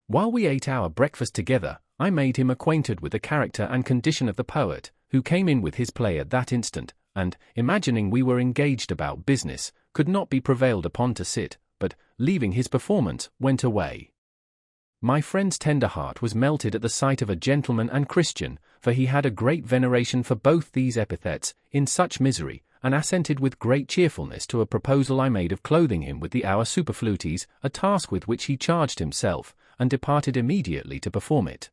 While we ate our breakfast together, I made him acquainted with the character and condition of the poet, who came in with his play at that instant, and, imagining we were engaged about business, could not be prevailed upon to sit, but, leaving his performance, went away. My friend's tender heart was melted at the sight of a gentleman and Christian, for he had a great veneration for both these epithets, in such misery, and assented with great cheerfulness to a proposal I made of clothing him with the hour superfluities, a task with which he charged himself, and departed immediately to perform it.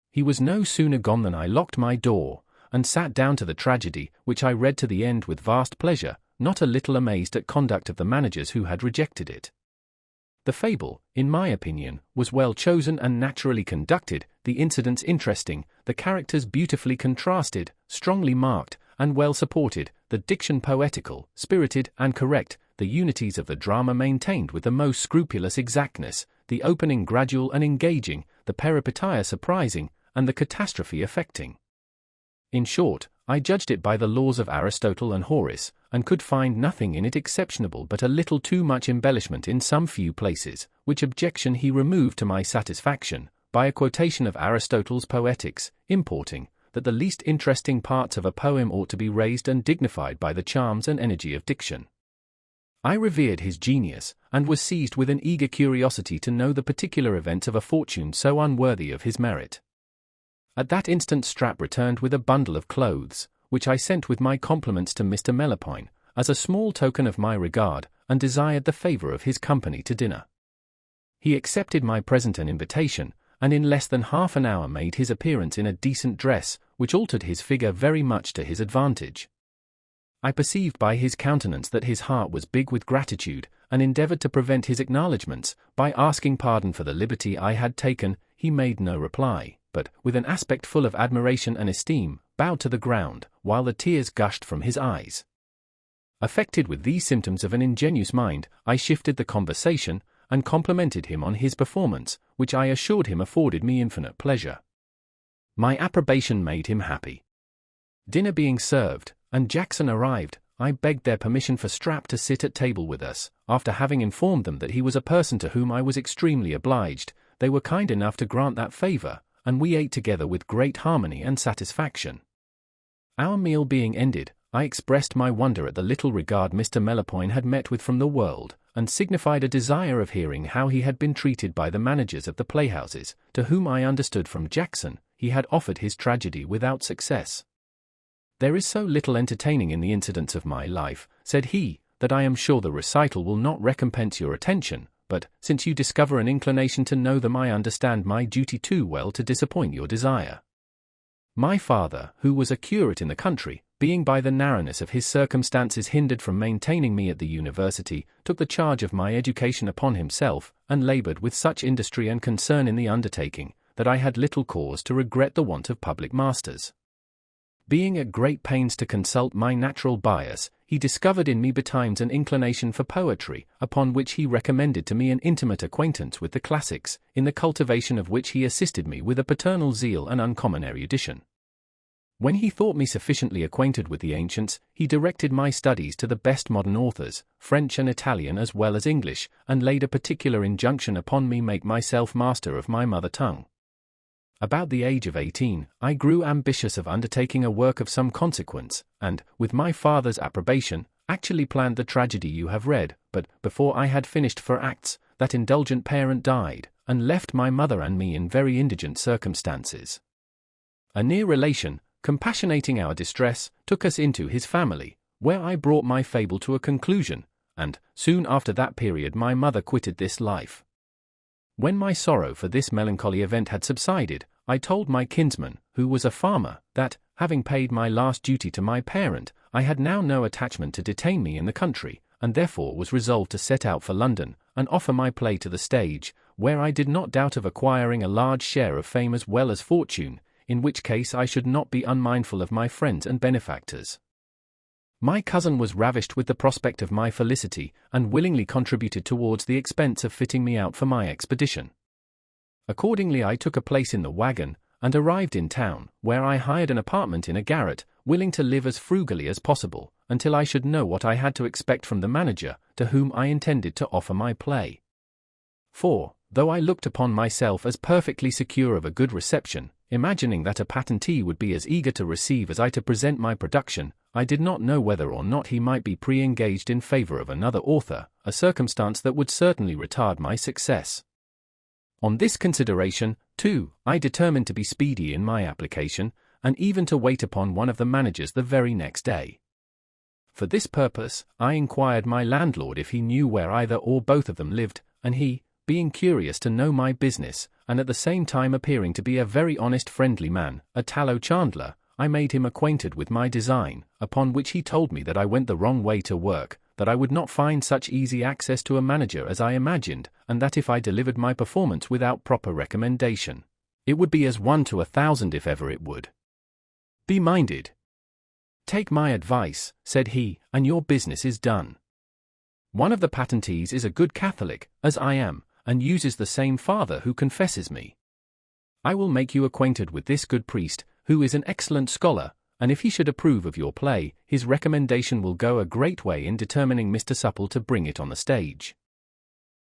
He was no sooner gone than I locked my door, and sat down to the tragedy, which I read to the end with vast pleasure, not a little amazed at conduct of the managers who had rejected it. The fable, in my opinion, was well chosen and naturally conducted, the incidents interesting, the characters beautifully contrasted, strongly marked, and well supported, the diction poetical, spirited, and correct, the unities of the drama maintained with the most scrupulous exactness, the opening gradual and engaging, the peripetia surprising, and the catastrophe affecting. In short, I judged it by the laws of Aristotle and Horace, and could find nothing in it exceptionable but a little too much embellishment in some few places, which objection he removed to my satisfaction, by a quotation of Aristotle's Poetics, importing, that the least interesting parts of a poem ought to be raised and dignified by the charms and energy of diction. I revered his genius, and was seized with an eager curiosity to know the particular events of a fortune so unworthy of his merit. At that instant Strap returned with a bundle of clothes, which I sent with my compliments to Mr. Melopoyn, as a small token of my regard, and desired the favour of his company to dinner. He accepted my present and invitation, and in less than half an hour made his appearance in a decent dress, which altered his figure very much to his advantage. I perceived by his countenance that his heart was big with gratitude, and endeavoured to prevent his acknowledgments, by asking pardon for the liberty I had taken. He made no reply, but, with an aspect full of admiration and esteem, bowed to the ground, while the tears gushed from his eyes. Affected with these symptoms of an ingenuous mind, I shifted the conversation, and complimented him on his performance, which I assured him afforded me infinite pleasure. My approbation made him happy. Dinner being served, and Jackson arrived, I begged their permission for Strap to sit at table with us. After having informed them that he was a person to whom I was extremely obliged, they were kind enough to grant that favour, and we ate together with great harmony and satisfaction. Our meal being ended, I expressed my wonder at the little regard Mr. Melopoyn had met with from the world, and signified a desire of hearing how he had been treated by the managers of the playhouses, to whom I understood from Jackson he had offered his tragedy without success. "There is so little entertaining in the incidents of my life," said he, "that I am sure the recital will not recompense your attention, but, since you discover an inclination to know them, I understand my duty too well to disappoint your desire. My father, who was a curate in the country, being by the narrowness of his circumstances hindered from maintaining me at the university, took the charge of my education upon himself, and laboured with such industry and concern in the undertaking, that I had little cause to regret the want of public masters. Being at great pains to consult my natural bias, he discovered in me betimes an inclination for poetry, upon which he recommended to me an intimate acquaintance with the classics, in the cultivation of which he assisted me with a paternal zeal and uncommon erudition. When he thought me sufficiently acquainted with the ancients, he directed my studies to the best modern authors, French and Italian as well as English, and laid a particular injunction upon me make myself master of my mother tongue. About the age of 18, I grew ambitious of undertaking a work of some consequence, and, with my father's approbation, actually planned the tragedy you have read, but, before I had finished 4 acts, that indulgent parent died, and left my mother and me in very indigent circumstances. A near relation, compassionating our distress, took us into his family, where I brought my fable to a conclusion, and, soon after that period my mother quitted this life. When my sorrow for this melancholy event had subsided, I told my kinsman, who was a farmer, that, having paid my last duty to my parent, I had now no attachment to detain me in the country, and therefore was resolved to set out for London, and offer my play to the stage, where I did not doubt of acquiring a large share of fame as well as fortune, in which case I should not be unmindful of my friends and benefactors. My cousin was ravished with the prospect of my felicity, and willingly contributed towards the expense of fitting me out for my expedition. Accordingly I took a place in the waggon, and arrived in town, where I hired an apartment in a garret, willing to live as frugally as possible, until I should know what I had to expect from the manager, to whom I intended to offer my play. For, though I looked upon myself as perfectly secure of a good reception, imagining that a patentee would be as eager to receive as I to present my production, I did not know whether or not he might be pre-engaged in favour of another author, a circumstance that would certainly retard my success. On this consideration, too, I determined to be speedy in my application, and even to wait upon one of the managers the very next day. For this purpose, I inquired my landlord if he knew where either or both of them lived, and he, being curious to know my business, and at the same time appearing to be a very honest friendly man, a tallow chandler, I made him acquainted with my design, upon which he told me that I went the wrong way to work, that I would not find such easy access to a manager as I imagined, and that if I delivered my performance without proper recommendation, it would be as 1 to 1,000 if ever it would. Be minded. Take my advice, said he, and your business is done. One of the patentees is a good Catholic, as I am, and uses the same father who confesses me. I will make you acquainted with this good priest, who is an excellent scholar, and if he should approve of your play, his recommendation will go a great way in determining Mr. Supple to bring it on the stage.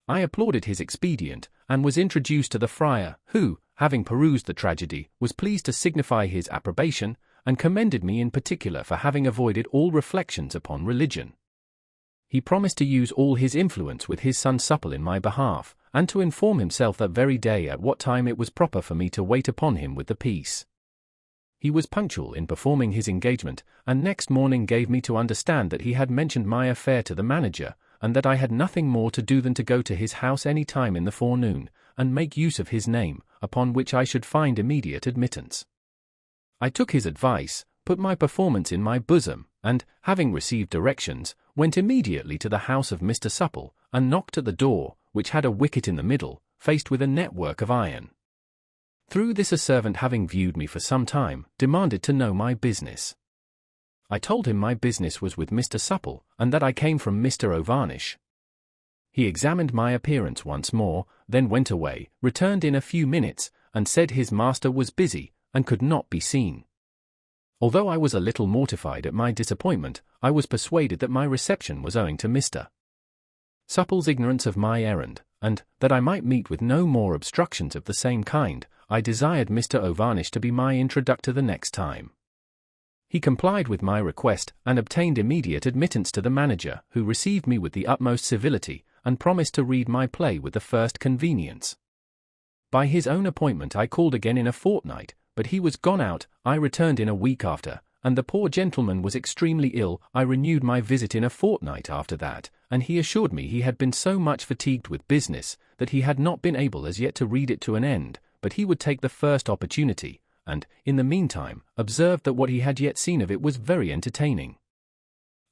I applauded his expedient, and was introduced to the friar, who, having perused the tragedy, was pleased to signify his approbation, and commended me in particular for having avoided all reflections upon religion. He promised to use all his influence with his son Supple in my behalf, and to inform himself that very day at what time it was proper for me to wait upon him with the piece. He was punctual in performing his engagement, and next morning gave me to understand that he had mentioned my affair to the manager, and that I had nothing more to do than to go to his house any time in the forenoon, and make use of his name, upon which I should find immediate admittance. I took his advice, put my performance in my bosom, and, having received directions, went immediately to the house of Mr. Supple, and knocked at the door, which had a wicket in the middle, faced with a network of iron. Through this a servant, having viewed me for some time, demanded to know my business. I told him my business was with Mr. Supple, and that I came from Mr. O'Varnish. He examined my appearance once more, then went away, returned in a few minutes, and said his master was busy, and could not be seen. Although I was a little mortified at my disappointment, I was persuaded that my reception was owing to Mr. Supple's ignorance of my errand, and, that I might meet with no more obstructions of the same kind, I desired Mr. O'Varnish to be my introductor the next time. He complied with my request and obtained immediate admittance to the manager, who received me with the utmost civility and promised to read my play with the first convenience. By his own appointment I called again in a fortnight, but he was gone out. I returned in a week after, and the poor gentleman was extremely ill. I renewed my visit in a fortnight after that, and he assured me he had been so much fatigued with business that he had not been able as yet to read it to an end, but he would take the first opportunity, and, in the meantime, observed that what he had yet seen of it was very entertaining.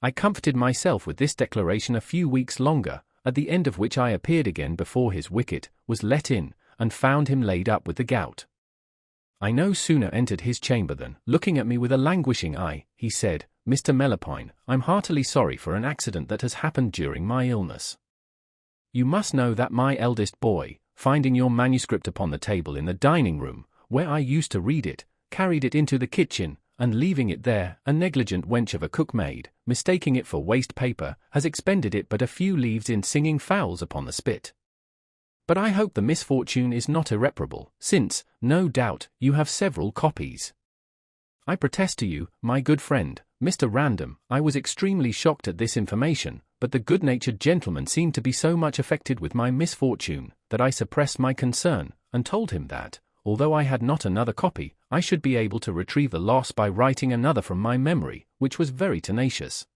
I comforted myself with this declaration a few weeks longer, at the end of which I appeared again before his wicket, was let in, and found him laid up with the gout. I no sooner entered his chamber than, looking at me with a languishing eye, he said, "Mr. Melopoyn, I'm heartily sorry for an accident that has happened during my illness. You must know that my eldest boy, finding your manuscript upon the table in the dining room, where I used to read it, carried it into the kitchen, and leaving it there, a negligent wench of a cookmaid, mistaking it for waste paper, has expended it but a few leaves in singing fowls upon the spit. But I hope the misfortune is not irreparable, since, no doubt, you have several copies. I protest to you, my good friend, Mr. Random, I was extremely shocked at this information, but the good-natured gentleman seemed to be so much affected with my misfortune, that I suppressed my concern, and told him that, although I had not another copy, I should be able to retrieve the loss by writing another from my memory, which was very tenacious.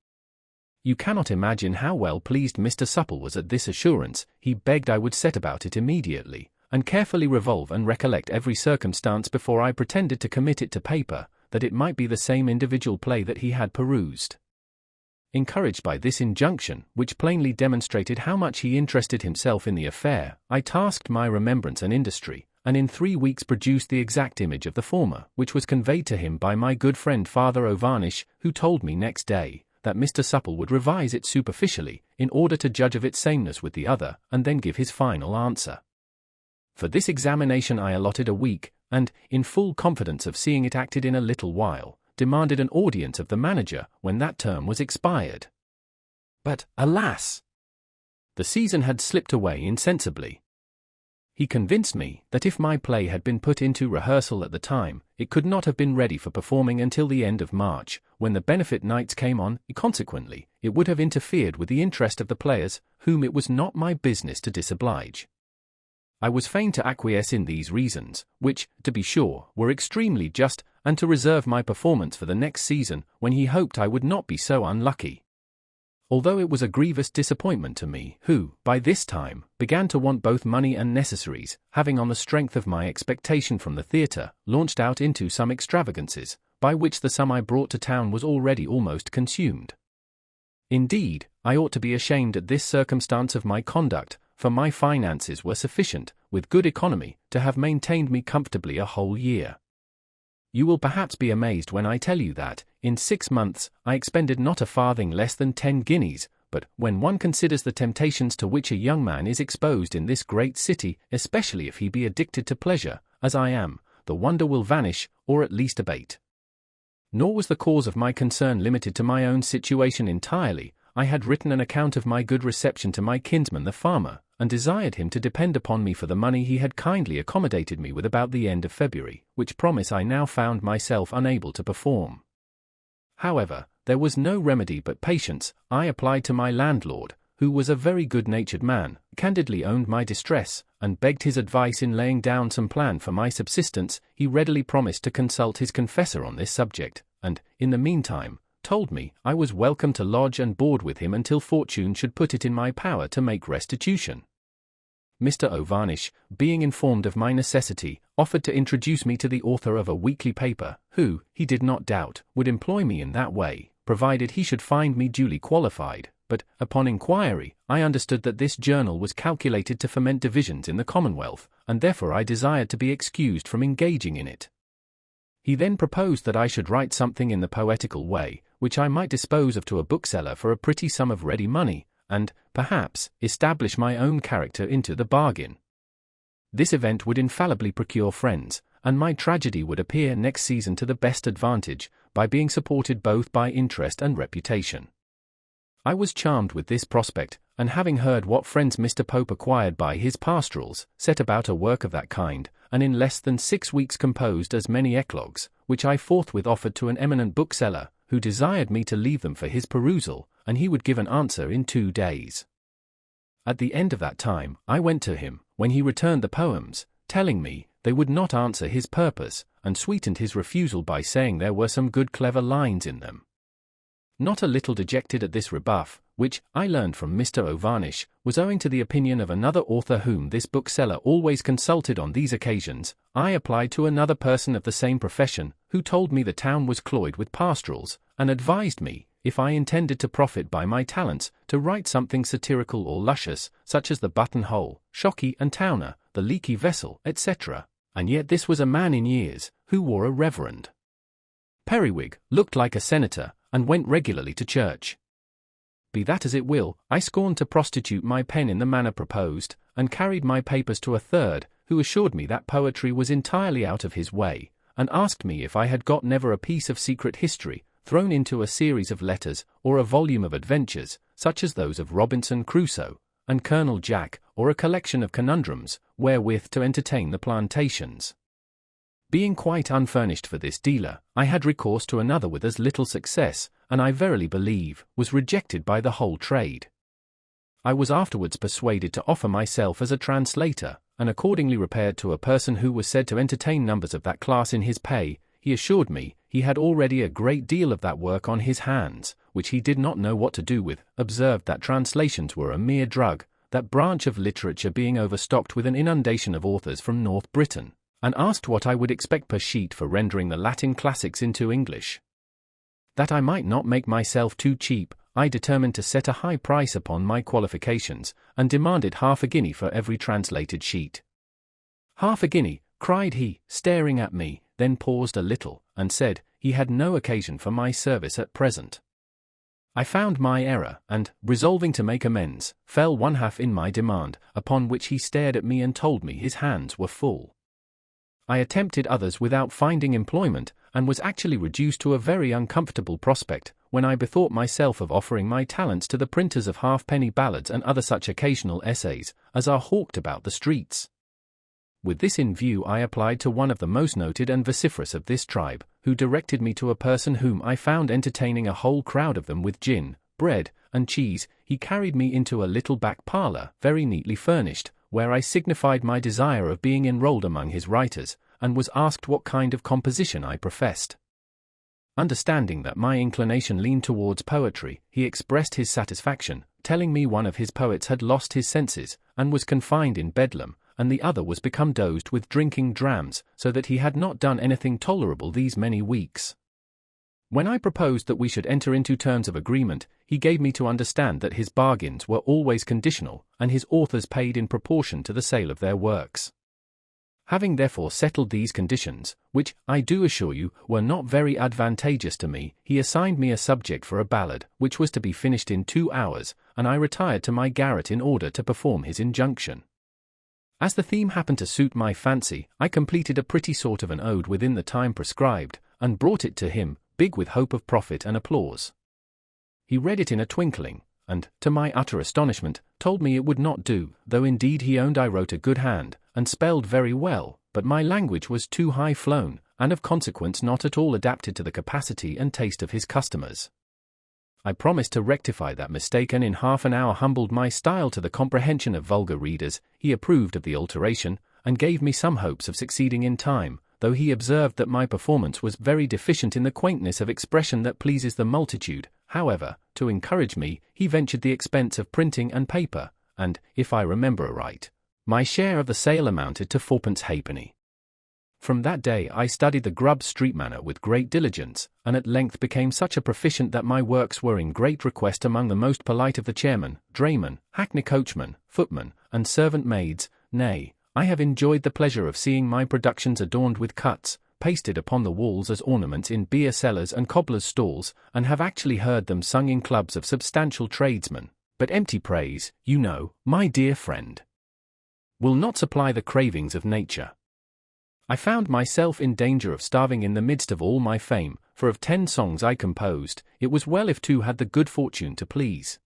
You cannot imagine how well pleased Mr. Supple was at this assurance. He begged I would set about it immediately, and carefully revolve and recollect every circumstance before I pretended to commit it to paper, that it might be the same individual play that he had perused. Encouraged by this injunction, which plainly demonstrated how much he interested himself in the affair, I tasked my remembrance and industry, and in 3 weeks produced the exact image of the former, which was conveyed to him by my good friend Father O'Varnish, who told me next day that Mr. Supple would revise it superficially, in order to judge of its sameness with the other, and then give his final answer. For this examination I allotted a week, and, in full confidence of seeing it acted in a little while, demanded an audience of the manager when that term was expired. But, alas! The season had slipped away insensibly. He convinced me that if my play had been put into rehearsal at the time, it could not have been ready for performing until the end of March, when the benefit nights came on. Consequently, it would have interfered with the interest of the players, whom it was not my business to disoblige. I was fain to acquiesce in these reasons, which, to be sure, were extremely just, and to reserve my performance for the next season, when he hoped I would not be so unlucky. Although it was a grievous disappointment to me, who, by this time, began to want both money and necessaries, having on the strength of my expectation from the theatre, launched out into some extravagances, by which the sum I brought to town was already almost consumed. Indeed, I ought to be ashamed at this circumstance of my conduct, for my finances were sufficient, with good economy, to have maintained me comfortably a whole year. You will perhaps be amazed when I tell you that, in 6 months, I expended not a farthing less than 10 guineas, but, when one considers the temptations to which a young man is exposed in this great city, especially if he be addicted to pleasure, as I am, the wonder will vanish, or at least abate. Nor was the cause of my concern limited to my own situation entirely. I had written an account of my good reception to my kinsman the farmer, and desired him to depend upon me for the money he had kindly accommodated me with about the end of February, which promise I now found myself unable to perform. However, there was no remedy but patience. I applied to my landlord, who was a very good-natured man, candidly owned my distress, and begged his advice in laying down some plan for my subsistence. He readily promised to consult his confessor on this subject, and, in the meantime, told me I was welcome to lodge and board with him until fortune should put it in my power to make restitution. Mr. O'Varnish, being informed of my necessity, offered to introduce me to the author of a weekly paper, who, he did not doubt, would employ me in that way, provided he should find me duly qualified. But, upon inquiry, I understood that this journal was calculated to foment divisions in the Commonwealth, and therefore I desired to be excused from engaging in it. He then proposed that I should write something in the poetical way, which I might dispose of to a bookseller for a pretty sum of ready money, and, perhaps, establish my own character into the bargain. This event would infallibly procure friends, and my tragedy would appear next season to the best advantage, by being supported both by interest and reputation. I was charmed with this prospect, and having heard what friends Mr. Pope acquired by his pastorals, set about a work of that kind, and in less than 6 weeks composed as many eclogues, which I forthwith offered to an eminent bookseller, who desired me to leave them for his perusal, and he would give an answer in 2 days. At the end of that time, I went to him, when he returned the poems, telling me they would not answer his purpose, and sweetened his refusal by saying there were some good clever lines in them. Not a little dejected at this rebuff, which, I learned from Mr. O'Varnish, was owing to the opinion of another author whom this bookseller always consulted on these occasions, I applied to another person of the same profession, who told me the town was cloyed with pastorals, and advised me, if I intended to profit by my talents, to write something satirical or luscious, such as the buttonhole, shocky and towner, the leaky vessel, etc. And yet this was a man in years, who wore a reverend periwig, looked like a senator, and went regularly to church. Be that as it will, I scorned to prostitute my pen in the manner proposed, and carried my papers to a third, who assured me that poetry was entirely out of his way, and asked me if I had got never a piece of secret history, thrown into a series of letters, or a volume of adventures, such as those of Robinson Crusoe, and Colonel Jack, or a collection of conundrums, wherewith to entertain the plantations. Being quite unfurnished for this dealer, I had recourse to another with as little success, and I verily believe, was rejected by the whole trade. I was afterwards persuaded to offer myself as a translator, and accordingly repaired to a person who was said to entertain numbers of that class in his pay. He assured me he had already a great deal of that work on his hands, which he did not know what to do with, observed that translations were a mere drug, that branch of literature being overstocked with an inundation of authors from North Britain, and asked what I would expect per sheet for rendering the Latin classics into English. That I might not make myself too cheap, I determined to set a high price upon my qualifications, and demanded half a guinea for every translated sheet. "Half a guinea," cried he, staring at me, then paused a little, and said, he had no occasion for my service at present. I found my error, and, resolving to make amends, fell 1/2 in my demand, upon which he stared at me and told me his hands were full. I attempted others without finding employment, and was actually reduced to a very uncomfortable prospect, when I bethought myself of offering my talents to the printers of halfpenny ballads and other such occasional essays, as are hawked about the streets. With this in view I applied to one of the most noted and vociferous of this tribe, who directed me to a person whom I found entertaining a whole crowd of them with gin, bread, and cheese. He carried me into a little back parlour, very neatly furnished, where I signified my desire of being enrolled among his writers, and was asked what kind of composition I professed. Understanding that my inclination leaned towards poetry, he expressed his satisfaction, telling me one of his poets had lost his senses, and was confined in Bedlam, and the other was become dozed with drinking drams, so that he had not done anything tolerable these many weeks. When I proposed that we should enter into terms of agreement, he gave me to understand that his bargains were always conditional, and his authors paid in proportion to the sale of their works. Having therefore settled these conditions, which, I do assure you, were not very advantageous to me, he assigned me a subject for a ballad, which was to be finished in 2 hours, and I retired to my garret in order to perform his injunction. As the theme happened to suit my fancy, I completed a pretty sort of an ode within the time prescribed, and brought it to him, big with hope of profit and applause. He read it in a twinkling, and, to my utter astonishment, told me it would not do, though indeed he owned I wrote a good hand, and spelled very well, but my language was too high-flown, and of consequence not at all adapted to the capacity and taste of his customers. I promised to rectify that mistake, and in half an hour humbled my style to the comprehension of vulgar readers. He approved of the alteration, and gave me some hopes of succeeding in time, though he observed that my performance was very deficient in the quaintness of expression that pleases the multitude. However, to encourage me, he ventured the expense of printing and paper, and, if I remember aright, my share of the sale amounted to 4 halfpenny. From that day I studied the Grub Street manner with great diligence, and at length became such a proficient that my works were in great request among the most polite of the chairmen, draymen, hackney coachmen, footmen, and servant maids. Nay, I have enjoyed the pleasure of seeing my productions adorned with cuts, pasted upon the walls as ornaments in beer cellars and cobblers' stalls, and have actually heard them sung in clubs of substantial tradesmen. But empty praise, you know, my dear friend, will not supply the cravings of nature. I found myself in danger of starving in the midst of all my fame, for of 10 songs I composed, it was well if 2 had the good fortune to please.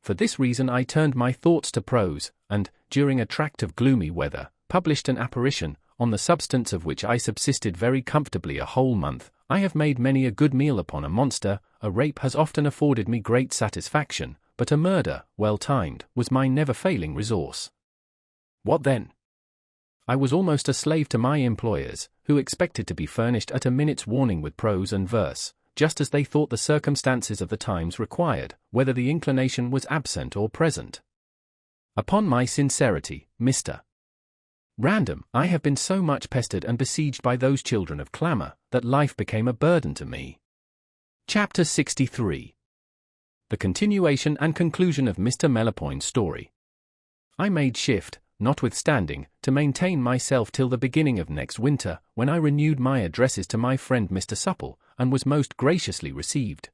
For this reason I turned my thoughts to prose, and, during a tract of gloomy weather, published an apparition, on the substance of which I subsisted very comfortably a whole month. I have made many a good meal upon a monster, a rape has often afforded me great satisfaction, but a murder, well timed, was my never-failing resource. What then? I was almost a slave to my employers, who expected to be furnished at a minute's warning with prose and verse, just as they thought the circumstances of the times required, whether the inclination was absent or present. Upon my sincerity, Mr. Random, I have been so much pestered and besieged by those children of clamour, that life became a burden to me. Chapter 63. The continuation and conclusion of Mr. Melopoyn's story. I made shift, notwithstanding, to maintain myself till the beginning of next winter, when I renewed my addresses to my friend Mr. Supple, and was most graciously received.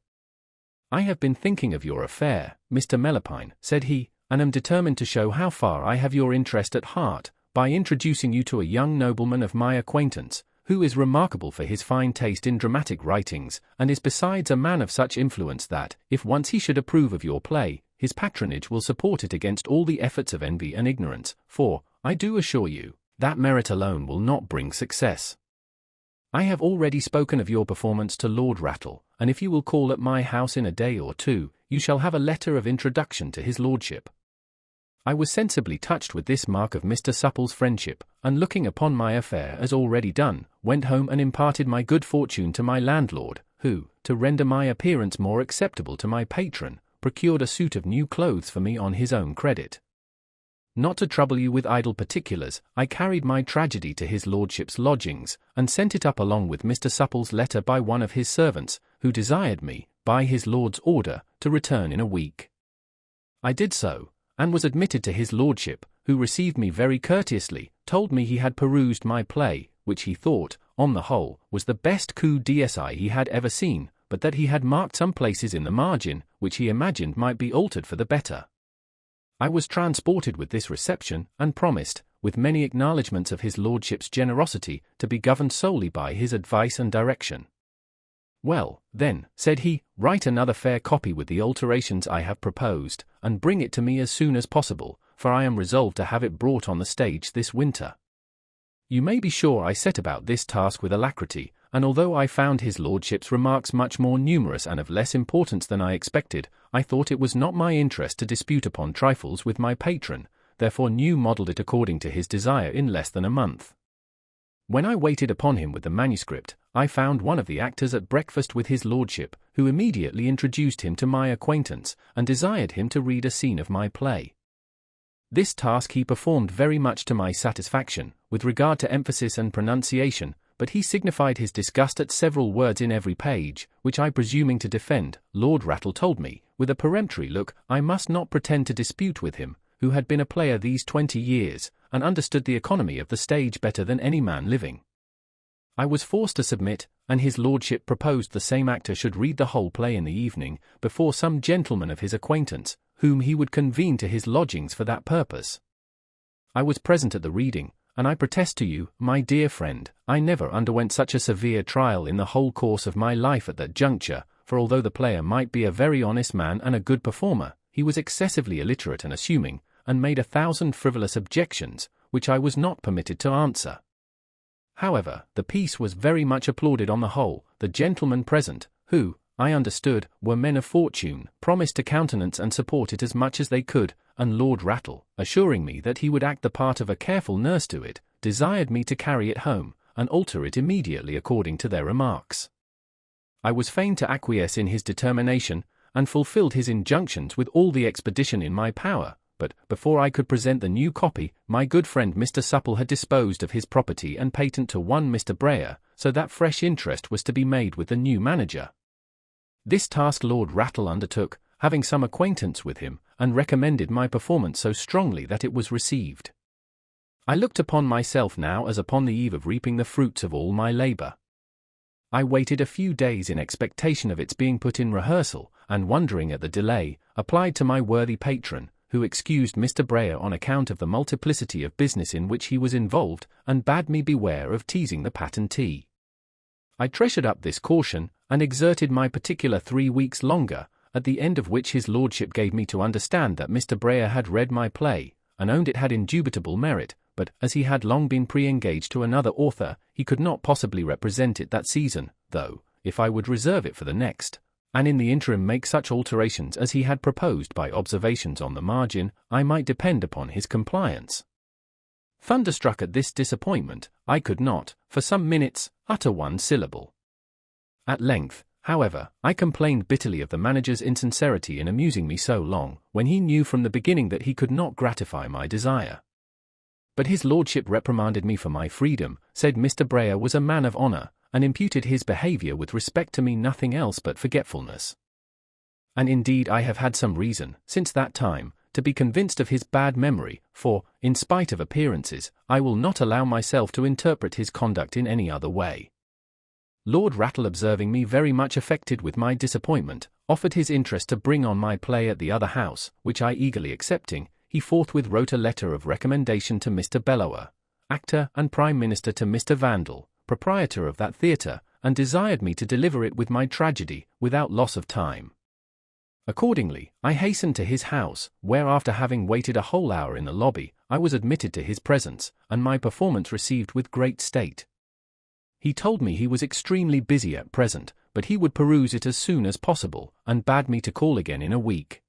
I have been thinking of your affair, Mr. Melopoyn, said he, and am determined to show how far I have your interest at heart, by introducing you to a young nobleman of my acquaintance, who is remarkable for his fine taste in dramatic writings, and is besides a man of such influence that, if once he should approve of your play, his patronage will support it against all the efforts of envy and ignorance, for, I do assure you, that merit alone will not bring success. I have already spoken of your performance to Lord Rattle, and if you will call at my house in a day or two, you shall have a letter of introduction to his lordship. I was sensibly touched with this mark of Mr. Supple's friendship, and looking upon my affair as already done, went home and imparted my good fortune to my landlord, who, to render my appearance more acceptable to my patron, procured a suit of new clothes for me on his own credit. Not to trouble you with idle particulars, I carried my tragedy to his lordship's lodgings, and sent it up along with Mr. Supple's letter by one of his servants, who desired me, by his lord's order, to return in a week. I did so, and was admitted to his lordship, who received me very courteously, told me he had perused my play, which he thought, on the whole, was the best coup d'essai he had ever seen, but that he had marked some places in the margin, which he imagined might be altered for the better. I was transported with this reception, and promised, with many acknowledgments of his lordship's generosity, to be governed solely by his advice and direction. Well, then, said he, write another fair copy with the alterations I have proposed, and bring it to me as soon as possible, for I am resolved to have it brought on the stage this winter. You may be sure I set about this task with alacrity, and although I found his lordship's remarks much more numerous and of less importance than I expected, I thought it was not my interest to dispute upon trifles with my patron, therefore modelled it according to his desire in less than a month. When I waited upon him with the manuscript, I found one of the actors at breakfast with his lordship, who immediately introduced him to my acquaintance, and desired him to read a scene of my play. This task he performed very much to my satisfaction, with regard to emphasis and pronunciation, but he signified his disgust at several words in every page, which I presuming to defend, Lord Rattle told me, with a peremptory look, I must not pretend to dispute with him, who had been a player these 20 years, and understood the economy of the stage better than any man living. I was forced to submit, and his lordship proposed the same actor should read the whole play in the evening, before some gentleman of his acquaintance, whom he would convene to his lodgings for that purpose. I was present at the reading, and I protest to you, my dear friend, I never underwent such a severe trial in the whole course of my life at that juncture, for although the player might be a very honest man and a good performer, he was excessively illiterate and assuming, and made 1,000 frivolous objections, which I was not permitted to answer. However, the piece was very much applauded on the whole. The gentlemen present, who, I understood, were men of fortune, promised to countenance and support it as much as they could, and Lord Rattle, assuring me that he would act the part of a careful nurse to it, desired me to carry it home, and alter it immediately according to their remarks. I was fain to acquiesce in his determination, and fulfilled his injunctions with all the expedition in my power, but, before I could present the new copy, my good friend Mr. Supple had disposed of his property and patent to one Mr. Brayer, so that fresh interest was to be made with the new manager. This task Lord Rattle undertook, having some acquaintance with him, and recommended my performance so strongly that it was received. I looked upon myself now as upon the eve of reaping the fruits of all my labour. I waited a few days in expectation of its being put in rehearsal, and wondering at the delay, applied to my worthy patron, who excused Mr. Brayer on account of the multiplicity of business in which he was involved, and bade me beware of teasing the patentee. I treasured up this caution, and exerted my particular 3 weeks longer, at the end of which his lordship gave me to understand that Mr. Brayer had read my play, and owned it had indubitable merit, but as he had long been pre-engaged to another author, he could not possibly represent it that season, though, if I would reserve it for the next, and in the interim make such alterations as he had proposed by observations on the margin, I might depend upon his compliance. Thunderstruck at this disappointment, I could not, for some minutes, utter one syllable. At length, however, I complained bitterly of the manager's insincerity in amusing me so long, when he knew from the beginning that he could not gratify my desire. But his lordship reprimanded me for my freedom, said Mr. Brayer was a man of honour, and imputed his behaviour with respect to me nothing else but forgetfulness. And indeed I have had some reason, since that time, to be convinced of his bad memory, for, in spite of appearances, I will not allow myself to interpret his conduct in any other way. Lord Rattle, observing me very much affected with my disappointment, offered his interest to bring on my play at the other house, which I eagerly accepting, he forthwith wrote a letter of recommendation to Mr. Bellower, actor and Prime Minister, to Mr. Vandal, proprietor of that theatre, and desired me to deliver it with my tragedy, without loss of time. Accordingly, I hastened to his house, where after having waited a whole hour in the lobby, I was admitted to his presence, and my performance received with great state. He told me he was extremely busy at present, but he would peruse it as soon as possible, and bade me to call again in a week.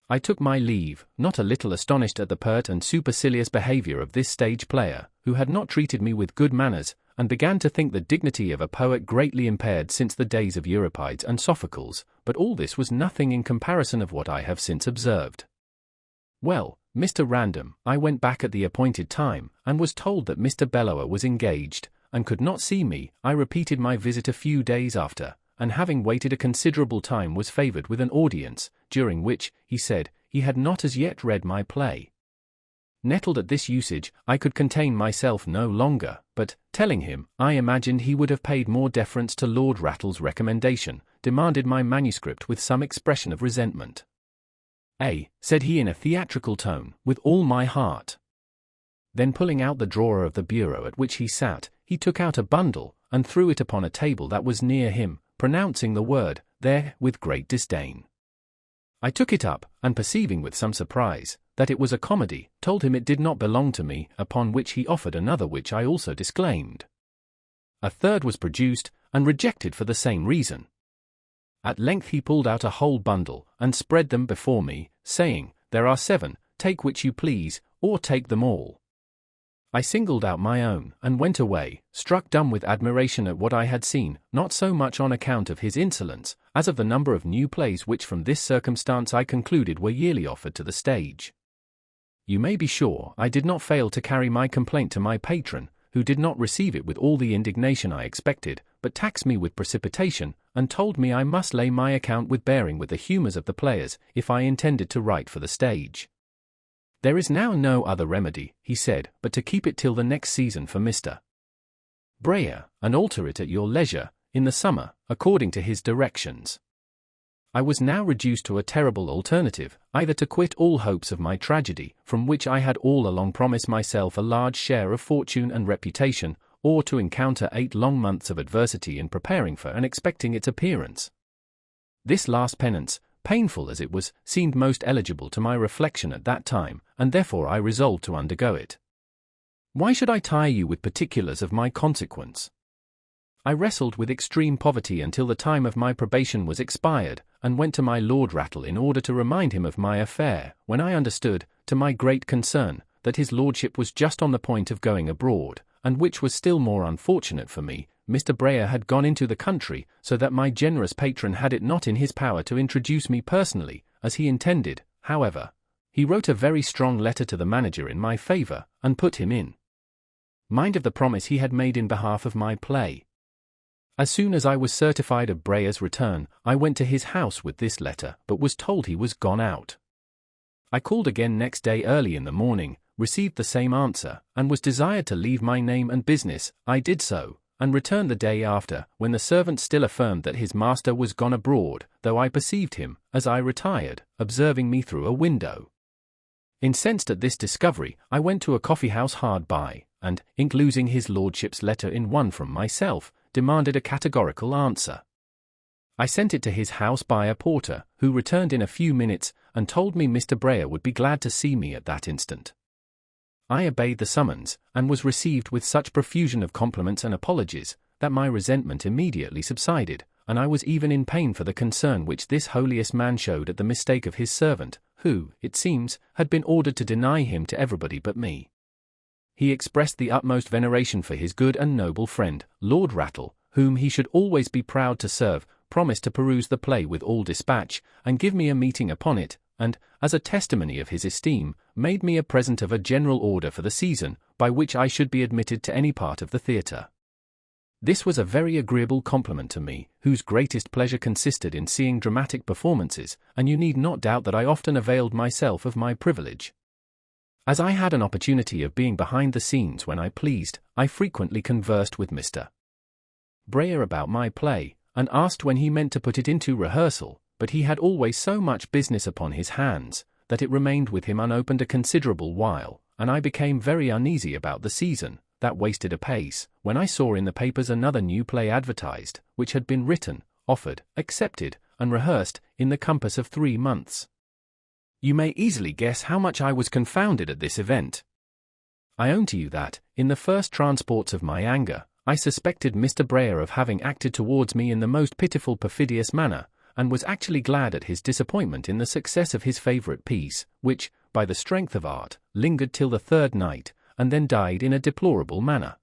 I took my leave, not a little astonished at the pert and supercilious behaviour of this stage player, who had not treated me with good manners, and began to think the dignity of a poet greatly impaired since the days of Euripides and Sophocles, but all this was nothing in comparison of what I have since observed. Well, Mr. Random, I went back at the appointed time, and was told that Mr. Bellower was engaged, and could not see me. I repeated my visit a few days after, and having waited a considerable time was favoured with an audience, during which, he said, he had not as yet read my play. Nettled at this usage, I could contain myself no longer, but, telling him, I imagined he would have paid more deference to Lord Rattle's recommendation, demanded my manuscript with some expression of resentment. Said he in a theatrical tone, with all my heart. Then pulling out the drawer of the bureau at which he sat, he took out a bundle, and threw it upon a table that was near him, pronouncing the word, there, with great disdain. I took it up, and perceiving with some surprise, that it was a comedy, told him it did not belong to me, upon which he offered another which I also disclaimed. A third was produced, and rejected for the same reason. At length he pulled out a whole bundle, and spread them before me, saying, there are 7, take which you please, or take them all. I singled out my own, and went away, struck dumb with admiration at what I had seen, not so much on account of his insolence, as of the number of new plays which from this circumstance I concluded were yearly offered to the stage. You may be sure I did not fail to carry my complaint to my patron, who did not receive it with all the indignation I expected, but taxed me with precipitation, and told me I must lay my account with bearing with the humours of the players, if I intended to write for the stage. There is now no other remedy, he said, but to keep it till the next season for Mr. Brayer, and alter it at your leisure, in the summer, according to his directions. I was now reduced to a terrible alternative, either to quit all hopes of my tragedy, from which I had all along promised myself a large share of fortune and reputation, or to encounter 8 long months of adversity in preparing for and expecting its appearance. This last penance, painful as it was, seemed most eligible to my reflection at that time, and therefore I resolved to undergo it. Why should I tire you with particulars of my consequence? I wrestled with extreme poverty until the time of my probation was expired, and went to my Lord Rattle in order to remind him of my affair, when I understood, to my great concern, that his lordship was just on the point of going abroad, and which was still more unfortunate for me, Mr. Brayer had gone into the country, so that my generous patron had it not in his power to introduce me personally, as he intended. However, he wrote a very strong letter to the manager in my favour, and put him in mind of the promise he had made in behalf of my play. As soon as I was certified of Brayer's return, I went to his house with this letter, but was told he was gone out. I called again next day early in the morning, received the same answer, and was desired to leave my name and business. I did so, and returned the day after, when the servant still affirmed that his master was gone abroad, though I perceived him, as I retired, observing me through a window. Incensed at this discovery, I went to a coffee-house hard by, and, inclosing his lordship's letter in one from myself, demanded a categorical answer. I sent it to his house by a porter, who returned in a few minutes, and told me Mr. Brayer would be glad to see me at that instant. I obeyed the summons, and was received with such profusion of compliments and apologies, that my resentment immediately subsided, and I was even in pain for the concern which this holiest man showed at the mistake of his servant, who, it seems, had been ordered to deny him to everybody but me. He expressed the utmost veneration for his good and noble friend, Lord Rattle, whom he should always be proud to serve, promised to peruse the play with all dispatch, and give me a meeting upon it, and, as a testimony of his esteem, made me a present of a general order for the season, by which I should be admitted to any part of the theatre. This was a very agreeable compliment to me, whose greatest pleasure consisted in seeing dramatic performances, and you need not doubt that I often availed myself of my privilege. As I had an opportunity of being behind the scenes when I pleased, I frequently conversed with Mr. Brayer about my play, and asked when he meant to put it into rehearsal, but he had always so much business upon his hands, that it remained with him unopened a considerable while, and I became very uneasy about the season, that wasted apace, when I saw in the papers another new play advertised, which had been written, offered, accepted, and rehearsed, in the compass of 3 months. You may easily guess how much I was confounded at this event. I own to you that, in the first transports of my anger, I suspected Mr. Brayer of having acted towards me in the most pitiful perfidious manner, and was actually glad at his disappointment in the success of his favourite piece, which, by the strength of art, lingered till the 3rd night, and then died in a deplorable manner.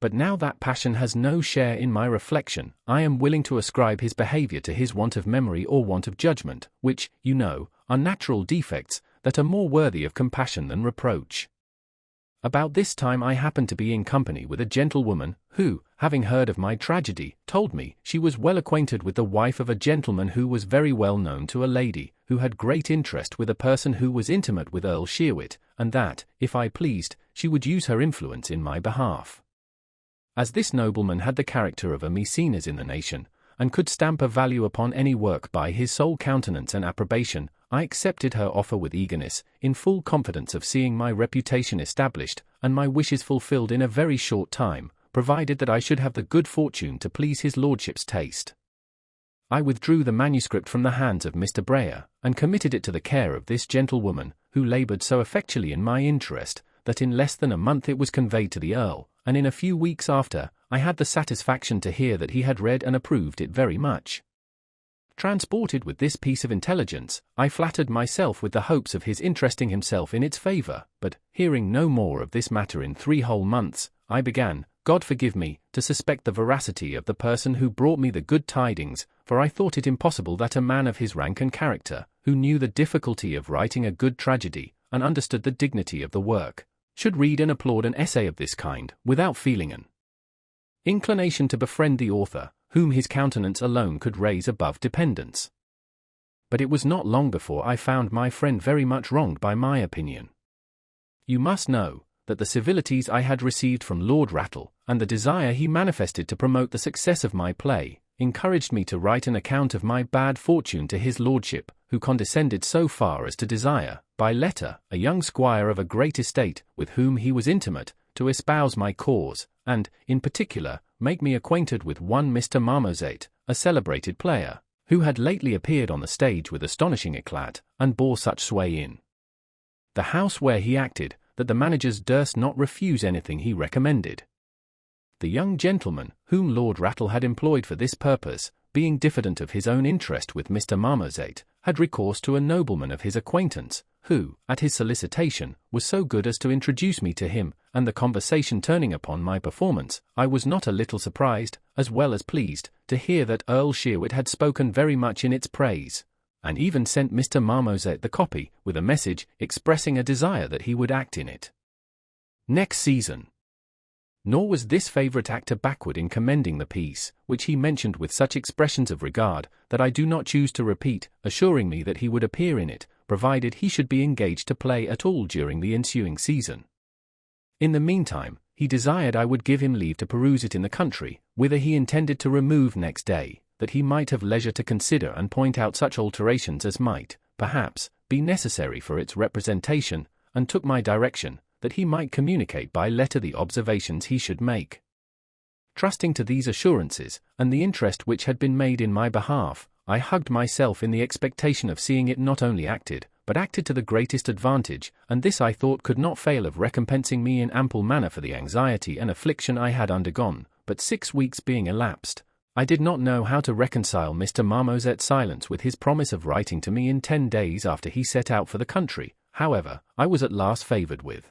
But now that passion has no share in my reflection, I am willing to ascribe his behaviour to his want of memory or want of judgment, which, you know, are natural defects, that are more worthy of compassion than reproach. About this time I happened to be in company with a gentlewoman, who, having heard of my tragedy, told me she was well acquainted with the wife of a gentleman who was very well known to a lady, who had great interest with a person who was intimate with Earl Sheerwit, and that, if I pleased, she would use her influence in my behalf. As this nobleman had the character of a Maecenas in the nation, and could stamp a value upon any work by his sole countenance and approbation, I accepted her offer with eagerness, in full confidence of seeing my reputation established, and my wishes fulfilled in a very short time, provided that I should have the good fortune to please his lordship's taste. I withdrew the manuscript from the hands of Mr. Brayer, and committed it to the care of this gentlewoman, who laboured so effectually in my interest, that in less than a month it was conveyed to the Earl, and in a few weeks after, I had the satisfaction to hear that he had read and approved it very much. Transported with this piece of intelligence, I flattered myself with the hopes of his interesting himself in its favour, but, hearing no more of this matter in 3 whole months, I began, God forgive me, to suspect the veracity of the person who brought me the good tidings, for I thought it impossible that a man of his rank and character, who knew the difficulty of writing a good tragedy, and understood the dignity of the work, should read and applaud an essay of this kind, without feeling an inclination to befriend the author, whom his countenance alone could raise above dependence. But it was not long before I found my friend very much wronged by my opinion. You must know, that the civilities I had received from Lord Rattle, and the desire he manifested to promote the success of my play, encouraged me to write an account of my bad fortune to his lordship, who condescended so far as to desire, by letter, a young squire of a great estate, with whom he was intimate, to espouse my cause, and, in particular, make me acquainted with one Mr. Marmozet, a celebrated player, who had lately appeared on the stage with astonishing eclat, and bore such sway in the house where he acted, that the managers durst not refuse anything he recommended. The young gentleman, whom Lord Rattle had employed for this purpose, being diffident of his own interest with Mr. Marmozet, had recourse to a nobleman of his acquaintance, who, at his solicitation, was so good as to introduce me to him, and the conversation turning upon my performance, I was not a little surprised, as well as pleased, to hear that Earl Sheerwit had spoken very much in its praise, and even sent Mr. Marmozet the copy, with a message, expressing a desire that he would act in it next season. Nor was this favourite actor backward in commending the piece, which he mentioned with such expressions of regard, that I do not choose to repeat, assuring me that he would appear in it, provided he should be engaged to play at all during the ensuing season. In the meantime, he desired I would give him leave to peruse it in the country, whither he intended to remove next day, that he might have leisure to consider and point out such alterations as might, perhaps, be necessary for its representation, and took my direction, that he might communicate by letter the observations he should make. Trusting to these assurances, and the interest which had been made in my behalf, I hugged myself in the expectation of seeing it not only acted, but acted to the greatest advantage, and this I thought could not fail of recompensing me in ample manner for the anxiety and affliction I had undergone. But 6 weeks being elapsed, I did not know how to reconcile Mr. Marmoset's silence with his promise of writing to me in 10 days after he set out for the country. However, I was at last favoured with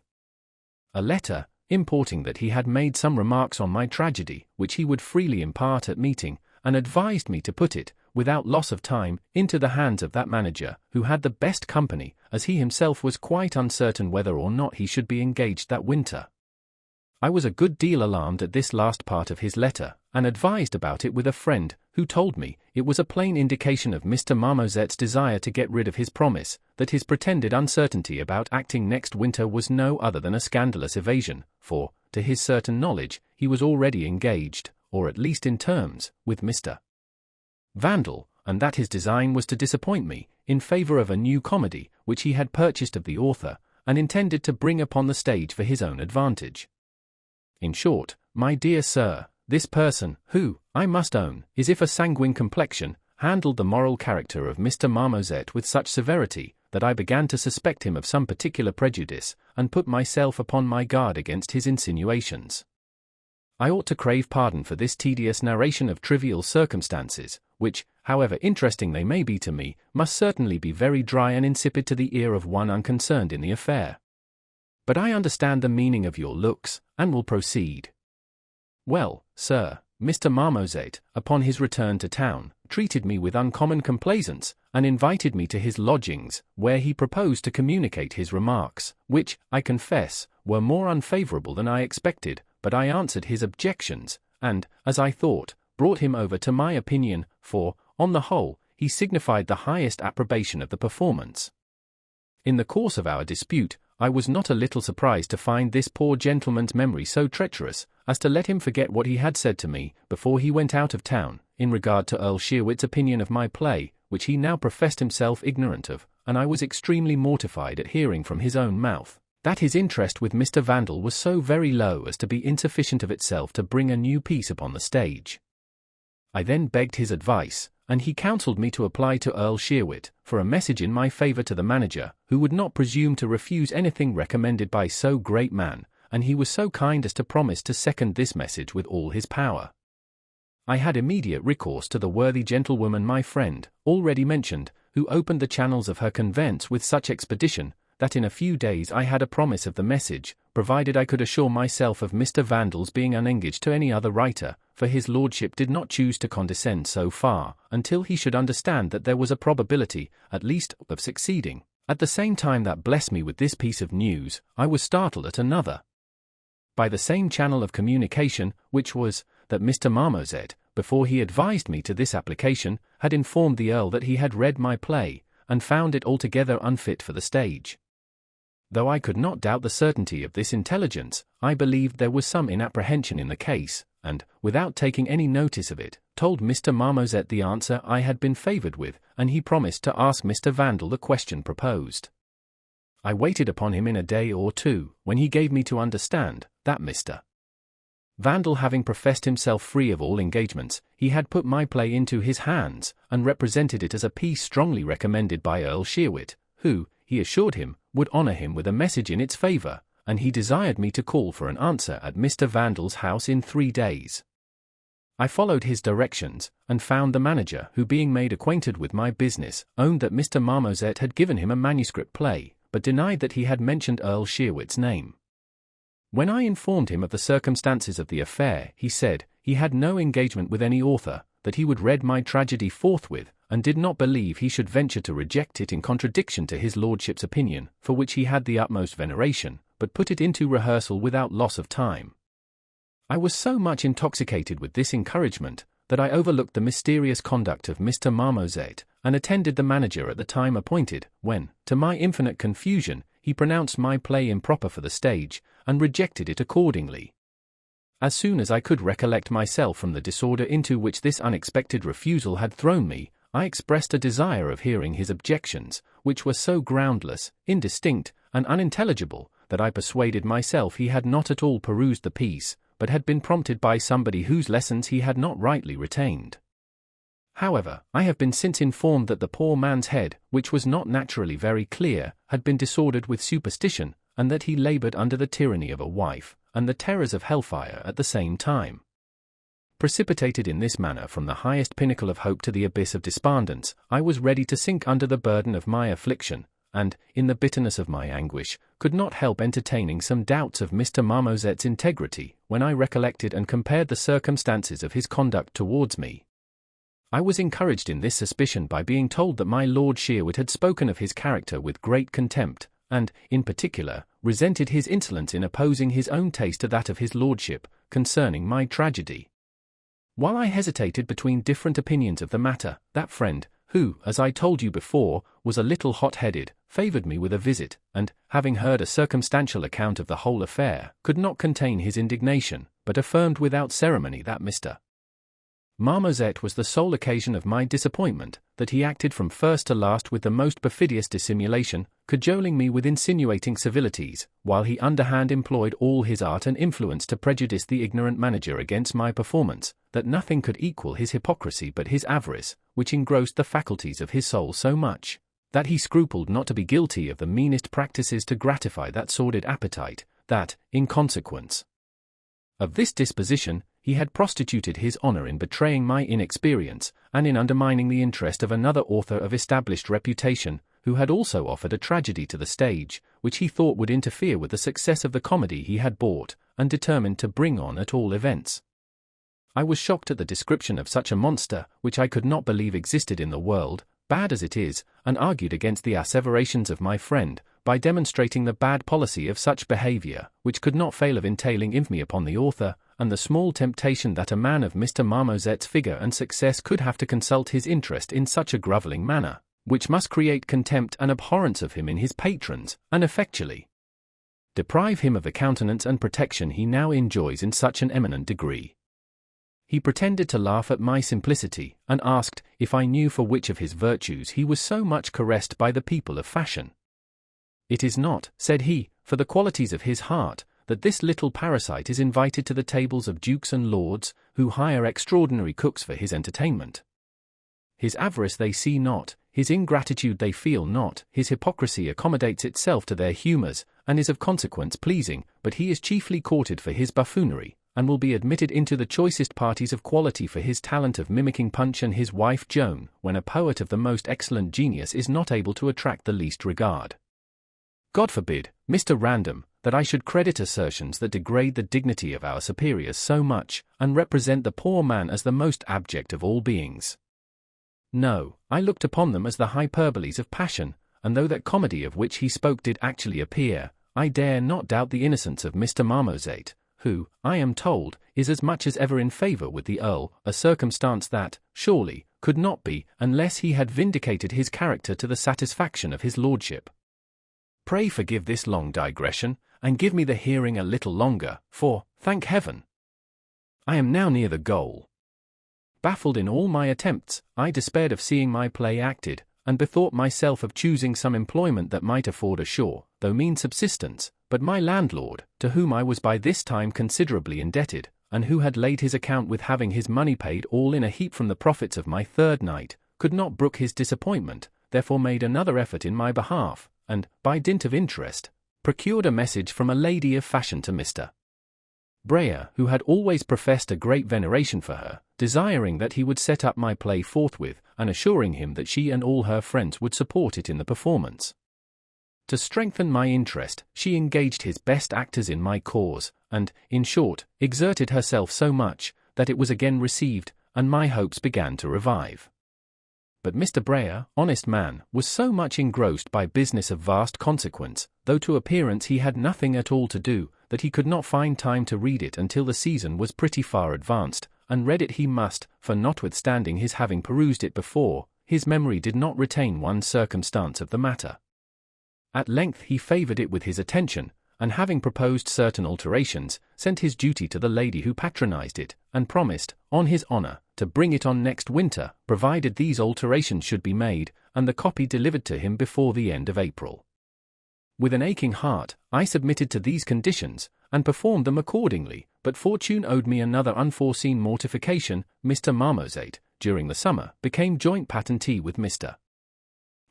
a letter, importing that he had made some remarks on my tragedy, which he would freely impart at meeting, and advised me to put it, without loss of time, into the hands of that manager, who had the best company, as he himself was quite uncertain whether or not he should be engaged that winter. I was a good deal alarmed at this last part of his letter, and advised about it with a friend, who told me it was a plain indication of Mr. Marmoset's desire to get rid of his promise, that his pretended uncertainty about acting next winter was no other than a scandalous evasion, for, to his certain knowledge, he was already engaged, or at least in terms, with Mr. Vandal, and that his design was to disappoint me, in favour of a new comedy, which he had purchased of the author, and intended to bring upon the stage for his own advantage. In short, my dear sir, this person, who, I must own, is of a sanguine complexion, handled the moral character of Mr. Marmoset with such severity, that I began to suspect him of some particular prejudice, and put myself upon my guard against his insinuations. I ought to crave pardon for this tedious narration of trivial circumstances, which, however interesting they may be to me, must certainly be very dry and insipid to the ear of one unconcerned in the affair. But I understand the meaning of your looks, and will proceed. Well, sir, Mr. Marmoset, upon his return to town, treated me with uncommon complaisance, and invited me to his lodgings, where he proposed to communicate his remarks, which, I confess, were more unfavourable than I expected, but I answered his objections, and, as I thought, brought him over to my opinion, for, on the whole, he signified the highest approbation of the performance. In the course of our dispute, I was not a little surprised to find this poor gentleman's memory so treacherous, as to let him forget what he had said to me, before he went out of town, in regard to Earl Sheerwit's opinion of my play, which he now professed himself ignorant of, and I was extremely mortified at hearing from his own mouth, that his interest with Mr. Vandal was so very low as to be insufficient of itself to bring a new piece upon the stage. I then begged his advice, and he counselled me to apply to Earl Sheerwit, for a message in my favour to the manager, who would not presume to refuse anything recommended by so great man, and he was so kind as to promise to second this message with all his power. I had immediate recourse to the worthy gentlewoman my friend, already mentioned, who opened the channels of her conveyance with such expedition, that in a few days I had a promise of the message, provided I could assure myself of Mr. Vandal's being unengaged to any other writer, for his lordship did not choose to condescend so far, until he should understand that there was a probability, at least, of succeeding. At the same time that blessed me with this piece of news, I was startled at another, by the same channel of communication, which was, that Mr. Marmoset, before he advised me to this application, had informed the Earl that he had read my play, and found it altogether unfit for the stage. Though I could not doubt the certainty of this intelligence, I believed there was some inapprehension in the case, and, without taking any notice of it, told Mr. Marmoset the answer I had been favoured with, and he promised to ask Mr. Vandal the question proposed. I waited upon him in a day or two, when he gave me to understand, that Mr. Vandal having professed himself free of all engagements, he had put my play into his hands, and represented it as a piece strongly recommended by Earl Sheerwit, who, he assured him, would honour him with a message in its favour, and he desired me to call for an answer at Mr. Vandal's house in 3 days. I followed his directions, and found the manager, who being made acquainted with my business, owned that Mr. Marmoset had given him a manuscript play, but denied that he had mentioned Earl Sheerwit's name. When I informed him of the circumstances of the affair, he said, he had no engagement with any author, that he would read my tragedy forthwith, and did not believe he should venture to reject it in contradiction to his lordship's opinion, for which he had the utmost veneration, but put it into rehearsal without loss of time. I was so much intoxicated with this encouragement, that I overlooked the mysterious conduct of Mr. Marmoset, and attended the manager at the time appointed, when, to my infinite confusion, he pronounced my play improper for the stage, and rejected it accordingly. As soon as I could recollect myself from the disorder into which this unexpected refusal had thrown me, I expressed a desire of hearing his objections, which were so groundless, indistinct, and unintelligible, that I persuaded myself he had not at all perused the piece, but had been prompted by somebody whose lessons he had not rightly retained. However, I have been since informed that the poor man's head, which was not naturally very clear, had been disordered with superstition, and that he laboured under the tyranny of a wife, and the terrors of hellfire at the same time. Precipitated in this manner from the highest pinnacle of hope to the abyss of despondence, I was ready to sink under the burden of my affliction, and, in the bitterness of my anguish, could not help entertaining some doubts of Mr. Marmozet's integrity, when I recollected and compared the circumstances of his conduct towards me. I was encouraged in this suspicion by being told that my Lord Sherwood had spoken of his character with great contempt, and, in particular, resented his insolence in opposing his own taste to that of his lordship, concerning my tragedy. While I hesitated between different opinions of the matter, that friend, who, as I told you before, was a little hot-headed, favoured me with a visit, and, having heard a circumstantial account of the whole affair, could not contain his indignation, but affirmed without ceremony that Mr. Marmozet was the sole occasion of my disappointment, that he acted from first to last with the most perfidious dissimulation, cajoling me with insinuating civilities, while he underhand employed all his art and influence to prejudice the ignorant manager against my performance, that nothing could equal his hypocrisy but his avarice, which engrossed the faculties of his soul so much, that he scrupled not to be guilty of the meanest practices to gratify that sordid appetite, that, in consequence of this disposition, he had prostituted his honour in betraying my inexperience, and in undermining the interest of another author of established reputation, who had also offered a tragedy to the stage, which he thought would interfere with the success of the comedy he had bought, and determined to bring on at all events. I was shocked at the description of such a monster, which I could not believe existed in the world, bad as it is, and argued against the asseverations of my friend, by demonstrating the bad policy of such behaviour, which could not fail of entailing infamy upon the author, and the small temptation that a man of Mr. Marmozet's figure and success could have to consult his interest in such a grovelling manner, which must create contempt and abhorrence of him in his patrons, and effectually deprive him of the countenance and protection he now enjoys in such an eminent degree. He pretended to laugh at my simplicity, and asked if I knew for which of his virtues he was so much caressed by the people of fashion. It is not, said he, for the qualities of his heart, that this little parasite is invited to the tables of dukes and lords, who hire extraordinary cooks for his entertainment. His avarice they see not, his ingratitude they feel not, his hypocrisy accommodates itself to their humours, and is of consequence pleasing, but he is chiefly courted for his buffoonery, and will be admitted into the choicest parties of quality for his talent of mimicking Punch and his wife Joan, when a poet of the most excellent genius is not able to attract the least regard. God forbid, Mr. Random, that I should credit assertions that degrade the dignity of our superiors so much, and represent the poor man as the most abject of all beings. No, I looked upon them as the hyperboles of passion, and though that comedy of which he spoke did actually appear, I dare not doubt the innocence of Mr. Marmozet, who, I am told, is as much as ever in favour with the Earl, a circumstance that, surely, could not be, unless he had vindicated his character to the satisfaction of his lordship. Pray forgive this long digression, and give me the hearing a little longer, for, thank heaven, I am now near the goal. Baffled in all my attempts, I despaired of seeing my play acted, and bethought myself of choosing some employment that might afford a sure, though mean subsistence, but my landlord, to whom I was by this time considerably indebted, and who had laid his account with having his money paid all in a heap from the profits of my third night, could not brook his disappointment, therefore made another effort in my behalf, and, by dint of interest, procured a message from a lady of fashion to Mr. Breyer, who had always professed a great veneration for her, desiring that he would set up my play forthwith, and assuring him that she and all her friends would support it in the performance. To strengthen my interest, she engaged his best actors in my cause, and, in short, exerted herself so much, that it was again received, and my hopes began to revive. But Mr. Breyer, honest man, was so much engrossed by business of vast consequence, though to appearance he had nothing at all to do, that he could not find time to read it until the season was pretty far advanced, and read it he must, for notwithstanding his having perused it before, his memory did not retain one circumstance of the matter. At length he favoured it with his attention, and having proposed certain alterations, sent his duty to the lady who patronized it, and promised, on his honour, to bring it on next winter, provided these alterations should be made, and the copy delivered to him before the end of April. With an aching heart, I submitted to these conditions, and performed them accordingly, but fortune owed me another unforeseen mortification. Mr. Marmozet, during the summer, became joint patentee with Mr.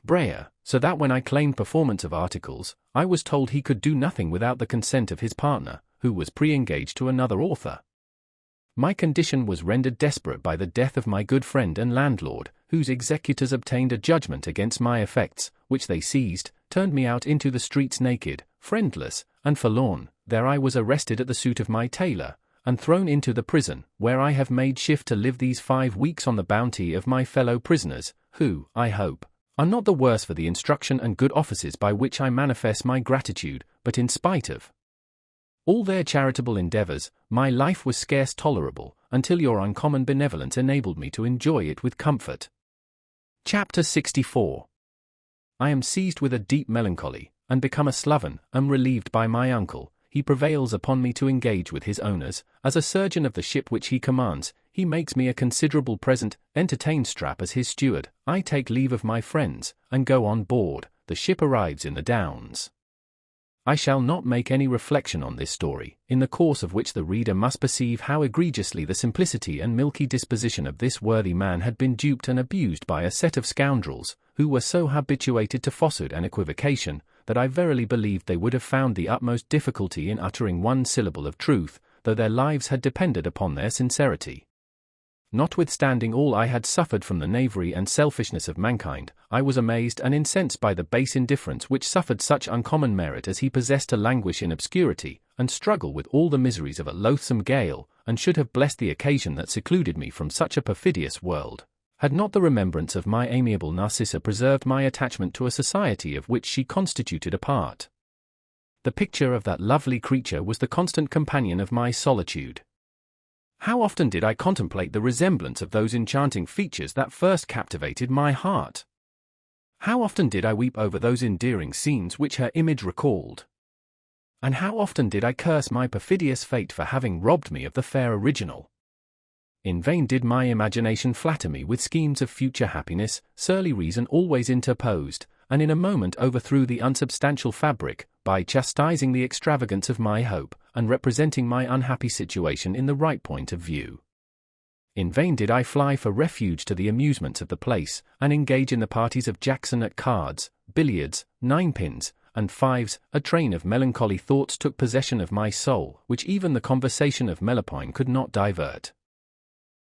Breyer, so that when I claimed performance of articles, I was told he could do nothing without the consent of his partner, who was pre-engaged to another author. My condition was rendered desperate by the death of my good friend and landlord, whose executors obtained a judgment against my effects, which they seized, turned me out into the streets naked, friendless, and forlorn. There I was arrested at the suit of my tailor, and thrown into the prison, where I have made shift to live these 5 weeks on the bounty of my fellow prisoners, who, I hope, are not the worse for the instruction and good offices by which I manifest my gratitude, but in spite of all their charitable endeavors, my life was scarce tolerable, until your uncommon benevolence enabled me to enjoy it with comfort. Chapter 64. I am seized with a deep melancholy, and become a sloven, am relieved by my uncle. He prevails upon me to engage with his owners, as a surgeon of the ship which he commands. He makes me a considerable present, entertains Strap as his steward. I take leave of my friends, and go on board. The ship arrives in the Downs. I shall not make any reflection on this story, in the course of which the reader must perceive how egregiously the simplicity and milky disposition of this worthy man had been duped and abused by a set of scoundrels, who were so habituated to falsehood and equivocation, that I verily believed they would have found the utmost difficulty in uttering one syllable of truth, though their lives had depended upon their sincerity. Notwithstanding all I had suffered from the knavery and selfishness of mankind, I was amazed and incensed by the base indifference which suffered such uncommon merit as he possessed to languish in obscurity, and struggle with all the miseries of a loathsome gale, and should have blessed the occasion that secluded me from such a perfidious world, had not the remembrance of my amiable Narcissa preserved my attachment to a society of which she constituted a part. The picture of that lovely creature was the constant companion of my solitude. How often did I contemplate the resemblance of those enchanting features that first captivated my heart! How often did I weep over those endearing scenes which her image recalled! And how often did I curse my perfidious fate for having robbed me of the fair original! In vain did my imagination flatter me with schemes of future happiness. Surly reason always interposed, and in a moment overthrew the unsubstantial fabric, by chastising the extravagance of my hope, and representing my unhappy situation in the right point of view. In vain did I fly for refuge to the amusements of the place, and engage in the parties of Jackson at cards, billiards, ninepins, and fives. A train of melancholy thoughts took possession of my soul, which even the conversation of Melopoyn could not divert.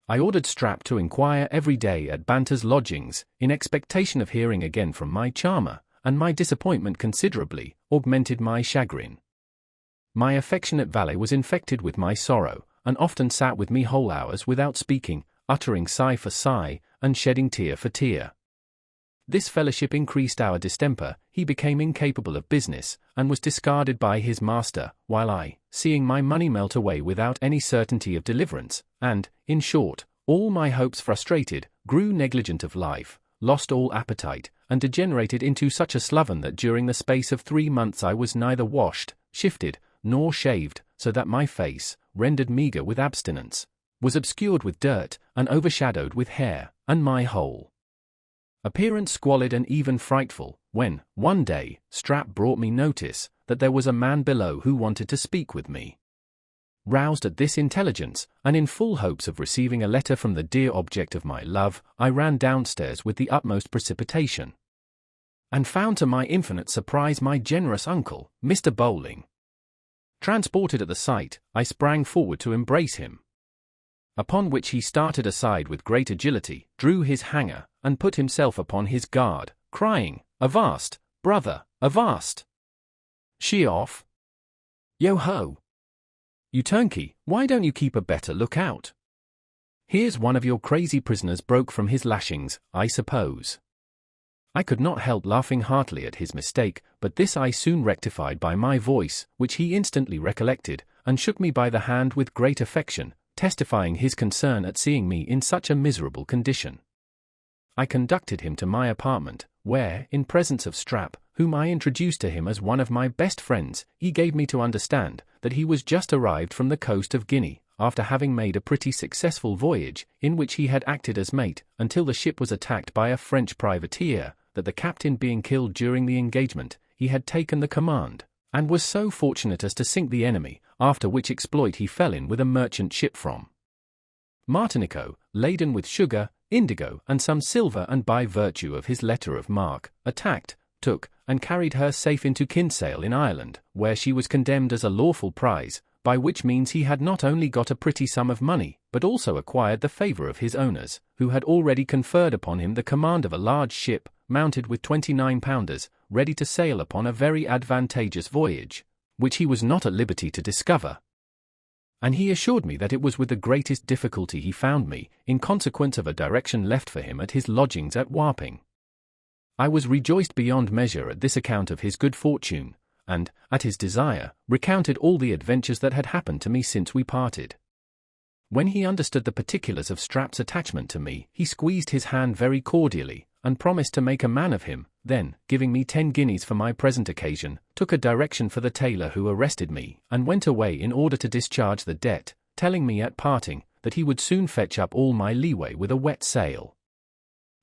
I ordered Strap to inquire every day at Banter's lodgings, in expectation of hearing again from my charmer, and my disappointment considerably augmented my chagrin. My affectionate valet was infected with my sorrow, and often sat with me whole hours without speaking, uttering sigh for sigh, and shedding tear for tear. This fellowship increased our distemper. He became incapable of business, and was discarded by his master, while I, seeing my money melt away without any certainty of deliverance, and, in short, all my hopes frustrated, grew negligent of life, lost all appetite, and degenerated into such a sloven that during the space of 3 months I was neither washed, shifted, nor shaved, so that my face, rendered meagre with abstinence, was obscured with dirt, and overshadowed with hair, and my whole appearance squalid and even frightful, when, one day, Strap brought me notice that there was a man below who wanted to speak with me. Roused at this intelligence, and in full hopes of receiving a letter from the dear object of my love, I ran downstairs with the utmost precipitation, and found to my infinite surprise my generous uncle, Mr. Bowling. Transported at the sight, I sprang forward to embrace him. Upon which he started aside with great agility, drew his hanger, and put himself upon his guard, crying, "Avast, brother, avast! She off! Yo-ho! You turnkey, why don't you keep a better lookout? Here's one of your crazy prisoners broke from his lashings, I suppose." I could not help laughing heartily at his mistake, but this I soon rectified by my voice, which he instantly recollected, and shook me by the hand with great affection, testifying his concern at seeing me in such a miserable condition. I conducted him to my apartment, where, in presence of Strap, whom I introduced to him as one of my best friends, he gave me to understand that he was just arrived from the coast of Guinea, after having made a pretty successful voyage, in which he had acted as mate, until the ship was attacked by a French privateer, that the captain being killed during the engagement, he had taken the command, and was so fortunate as to sink the enemy, after which exploit he fell in with a merchant ship from Martinico, laden with sugar, indigo, and some silver, and by virtue of his letter of marque, attacked, took, and carried her safe into Kinsale in Ireland, where she was condemned as a lawful prize, by which means he had not only got a pretty sum of money, but also acquired the favour of his owners, who had already conferred upon him the command of a large ship, mounted with 29-pounders, ready to sail upon a very advantageous voyage, which he was not at liberty to discover. And he assured me that it was with the greatest difficulty he found me, in consequence of a direction left for him at his lodgings at Wapping. I was rejoiced beyond measure at this account of his good fortune, and, at his desire, recounted all the adventures that had happened to me since we parted. When he understood the particulars of Strap's attachment to me, he squeezed his hand very cordially, and promised to make a man of him. Then, giving me 10 guineas for my present occasion, took a direction for the tailor who arrested me, and went away in order to discharge the debt, telling me at parting that he would soon fetch up all my leeway with a wet sail.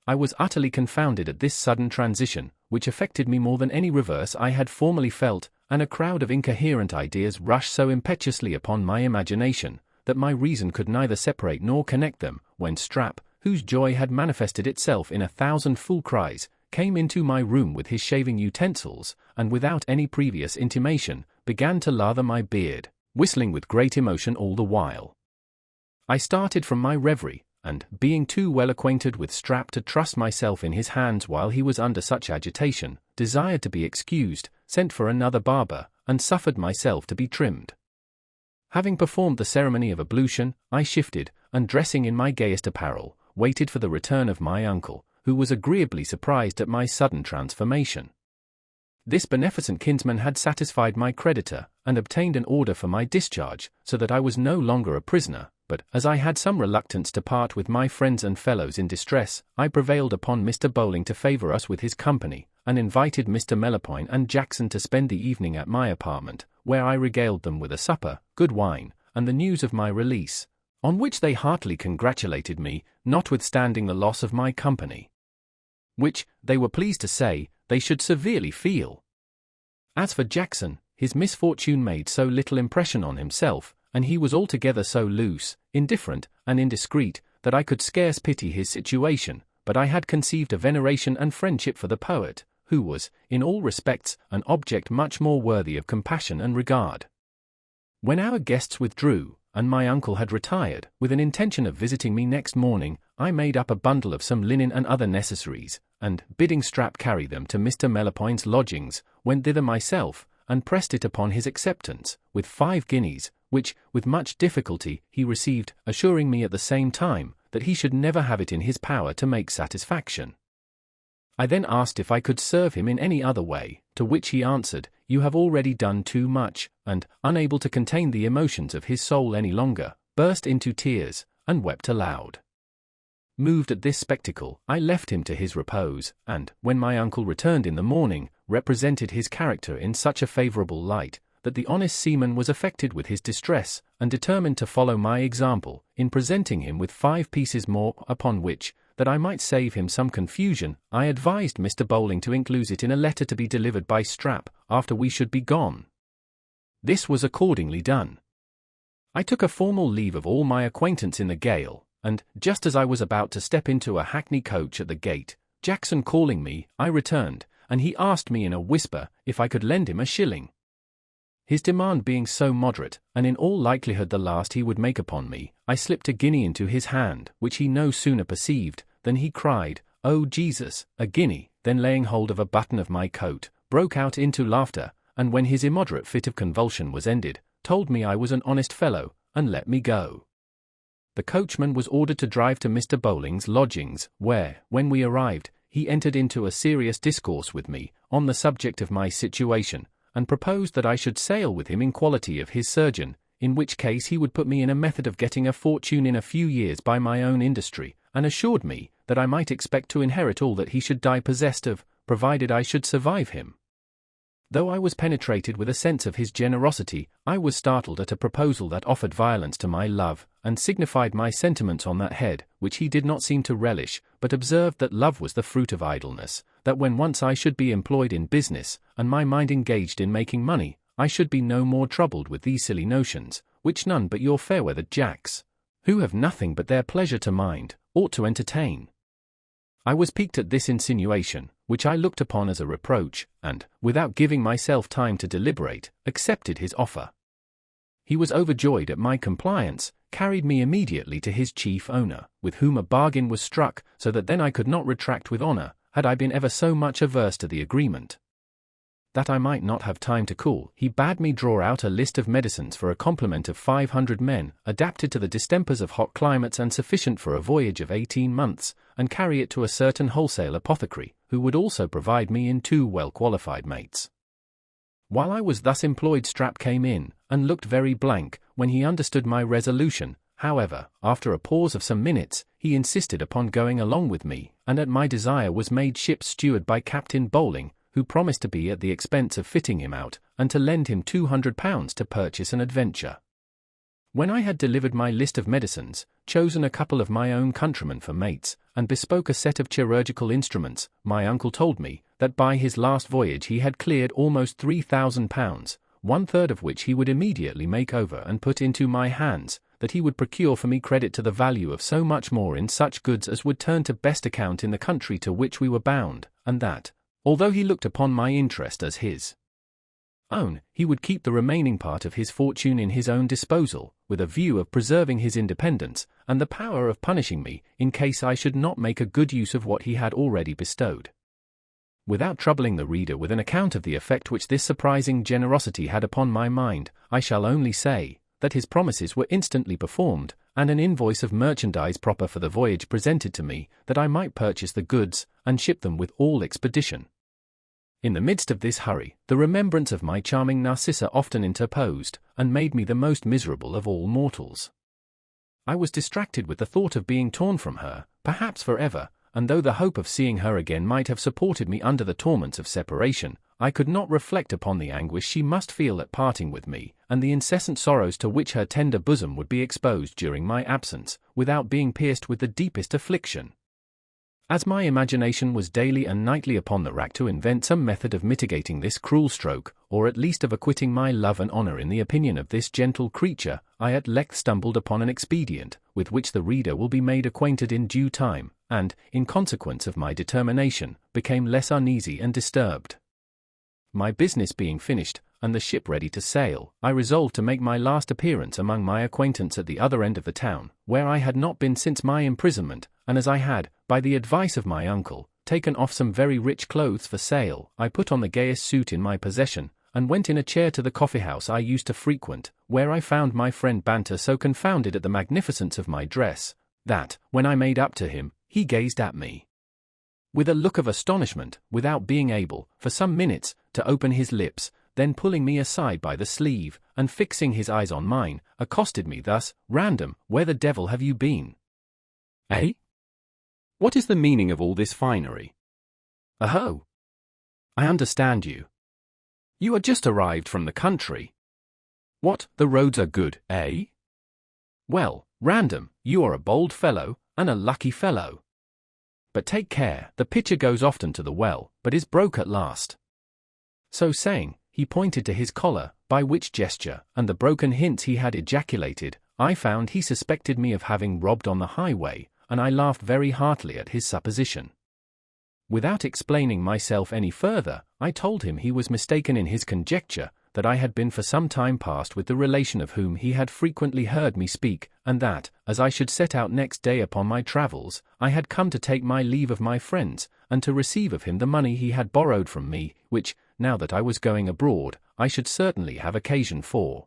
I was utterly confounded at this sudden transition, which affected me more than any reverse I had formerly felt, and a crowd of incoherent ideas rushed so impetuously upon my imagination, that my reason could neither separate nor connect them, when Strap, whose joy had manifested itself in 1,000 full cries, came into my room with his shaving utensils, and without any previous intimation, began to lather my beard, whistling with great emotion all the while. I started from my reverie, and, being too well acquainted with Strap to trust myself in his hands while he was under such agitation, desired to be excused, sent for another barber, and suffered myself to be trimmed. Having performed the ceremony of ablution, I shifted, and dressing in my gayest apparel, waited for the return of my uncle, who was agreeably surprised at my sudden transformation. This beneficent kinsman had satisfied my creditor, and obtained an order for my discharge, so that I was no longer a prisoner, but, as I had some reluctance to part with my friends and fellows in distress, I prevailed upon Mr. Bowling to favour us with his company, and invited Mr. Melopoyn and Jackson to spend the evening at my apartment, where I regaled them with a supper, good wine, and the news of my release, on which they heartily congratulated me, notwithstanding the loss of my company, which, they were pleased to say, they should severely feel. As for Jackson, his misfortune made so little impression on himself, and he was altogether so loose, indifferent, and indiscreet, that I could scarce pity his situation, but I had conceived a veneration and friendship for the poet, who was, in all respects, an object much more worthy of compassion and regard. When our guests withdrew, and my uncle had retired, with an intention of visiting me next morning, I made up a bundle of some linen and other necessaries, and, bidding Strap carry them to Mr. Melopoyn's lodgings, went thither myself, and pressed it upon his acceptance, with 5 guineas, which, with much difficulty, he received, assuring me at the same time, that he should never have it in his power to make satisfaction. I then asked if I could serve him in any other way, to which he answered, "You have already done too much," and, unable to contain the emotions of his soul any longer, burst into tears, and wept aloud. Moved at this spectacle, I left him to his repose, and, when my uncle returned in the morning, represented his character in such a favourable light, that the honest seaman was affected with his distress, and determined to follow my example, in presenting him with 5 pieces more, upon which, that I might save him some confusion, I advised Mr. Bowling to inclose it in a letter to be delivered by Strap, after we should be gone. This was accordingly done. I took a formal leave of all my acquaintance in the gale, and, just as I was about to step into a hackney coach at the gate, Jackson calling me, I returned, and he asked me in a whisper, if I could lend him a shilling. His demand being so moderate, and in all likelihood the last he would make upon me, I slipped a guinea into his hand, which he no sooner perceived, than he cried, "Oh Jesus, a guinea!" then laying hold of a button of my coat, broke out into laughter, and when his immoderate fit of convulsion was ended, told me I was an honest fellow, and let me go. The coachman was ordered to drive to Mr. Bowling's lodgings, where, when we arrived, he entered into a serious discourse with me, on the subject of my situation, and proposed that I should sail with him in quality of his surgeon, in which case he would put me in a method of getting a fortune in a few years by my own industry, and assured me that I might expect to inherit all that he should die possessed of, provided I should survive him. Though I was penetrated with a sense of his generosity, I was startled at a proposal that offered violence to my love, and signified my sentiments on that head, which he did not seem to relish, but observed that love was the fruit of idleness, that when once I should be employed in business, and my mind engaged in making money, I should be no more troubled with these silly notions, which none but your fair-weathered Jacks, who have nothing but their pleasure to mind, ought to entertain. I was piqued at this insinuation, which I looked upon as a reproach, and, without giving myself time to deliberate, accepted his offer. He was overjoyed at my compliance, carried me immediately to his chief owner, with whom a bargain was struck, so that then I could not retract with honor, had I been ever so much averse to the agreement. That I might not have time to cool, he bade me draw out a list of medicines for a complement of 500 men, adapted to the distempers of hot climates and sufficient for a voyage of 18 months, and carry it to a certain wholesale apothecary, who would also provide me in 2 well-qualified mates. While I was thus employed, Strap came in, and looked very blank. When he understood my resolution, however, after a pause of some minutes, he insisted upon going along with me, and at my desire was made ship's steward by Captain Bowling, who promised to be at the expense of fitting him out, and to lend him £200 to purchase an adventure. When I had delivered my list of medicines, chosen a couple of my own countrymen for mates, and bespoke a set of chirurgical instruments, my uncle told me that by his last voyage he had cleared almost £3,000, 1/3 of which he would immediately make over and put into my hands, that he would procure for me credit to the value of so much more in such goods as would turn to best account in the country to which we were bound, and that, although he looked upon my interest as his own, he would keep the remaining part of his fortune in his own disposal, with a view of preserving his independence, and the power of punishing me, in case I should not make a good use of what he had already bestowed. Without troubling the reader with an account of the effect which this surprising generosity had upon my mind, I shall only say, that his promises were instantly performed, and an invoice of merchandise proper for the voyage presented to me, that I might purchase the goods, and ship them with all expedition. In the midst of this hurry, the remembrance of my charming Narcissa often interposed, and made me the most miserable of all mortals. I was distracted with the thought of being torn from her, perhaps forever, and though the hope of seeing her again might have supported me under the torments of separation, I could not reflect upon the anguish she must feel at parting with me, and the incessant sorrows to which her tender bosom would be exposed during my absence, without being pierced with the deepest affliction. As my imagination was daily and nightly upon the rack to invent some method of mitigating this cruel stroke, or at least of acquitting my love and honor in the opinion of this gentle creature, I at length stumbled upon an expedient, with which the reader will be made acquainted in due time, and, in consequence of my determination, became less uneasy and disturbed. My business being finished, and the ship ready to sail, I resolved to make my last appearance among my acquaintance at the other end of the town, where I had not been since my imprisonment, and as I had, by the advice of my uncle, taken off some very rich clothes for sale, I put on the gayest suit in my possession, and went in a chair to the coffee-house I used to frequent, where I found my friend Banter so confounded at the magnificence of my dress, that, when I made up to him, he gazed at me with a look of astonishment, without being able, for some minutes, to open his lips, then pulling me aside by the sleeve, and fixing his eyes on mine, accosted me thus: "Random, where the devil have you been?" "Eh? What is the meaning of all this finery?" "Oh, I understand you. You are just arrived from the country. What, the roads are good, eh? Well, Random, you are a bold fellow, and a lucky fellow. But take care, the pitcher goes often to the well, but is broke at last." So saying, he pointed to his collar, by which gesture, and the broken hints he had ejaculated, I found he suspected me of having robbed on the highway, and I laughed very heartily at his supposition. Without explaining myself any further, I told him he was mistaken in his conjecture, that I had been for some time past with the relation of whom he had frequently heard me speak, and that, as I should set out next day upon my travels, I had come to take my leave of my friends, and to receive of him the money he had borrowed from me, which, now that I was going abroad, I should certainly have occasion for.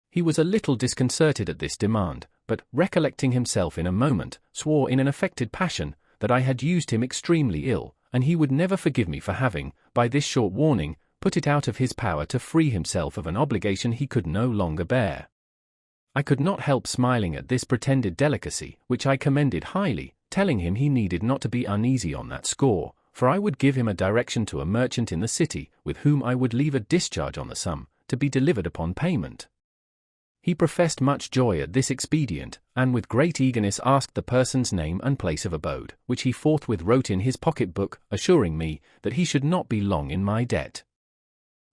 He was a little disconcerted at this demand, but, recollecting himself in a moment, swore in an affected passion, that I had used him extremely ill, and he would never forgive me for having, by this short warning, put it out of his power to free himself of an obligation he could no longer bear. I could not help smiling at this pretended delicacy, which I commended highly, telling him he needed not to be uneasy on that score, for I would give him a direction to a merchant in the city, with whom I would leave a discharge on the sum, to be delivered upon payment. He professed much joy at this expedient, and with great eagerness asked the person's name and place of abode, which he forthwith wrote in his pocket-book, assuring me that he should not be long in my debt.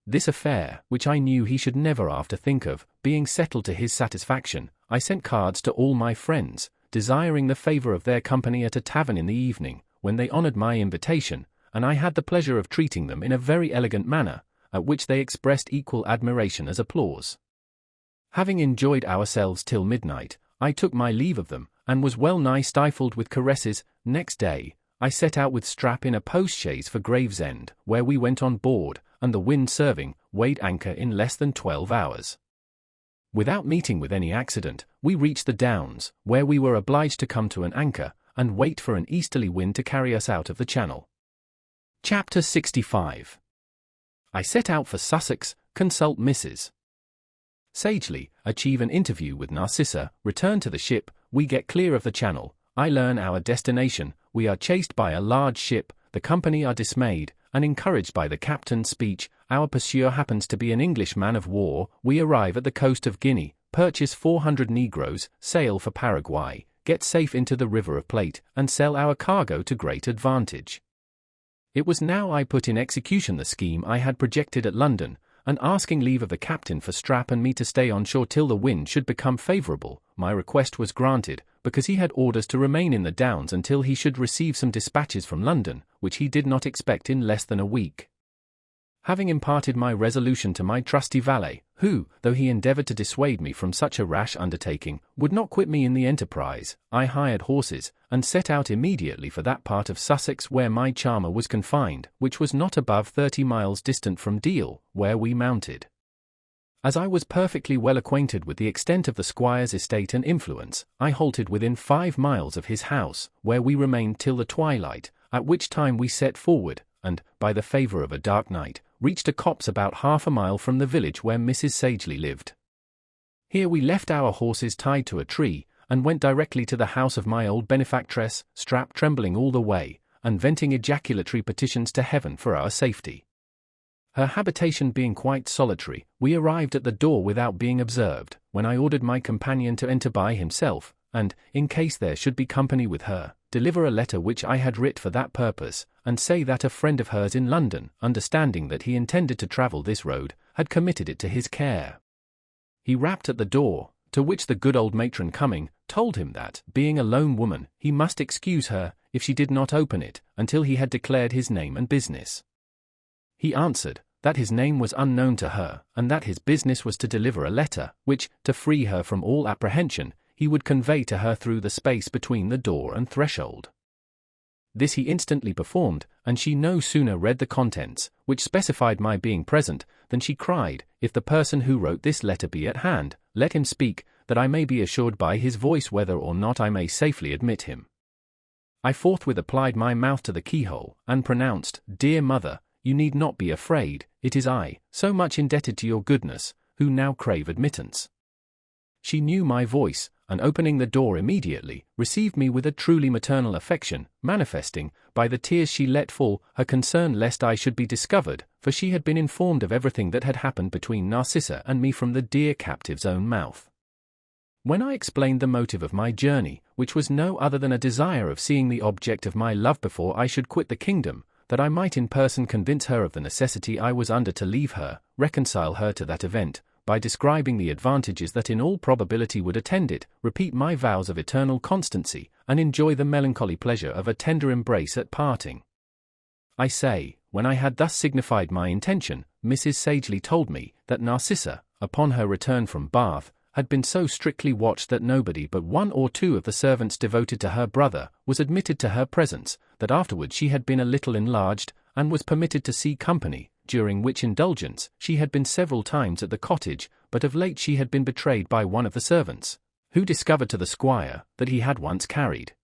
This affair, which I knew he should never after think of, being settled to his satisfaction, I sent cards to all my friends, desiring the favor of their company at a tavern in the evening, when they honored my invitation, and I had the pleasure of treating them in a very elegant manner, at which they expressed equal admiration as applause. Having enjoyed ourselves till midnight, I took my leave of them, and was well nigh stifled with caresses. Next day, I set out with Strap in a post-chaise for Gravesend, where we went on board, and the wind serving, weighed anchor in less than 12 hours. Without meeting with any accident, we reached the Downs, where we were obliged to come to an anchor, and wait for an easterly wind to carry us out of the channel. Chapter 65. I set out for Sussex, consult Mrs. Sagely, achieve an interview with Narcissa, return to the ship, we get clear of the channel, I learn our destination, we are chased by a large ship, the company are dismayed, and encouraged by the captain's speech, our pursuer happens to be an English man of war, we arrive at the coast of Guinea, purchase 400 negroes, sail for Paraguay, get safe into the River of Plate, and sell our cargo to great advantage. It was now I put in execution the scheme I had projected at London, and asking leave of the captain for Strap and me to stay on shore till the wind should become favourable, my request was granted, because he had orders to remain in the Downs until he should receive some dispatches from London, which he did not expect in less than a week. Having imparted my resolution to my trusty valet, who, though he endeavoured to dissuade me from such a rash undertaking, would not quit me in the enterprise, I hired horses, and set out immediately for that part of Sussex where my charmer was confined, which was not above 30 miles distant from Deal, where we mounted. As I was perfectly well acquainted with the extent of the squire's estate and influence, I halted within 5 miles of his house, where we remained till the twilight, at which time we set forward, and, by the favour of a dark night, reached a copse about half a mile from the village where Mrs. Sagely lived. Here we left our horses tied to a tree, and went directly to the house of my old benefactress, Strap trembling all the way, and venting ejaculatory petitions to heaven for our safety. Her habitation being quite solitary, we arrived at the door without being observed, when I ordered my companion to enter by himself, and, in case there should be company with her, deliver a letter which I had writ for that purpose, and say that a friend of hers in London, understanding that he intended to travel this road, had committed it to his care. He rapped at the door, to which the good old matron coming, told him that, being a lone woman, he must excuse her, if she did not open it, until he had declared his name and business. He answered, that his name was unknown to her, and that his business was to deliver a letter, which, to free her from all apprehension, he would convey to her through the space between the door and threshold. This he instantly performed, and she no sooner read the contents, which specified my being present, than she cried, if the person who wrote this letter be at hand, let him speak, that I may be assured by his voice whether or not I may safely admit him. I forthwith applied my mouth to the keyhole, and pronounced, Dear mother, you need not be afraid, it is I, so much indebted to your goodness, who now crave admittance. She knew my voice, and opening the door immediately, received me with a truly maternal affection, manifesting, by the tears she let fall, her concern lest I should be discovered, for she had been informed of everything that had happened between Narcissa and me from the dear captive's own mouth. When I explained the motive of my journey, which was no other than a desire of seeing the object of my love before I should quit the kingdom, that I might in person convince her of the necessity I was under to leave her, reconcile her to that event, by describing the advantages that in all probability would attend it, repeat my vows of eternal constancy, and enjoy the melancholy pleasure of a tender embrace at parting. I say, when I had thus signified my intention, Mrs. Sagely told me, that Narcissa, upon her return from Bath, had been so strictly watched that nobody but 1 or 2 of the servants devoted to her brother was admitted to her presence, that afterwards she had been a little enlarged, and was permitted to see company, during which indulgence she had been several times at the cottage, but of late she had been betrayed by one of the servants, who discovered to the squire that he had once carried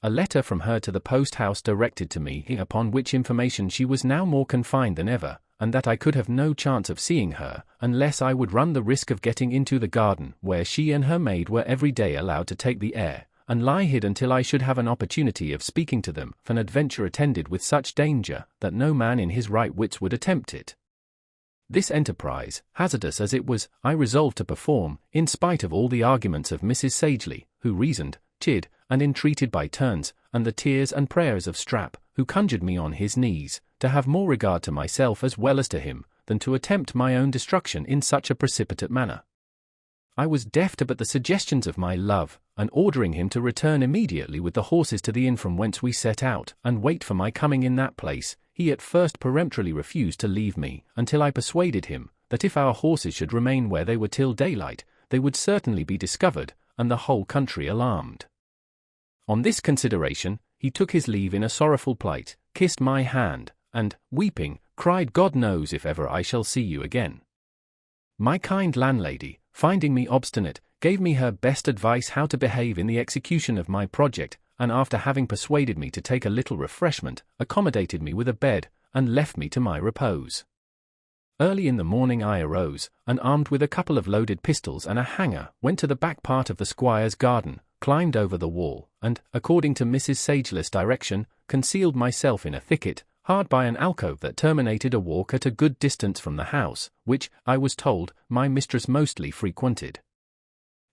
a letter from her to the post-house directed to me, upon which information she was now more confined than ever, and that I could have no chance of seeing her, unless I would run the risk of getting into the garden, where she and her maid were every day allowed to take the air, and lie hid until I should have an opportunity of speaking to them, for an adventure attended with such danger, that no man in his right wits would attempt it. This enterprise, hazardous as it was, I resolved to perform, in spite of all the arguments of Mrs. Sagely, who reasoned, chid, and entreated by turns, and the tears and prayers of Strap, who conjured me on his knees, to have more regard to myself as well as to him, than to attempt my own destruction in such a precipitate manner. I was deaf to but the suggestions of my love, and ordering him to return immediately with the horses to the inn from whence we set out, and wait for my coming in that place, he at first peremptorily refused to leave me, until I persuaded him that if our horses should remain where they were till daylight, they would certainly be discovered, and the whole country alarmed. On this consideration, he took his leave in a sorrowful plight, kissed my hand, and, weeping, cried, "God knows if ever I shall see you again." My kind landlady, finding me obstinate, gave me her best advice how to behave in the execution of my project, and after having persuaded me to take a little refreshment, accommodated me with a bed, and left me to my repose. Early in the morning I arose, and armed with a couple of loaded pistols and a hanger, went to the back part of the squire's garden, climbed over the wall, and, according to Mrs. Sageless' direction, concealed myself in a thicket, hard by an alcove that terminated a walk at a good distance from the house, which, I was told, my mistress mostly frequented.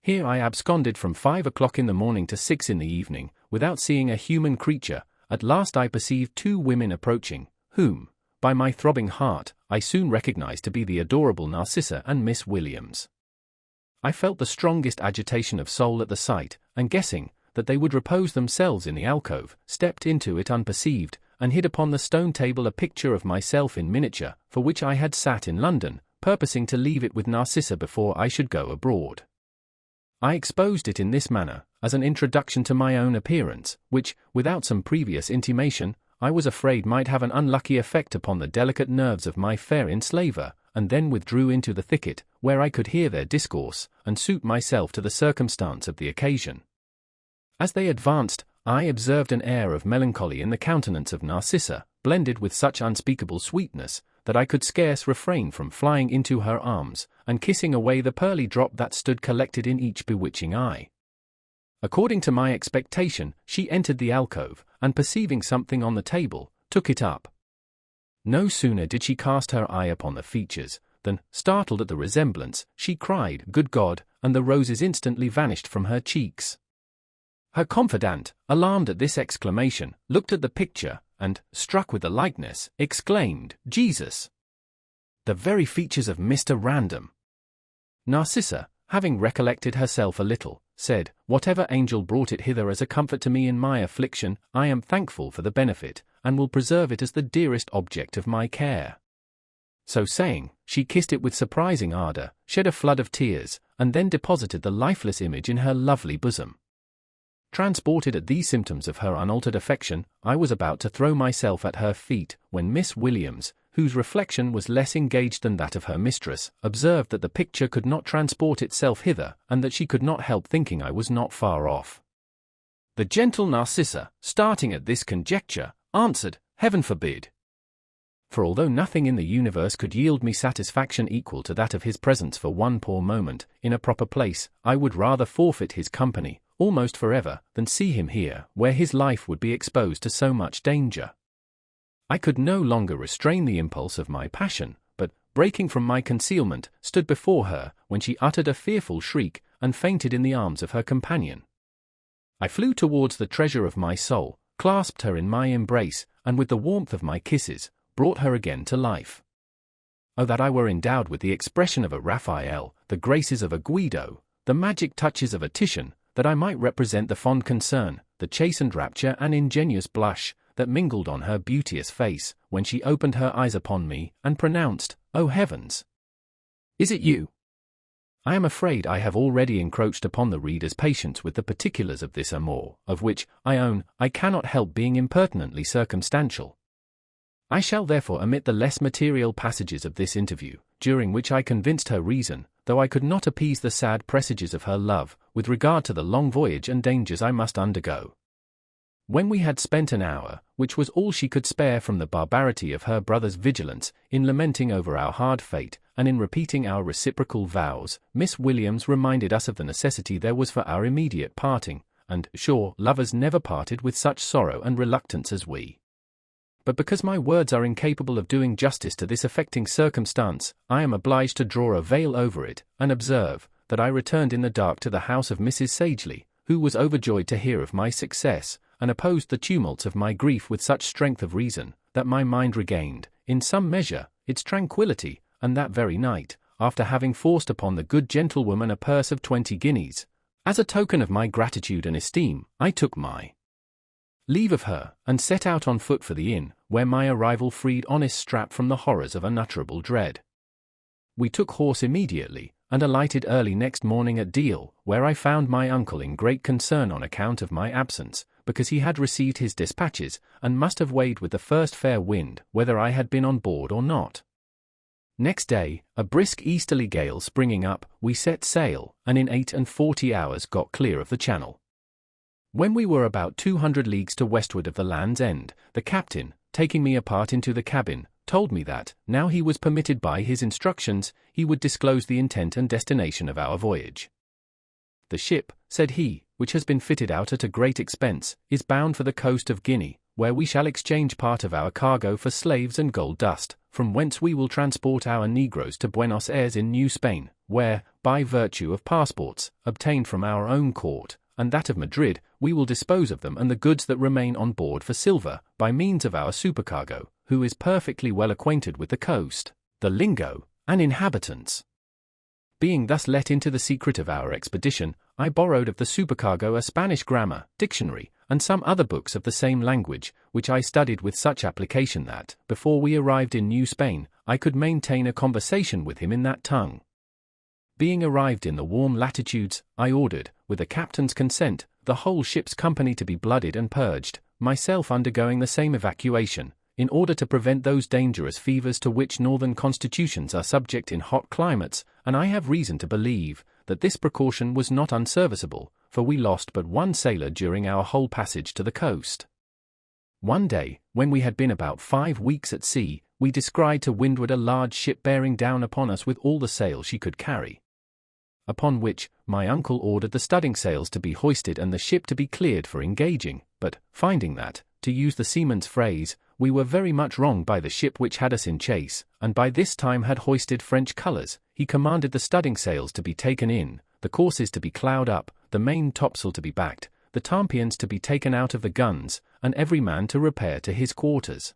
Here I absconded from 5 o'clock in the morning to 6 in the evening, without seeing a human creature. At last I perceived 2 women approaching, whom, by my throbbing heart, I soon recognized to be the adorable Narcissa and Miss Williams. I felt the strongest agitation of soul at the sight, and guessing that they would repose themselves in the alcove, stepped into it unperceived, and hid upon the stone table a picture of myself in miniature, for which I had sat in London, purposing to leave it with Narcissa before I should go abroad. I exposed it in this manner, as an introduction to my own appearance, which, without some previous intimation, I was afraid might have an unlucky effect upon the delicate nerves of my fair enslaver, and then withdrew into the thicket, where I could hear their discourse, and suit myself to the circumstance of the occasion. As they advanced, I observed an air of melancholy in the countenance of Narcissa, blended with such unspeakable sweetness, that I could scarce refrain from flying into her arms, and kissing away the pearly drop that stood collected in each bewitching eye. According to my expectation, she entered the alcove, and perceiving something on the table, took it up. No sooner did she cast her eye upon the features, than, startled at the resemblance, she cried, "Good God!" and the roses instantly vanished from her cheeks. Her confidant, alarmed at this exclamation, looked at the picture, and, struck with the likeness, exclaimed, "Jesus! The very features of Mr. Random!" Narcissa, having recollected herself a little, said, "Whatever angel brought it hither as a comfort to me in my affliction, I am thankful for the benefit, and will preserve it as the dearest object of my care." So saying, she kissed it with surprising ardor, shed a flood of tears, and then deposited the lifeless image in her lovely bosom. Transported at these symptoms of her unaltered affection, I was about to throw myself at her feet, when Miss Williams, whose reflection was less engaged than that of her mistress, observed that the picture could not transport itself hither, and that she could not help thinking I was not far off. The gentle Narcissa, starting at this conjecture, answered, "Heaven forbid!" For although nothing in the universe could yield me satisfaction equal to that of his presence for one poor moment, in a proper place, I would rather forfeit his company, almost forever, than see him here, where his life would be exposed to so much danger. I could no longer restrain the impulse of my passion, but, breaking from my concealment, stood before her, when she uttered a fearful shriek, and fainted in the arms of her companion. I flew towards the treasure of my soul, clasped her in my embrace, and with the warmth of my kisses, brought her again to life. Oh, that I were endowed with the expression of a Raphael, the graces of a Guido, the magic touches of a Titian, that I might represent the fond concern, the chastened rapture and ingenuous blush, that mingled on her beauteous face, when she opened her eyes upon me, and pronounced, "O heavens! Is it you?" I am afraid I have already encroached upon the reader's patience with the particulars of this amour, of which, I own, I cannot help being impertinently circumstantial. I shall therefore omit the less material passages of this interview, during which I convinced her reason, though I could not appease the sad presages of her love, with regard to the long voyage and dangers I must undergo. When we had spent an hour, which was all she could spare from the barbarity of her brother's vigilance, in lamenting over our hard fate, and in repeating our reciprocal vows, Miss Williams reminded us of the necessity there was for our immediate parting, and, sure, lovers never parted with such sorrow and reluctance as we. But because my words are incapable of doing justice to this affecting circumstance, I am obliged to draw a veil over it, and observe, that I returned in the dark to the house of Mrs. Sagely, who was overjoyed to hear of my success, and opposed the tumults of my grief with such strength of reason, that my mind regained, in some measure, its tranquillity, and that very night, after having forced upon the good gentlewoman a purse of 20 guineas, As a token of my gratitude and esteem, I took my leave of her, and set out on foot for the inn, where my arrival freed honest Strap from the horrors of unutterable dread. We took horse immediately, and alighted early next morning at Deal, where I found my uncle in great concern on account of my absence, because he had received his dispatches, and must have weighed with the first fair wind whether I had been on board or not. Next day, a brisk easterly gale springing up, we set sail, and in 48 hours got clear of the Channel. When we were about 200 leagues to westward of the Land's End, the captain, taking me apart into the cabin, told me that, now he was permitted by his instructions, he would disclose the intent and destination of our voyage. The ship, said he, which has been fitted out at a great expense, is bound for the coast of Guinea, where we shall exchange part of our cargo for slaves and gold dust, from whence we will transport our negroes to Buenos Aires in New Spain, where, by virtue of passports, obtained from our own court, and that of Madrid, we will dispose of them and the goods that remain on board for silver, by means of our supercargo, who is perfectly well acquainted with the coast, the lingo, and inhabitants. Being thus let into the secret of our expedition, I borrowed of the supercargo a Spanish grammar, dictionary, and some other books of the same language, which I studied with such application that, before we arrived in New Spain, I could maintain a conversation with him in that tongue. Being arrived in the warm latitudes, I ordered, with the captain's consent, the whole ship's company to be blooded and purged, myself undergoing the same evacuation, in order to prevent those dangerous fevers to which northern constitutions are subject in hot climates, and I have reason to believe that this precaution was not unserviceable, for we lost but one sailor during our whole passage to the coast. One day, when we had been about 5 weeks at sea, we descried to windward a large ship bearing down upon us with all the sail she could carry. Upon which, my uncle ordered the studding sails to be hoisted and the ship to be cleared for engaging, but, finding that, to use the seaman's phrase, we were very much wronged by the ship which had us in chase, and by this time had hoisted French colours, he commanded the studding sails to be taken in, the courses to be clowed up, the main topsail to be backed, the tompions to be taken out of the guns, and every man to repair to his quarters.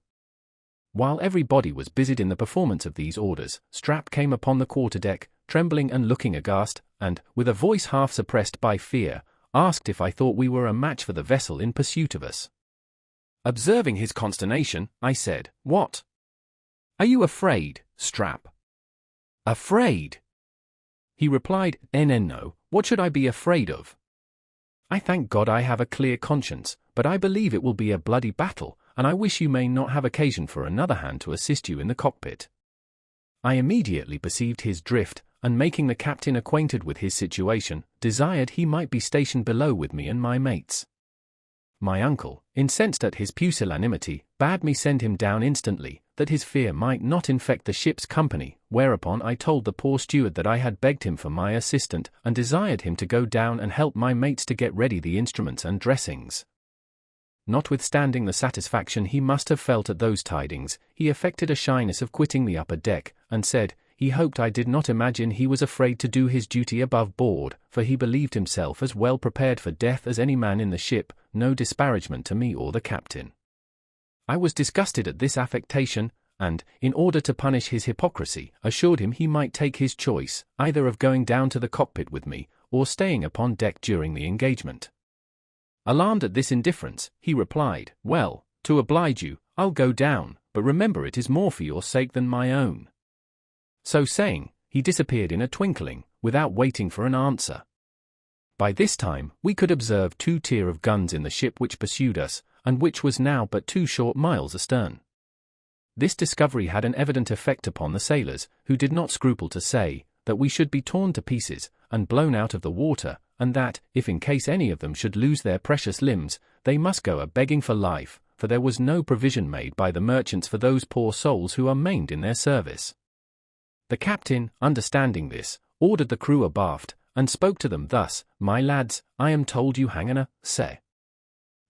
While everybody was busied in the performance of these orders, Strap came upon the quarter-deck, trembling and looking aghast, and, with a voice half suppressed by fear, asked if I thought we were a match for the vessel in pursuit of us. Observing his consternation, I said, "What? Are you afraid, Strap?" "Afraid?" He replied, "No, what should I be afraid of? I thank God I have a clear conscience, but I believe it will be a bloody battle, and I wish you may not have occasion for another hand to assist you in the cockpit." I immediately perceived his drift, and making the captain acquainted with his situation, desired he might be stationed below with me and my mates. My uncle, incensed at his pusillanimity, bade me send him down instantly, that his fear might not infect the ship's company, whereupon I told the poor steward that I had begged him for my assistant, and desired him to go down and help my mates to get ready the instruments and dressings. Notwithstanding the satisfaction he must have felt at those tidings, he affected a shyness of quitting the upper deck, and said, he hoped I did not imagine he was afraid to do his duty above board, for he believed himself as well prepared for death as any man in the ship, no disparagement to me or the captain. I was disgusted at this affectation, and, in order to punish his hypocrisy, assured him he might take his choice, either of going down to the cockpit with me, or staying upon deck during the engagement. Alarmed at this indifference, he replied, "Well, to oblige you, I'll go down, but remember it is more for your sake than my own." So saying, he disappeared in a twinkling, without waiting for an answer. By this time, we could observe 2 tier of guns in the ship which pursued us, and which was now but 2 short miles astern. This discovery had an evident effect upon the sailors, who did not scruple to say, that we should be torn to pieces, and blown out of the water, and that, if in case any of them should lose their precious limbs, they must go a-begging for life, for there was no provision made by the merchants for those poor souls who are maimed in their service. The captain, understanding this, ordered the crew abaft, and spoke to them thus, "My lads, I am told you hang on say.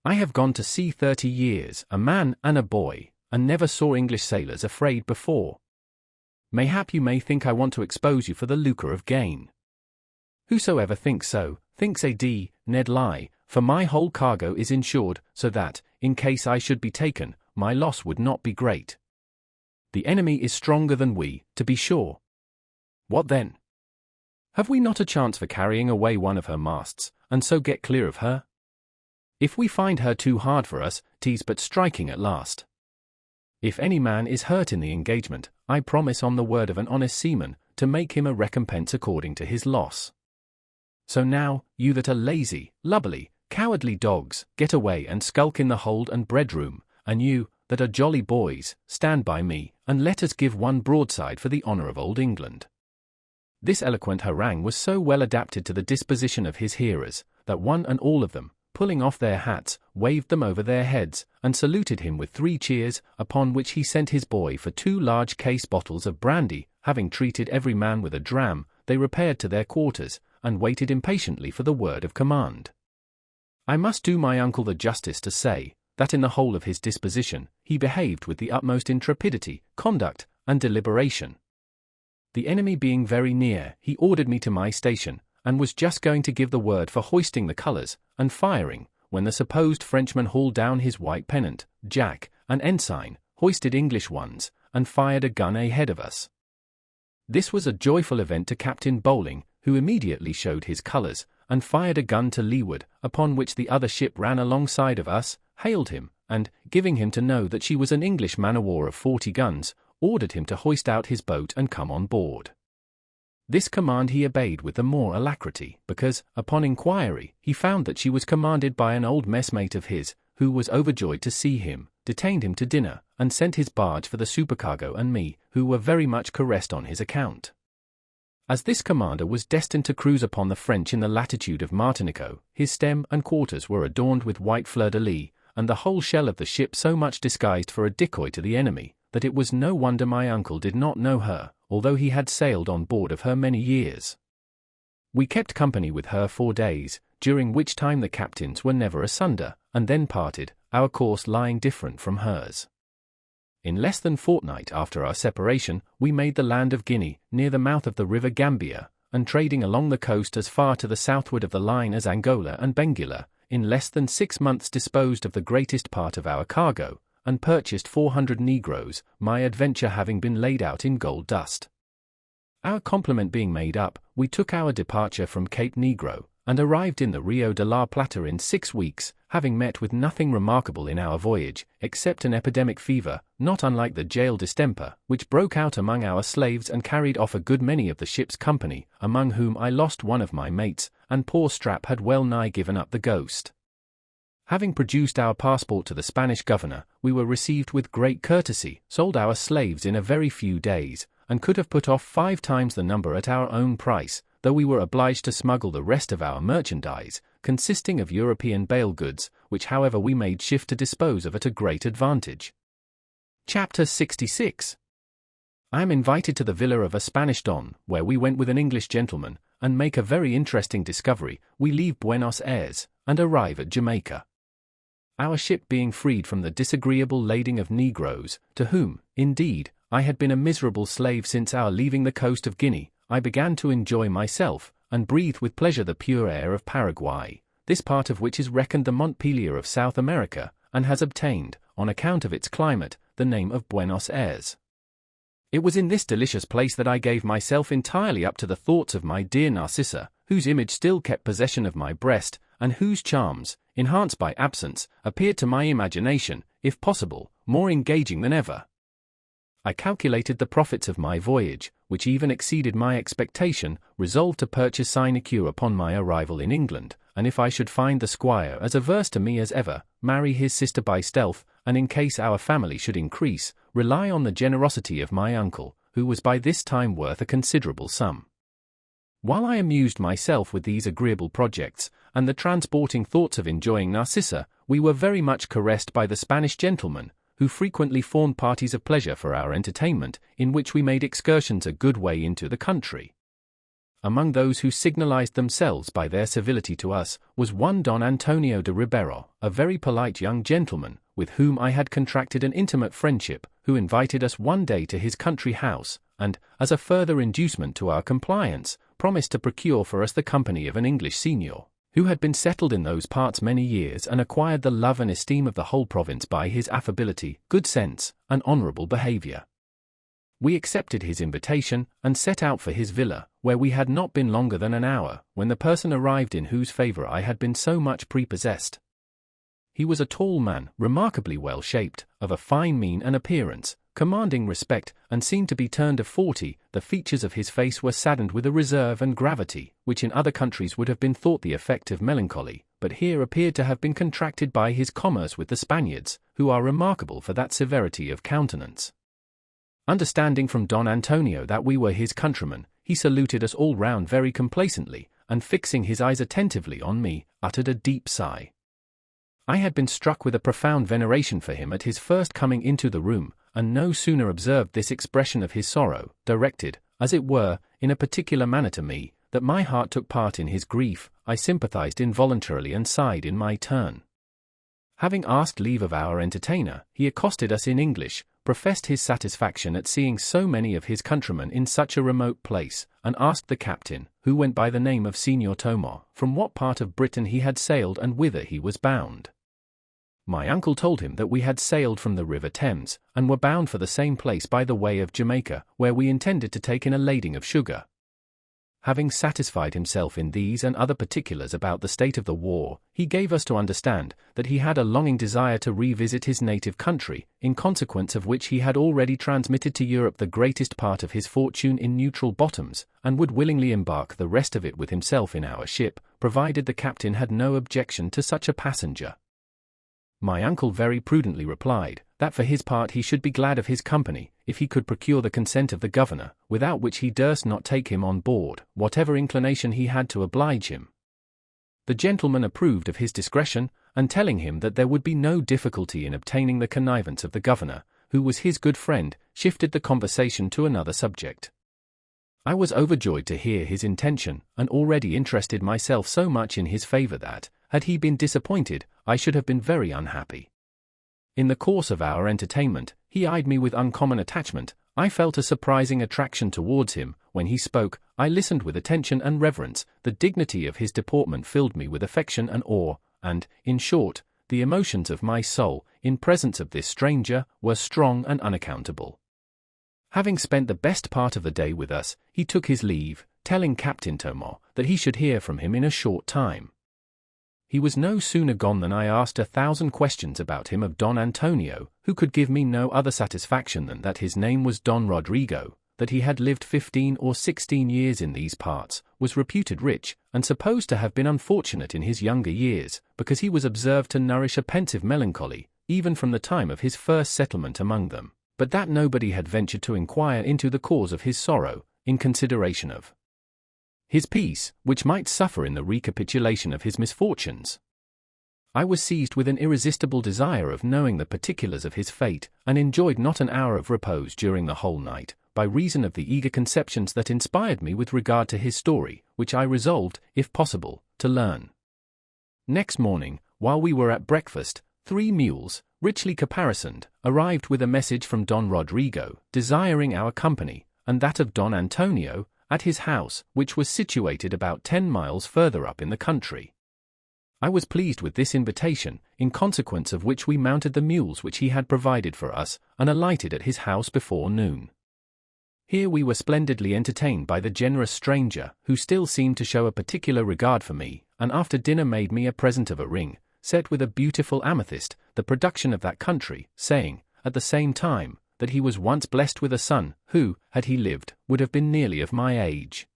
I have gone to sea 30 years, a man and a boy, and never saw English sailors afraid before. Mayhap you may think I want to expose you for the lucre of gain. Whosoever thinks so, thinks Ned lie, for my whole cargo is insured, so that, in case I should be taken, my loss would not be great. The enemy is stronger than we, to be sure. What then? Have we not a chance for carrying away one of her masts, and so get clear of her? If we find her too hard for us, 'tis but striking at last. If any man is hurt in the engagement, I promise on the word of an honest seaman, to make him a recompense according to his loss. So now, you that are lazy, lubberly, cowardly dogs, get away and skulk in the hold and bread room, and you, that are jolly boys, stand by me, and let us give one broadside for the honour of old England. This eloquent harangue was so well adapted to the disposition of his hearers, that one and all of them, pulling off their hats, waved them over their heads, and saluted him with 3 cheers, upon which he sent his boy for 2 large case bottles of brandy. Having treated every man with a dram, they repaired to their quarters, and waited impatiently for the word of command. I must do my uncle the justice to say, that in the whole of his disposition, he behaved with the utmost intrepidity, conduct, and deliberation. The enemy being very near, he ordered me to my station, and was just going to give the word for hoisting the colours, and firing, when the supposed Frenchman hauled down his white pennant, jack, and ensign, hoisted English ones, and fired a gun ahead of us. This was a joyful event to Captain Bowling, who immediately showed his colours, and fired a gun to leeward, upon which the other ship ran alongside of us, hailed him, and, giving him to know that she was an English man-of-war of 40 guns, ordered him to hoist out his boat and come on board. This command he obeyed with the more alacrity, because, upon inquiry, he found that she was commanded by an old messmate of his, who was overjoyed to see him, detained him to dinner, and sent his barge for the supercargo and me, who were very much caressed on his account. As this commander was destined to cruise upon the French in the latitude of Martinico, his stem and quarters were adorned with white fleur-de-lis, and the whole shell of the ship so much disguised for a decoy to the enemy, that it was no wonder my uncle did not know her, although he had sailed on board of her many years. We kept company with her 4 days, during which time the captains were never asunder, and then parted, our course lying different from hers. In less than fortnight after our separation, we made the land of Guinea, near the mouth of the river Gambia, and trading along the coast as far to the southward of the line as Angola and Benguela, in less than 6 months disposed of the greatest part of our cargo, and purchased 400 negroes, my adventure having been laid out in gold dust. Our complement being made up, we took our departure from Cape Negro, and arrived in the Rio de la Plata in 6 weeks, having met with nothing remarkable in our voyage, except an epidemic fever, not unlike the jail distemper, which broke out among our slaves and carried off a good many of the ship's company, among whom I lost one of my mates, and poor Strap had well nigh given up the ghost. Having produced our passport to the Spanish governor, we were received with great courtesy, sold our slaves in a very few days, and could have put off 5 times the number at our own price, though we were obliged to smuggle the rest of our merchandise, consisting of European bale goods, which however we made shift to dispose of at a great advantage. Chapter 66. I am invited to the villa of a Spanish don, where we went with an English gentleman, and make a very interesting discovery. We leave Buenos Aires, and arrive at Jamaica. Our ship being freed from the disagreeable lading of negroes, to whom, indeed, I had been a miserable slave since our leaving the coast of Guinea, I began to enjoy myself, and breathe with pleasure the pure air of Paraguay, this part of which is reckoned the Montpelier of South America, and has obtained, on account of its climate, the name of Buenos Aires. It was in this delicious place that I gave myself entirely up to the thoughts of my dear Narcissa, whose image still kept possession of my breast, and whose charms, enhanced by absence, appeared to my imagination, if possible, more engaging than ever. I calculated the profits of my voyage, which even exceeded my expectation, resolved to purchase sinecure upon my arrival in England, and if I should find the squire as averse to me as ever, marry his sister by stealth, and in case our family should increase, rely on the generosity of my uncle, who was by this time worth a considerable sum. While I amused myself with these agreeable projects, and the transporting thoughts of enjoying Narcissa, we were very much caressed by the Spanish gentlemen, who frequently formed parties of pleasure for our entertainment, in which we made excursions a good way into the country. Among those who signalized themselves by their civility to us, was one Don Antonio de Ribeiro, a very polite young gentleman, with whom I had contracted an intimate friendship, who invited us one day to his country house, and, as a further inducement to our compliance, promised to procure for us the company of an English senior, who had been settled in those parts many years and acquired the love and esteem of the whole province by his affability, good sense, and honourable behaviour. We accepted his invitation, and set out for his villa, where we had not been longer than an hour, when the person arrived in whose favor I had been so much prepossessed. He was a tall man, remarkably well-shaped, of a fine mien and appearance, commanding respect, and seemed to be turned of 40. The features of his face were saddened with a reserve and gravity, which in other countries would have been thought the effect of melancholy, but here appeared to have been contracted by his commerce with the Spaniards, who are remarkable for that severity of countenance. Understanding from Don Antonio that we were his countrymen, he saluted us all round very complacently, and fixing his eyes attentively on me, uttered a deep sigh. I had been struck with a profound veneration for him at his first coming into the room, and no sooner observed this expression of his sorrow, directed, as it were, in a particular manner to me, that my heart took part in his grief. I sympathized involuntarily and sighed in my turn. Having asked leave of our entertainer, he accosted us in English, professed his satisfaction at seeing so many of his countrymen in such a remote place, and asked the captain, who went by the name of Signor Tomo, from what part of Britain he had sailed and whither he was bound. My uncle told him that we had sailed from the River Thames, and were bound for the same place by the way of Jamaica, where we intended to take in a lading of sugar. Having satisfied himself in these and other particulars about the state of the war, he gave us to understand that he had a longing desire to revisit his native country, in consequence of which he had already transmitted to Europe the greatest part of his fortune in neutral bottoms, and would willingly embark the rest of it with himself in our ship, provided the captain had no objection to such a passenger. My uncle very prudently replied, that for his part he should be glad of his company, if he could procure the consent of the governor, without which he durst not take him on board, whatever inclination he had to oblige him. The gentleman approved of his discretion, and telling him that there would be no difficulty in obtaining the connivance of the governor, who was his good friend, shifted the conversation to another subject. I was overjoyed to hear his intention, and already interested myself so much in his favor that, had he been disappointed, I should have been very unhappy. In the course of our entertainment, he eyed me with uncommon attachment. I felt a surprising attraction towards him. When he spoke, I listened with attention and reverence. The dignity of his deportment filled me with affection and awe, and, in short, the emotions of my soul, in presence of this stranger, were strong and unaccountable. Having spent the best part of the day with us, he took his leave, telling Captain Tomo that he should hear from him in a short time. He was no sooner gone than I asked 1,000 questions about him of Don Antonio, who could give me no other satisfaction than that his name was Don Rodrigo, that he had lived 15 or 16 years in these parts, was reputed rich, and supposed to have been unfortunate in his younger years, because he was observed to nourish a pensive melancholy, even from the time of his first settlement among them, but that nobody had ventured to inquire into the cause of his sorrow, in consideration of his peace, which might suffer in the recapitulation of his misfortunes. I was seized with an irresistible desire of knowing the particulars of his fate, and enjoyed not an hour of repose during the whole night, by reason of the eager conceptions that inspired me with regard to his story, which I resolved, if possible, to learn. Next morning, while we were at breakfast, 3 mules, richly caparisoned, arrived with a message from Don Rodrigo, desiring our company, and that of Don Antonio, at his house, which was situated about 10 miles further up in the country. I was pleased with this invitation, in consequence of which we mounted the mules which he had provided for us, and alighted at his house before noon. Here we were splendidly entertained by the generous stranger, who still seemed to show a particular regard for me, and after dinner made me a present of a ring, set with a beautiful amethyst, the production of that country, saying, at the same time, that he was once blessed with a son, who, had he lived, would have been nearly of my age.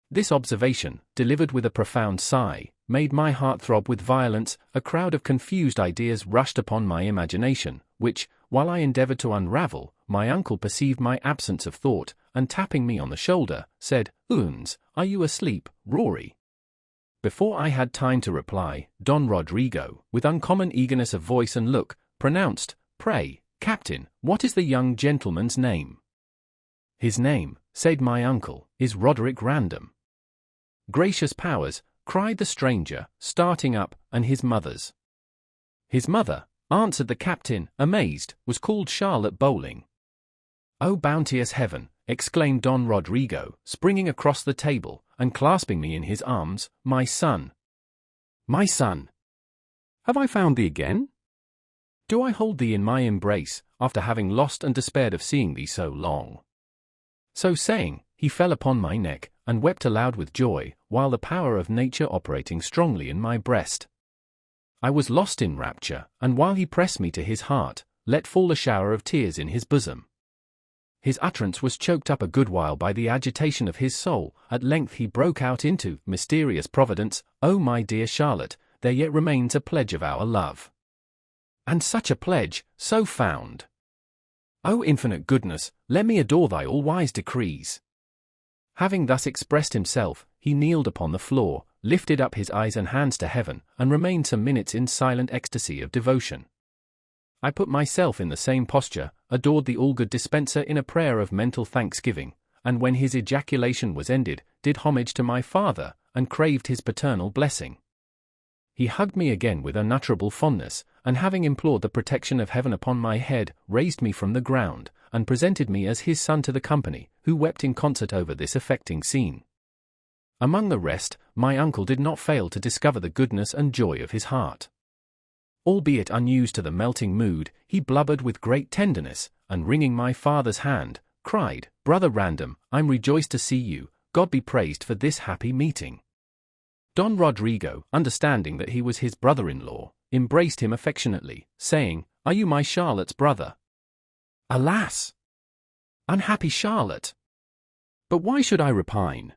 This observation, delivered with a profound sigh, made my heart throb with violence. A crowd of confused ideas rushed upon my imagination, which, while I endeavored to unravel, my uncle perceived my absence of thought, and tapping me on the shoulder, said, "Oons, are you asleep, Rory?" Before I had time to reply, Don Rodrigo, with uncommon eagerness of voice and look, pronounced, "Pray, Captain, what is the young gentleman's name?" "His name," said my uncle, "is Roderick Random." "Gracious powers," cried the stranger, starting up, "and his mother's?" "His mother," answered the captain, amazed, "was called Charlotte Bowling." "Oh bounteous heaven," exclaimed Don Rodrigo, springing across the table, and clasping me in his arms, "my son! My son! Have I found thee again? do I hold thee in my embrace, after having lost and despaired of seeing thee so long?" So saying, he fell upon my neck, and wept aloud with joy, while the power of nature operating strongly in my breast. I was lost in rapture, and while he pressed me to his heart, let fall a shower of tears in his bosom. His utterance was choked up a good while by the agitation of his soul. At length he broke out into, "Mysterious Providence, oh my dear Charlotte, there yet remains a pledge of our love. And such a pledge, so found. O infinite goodness, let me adore thy all-wise decrees." Having thus expressed himself, he kneeled upon the floor, lifted up his eyes and hands to heaven, and remained some minutes in silent ecstasy of devotion. I put myself in the same posture, adored the all-good dispenser in a prayer of mental thanksgiving, and when his ejaculation was ended, did homage to my father, and craved his paternal blessing. He hugged me again with unutterable fondness, and having implored the protection of heaven upon my head, raised me from the ground, and presented me as his son to the company, who wept in concert over this affecting scene. Among the rest, my uncle did not fail to discover the goodness and joy of his heart. Albeit unused to the melting mood, he blubbered with great tenderness, and wringing my father's hand, cried, "Brother Random, I'm rejoiced to see you, God be praised for this happy meeting." Don Rodrigo, understanding that he was his brother-in-law, embraced him affectionately, saying, "Are you my Charlotte's brother?" "Alas! Unhappy Charlotte! But why should I repine?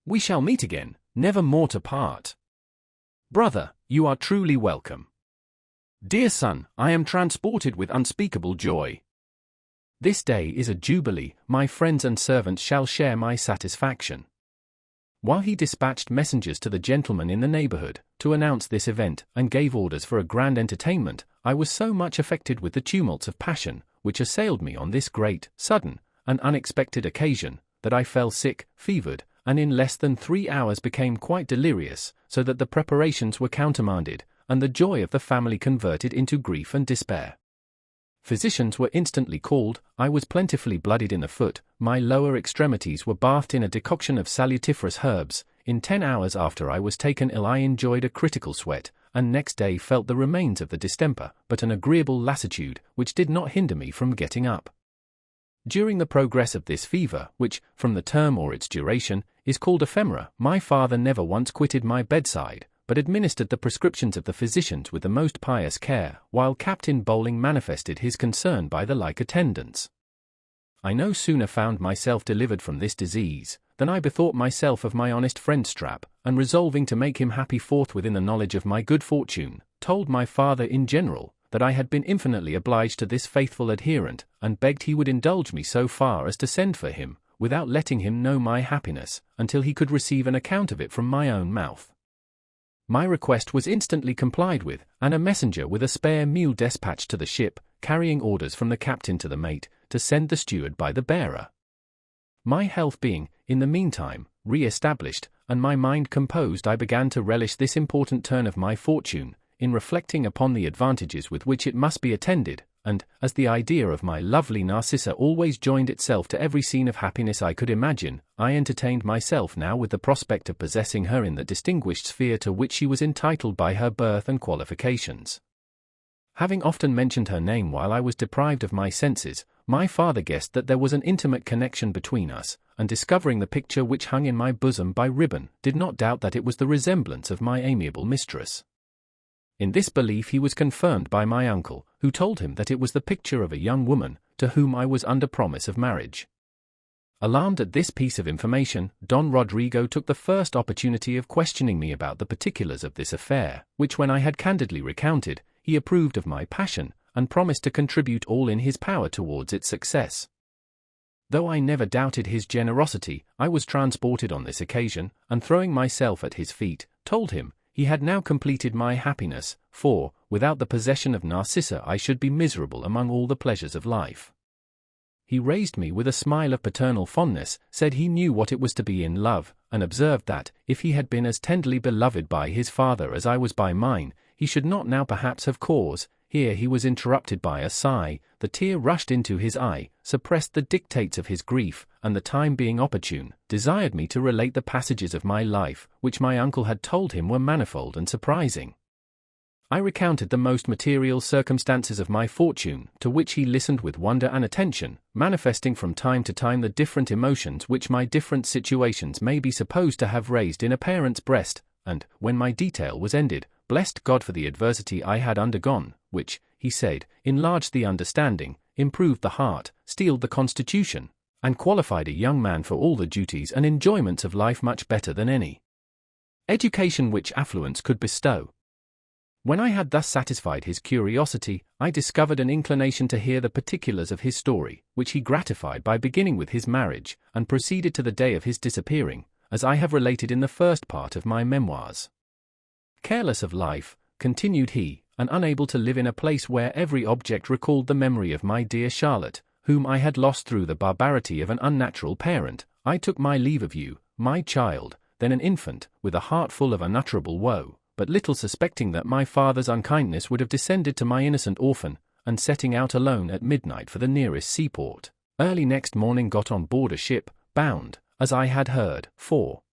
We shall meet again, never more to part. Brother, you are truly welcome. Dear son, I am transported with unspeakable joy. This day is a jubilee, my friends and servants shall share my satisfaction." While he dispatched messengers to the gentlemen in the neighborhood, to announce this event, and gave orders for a grand entertainment, I was so much affected with the tumults of passion, which assailed me on this great, sudden, and unexpected occasion, that I fell sick, fevered, and in less than 3 hours became quite delirious, so that the preparations were countermanded, and the joy of the family converted into grief and despair. Physicians were instantly called, I was plentifully blooded in the foot, my lower extremities were bathed in a decoction of salutiferous herbs. In 10 hours after I was taken ill I enjoyed a critical sweat, and next day felt the remains of the distemper, but an agreeable lassitude, which did not hinder me from getting up. During the progress of this fever, which, from the term or its duration, is called ephemera, my father never once quitted my bedside, but administered the prescriptions of the physicians with the most pious care, while Captain Bowling manifested his concern by the like attendance. I no sooner found myself delivered from this disease, than I bethought myself of my honest friend Strap, and resolving to make him happy forthwith in the knowledge of my good fortune, told my father in general, that I had been infinitely obliged to this faithful adherent, and begged he would indulge me so far as to send for him, without letting him know my happiness, until he could receive an account of it from my own mouth. My request was instantly complied with, and a messenger with a spare mule despatched to the ship, carrying orders from the captain to the mate, to send the steward by the bearer. My health being, in the meantime, re-established, and my mind composed, I began to relish this important turn of my fortune, in reflecting upon the advantages with which it must be attended, and, as the idea of my lovely Narcissa always joined itself to every scene of happiness I could imagine, I entertained myself now with the prospect of possessing her in the distinguished sphere to which she was entitled by her birth and qualifications. Having often mentioned her name while I was deprived of my senses, my father guessed that there was an intimate connection between us, and discovering the picture which hung in my bosom by ribbon, did not doubt that it was the resemblance of my amiable mistress. In this belief he was confirmed by my uncle, who told him that it was the picture of a young woman, to whom I was under promise of marriage. Alarmed at this piece of information, Don Rodrigo took the first opportunity of questioning me about the particulars of this affair, which when I had candidly recounted, he approved of my passion, and promised to contribute all in his power towards its success. Though I never doubted his generosity, I was transported on this occasion, and throwing myself at his feet, told him, he had now completed my happiness, for, without the possession of Narcissa I should be miserable among all the pleasures of life. He raised me with a smile of paternal fondness, said he knew what it was to be in love, and observed that, if he had been as tenderly beloved by his father as I was by mine, he should not now perhaps have cause. Here he was interrupted by a sigh, the tear rushed into his eye, suppressed the dictates of his grief, and the time being opportune, desired me to relate the passages of my life, which my uncle had told him were manifold and surprising. I recounted the most material circumstances of my fortune, to which he listened with wonder and attention, manifesting from time to time the different emotions which my different situations may be supposed to have raised in a parent's breast, and, when my detail was ended, blessed God for the adversity I had undergone, which, he said, enlarged the understanding, improved the heart, steeled the constitution, and qualified a young man for all the duties and enjoyments of life much better than any education which affluence could bestow. When I had thus satisfied his curiosity, I discovered an inclination to hear the particulars of his story, which he gratified by beginning with his marriage, and proceeded to the day of his disappearing, as I have related in the first part of my memoirs. Careless of life, continued he, and unable to live in a place where every object recalled the memory of my dear Charlotte, whom I had lost through the barbarity of an unnatural parent, I took my leave of you, my child, then an infant, with a heart full of unutterable woe, but little suspecting that my father's unkindness would have descended to my innocent orphan, and setting out alone at midnight for the nearest seaport, early next morning got on board a ship, bound, as I had heard, for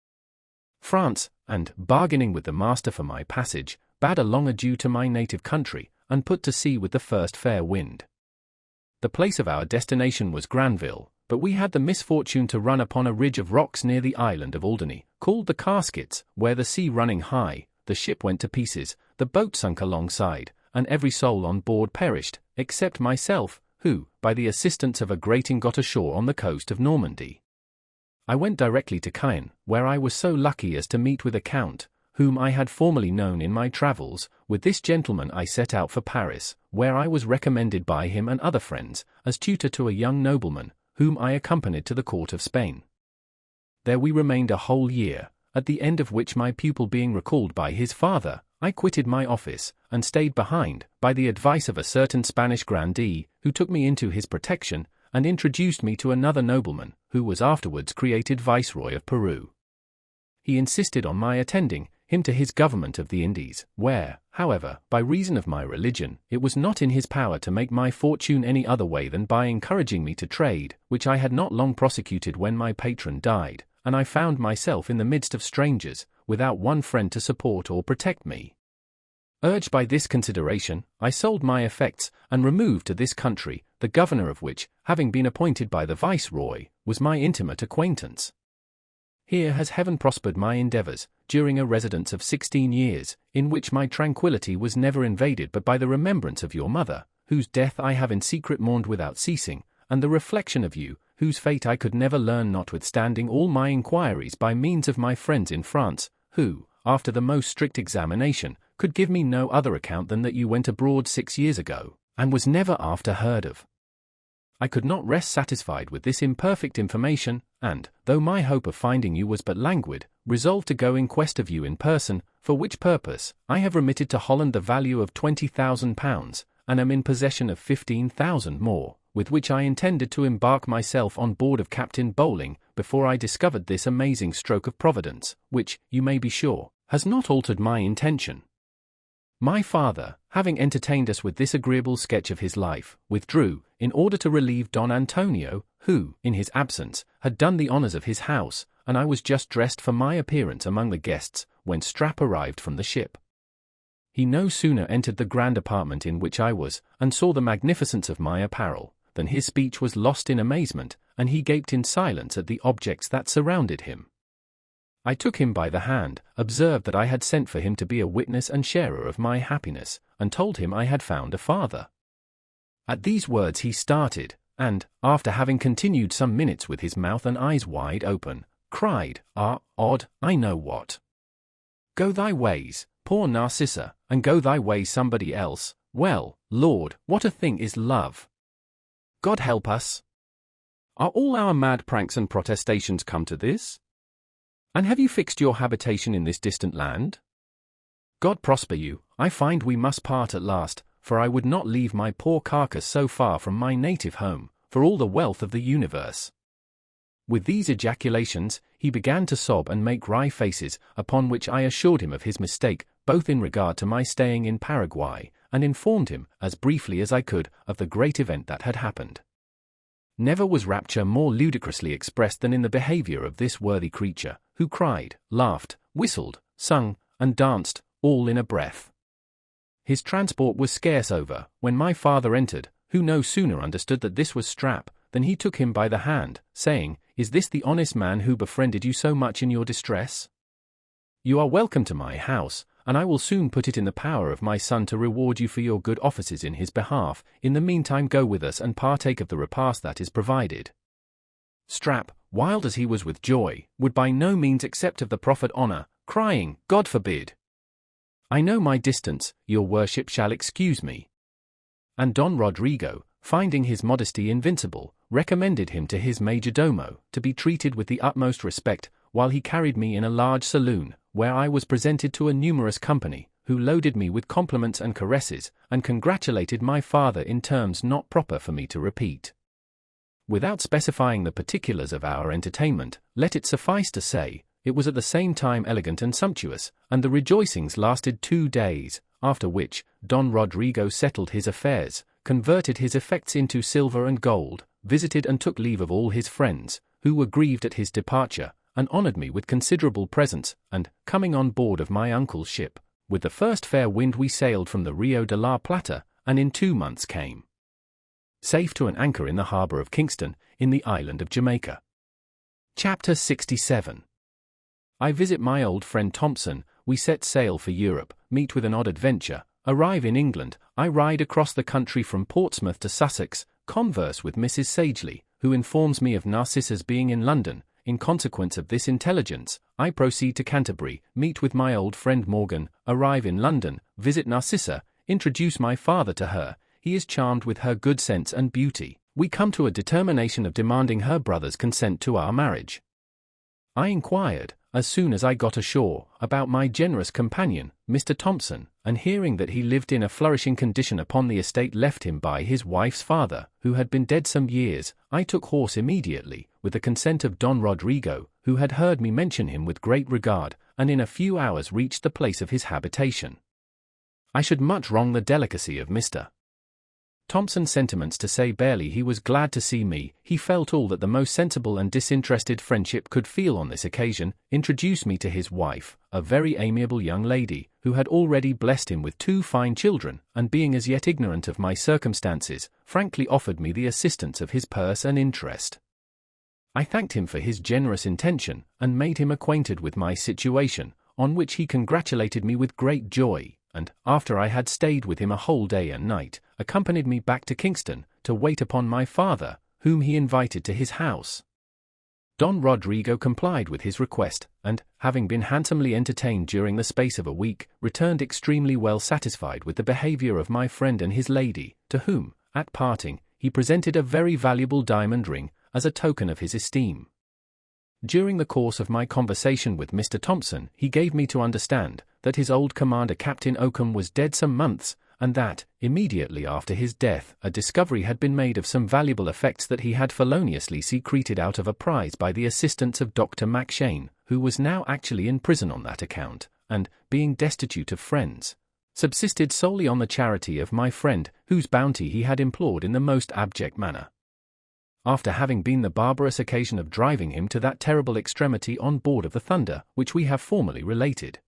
France, and, bargaining with the master for my passage, bade a long adieu to my native country, and put to sea with the first fair wind. The place of our destination was Granville, but we had the misfortune to run upon a ridge of rocks near the island of Alderney, called the Caskets, where the sea running high, the ship went to pieces, the boat sunk alongside, and every soul on board perished, except myself, who, by the assistance of a grating got ashore on the coast of Normandy. I went directly to Caen, where I was so lucky as to meet with a count, whom I had formerly known in my travels. With this gentleman I set out for Paris, where I was recommended by him and other friends, as tutor to a young nobleman, whom I accompanied to the court of Spain. There we remained a whole year, at the end of which, my pupil being recalled by his father, I quitted my office, and stayed behind, by the advice of a certain Spanish grandee, who took me into his protection, and introduced me to another nobleman, who was afterwards created Viceroy of Peru. He insisted on my attending him to his government of the Indies, where, however, by reason of my religion, it was not in his power to make my fortune any other way than by encouraging me to trade, which I had not long prosecuted when my patron died, and I found myself in the midst of strangers, without one friend to support or protect me. Urged by this consideration, I sold my effects, and removed to this country, the governor of which, having been appointed by the Viceroy, was my intimate acquaintance. Here has Heaven prospered my endeavours, during a residence of 16 years, in which my tranquillity was never invaded but by the remembrance of your mother, whose death I have in secret mourned without ceasing, and the reflection of you, whose fate I could never learn notwithstanding all my inquiries by means of my friends in France, who, after the most strict examination, could give me no other account than that you went abroad 6 years ago, and was never after heard of. I could not rest satisfied with this imperfect information, and, though my hope of finding you was but languid, resolved to go in quest of you in person, for which purpose I have remitted to Holland the value of £20,000, and am in possession of 15,000 more, with which I intended to embark myself on board of Captain Bowling, before I discovered this amazing stroke of Providence, which, you may be sure, has not altered my intention. My father, having entertained us with this agreeable sketch of his life, withdrew, in order to relieve Don Antonio, who, in his absence, had done the honours of his house, and I was just dressed for my appearance among the guests, when Strap arrived from the ship. He no sooner entered the grand apartment in which I was, and saw the magnificence of my apparel, than his speech was lost in amazement, and he gaped in silence at the objects that surrounded him. I took him by the hand, observed that I had sent for him to be a witness and sharer of my happiness, and told him I had found a father. At these words he started, and, after having continued some minutes with his mouth and eyes wide open, cried, "Ah, odd, I know what. Go thy ways, poor Narcissa, and go thy way somebody else. Well, Lord, what a thing is love! God help us! Are all our mad pranks and protestations come to this? And have you fixed your habitation in this distant land? God prosper you. I find we must part at last, for I would not leave my poor carcass so far from my native home, for all the wealth of the universe." With these ejaculations, he began to sob and make wry faces, upon which I assured him of his mistake, both in regard to my staying in Paraguay, and informed him, as briefly as I could, of the great event that had happened. Never was rapture more ludicrously expressed than in the behaviour of this worthy creature, who cried, laughed, whistled, sung, and danced, all in a breath. His transport was scarce over, when my father entered, who no sooner understood that this was Strap, than he took him by the hand, saying, "Is this the honest man who befriended you so much in your distress? You are welcome to my house, and I will soon put it in the power of my son to reward you for your good offices in his behalf. In the meantime go with us and partake of the repast that is provided." Strap, wild as he was with joy, would by no means accept of the proffered honour, crying, "God forbid! I know my distance, your worship shall excuse me." And Don Rodrigo, finding his modesty invincible, recommended him to his majordomo, to be treated with the utmost respect, while he carried me in a large saloon, where I was presented to a numerous company, who loaded me with compliments and caresses, and congratulated my father in terms not proper for me to repeat. Without specifying the particulars of our entertainment, let it suffice to say, it was at the same time elegant and sumptuous, and the rejoicings lasted 2 days, after which, Don Rodrigo settled his affairs, converted his effects into silver and gold, visited and took leave of all his friends, who were grieved at his departure, and honoured me with considerable presents, and, coming on board of my uncle's ship, with the first fair wind we sailed from the Rio de la Plata, and in 2 months came safe to an anchor in the harbour of Kingston, in the island of Jamaica. Chapter 67. I visit my old friend Thompson. We set sail for Europe, meet with an odd adventure, arrive in England. I ride across the country from Portsmouth to Sussex, converse with Mrs. Sagely, who informs me of Narcissa's being in London. In consequence of this intelligence, I proceed to Canterbury, meet with my old friend Morgan, arrive in London, visit Narcissa, introduce my father to her. He is charmed with her good sense and beauty. We come to a determination of demanding her brother's consent to our marriage. I inquired, as soon as I got ashore, about my generous companion, Mr. Thompson, and hearing that he lived in a flourishing condition upon the estate left him by his wife's father, who had been dead some years, I took horse immediately, with the consent of Don Rodrigo, who had heard me mention him with great regard, and in a few hours reached the place of his habitation. I should much wrong the delicacy of Mr. Thompson's sentiments to say barely he was glad to see me. He felt all that the most sensible and disinterested friendship could feel on this occasion, introduced me to his wife, a very amiable young lady, who had already blessed him with 2 fine children, and being as yet ignorant of my circumstances, frankly offered me the assistance of his purse and interest. I thanked him for his generous intention, and made him acquainted with my situation, on which he congratulated me with great joy, and, after I had stayed with him a whole day and night, accompanied me back to Kingston, to wait upon my father, whom he invited to his house. Don Rodrigo complied with his request, and, having been handsomely entertained during the space of a week, returned extremely well satisfied with the behaviour of my friend and his lady, to whom, at parting, he presented a very valuable diamond ring, as a token of his esteem. During the course of my conversation with Mr. Thompson, he gave me to understand that his old commander Captain Oakham was dead some months, and that, immediately after his death, a discovery had been made of some valuable effects that he had feloniously secreted out of a prize by the assistance of Dr. Mackshane, who was now actually in prison on that account, and, being destitute of friends, subsisted solely on the charity of my friend, whose bounty he had implored in the most abject manner. After having been the barbarous occasion of driving him to that terrible extremity on board of the Thunder, which we have formerly related.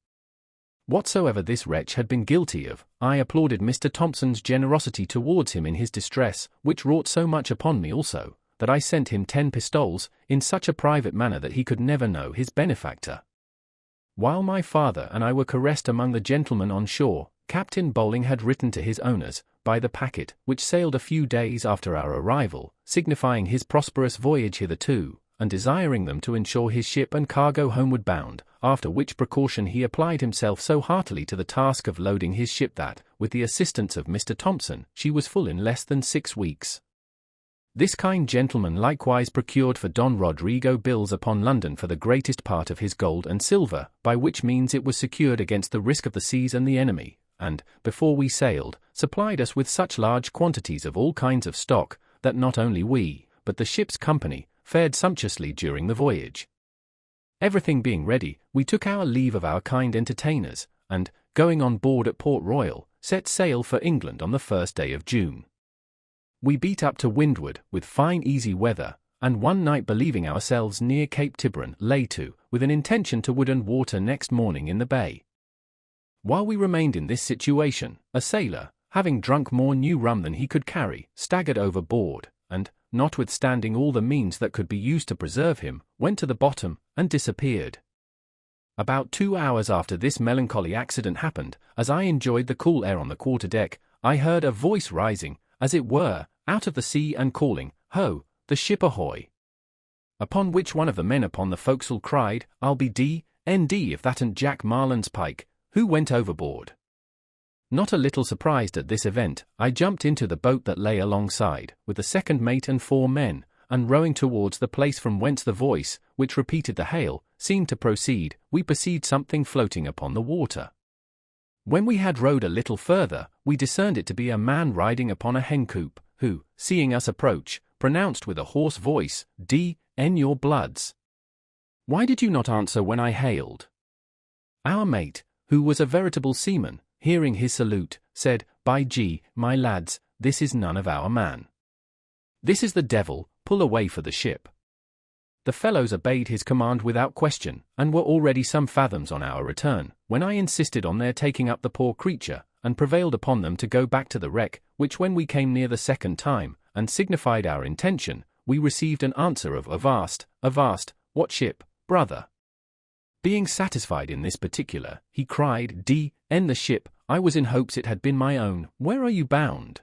Whatsoever this wretch had been guilty of, I applauded Mr. Thompson's generosity towards him in his distress, which wrought so much upon me also, that I sent him 10 pistoles, in such a private manner that he could never know his benefactor. While my father and I were caressed among the gentlemen on shore, Captain Bowling had written to his owners, by the packet, which sailed a few days after our arrival, signifying his prosperous voyage hitherto, and desiring them to insure his ship and cargo homeward bound, after which precaution he applied himself so heartily to the task of loading his ship that, with the assistance of Mr. Thompson, she was full in less than 6 weeks. This kind gentleman likewise procured for Don Rodrigo bills upon London for the greatest part of his gold and silver, by which means it was secured against the risk of the seas and the enemy, and, before we sailed, supplied us with such large quantities of all kinds of stock, that not only we, but the ship's company, fared sumptuously during the voyage. Everything being ready, we took our leave of our kind entertainers, and, going on board at Port Royal, set sail for England on the 1st day of June. We beat up to windward, with fine easy weather, and one night believing ourselves near Cape Tiburon, lay to, with an intention to wood and water next morning in the bay. While we remained in this situation, a sailor, having drunk more new rum than he could carry, staggered overboard, and, notwithstanding all the means that could be used to preserve him, went to the bottom, and disappeared. About 2 hours after this melancholy accident happened, as I enjoyed the cool air on the quarter-deck, I heard a voice rising, as it were, out of the sea and calling, "Ho, the ship ahoy!" Upon which one of the men upon the forecastle cried, "I'll be D.N.D. if that ain't Jack Marland's pike, who went overboard." Not a little surprised at this event, I jumped into the boat that lay alongside, with the second mate and 4 men, and rowing towards the place from whence the voice, which repeated the hail, seemed to proceed, we perceived something floating upon the water. When we had rowed a little further, we discerned it to be a man riding upon a hencoop, who, seeing us approach, pronounced with a hoarse voice, "D.N. your bloods! Why did you not answer when I hailed?" Our mate, who was a veritable seaman, hearing his salute, said, "By G, my lads, this is none of our man. This is the devil, pull away for the ship." The fellows obeyed his command without question, and were already some fathoms on our return, when I insisted on their taking up the poor creature, and prevailed upon them to go back to the wreck, which when we came near the second time, and signified our intention, we received an answer of "Avast, avast, what ship, brother?" Being satisfied in this particular, he cried, "D.N. the ship, I was in hopes it had been my own, where are you bound?"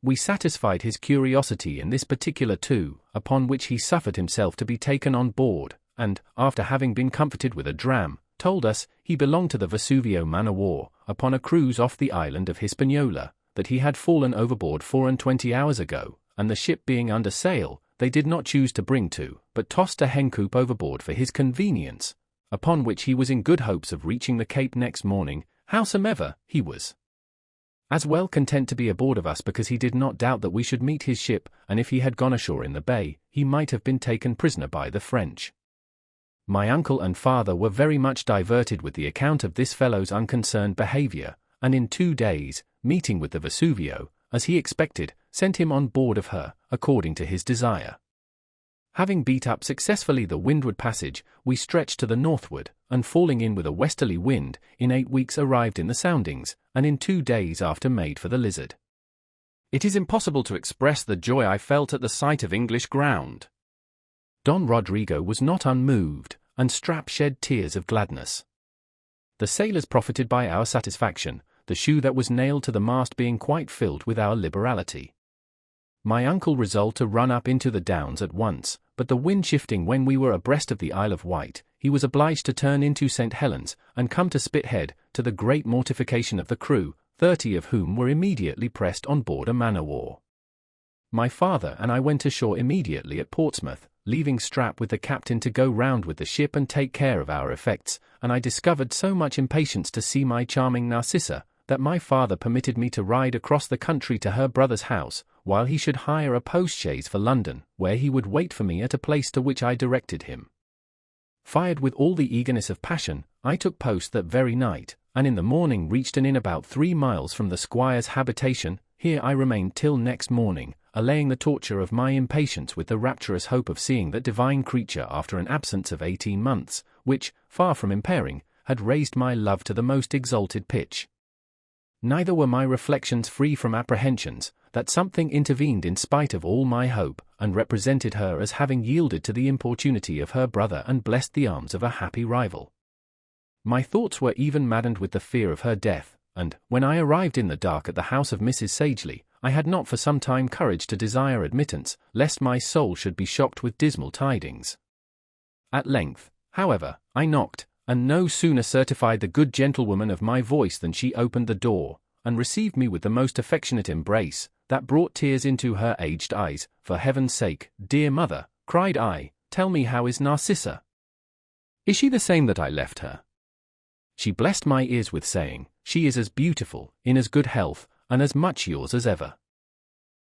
We satisfied his curiosity in this particular too, upon which he suffered himself to be taken on board, and, after having been comforted with a dram, told us he belonged to the Vesuvio man-of-war, upon a cruise off the island of Hispaniola, that he had fallen overboard 24 hours ago, and the ship being under sail, they did not choose to bring to, but tossed a hencoop overboard for his convenience, upon which he was in good hopes of reaching the Cape next morning. Howsomever, he was as well content to be aboard of us because he did not doubt that we should meet his ship, and if he had gone ashore in the bay, he might have been taken prisoner by the French. My uncle and father were very much diverted with the account of this fellow's unconcerned behavior, and in 2 days, meeting with the Vesuvio, as he expected, sent him on board of her, according to his desire. Having beat up successfully the windward passage, we stretched to the northward, and falling in with a westerly wind, in 8 weeks arrived in the soundings, and in 2 days after made for the Lizard. It is impossible to express the joy I felt at the sight of English ground. Don Rodrigo was not unmoved, and Strap shed tears of gladness. The sailors profited by our satisfaction, the shoe that was nailed to the mast being quite filled with our liberality. My uncle resolved to run up into the Downs at once, but the wind shifting when we were abreast of the Isle of Wight, he was obliged to turn into St. Helens, and come to Spithead, to the great mortification of the crew, 30 of whom were immediately pressed on board a man-of-war. My father and I went ashore immediately at Portsmouth, leaving Strap with the captain to go round with the ship and take care of our effects, and I discovered so much impatience to see my charming Narcissa, that my father permitted me to ride across the country to her brother's house, while he should hire a post-chaise for London, where he would wait for me at a place to which I directed him. Fired with all the eagerness of passion, I took post that very night, and in the morning reached an inn about 3 miles from the squire's habitation. Here I remained till next morning, allaying the torture of my impatience with the rapturous hope of seeing that divine creature after an absence of 18 months, which, far from impairing, had raised my love to the most exalted pitch. Neither were my reflections free from apprehensions, that something intervened in spite of all my hope, and represented her as having yielded to the importunity of her brother and blessed the arms of a happy rival. My thoughts were even maddened with the fear of her death, and, when I arrived in the dark at the house of Mrs. Sagely, I had not for some time courage to desire admittance, lest my soul should be shocked with dismal tidings. At length, however, I knocked, and no sooner certified the good gentlewoman of my voice than she opened the door, and received me with the most affectionate embrace, that brought tears into her aged eyes. "For heaven's sake, dear mother," cried I, "tell me how is Narcissa? Is she the same that I left her?" She blessed my ears with saying, "She is as beautiful, in as good health, and as much yours as ever."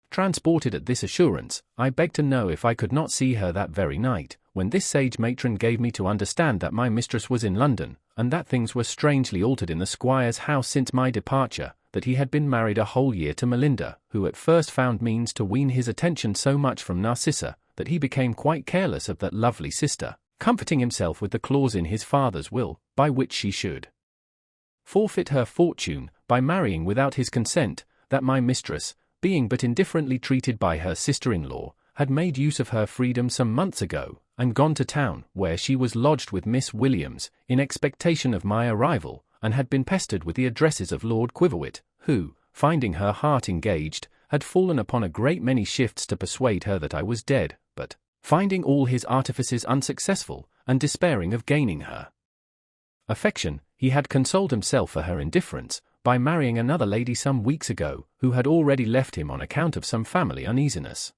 Transported at this assurance, I begged to know if I could not see her that very night, when this sage matron gave me to understand that my mistress was in London, and that things were strangely altered in the squire's house since my departure, that he had been married a whole year to Melinda, who at first found means to wean his attention so much from Narcissa, that he became quite careless of that lovely sister, comforting himself with the clause in his father's will, by which she should forfeit her fortune by marrying without his consent, that my mistress, being but indifferently treated by her sister-in-law, had made use of her freedom some months ago, and gone to town, where she was lodged with Miss Williams, in expectation of my arrival, and had been pestered with the addresses of Lord Quiverwit, who, finding her heart engaged, had fallen upon a great many shifts to persuade her that I was dead, but, finding all his artifices unsuccessful, and despairing of gaining her affection, he had consoled himself for her indifference, by marrying another lady some weeks ago, who had already left him on account of some family uneasiness.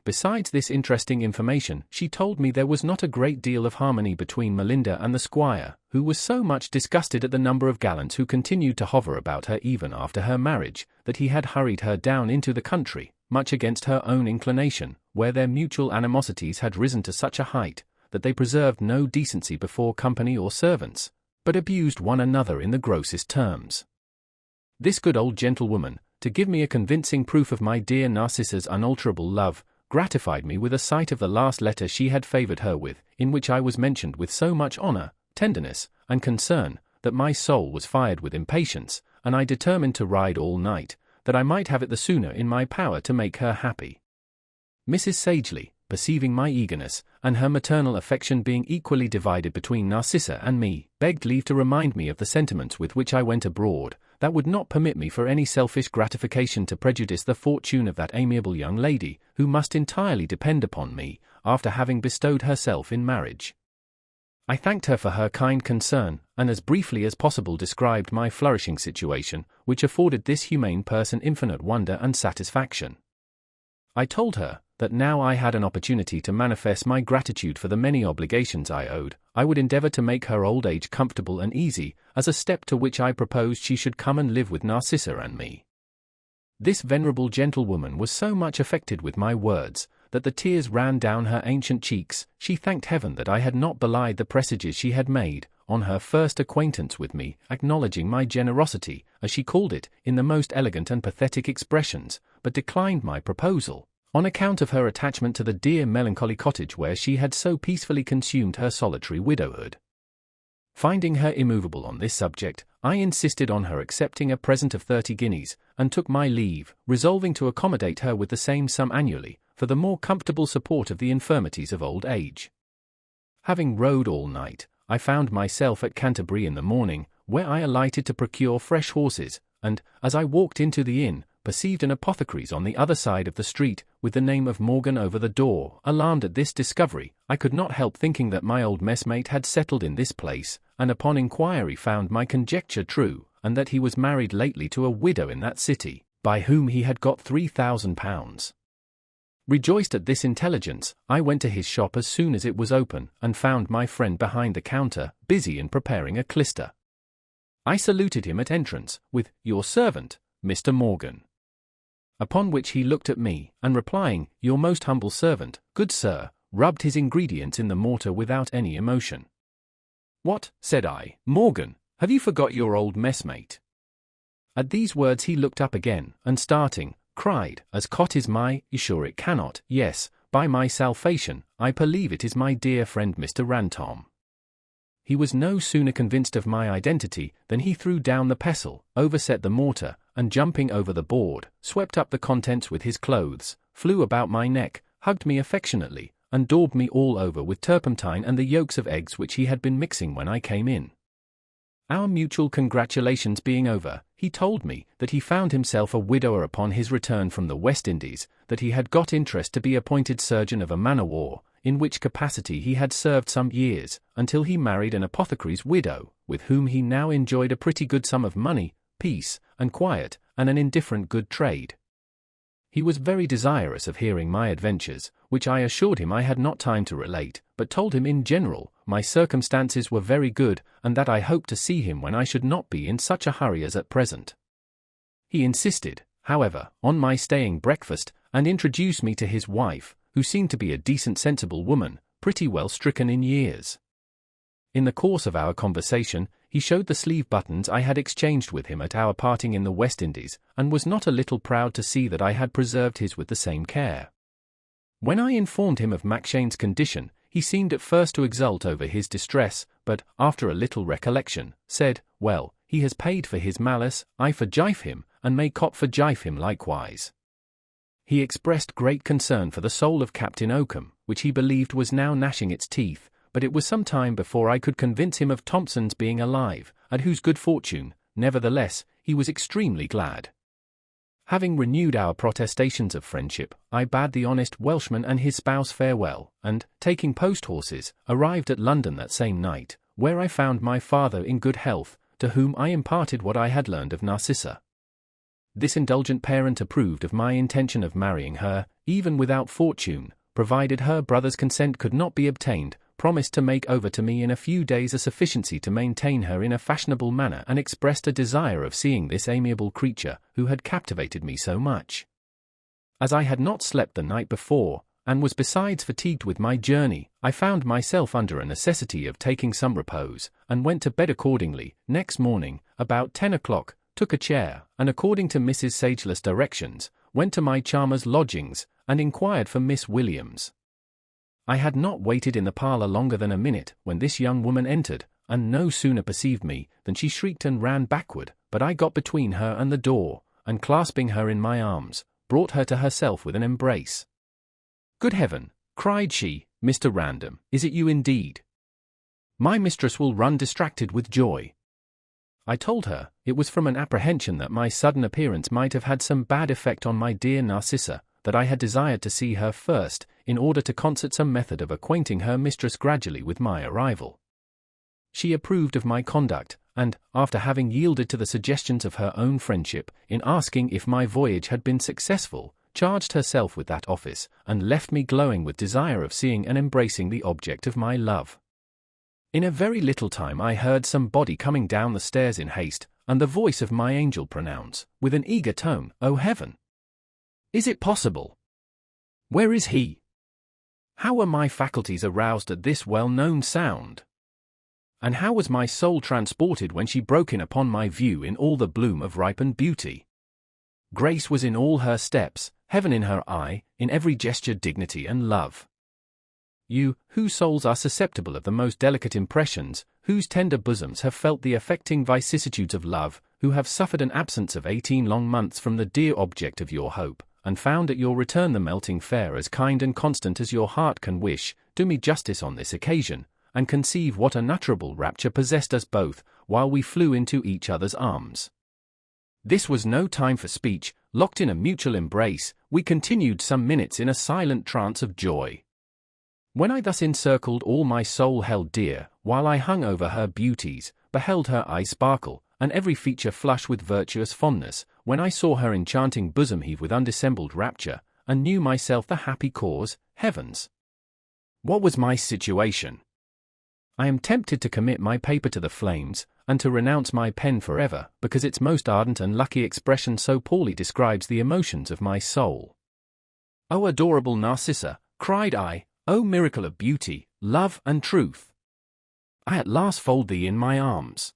Besides this interesting information, she told me there was not a great deal of harmony between Melinda and the squire, who was so much disgusted at the number of gallants who continued to hover about her even after her marriage, that he had hurried her down into the country, much against her own inclination, where their mutual animosities had risen to such a height, that they preserved no decency before company or servants, but abused one another in the grossest terms. This good old gentlewoman, to give me a convincing proof of my dear Narcissa's unalterable love, gratified me with a sight of the last letter she had favoured her with, in which I was mentioned with so much honour, tenderness, and concern, that my soul was fired with impatience, and I determined to ride all night, that I might have it the sooner in my power to make her happy. Mrs. Sagely, perceiving my eagerness, and her maternal affection being equally divided between Narcissa and me, begged leave to remind me of the sentiments with which I went abroad, that would not permit me for any selfish gratification to prejudice the fortune of that amiable young lady, who must entirely depend upon me, after having bestowed herself in marriage. I thanked her for her kind concern, and as briefly as possible described my flourishing situation, which afforded this humane person infinite wonder and satisfaction. I told her, that now I had an opportunity to manifest my gratitude for the many obligations I owed, I would endeavour to make her old age comfortable and easy, as a step to which I proposed she should come and live with Narcissa and me. This venerable gentlewoman was so much affected with my words, that the tears ran down her ancient cheeks. She thanked heaven that I had not belied the presages she had made, on her first acquaintance with me, acknowledging my generosity, as she called it, in the most elegant and pathetic expressions, but declined my proposal, on account of her attachment to the dear melancholy cottage where she had so peacefully consumed her solitary widowhood. Finding her immovable on this subject, I insisted on her accepting a present of 30 guineas, and took my leave, resolving to accommodate her with the same sum annually, for the more comfortable support of the infirmities of old age. Having rode all night, I found myself at Canterbury in the morning, where I alighted to procure fresh horses, and, as I walked into the inn, perceived an apothecary's on the other side of the street, with the name of Morgan over the door. Alarmed at this discovery, I could not help thinking that my old messmate had settled in this place, and upon inquiry found my conjecture true, and that he was married lately to a widow in that city, by whom he had got £3,000. Rejoiced at this intelligence, I went to his shop as soon as it was open, and found my friend behind the counter, busy in preparing a clyster. I saluted him at entrance, with, "Your servant, Mr. Morgan." Upon which he looked at me, and replying, "Your most humble servant, good sir," rubbed his ingredients in the mortar without any emotion. "What," said I, "Morgan, have you forgot your old messmate?" At these words he looked up again, and starting, cried, "As cot is my, sure it cannot, yes, by my salvation, I believe it is my dear friend Mr. Rantom." He was no sooner convinced of my identity, than he threw down the pestle, overset the mortar, and jumping over the board, swept up the contents with his clothes, flew about my neck, hugged me affectionately, and daubed me all over with turpentine and the yolks of eggs which he had been mixing when I came in. Our mutual congratulations being over, he told me that he found himself a widower upon his return from the West Indies, that he had got interest to be appointed surgeon of a man-of-war, in which capacity he had served some years, until he married an apothecary's widow, with whom he now enjoyed a pretty good sum of money, peace, and quiet, and an indifferent good trade. He was very desirous of hearing my adventures, which I assured him I had not time to relate, but told him in general, my circumstances were very good, and that I hoped to see him when I should not be in such a hurry as at present. He insisted, however, on my staying breakfast, and introduced me to his wife, who seemed to be a decent sensible woman, pretty well stricken in years. In the course of our conversation, he showed the sleeve buttons I had exchanged with him at our parting in the West Indies, and was not a little proud to see that I had preserved his with the same care. When I informed him of Macshane's condition, he seemed at first to exult over his distress, but, after a little recollection, said, "Well, he has paid for his malice, I forgive him, and may cop forgive him likewise. He expressed great concern for the soul of Captain Oakham, which he believed was now gnashing its teeth, but it was some time before I could convince him of Thompson's being alive, at whose good fortune, nevertheless, he was extremely glad. Having renewed our protestations of friendship, I bade the honest Welshman and his spouse farewell, and, taking post-horses, arrived at London that same night, where I found my father in good health, to whom I imparted what I had learned of Narcissa. This indulgent parent approved of my intention of marrying her, even without fortune, provided her brother's consent could not be obtained, promised to make over to me in a few days a sufficiency to maintain her in a fashionable manner, and expressed a desire of seeing this amiable creature, who had captivated me so much. As I had not slept the night before, and was besides fatigued with my journey, I found myself under a necessity of taking some repose, and went to bed accordingly. Next morning, about 10 o'clock, took a chair, and according to Mrs. Sageless' directions, went to my charmer's lodgings, and inquired for Miss Williams. I had not waited in the parlour longer than a minute, when this young woman entered, and no sooner perceived me, than she shrieked and ran backward, but I got between her and the door, and clasping her in my arms, brought her to herself with an embrace. "Good heaven," cried she, "Mr. Random, is it you indeed? My mistress will run distracted with joy." I told her, it was from an apprehension that my sudden appearance might have had some bad effect on my dear Narcissa, that I had desired to see her first, in order to concert some method of acquainting her mistress gradually with my arrival. She approved of my conduct, and, after having yielded to the suggestions of her own friendship, in asking if my voyage had been successful, charged herself with that office, and left me glowing with desire of seeing and embracing the object of my love. In a very little time I heard somebody coming down the stairs in haste, and the voice of my angel pronounce, with an eager tone, "O heaven! Is it possible? Where is he?" How were my faculties aroused at this well-known sound? And how was my soul transported when she broke in upon my view in all the bloom of ripened beauty? Grace was in all her steps, heaven in her eye, in every gesture dignity and love. You, whose souls are susceptible of the most delicate impressions, whose tender bosoms have felt the affecting vicissitudes of love, who have suffered an absence of 18 long months from the dear object of your hope, and found at your return the melting fair as kind and constant as your heart can wish, do me justice on this occasion, and conceive what unutterable rapture possessed us both, while we flew into each other's arms. This was no time for speech. Locked in a mutual embrace, we continued some minutes in a silent trance of joy. When I thus encircled all my soul held dear, while I hung over her beauties, beheld her eye sparkle, and every feature flush with virtuous fondness, when I saw her enchanting bosom heave with undissembled rapture, and knew myself the happy cause, heavens! What was my situation? I am tempted to commit my paper to the flames, and to renounce my pen forever, because its most ardent and lucky expression so poorly describes the emotions of my soul. "O adorable Narcissa," cried I, "O miracle of beauty, love, and truth! I at last fold thee in my arms.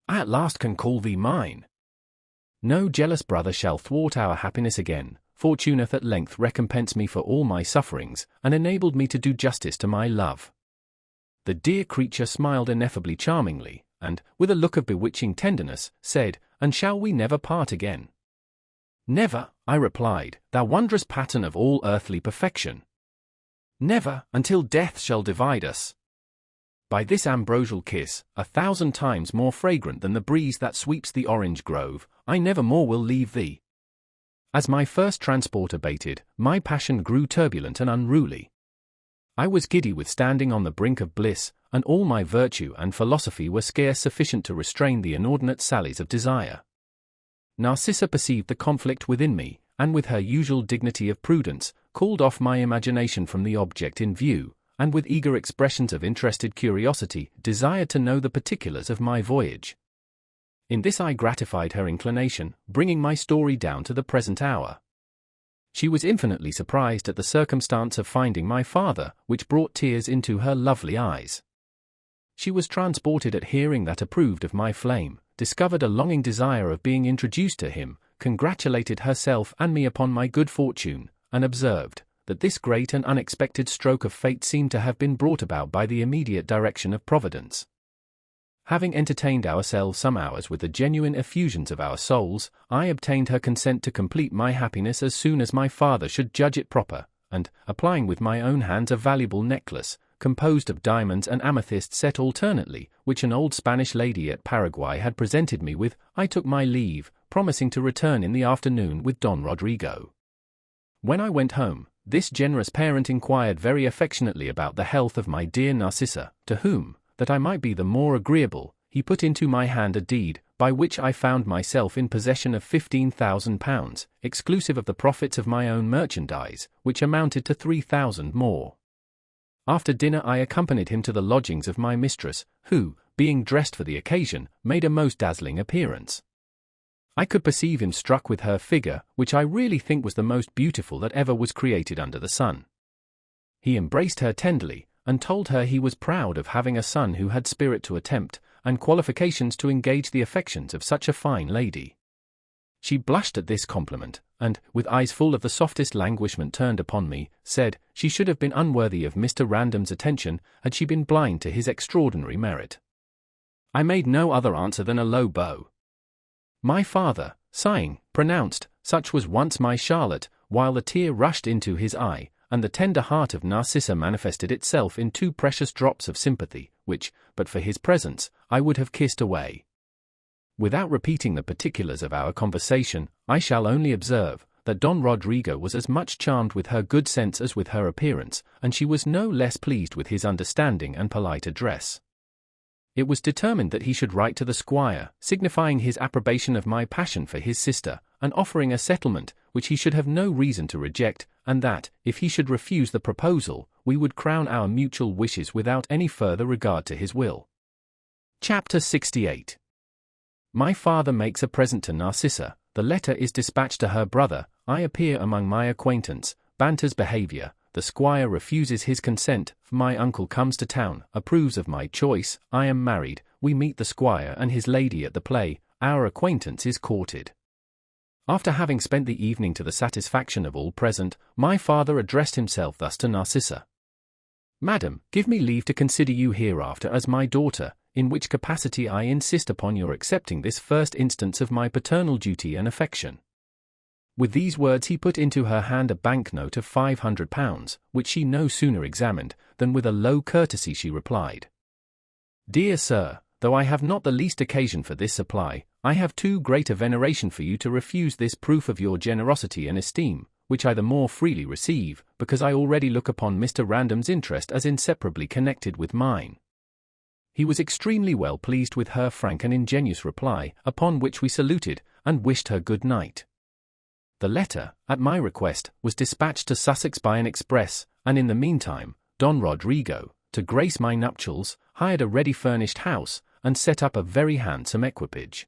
I at last can call thee mine. No jealous brother shall thwart our happiness again. Fortune hath at length recompensed me for all my sufferings, and enabled me to do justice to my love." The dear creature smiled ineffably charmingly, and, with a look of bewitching tenderness, said, "And shall we never part again?" "Never," I replied, "thou wondrous pattern of all earthly perfection. Never, until death shall divide us. By this ambrosial kiss, 1,000 times more fragrant than the breeze that sweeps the orange grove, I never more will leave thee." As my first transport abated, my passion grew turbulent and unruly. I was giddy with standing on the brink of bliss, and all my virtue and philosophy were scarce sufficient to restrain the inordinate sallies of desire. Narcissa perceived the conflict within me, and with her usual dignity of prudence, called off my imagination from the object in view, and with eager expressions of interested curiosity, desired to know the particulars of my voyage. In this I gratified her inclination, bringing my story down to the present hour. She was infinitely surprised at the circumstance of finding my father, which brought tears into her lovely eyes. She was transported at hearing that approved of my flame, discovered a longing desire of being introduced to him, congratulated herself and me upon my good fortune, and observed that this great and unexpected stroke of fate seemed to have been brought about by the immediate direction of Providence. having entertained ourselves some hours with the genuine effusions of our souls, I obtained her consent to complete my happiness as soon as my father should judge it proper, and, applying with my own hands a valuable necklace, composed of diamonds and amethysts set alternately, which an old Spanish lady at Paraguay had presented me with, I took my leave, promising to return in the afternoon with Don Rodrigo. When I went home, this generous parent inquired very affectionately about the health of my dear Narcissa, to whom, that I might be the more agreeable, he put into my hand a deed, by which I found myself in possession of £15,000, exclusive of the profits of my own merchandise, which amounted to 3,000 more. After dinner I accompanied him to the lodgings of my mistress, who, being dressed for the occasion, made a most dazzling appearance. I could perceive him struck with her figure, which I really think was the most beautiful that ever was created under the sun. He embraced her tenderly, and told her he was proud of having a son who had spirit to attempt, and qualifications to engage the affections of such a fine lady. She blushed at this compliment, and, with eyes full of the softest languishment turned upon me, said, she should have been unworthy of Mr. Random's attention, had she been blind to his extraordinary merit. I made no other answer than a low bow. My father, sighing, pronounced, such was once my Charlotte, while a tear rushed into his eye, and the tender heart of Narcissa manifested itself in 2 precious drops of sympathy, which, but for his presence, I would have kissed away. Without repeating the particulars of our conversation, I shall only observe, that Don Rodrigo was as much charmed with her good sense as with her appearance, and she was no less pleased with his understanding and polite address. It was determined that he should write to the squire, signifying his approbation of my passion for his sister, and offering a settlement, which he should have no reason to reject, and that, if he should refuse the proposal, we would crown our mutual wishes without any further regard to his will. Chapter 68. My father makes a present to Narcissa, the letter is dispatched to her brother, I appear among my acquaintance, Banter's behaviour, the squire refuses his consent, my uncle comes to town, approves of my choice, I am married, we meet the squire and his lady at the play, our acquaintance is courted. After having spent the evening to the satisfaction of all present, my father addressed himself thus to Narcissa. Madam, give me leave to consider you hereafter as my daughter, in which capacity I insist upon your accepting this first instance of my paternal duty and affection. With these words he put into her hand a banknote of £500, which she no sooner examined, than with a low courtesy she replied, Dear sir, though I have not the least occasion for this supply, I have too great a veneration for you to refuse this proof of your generosity and esteem, which I the more freely receive, because I already look upon Mr. Random's interest as inseparably connected with mine. He was extremely well pleased with her frank and ingenuous reply, upon which we saluted, and wished her good night. The letter, at my request, was dispatched to Sussex by an express, and in the meantime, Don Rodrigo, to grace my nuptials, hired a ready-furnished house, and set up a very handsome equipage.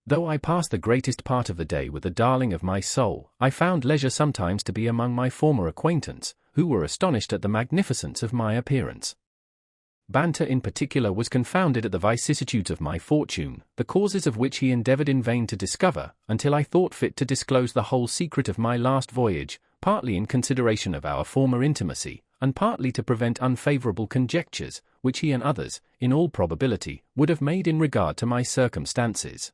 Though I passed the greatest part of the day with the darling of my soul, I found leisure sometimes to be among my former acquaintance, who were astonished at the magnificence of my appearance. Banter in particular was confounded at the vicissitudes of my fortune, the causes of which he endeavoured in vain to discover, until I thought fit to disclose the whole secret of my last voyage, partly in consideration of our former intimacy, and partly to prevent unfavourable conjectures, which he and others, in all probability, would have made in regard to my circumstances.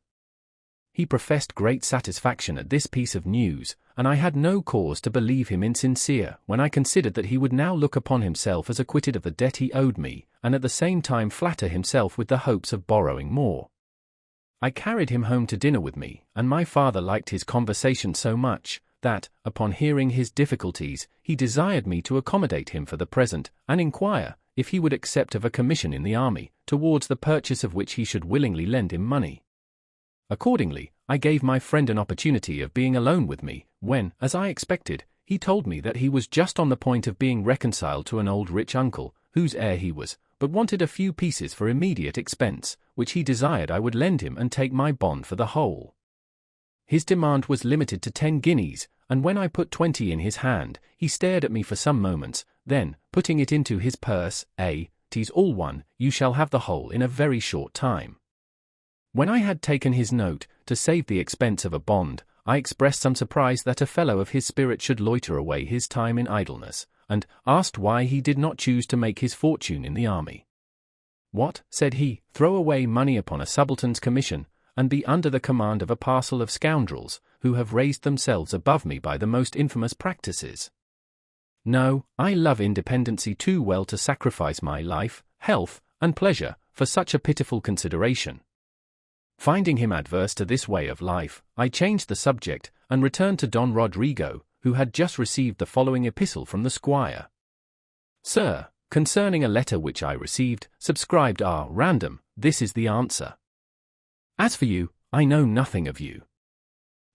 He professed great satisfaction at this piece of news, and I had no cause to believe him insincere when I considered that he would now look upon himself as acquitted of the debt he owed me, and at the same time flatter himself with the hopes of borrowing more. I carried him home to dinner with me, and my father liked his conversation so much, that, upon hearing his difficulties, he desired me to accommodate him for the present, and inquire, if he would accept of a commission in the army, towards the purchase of which he should willingly lend him money. Accordingly, I gave my friend an opportunity of being alone with me, when, as I expected, he told me that he was just on the point of being reconciled to an old rich uncle, whose heir he was, but wanted a few pieces for immediate expense, which he desired I would lend him and take my bond for the whole. His demand was limited to 10 guineas, and when I put 20 in his hand, he stared at me for some moments, then, putting it into his purse, "'Tis all one, you shall have the whole in a very short time." When I had taken his note, to save the expense of a bond, I expressed some surprise that a fellow of his spirit should loiter away his time in idleness, and asked why he did not choose to make his fortune in the army. "What," said he, "throw away money upon a subaltern's commission, and be under the command of a parcel of scoundrels, who have raised themselves above me by the most infamous practices? No, I love independency too well to sacrifice my life, health, and pleasure, for such a pitiful consideration." Finding him adverse to this way of life, I changed the subject, and returned to Don Rodrigo, who had just received the following epistle from the squire. "Sir, concerning a letter which I received, subscribed R. Random, this is the answer. As for you, I know nothing of you.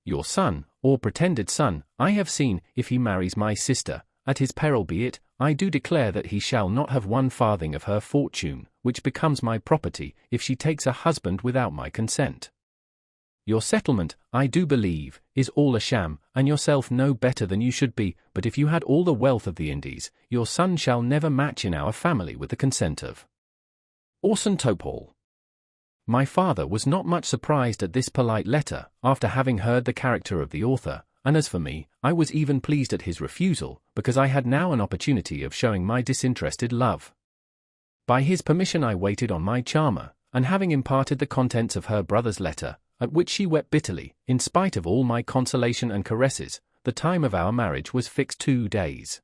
Your son, or pretended son, I have seen, if he marries my sister, at his peril be it, I do declare that he shall not have 1 farthing of her fortune, which becomes my property, if she takes a husband without my consent. Your settlement, I do believe, is all a sham, and yourself no better than you should be, but if you had all the wealth of the Indies, your son shall never match in our family with the consent of Orson Topal." My father was not much surprised at this polite letter, after having heard the character of the author, and as for me, I was even pleased at his refusal, because I had now an opportunity of showing my disinterested love. By his permission I waited on my charmer, and having imparted the contents of her brother's letter, at which she wept bitterly, in spite of all my consolation and caresses, the time of our marriage was fixed 2 days.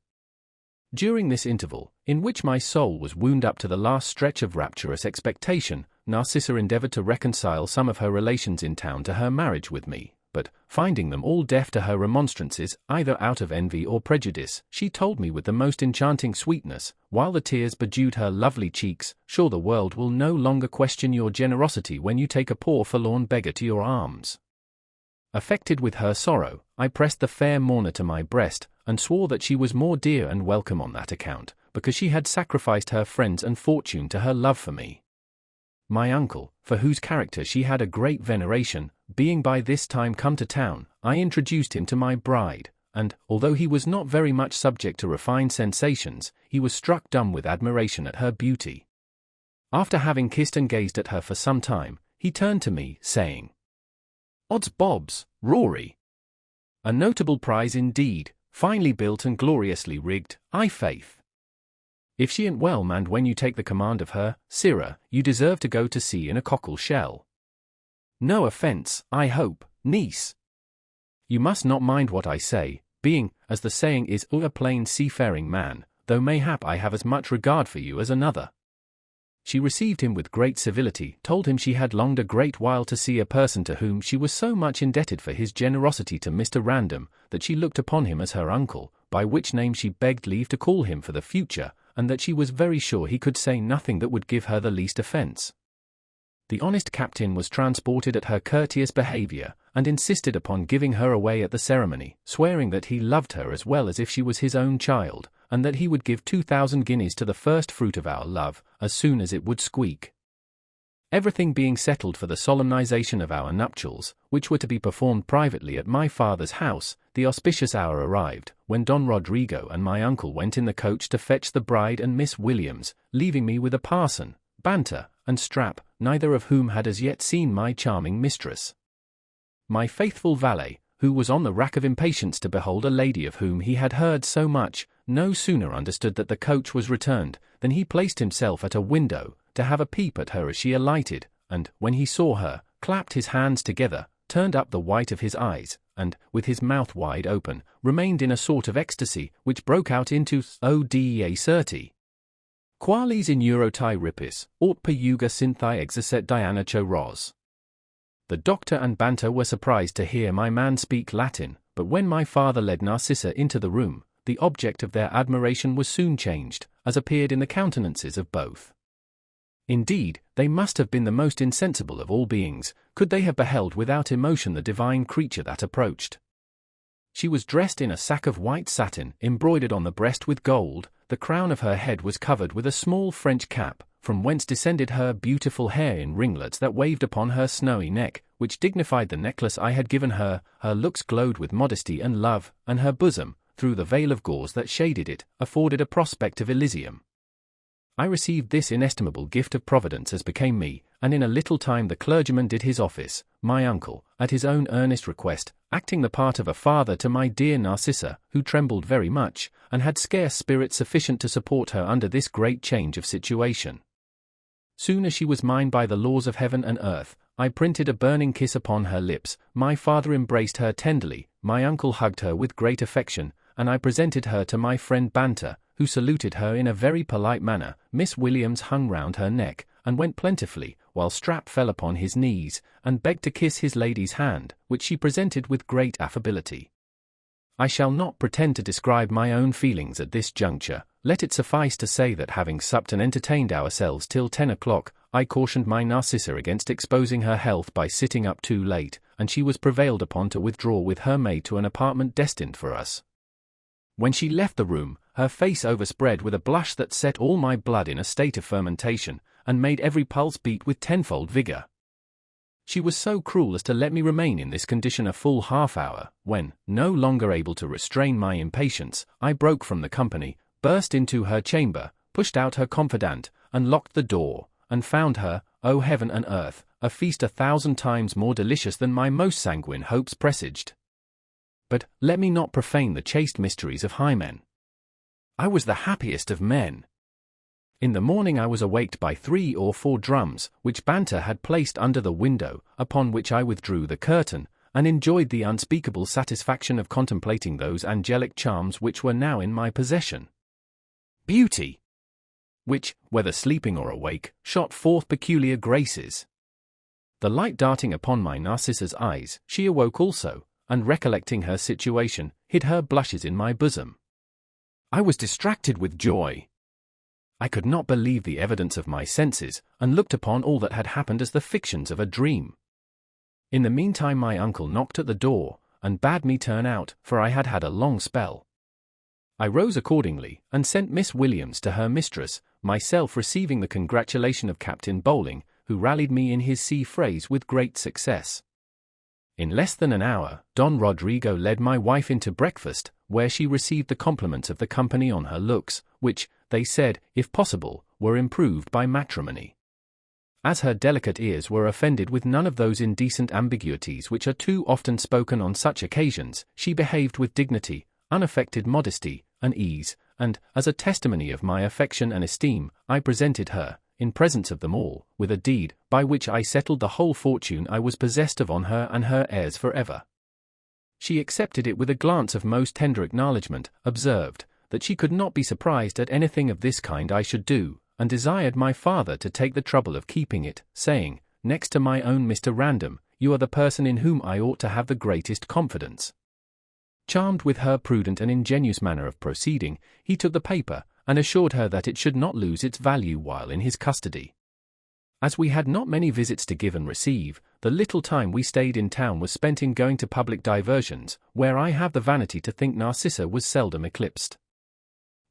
During this interval, in which my soul was wound up to the last stretch of rapturous expectation, Narcissa endeavored to reconcile some of her relations in town to her marriage with me, but, finding them all deaf to her remonstrances, either out of envy or prejudice, she told me with the most enchanting sweetness, while the tears bedewed her lovely cheeks, "Sure the world will no longer question your generosity when you take a poor forlorn beggar to your arms." Affected with her sorrow, I pressed the fair mourner to my breast, and swore that she was more dear and welcome on that account, because she had sacrificed her friends and fortune to her love for me. My uncle, for whose character she had a great veneration, being by this time come to town, I introduced him to my bride, and, although he was not very much subject to refined sensations, he was struck dumb with admiration at her beauty. After having kissed and gazed at her for some time, he turned to me, saying, "Odds bobs, Rory! A notable prize indeed, finely built and gloriously rigged, I faith. If she ain't well manned when you take the command of her, sirrah, you deserve to go to sea in a cockle shell. No offence, I hope, niece. You must not mind what I say, being, as the saying is, a plain seafaring man, though mayhap I have as much regard for you as another." She received him with great civility, told him she had longed a great while to see a person to whom she was so much indebted for his generosity to Mr. Random, that she looked upon him as her uncle, by which name she begged leave to call him for the future, and that she was very sure he could say nothing that would give her the least offence. The honest captain was transported at her courteous behaviour, and insisted upon giving her away at the ceremony, swearing that he loved her as well as if she was his own child, and that he would give 2,000 guineas to the first fruit of our love, as soon as it would squeak. Everything being settled for the solemnization of our nuptials, which were to be performed privately at my father's house, the auspicious hour arrived, when Don Rodrigo and my uncle went in the coach to fetch the bride and Miss Williams, leaving me with a parson, Banter, and Strap, neither of whom had as yet seen my charming mistress. My faithful valet, who was on the rack of impatience to behold a lady of whom he had heard so much, no sooner understood that the coach was returned, than he placed himself at a window, to have a peep at her as she alighted, and, when he saw her, clapped his hands together, turned up the white of his eyes, and, with his mouth wide open, remained in a sort of ecstasy, which broke out into "Odea certi. Quales in Eurotai ripis, aut per yuga synthi exercet Dianacho ros." The doctor and Banter were surprised to hear my man speak Latin, but when my father led Narcissa into the room, the object of their admiration was soon changed, as appeared in the countenances of both. Indeed, they must have been the most insensible of all beings, could they have beheld without emotion the divine creature that approached. She was dressed in a sack of white satin, embroidered on the breast with gold, the crown of her head was covered with a small French cap, from whence descended her beautiful hair in ringlets that waved upon her snowy neck, which dignified the necklace I had given her. Her looks glowed with modesty and love, and her bosom, through the veil of gauze that shaded it, afforded a prospect of Elysium. I received this inestimable gift of Providence as became me, and in a little time the clergyman did his office, my uncle, at his own earnest request, acting the part of a father to my dear Narcissa, who trembled very much, and had scarce spirit sufficient to support her under this great change of situation. Soon as she was mine by the laws of heaven and earth, I printed a burning kiss upon her lips, my father embraced her tenderly, my uncle hugged her with great affection, and I presented her to my friend Banter, who saluted her in a very polite manner. Miss Williams hung round her neck, and went plentifully, while Strap fell upon his knees, and begged to kiss his lady's hand, which she presented with great affability. I shall not pretend to describe my own feelings at this juncture. Let it suffice to say that having supped and entertained ourselves till 10 o'clock, I cautioned my Narcissa against exposing her health by sitting up too late, and she was prevailed upon to withdraw with her maid to an apartment destined for us. When she left the room, her face overspread with a blush that set all my blood in a state of fermentation, and made every pulse beat with tenfold vigor. She was so cruel as to let me remain in this condition a full half-hour, when, no longer able to restrain my impatience, I broke from the company, burst into her chamber, pushed out her confidante, and locked the door, and found her, O heaven and earth, a feast 1,000 times more delicious than my most sanguine hopes presaged. But let me not profane the chaste mysteries of Hymen. I was the happiest of men. In the morning I was awaked by 3 or 4 drums, which Banter had placed under the window, upon which I withdrew the curtain, and enjoyed the unspeakable satisfaction of contemplating those angelic charms which were now in my possession. Beauty, which, whether sleeping or awake, shot forth peculiar graces. The light darting upon my Narcissa's eyes, she awoke also, and recollecting her situation, hid her blushes in my bosom. I was distracted with joy. I could not believe the evidence of my senses, and looked upon all that had happened as the fictions of a dream. In the meantime my uncle knocked at the door, and bade me turn out, for I had had a long spell. I rose accordingly, and sent Miss Williams to her mistress, myself receiving the congratulation of Captain Bowling, who rallied me in his sea phrase with great success. In less than an hour, Don Rodrigo led my wife into breakfast, where she received the compliments of the company on her looks, which, they said, if possible, were improved by matrimony. As her delicate ears were offended with none of those indecent ambiguities which are too often spoken on such occasions, she behaved with dignity, unaffected modesty, and ease, and, as a testimony of my affection and esteem, I presented her, in presence of them all, with a deed, by which I settled the whole fortune I was possessed of on her and her heirs forever. She accepted it with a glance of most tender acknowledgment, observed, that she could not be surprised at anything of this kind I should do, and desired my father to take the trouble of keeping it, saying, next to my own Mr. Random, you are the person in whom I ought to have the greatest confidence. Charmed with her prudent and ingenuous manner of proceeding, he took the paper, and assured her that it should not lose its value while in his custody. As we had not many visits to give and receive, the little time we stayed in town was spent in going to public diversions, where I have the vanity to think Narcissa was seldom eclipsed.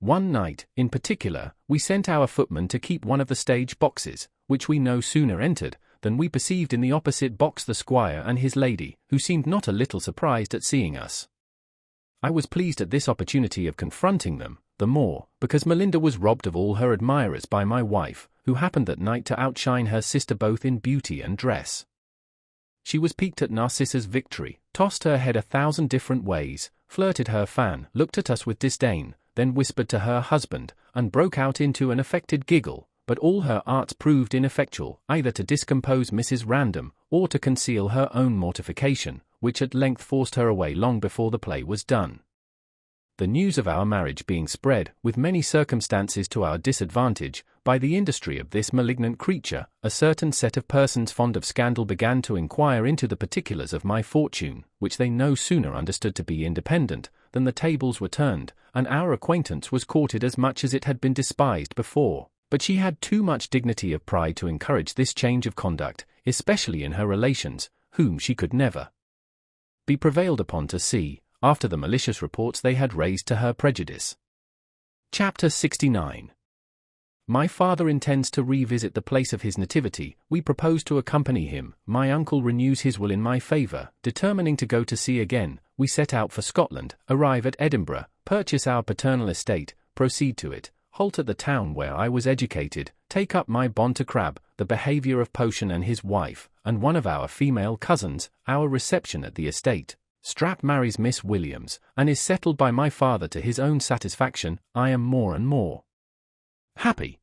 One night, in particular, we sent our footman to keep one of the stage boxes, which we no sooner entered, than we perceived in the opposite box the squire and his lady, who seemed not a little surprised at seeing us. I was pleased at this opportunity of confronting them, the more, because Melinda was robbed of all her admirers by my wife, who happened that night to outshine her sister both in beauty and dress. She was piqued at Narcissa's victory, tossed her head 1,000 different ways, flirted her fan, looked at us with disdain, then whispered to her husband, and broke out into an affected giggle, but all her arts proved ineffectual, either to discompose Mrs. Random, or to conceal her own mortification, which at length forced her away long before the play was done. The news of our marriage being spread, with many circumstances to our disadvantage, by the industry of this malignant creature, a certain set of persons fond of scandal began to inquire into the particulars of my fortune, which they no sooner understood to be independent, than the tables were turned, and our acquaintance was courted as much as it had been despised before. But she had too much dignity of pride to encourage this change of conduct, especially in her relations, whom she could never be prevailed upon to see, after the malicious reports they had raised to her prejudice. Chapter 69. My father intends to revisit the place of his nativity. We propose to accompany him. My uncle renews his will in my favour. Determining to go to sea again, we set out for Scotland, arrive at Edinburgh, purchase our paternal estate, proceed to it, halt at the town where I was educated, take up my bond to Crab, the behaviour of Potion and his wife, and one of our female cousins, our reception at the estate. Strap marries Miss Williams, and is settled by my father to his own satisfaction. I am more and more happy.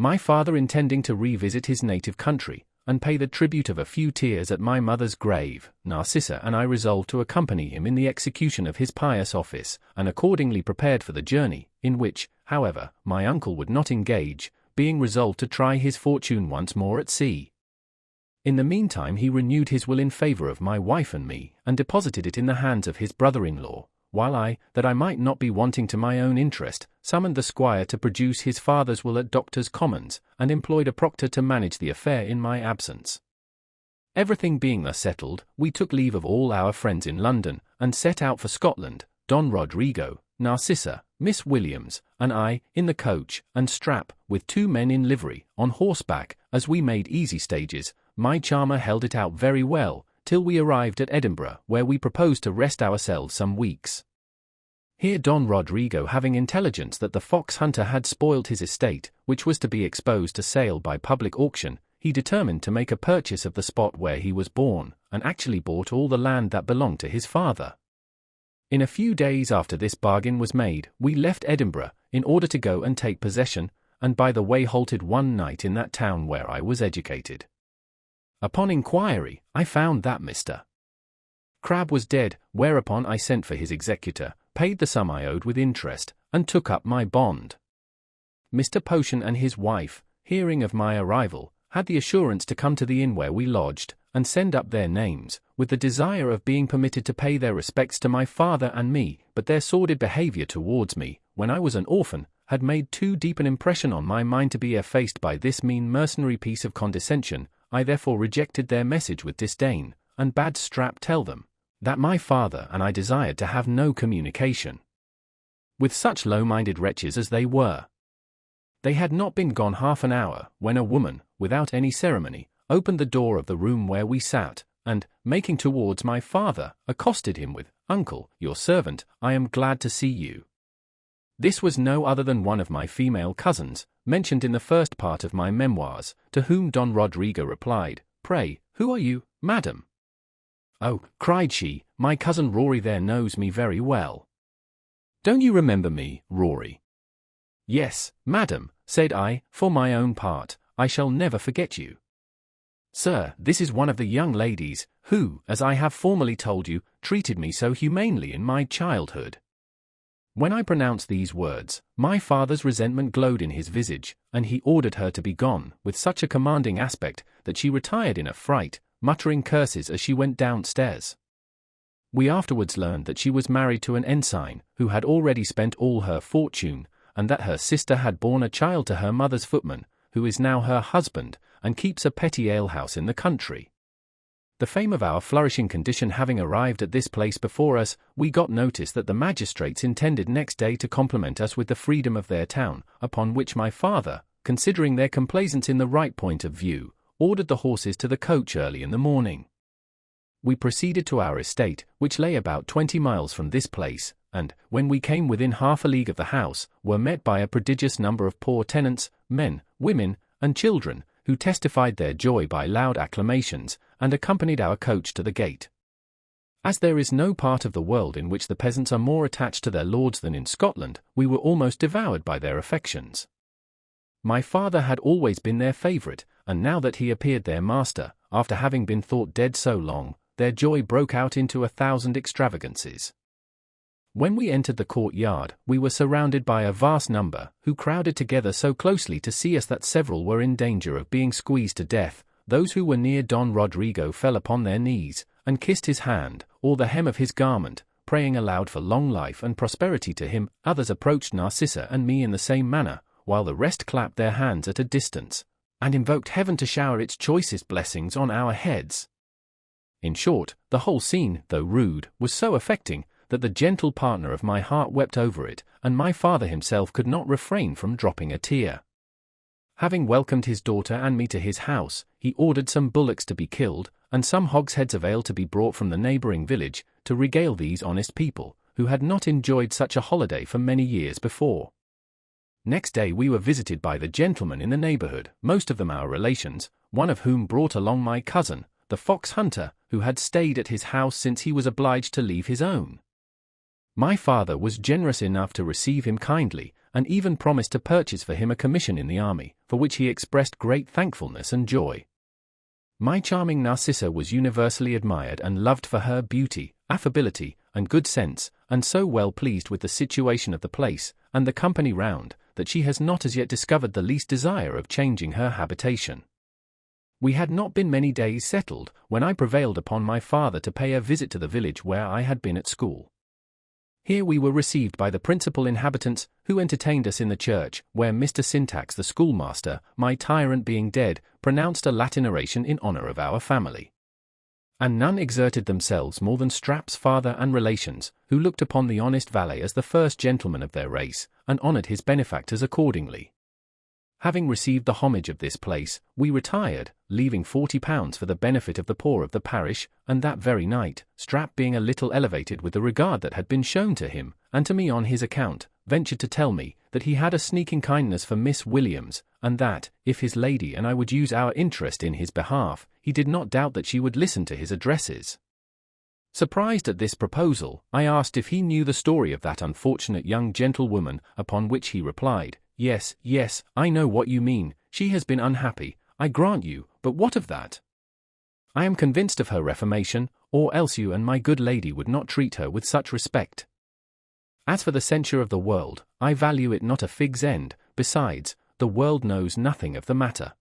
My father intending to revisit his native country, and pay the tribute of a few tears at my mother's grave, Narcissa and I resolved to accompany him in the execution of his pious office, and accordingly prepared for the journey, in which, however, my uncle would not engage, being resolved to try his fortune once more at sea. In the meantime he renewed his will in favor of my wife and me, and deposited it in the hands of his brother-in-law, while I, that I might not be wanting to my own interest, summoned the squire to produce his father's will at Doctors' Commons, and employed a proctor to manage the affair in my absence. Everything being thus settled, we took leave of all our friends in London, and set out for Scotland, Don Rodrigo, Narcissa, Miss Williams, and I, in the coach and strap, with 2 men in livery, on horseback. As we made easy stages, my charmer held it out very well, till we arrived at Edinburgh, where we proposed to rest ourselves some weeks. Here Don Rodrigo, having intelligence that the fox hunter had spoiled his estate, which was to be exposed to sale by public auction, he determined to make a purchase of the spot where he was born, and actually bought all the land that belonged to his father. In a few days after this bargain was made, we left Edinburgh, in order to go and take possession, and by the way halted one night in that town where I was educated. Upon inquiry, I found that Mr. Crabbe was dead, whereupon I sent for his executor, paid the sum I owed with interest, and took up my bond. Mr. Potion and his wife, hearing of my arrival, had the assurance to come to the inn where we lodged, and send up their names, with the desire of being permitted to pay their respects to my father and me, but their sordid behaviour towards me, when I was an orphan, had made too deep an impression on my mind to be effaced by this mean mercenary piece of condescension. I therefore rejected their message with disdain, and bade Strap tell them that my father and I desired to have no communication with such low-minded wretches as they were. They had not been gone half an hour, when a woman, without any ceremony, opened the door of the room where we sat, and, making towards my father, accosted him with, "Uncle, your servant, I am glad to see you." This was no other than one of my female cousins, mentioned in the first part of my memoirs, to whom Don Rodrigo replied, "Pray, who are you, madam?" "Oh," cried she, "my cousin Rory there knows me very well." "Don't you remember me, Rory?" "Yes, madam," said I, "for my own part, I shall never forget you. Sir, this is one of the young ladies, who, as I have formerly told you, treated me so humanely in my childhood." When I pronounced these words, my father's resentment glowed in his visage, and he ordered her to be gone, with such a commanding aspect, that she retired in a fright, muttering curses as she went downstairs. We afterwards learned that she was married to an ensign, who had already spent all her fortune, and that her sister had borne a child to her mother's footman, who is now her husband, and keeps a petty alehouse in the country. The fame of our flourishing condition having arrived at this place before us, we got notice that the magistrates intended next day to compliment us with the freedom of their town, upon which my father, considering their complaisance in the right point of view, ordered the horses to the coach early in the morning. We proceeded to our estate, which lay about 20 miles from this place, and, when we came within half a league of the house, were met by a prodigious number of poor tenants, men, women, and children, who testified their joy by loud acclamations, and accompanied our coach to the gate. As there is no part of the world in which the peasants are more attached to their lords than in Scotland, we were almost devoured by their affections. My father had always been their favourite, and now that he appeared their master, after having been thought dead so long, their joy broke out into 1,000 extravagances. When we entered the courtyard, we were surrounded by a vast number, who crowded together so closely to see us that several were in danger of being squeezed to death. Those who were near Don Rodrigo fell upon their knees, and kissed his hand, or the hem of his garment, praying aloud for long life and prosperity to him. Others approached Narcissa and me in the same manner, while the rest clapped their hands at a distance, and invoked heaven to shower its choicest blessings on our heads. In short, the whole scene, though rude, was so affecting, that the gentle partner of my heart wept over it, and my father himself could not refrain from dropping a tear. Having welcomed his daughter and me to his house, he ordered some bullocks to be killed, and some hogsheads of ale to be brought from the neighbouring village, to regale these honest people, who had not enjoyed such a holiday for many years before. Next day we were visited by the gentlemen in the neighbourhood, most of them our relations, one of whom brought along my cousin, the fox hunter, who had stayed at his house since he was obliged to leave his own. My father was generous enough to receive him kindly, and even promised to purchase for him a commission in the army, for which he expressed great thankfulness and joy. My charming Narcissa was universally admired and loved for her beauty, affability, and good sense, and so well pleased with the situation of the place, and the company round, that she has not as yet discovered the least desire of changing her habitation. We had not been many days settled, when I prevailed upon my father to pay a visit to the village where I had been at school. Here we were received by the principal inhabitants, who entertained us in the church, where Mr. Syntax the schoolmaster, my tyrant being dead, pronounced a Latin oration in honor of our family. And none exerted themselves more than Strap's father and relations, who looked upon the honest valet as the first gentleman of their race, and honored his benefactors accordingly. Having received the homage of this place, we retired, leaving £40 for the benefit of the poor of the parish, and that very night, Strap being a little elevated with the regard that had been shown to him, and to me on his account, ventured to tell me that he had a sneaking kindness for Miss Williams, and that, if his lady and I would use our interest in his behalf, he did not doubt that she would listen to his addresses. Surprised at this proposal, I asked if he knew the story of that unfortunate young gentlewoman, upon which he replied, "Yes, yes, I know what you mean. She has been unhappy, I grant you, but what of that? I am convinced of her reformation, or else you and my good lady would not treat her with such respect. As for the censure of the world, I value it not a fig's end. Besides, the world knows nothing of the matter."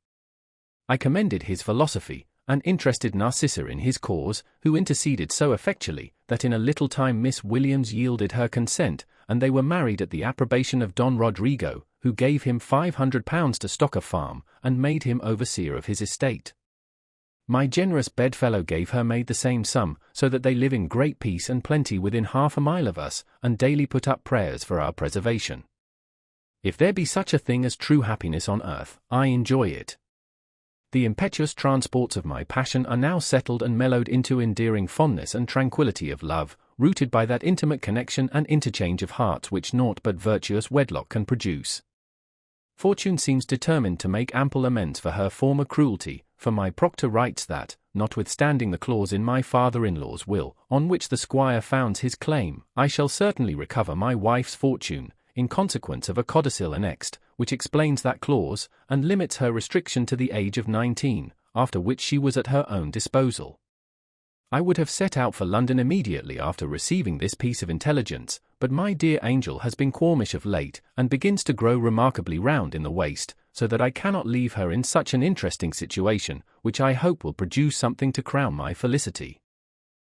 I commended his philosophy, and interested Narcissa in his cause, who interceded so effectually, that in a little time Miss Williams yielded her consent, and they were married at the approbation of Don Rodrigo, who gave him £500 to stock a farm, and made him overseer of his estate. My generous bedfellow gave her maid the same sum, so that they live in great peace and plenty within half a mile of us, and daily put up prayers for our preservation. If there be such a thing as true happiness on earth, I enjoy it. The impetuous transports of my passion are now settled and mellowed into endearing fondness and tranquillity of love, rooted by that intimate connection and interchange of hearts which naught but virtuous wedlock can produce. Fortune seems determined to make ample amends for her former cruelty, for my proctor writes that, notwithstanding the clause in my father-in-law's will, on which the squire founds his claim, I shall certainly recover my wife's fortune, in consequence of a codicil annexed, which explains that clause, and limits her restriction to the age of 19, after which she was at her own disposal. I would have set out for London immediately after receiving this piece of intelligence, but my dear angel has been qualmish of late, and begins to grow remarkably round in the waist, so that I cannot leave her in such an interesting situation, which I hope will produce something to crown my felicity.